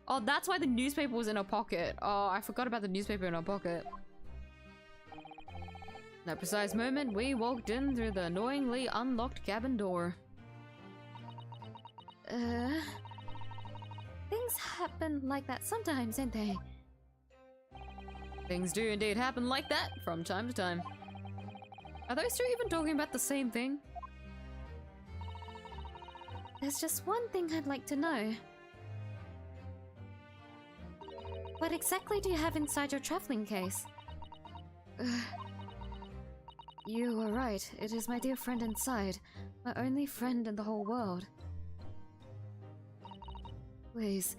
Oh, that's why the newspaper was in her pocket. Oh, I forgot about the newspaper in her pocket. That precise moment, we walked in through the annoyingly unlocked cabin door. Things happen like that sometimes, don't they? Things do indeed happen like that from time to time. Are those two even talking about the same thing? There's just one thing I'd like to know. What exactly do you have inside your traveling case? You were right. It is my dear friend inside. My only friend in the whole world. Please,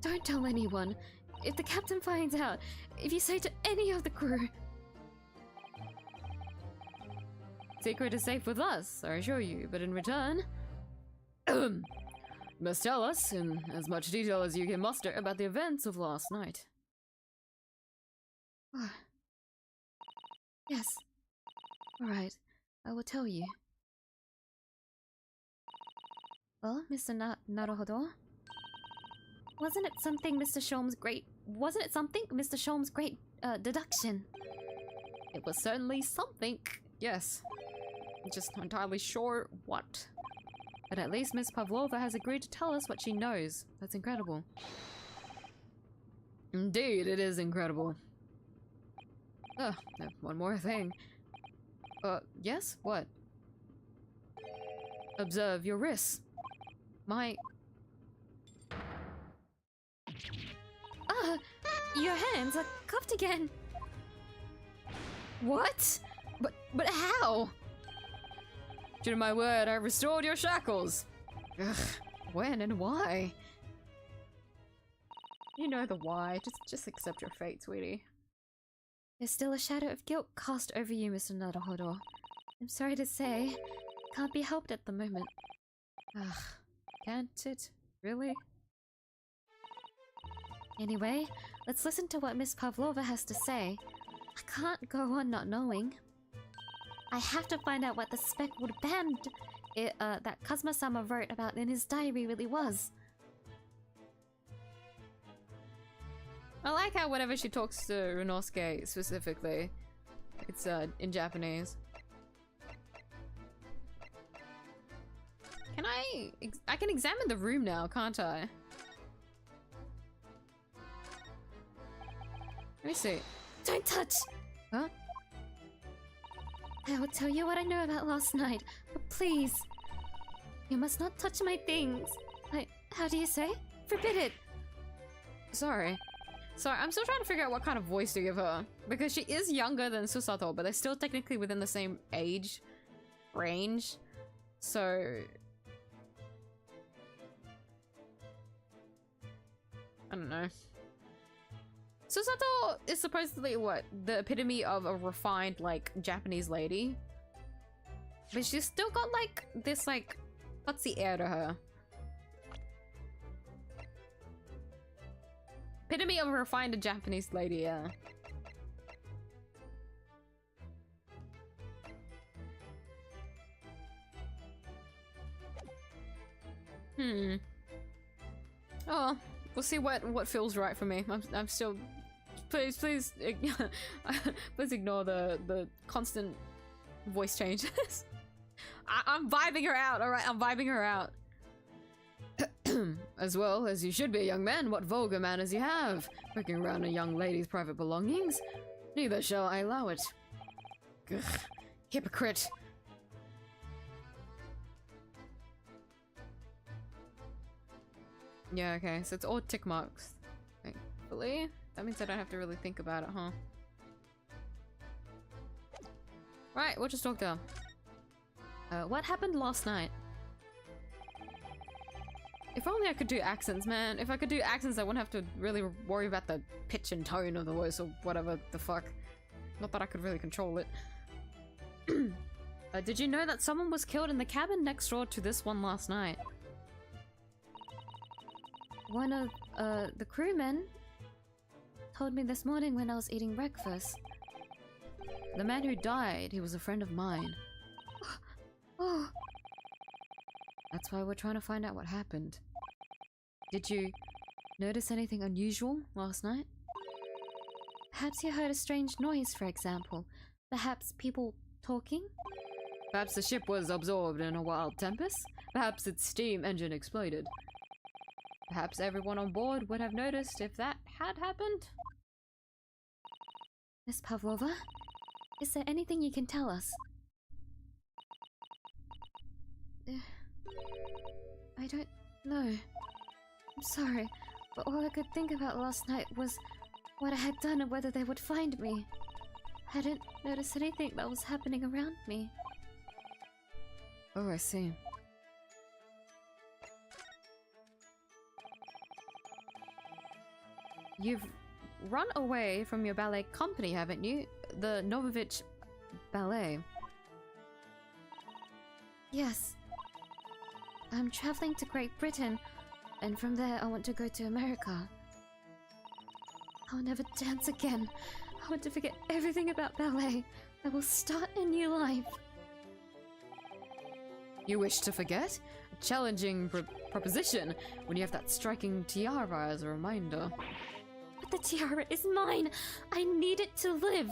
don't tell anyone. If the captain finds out, if you say to any of the crew... Secret is safe with us, I assure you, but in return... you must tell us, in as much detail as you can muster, about the events of last night. Oh. Yes. Alright, I will tell you. Well, Mr. Naruhodo? Wasn't it something Mr. Sholm's great deduction? It was certainly something, yes. I'm just not entirely sure what. But at least Miss Pavlova has agreed to tell us what she knows. That's incredible. Indeed, it is incredible. One more thing. Yes? What? Observe your wrists. Your hands are cuffed again. What? But how? Due to my word, I restored your shackles. Ugh, when and why? You know the why. Just accept your fate, sweetie. There's still a shadow of guilt cast over you, Mr. Naruhodo. I'm sorry to say, can't be helped at the moment. Ugh, can't it? Really? Anyway, let's listen to what Miss Pavlova has to say. I can't go on not knowing. I have to find out what the speckled band that Kazuma-sama wrote about in his diary really was. I like how whenever she talks to Ryunosuke specifically, it's in Japanese. Can I can examine the room now, can't I? Let me see. Don't touch! Huh? I will tell you what I know about last night, but please, you must not touch my things. How do you say? Forbid it! Sorry, I'm still trying to figure out what kind of voice to give her. Because she is younger than Susato, but they're still technically within the same age range. So... I don't know. Susato is supposedly, what, the epitome of a refined, like, Japanese lady. But she's still got, like, this, like, klutzy air to her. Epitome of a refined Japanese lady, yeah. Oh, we'll see what feels right for me. I'm still... Please, please ignore the constant voice changes. I'm vibing her out, alright? I'm vibing her out. As well as you should be a young man, what vulgar manners you have. Poking around a young lady's private belongings. Neither shall I allow it. Ugh, hypocrite. Yeah, okay, so it's all tick marks. Thankfully. That means I don't have to really think about it, huh? Right, we'll just talk to her. What happened last night? If only I could do accents, man. If I could do accents, I wouldn't have to really worry about the pitch and tone of the voice or whatever the fuck. Not that I could really control it. Did you know that someone was killed in the cabin next door to this one last night? One of, the crewmen told me this morning when I was eating breakfast. The man who died, he was a friend of mine. Oh. That's why we're trying to find out what happened. Did you notice anything unusual last night? Perhaps you heard a strange noise, for example. Perhaps people talking? Perhaps the ship was absorbed in a wild tempest? Perhaps its steam engine exploded? Perhaps everyone on board would have noticed if that had happened? Miss Pavlova, is there anything you can tell us? I don't know. I'm sorry, but all I could think about last night was what I had done and whether they would find me. I didn't notice anything that was happening around me. Oh, I see. You've run away from your ballet company, haven't you? The Novovich Ballet. Yes. I'm traveling to Great Britain, and from there I want to go to America. I'll never dance again. I want to forget everything about ballet. I will start a new life. You wish to forget? A challenging proposition when you have that striking tiara as a reminder. But the tiara is mine. I need it to live.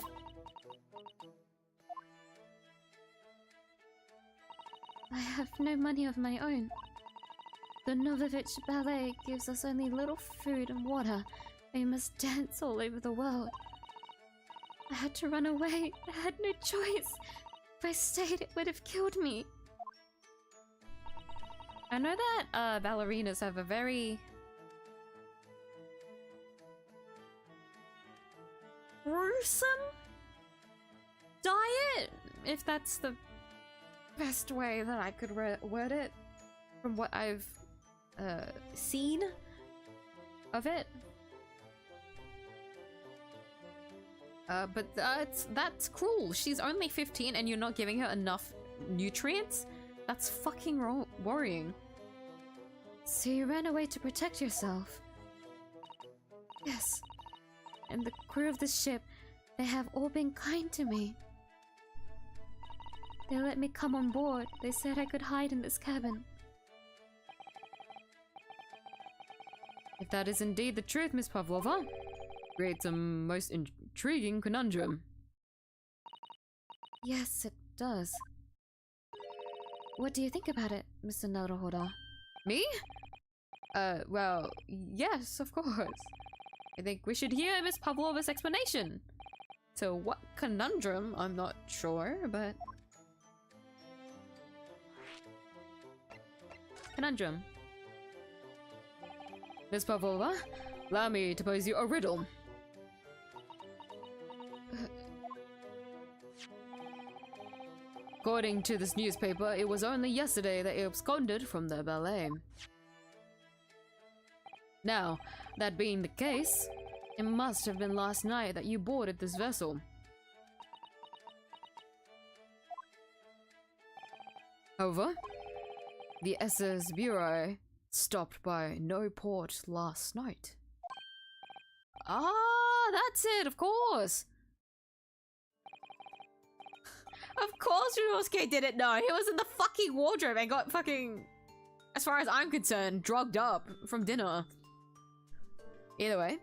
I have no money of my own. The Novovich Ballet gives us only little food and water. We must dance all over the world. I had to run away. I had no choice. If I stayed, it would have killed me. I know that ballerinas have a very gruesome diet, if that's the best way that I could word it, from what I've seen of it. But that's cruel. She's only 15 and you're not giving her enough nutrients? That's fucking worrying. So you ran away to protect yourself? Yes. And the crew of this ship, they have all been kind to me. They let me come on board. They said I could hide in this cabin. If that is indeed the truth, Miss Pavlova, creates a most intriguing conundrum. Yes, it does. What do you think about it, Mr. Naruhodo? Me? Well, yes, of course. I think we should hear Miss Pavlova's explanation. So what conundrum, I'm not sure, but... Conundrum. Miss Pavlova, allow me to pose you a riddle. According to this newspaper, it was only yesterday that you absconded from the ballet. Now, that being the case, it must have been last night that you boarded this vessel. However, the 𝐢𝐧𝐟𝐨 stopped by no port last night. Ah, that's it, of course! Of course Ryusuke didn't know! He was in the fucking wardrobe and got fucking, as far as I'm concerned, drugged up from dinner. Either way.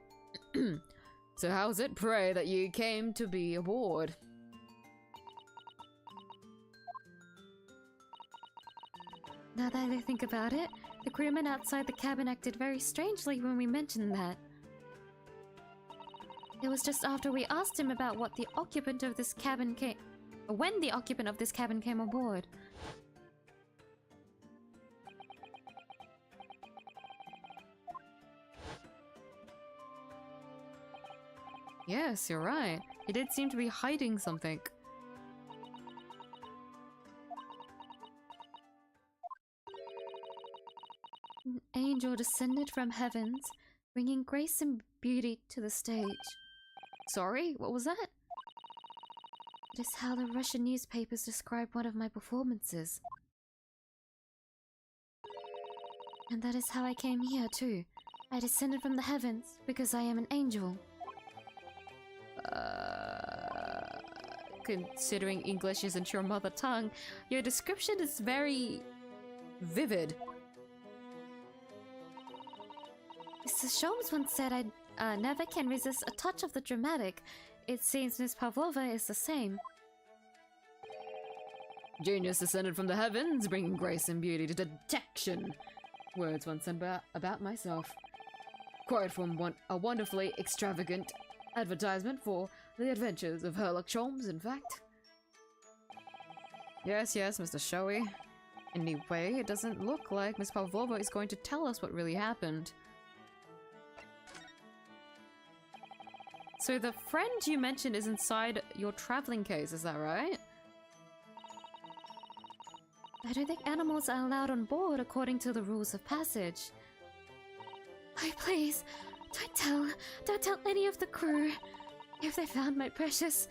So how's it, pray, that you came to be aboard? Now that I think about it, the crewmen outside the cabin acted very strangely when we mentioned that. It was just after we asked him about what the occupant of this cabin came... when the occupant of this cabin came aboard. Yes, you're right. He did seem to be hiding something. An angel descended from heavens, bringing grace and beauty to the stage. Sorry, what was that? It is how the Russian newspapers describe one of my performances. And that is how I came here too. I descended from the heavens because I am an angel. Considering English isn't your mother tongue, your description is very vivid. Mr. Sholmes once said I never can resist a touch of the dramatic. It seems Miss Pavlova is the same. Genius descended from the heavens, bringing grace and beauty to detection. Words once said about myself. Quote from a wonderfully extravagant advertisement for the adventures of Herlock Sholmes, in fact. Yes, Mr. Showy. Anyway, it doesn't look like Miss Pavlova is going to tell us what really happened. So the friend you mentioned is inside your traveling case, is that right? I don't think animals are allowed on board according to the rules of passage. Oh, please, don't tell any of the crew. If they found my precious...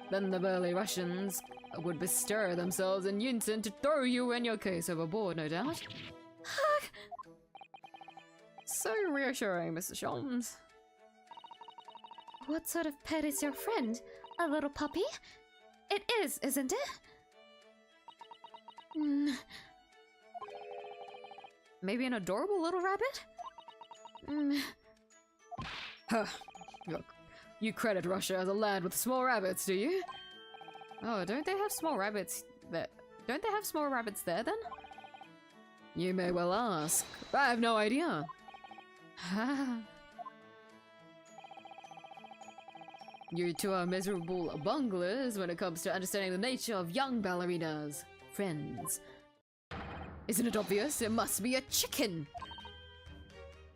Then the burly Russians would bestir themselves in unison to throw you and your case overboard, no doubt. So reassuring, Mr. Sholmes. What sort of pet is your friend? A little puppy? It is, isn't it? Maybe an adorable little rabbit? Huh. Look, you credit Russia as a land with small rabbits, do you? Oh, don't they have small rabbits there? Don't they have small rabbits there then? You may well ask. I have no idea. You two are miserable bunglers when it comes to understanding the nature of young ballerinas. Friends. Isn't it obvious? It must be a chicken!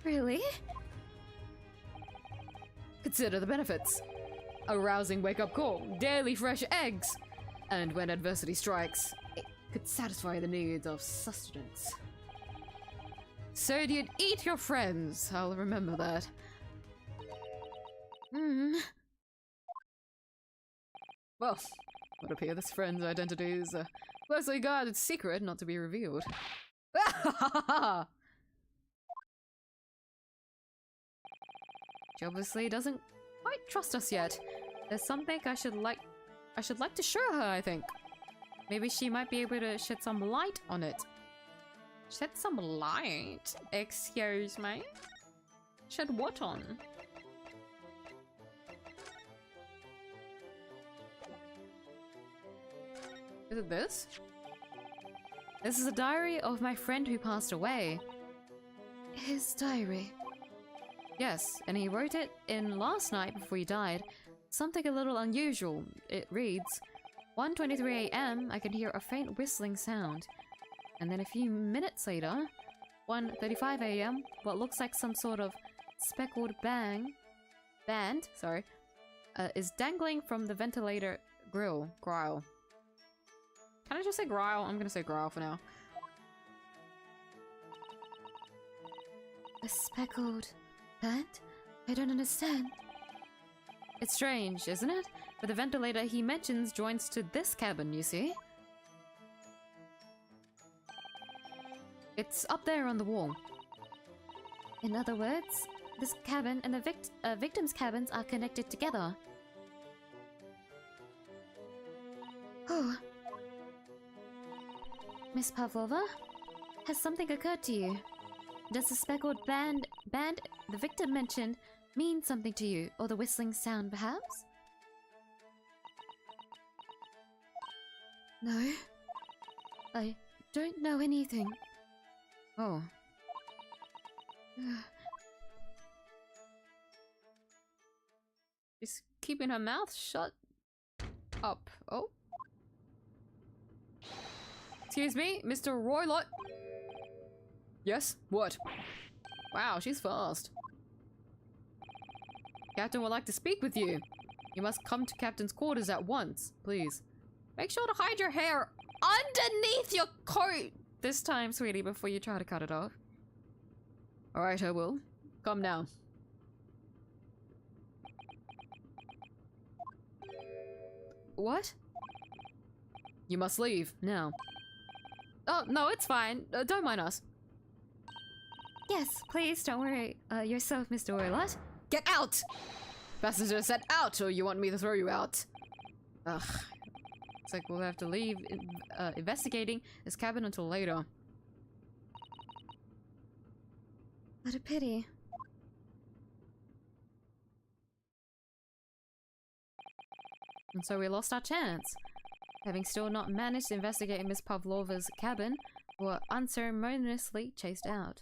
Really? Consider the benefits. A rousing wake-up call, daily fresh eggs, and when adversity strikes, it could satisfy the needs of sustenance. So you'd eat your friends. I'll remember that. Well, would appear this friend's identity is a closely guarded secret not to be revealed. She obviously doesn't quite trust us yet. There's something I should like to show her, I think. Maybe she might be able to shed some light on it. Shed some light? Excuse me? Shed what on? Is it this? This is a diary of my friend who passed away. His diary. Yes, and he wrote it in last night before he died. Something a little unusual. It reads, 1:23 a.m. I can hear a faint whistling sound. And then a few minutes later, 1:35 a.m. what looks like some sort of speckled band, is dangling from the ventilator grille. Can I just say grille? I'm gonna say grille for now. A speckled band? I don't understand. It's strange, isn't it? But the ventilator he mentions joins to this cabin, you see? It's up there on the wall. In other words, this cabin and the victim's cabins are connected together. Oh. Miss Pavlova, has something occurred to you? Does the speckled band the victim mentioned mean something to you, or the whistling sound perhaps? No. I don't know anything. Oh. She's keeping her mouth shut up. Oh. Excuse me, Mr. Roylott. Yes? What? Wow, she's fast. Captain would like to speak with you. You must come to Captain's quarters at once, please. Make sure to hide your hair underneath your coat this time, sweetie, before you try to cut it off. Alright, I will. Come now. What? You must leave, now. Oh, no, it's fine. Don't mind us. Yes, please, don't worry yourself, Mr. Roylott. Get out! Passenger said out, or you want me to throw you out? Ugh. Looks like we'll have to leave investigating this cabin until later. What a pity. And so we lost our chance. Having still not managed to investigate Miss Pavlova's cabin, we were unceremoniously chased out.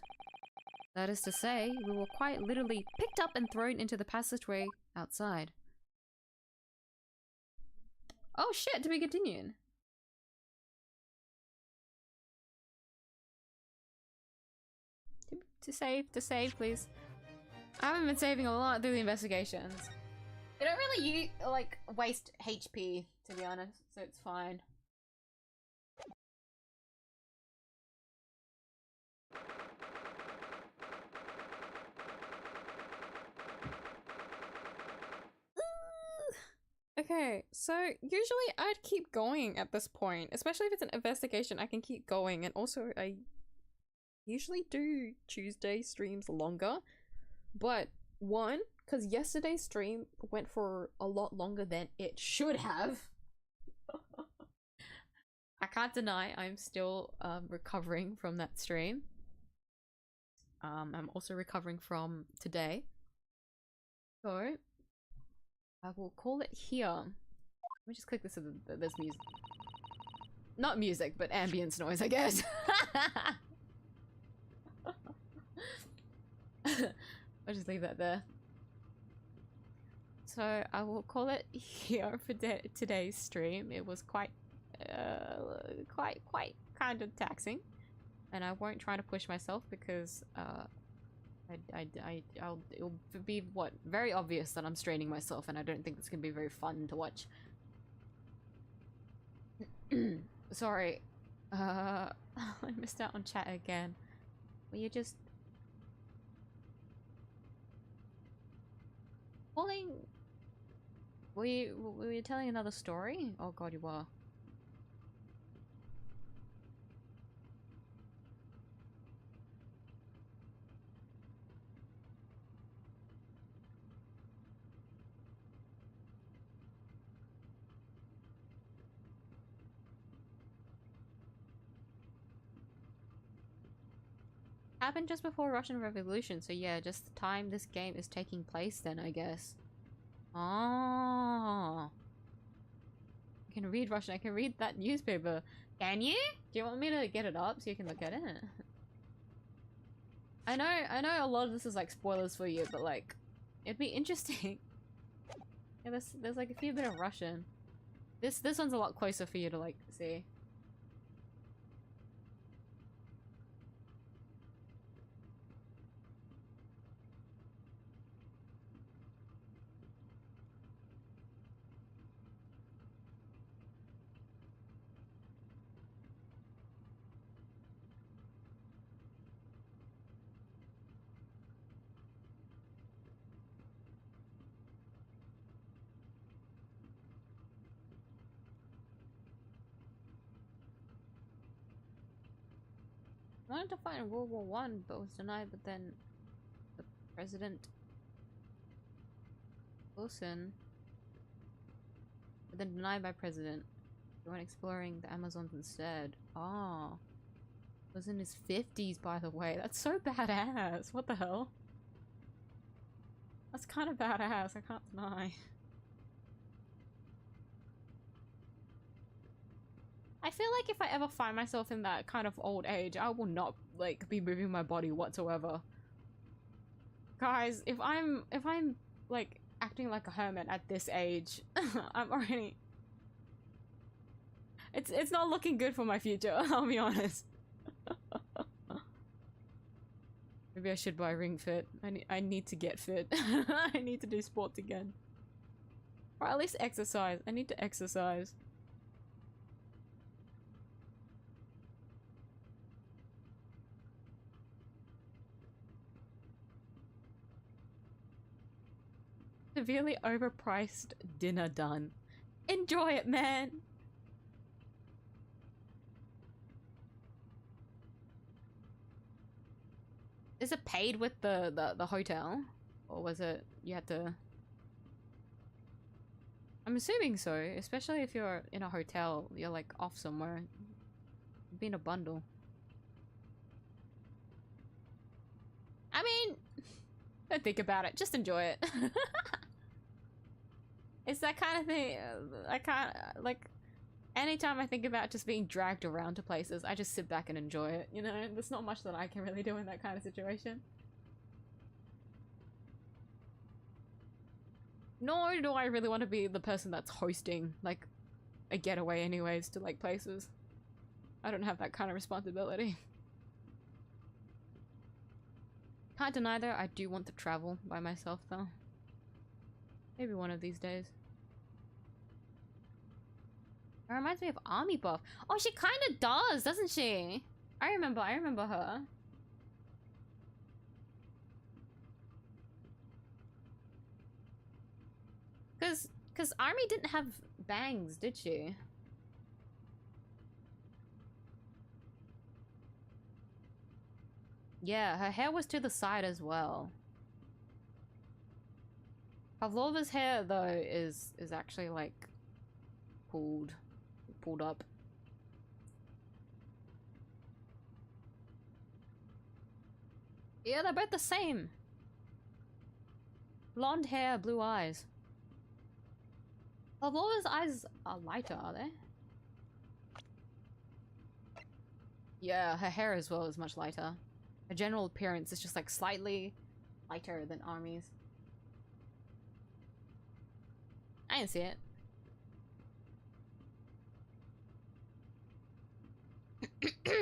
That is to say, we were quite literally picked up and thrown into the passageway outside. Oh shit, to be continued. To save, please. I haven't been saving a lot through the investigations. They don't really like waste HP, to be honest, so it's fine. Okay, so usually I'd keep going at this point, especially if it's an investigation. I can keep going, and also I usually do Tuesday streams longer, but one, because yesterday's stream went for a lot longer than it should have. I can't deny I'm still recovering from that stream. I'm also recovering from today. So I will call it here. Let me just click this so that there's music. Not music, but ambience noise, I guess. I'll just leave that there. So I will call it here for today's stream. It was quite kind of taxing, and I won't try to push myself because it'll be very obvious that I'm straining myself, and I don't think it's gonna be very fun to watch. Sorry, I missed out on chat again. Were you just calling? Were you telling another story? Oh god, you were. Happened just before Russian Revolution, so yeah, just the time this game is taking place then, I guess. Oh. I can read Russian, I can read that newspaper. Can you? Do you want me to get it up so you can look at it? I know a lot of this is like spoilers for you, but like, it'd be interesting. Yeah, there's like a few bit of Russian. This one's a lot closer for you to like see. I wanted to fight in World War One, but was denied. But then the President Wilson, but then denied by President. He went exploring the Amazons instead. Oh, was in his 50s, by the way. That's so badass. What the hell? That's kind of badass. I can't deny. I feel like if I ever find myself in that kind of old age, I will not like be moving my body whatsoever. Guys, if I'm like acting like a hermit at this age, I'm already it's not looking good for my future, I'll be honest. Maybe I should buy Ring Fit. I need to get fit. I need to do sports again. Or at least exercise. I need to exercise. Severely overpriced dinner done. Enjoy it, man! Is it paid with the hotel? Or was it you had to... I'm assuming so, especially if you're in a hotel, you're like off somewhere. It'd be in a bundle. I mean, don't think about it, just enjoy it. It's that kind of thing. I can't, like, anytime I think about just being dragged around to places, I just sit back and enjoy it, you know? There's not much that I can really do in that kind of situation. Nor do I really want to be the person that's hosting, like, a getaway anyways to, like, places. I don't have that kind of responsibility. Can't deny though, I do want to travel by myself though. Maybe one of these days. It reminds me of Army Buff. Oh, she kind of does, doesn't she? I remember her. Cause Army didn't have bangs, did she? Yeah, her hair was to the side as well. Pavlova's hair though is actually like pulled up. Yeah, they're both the same. Blonde hair, blue eyes. Pavlova's eyes are lighter, are they? Yeah, her hair as well is much lighter. Her general appearance is just like slightly lighter than Army's. I didn't see it.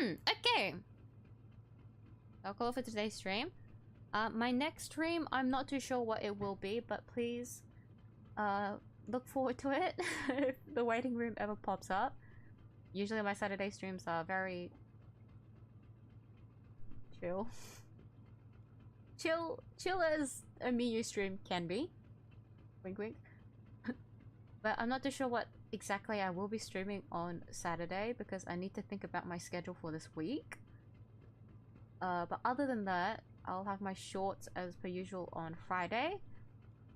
Okay. I'll call it for today's stream. My next stream, I'm not too sure what it will be, but please look forward to it if the waiting room ever pops up. Usually my Saturday streams are very chill. Chill as a miyuu stream can be. Wink wink. But I'm not too sure what exactly I will be streaming on Saturday because I need to think about my schedule for this week. But other than that, I'll have my shorts as per usual on Friday.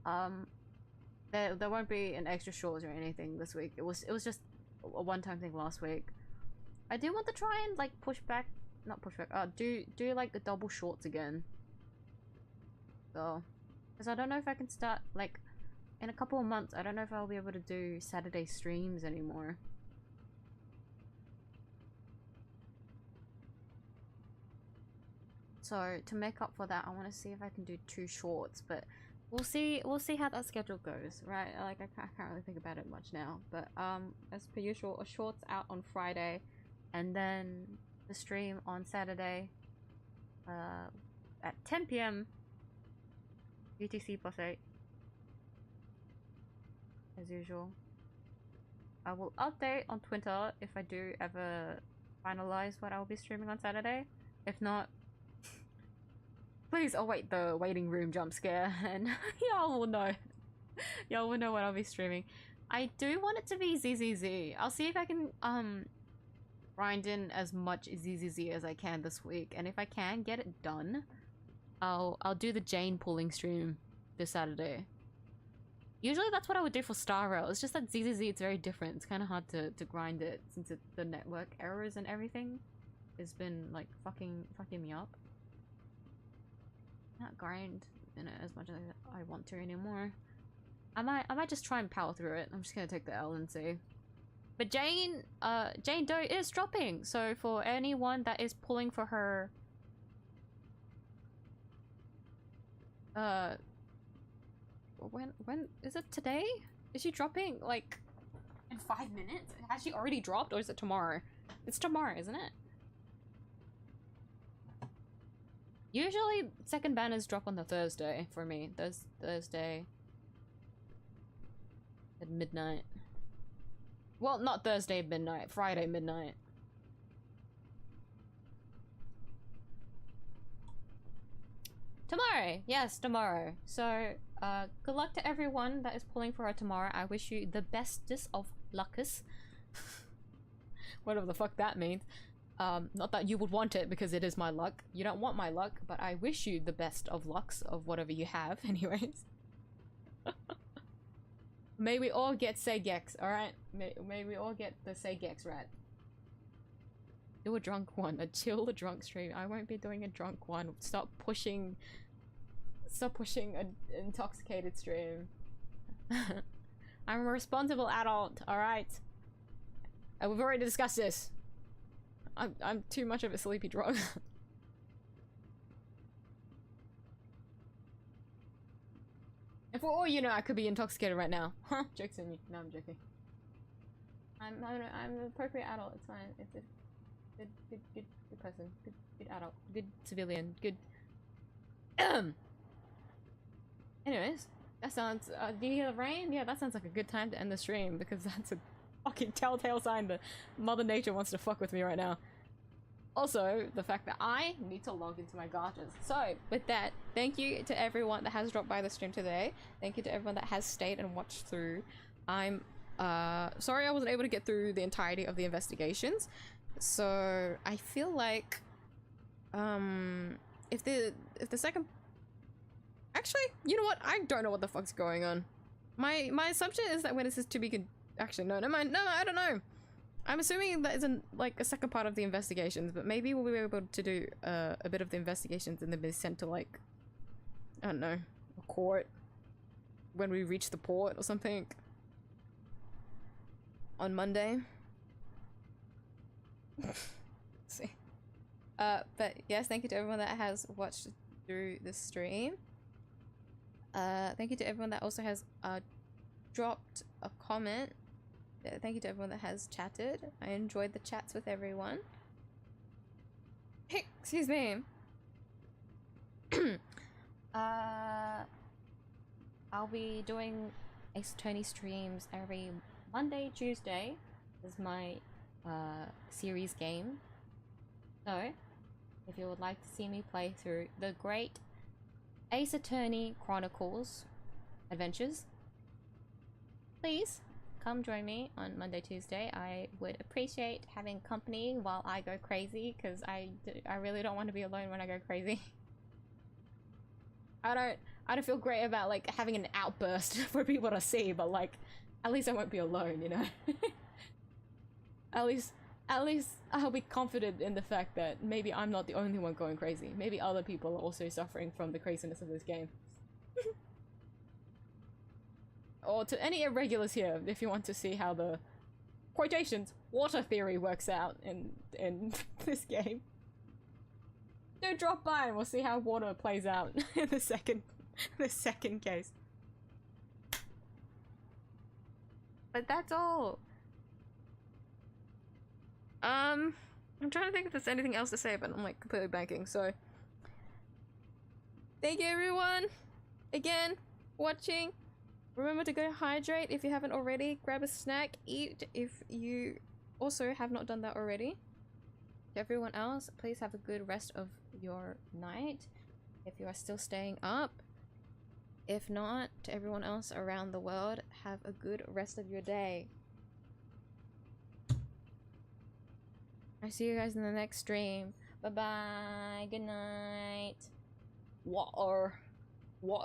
There won't be an extra shorts or anything this week. It was just a one-time thing last week. I do want to try and like do like the double shorts again. So, because I don't know if I can start like in a couple of months. I don't know if I'll be able to do Saturday streams anymore. So to make up for that, I want to see if I can do 2 shorts, but we'll see how that schedule goes, right? Like I can't really think about it much now, but as per usual, a shorts out on Friday, and then the stream on Saturday at 10 PM UTC +8 as usual. I will update on Twitter if I do ever finalize what I'll be streaming on Saturday. If not, please await the waiting room jump scare and y'all will know. Y'all will know what I'll be streaming. I do want it to be 𝐧𝐧𝐟𝐵. I'll see if I can grind in as much 𝐧𝐧𝐟𝐵 as I can this week, and if I can get it done, I'll do the Jane pulling stream this Saturday. Usually that's what I would do for 𝐢𝐼. It's just that 𝐧𝐧𝐟𝐵, it's very different. It's kind of hard to grind it since the network errors and everything has been like fucking me up. Not grind in it as much as I want to anymore. I might just try and power through it. I'm just gonna take the L and see. But Jane Doe is dropping, so for anyone that is pulling for her when is it today? Is she dropping like in 5 minutes? Has she already dropped, or is it tomorrow? It's tomorrow, isn't it? Usually second banners drop on the Thursday for me. Thursday at midnight. Well, not Thursday midnight, Friday midnight. Tomorrow! Yes, tomorrow. So, good luck to everyone that is pulling for her tomorrow. I wish you the bestest of luckus. Whatever the fuck that means. Not that you would want it, because it is my luck. You don't want my luck, but I wish you the best of lucks of whatever you have, anyways. May we all get 𝐧𝐟𝐵, alright? May we all get the 𝐧𝐟𝐵 right. Do a drunk one, a chill drunk stream. I won't be doing a drunk one. Stop pushing an intoxicated stream. I'm a responsible adult, alright? We've already discussed this. I'm too much of a sleepy drug. And for all you know, I could be intoxicated right now. Huh? Joke's on you. No, I'm joking. I'm an appropriate adult. It's fine. It's a good person. Good adult. Good civilian. Good. Anyways, that sounds. Do you hear the rain? Yeah, that sounds like a good time to end the stream, because that's a fucking telltale sign that Mother Nature wants to fuck with me right now. Also, the fact that I need to log into my gachas. So, with that, thank you to everyone that has dropped by the stream today. Thank you to everyone that has stayed and watched through. I'm sorry I wasn't able to get through the entirety of the investigations. So, I feel like if the second... Actually, you know what? I don't know what the fuck's going on. My assumption is that when it says to be actually, no, never mind. No, I don't know. I'm assuming that isn't like a second part of the investigations, but maybe we'll be able to do a bit of the investigations and then be sent to like, I don't know, a court when we reach the port or something on Monday. Let's see. But yes, thank you to everyone that has watched through the stream. Thank you to everyone that also has dropped a comment. Thank you to everyone that has chatted. I enjoyed the chats with everyone. Hey, excuse me. I'll be doing Ace Attorney streams every Monday, Tuesday. This is my series game. So, if you would like to see me play through the great Ace Attorney Chronicles adventures, please come join me on Monday, Tuesday. I would appreciate having company while I go crazy, because I really don't want to be alone when I go crazy. I don't feel great about like having an outburst for people to see, but like at least I won't be alone, you know. At least I'll be confident in the fact that maybe I'm not the only one going crazy. Maybe other people are also suffering from the craziness of this game. Or to any irregulars here, if you want to see how the quotations water theory works out in this game, do drop by and we'll see how water plays out in the second case. But that's all. I'm trying to think if there's anything else to say, but I'm like completely blanking, so thank you everyone again for watching. Remember to go hydrate if you haven't already. Grab a snack, eat if you also have not done that already. To everyone else, please have a good rest of your night if you are still staying up. If not, to everyone else around the world, have a good rest of your day. I'll see you guys in the next stream. Bye bye. Good night. Water.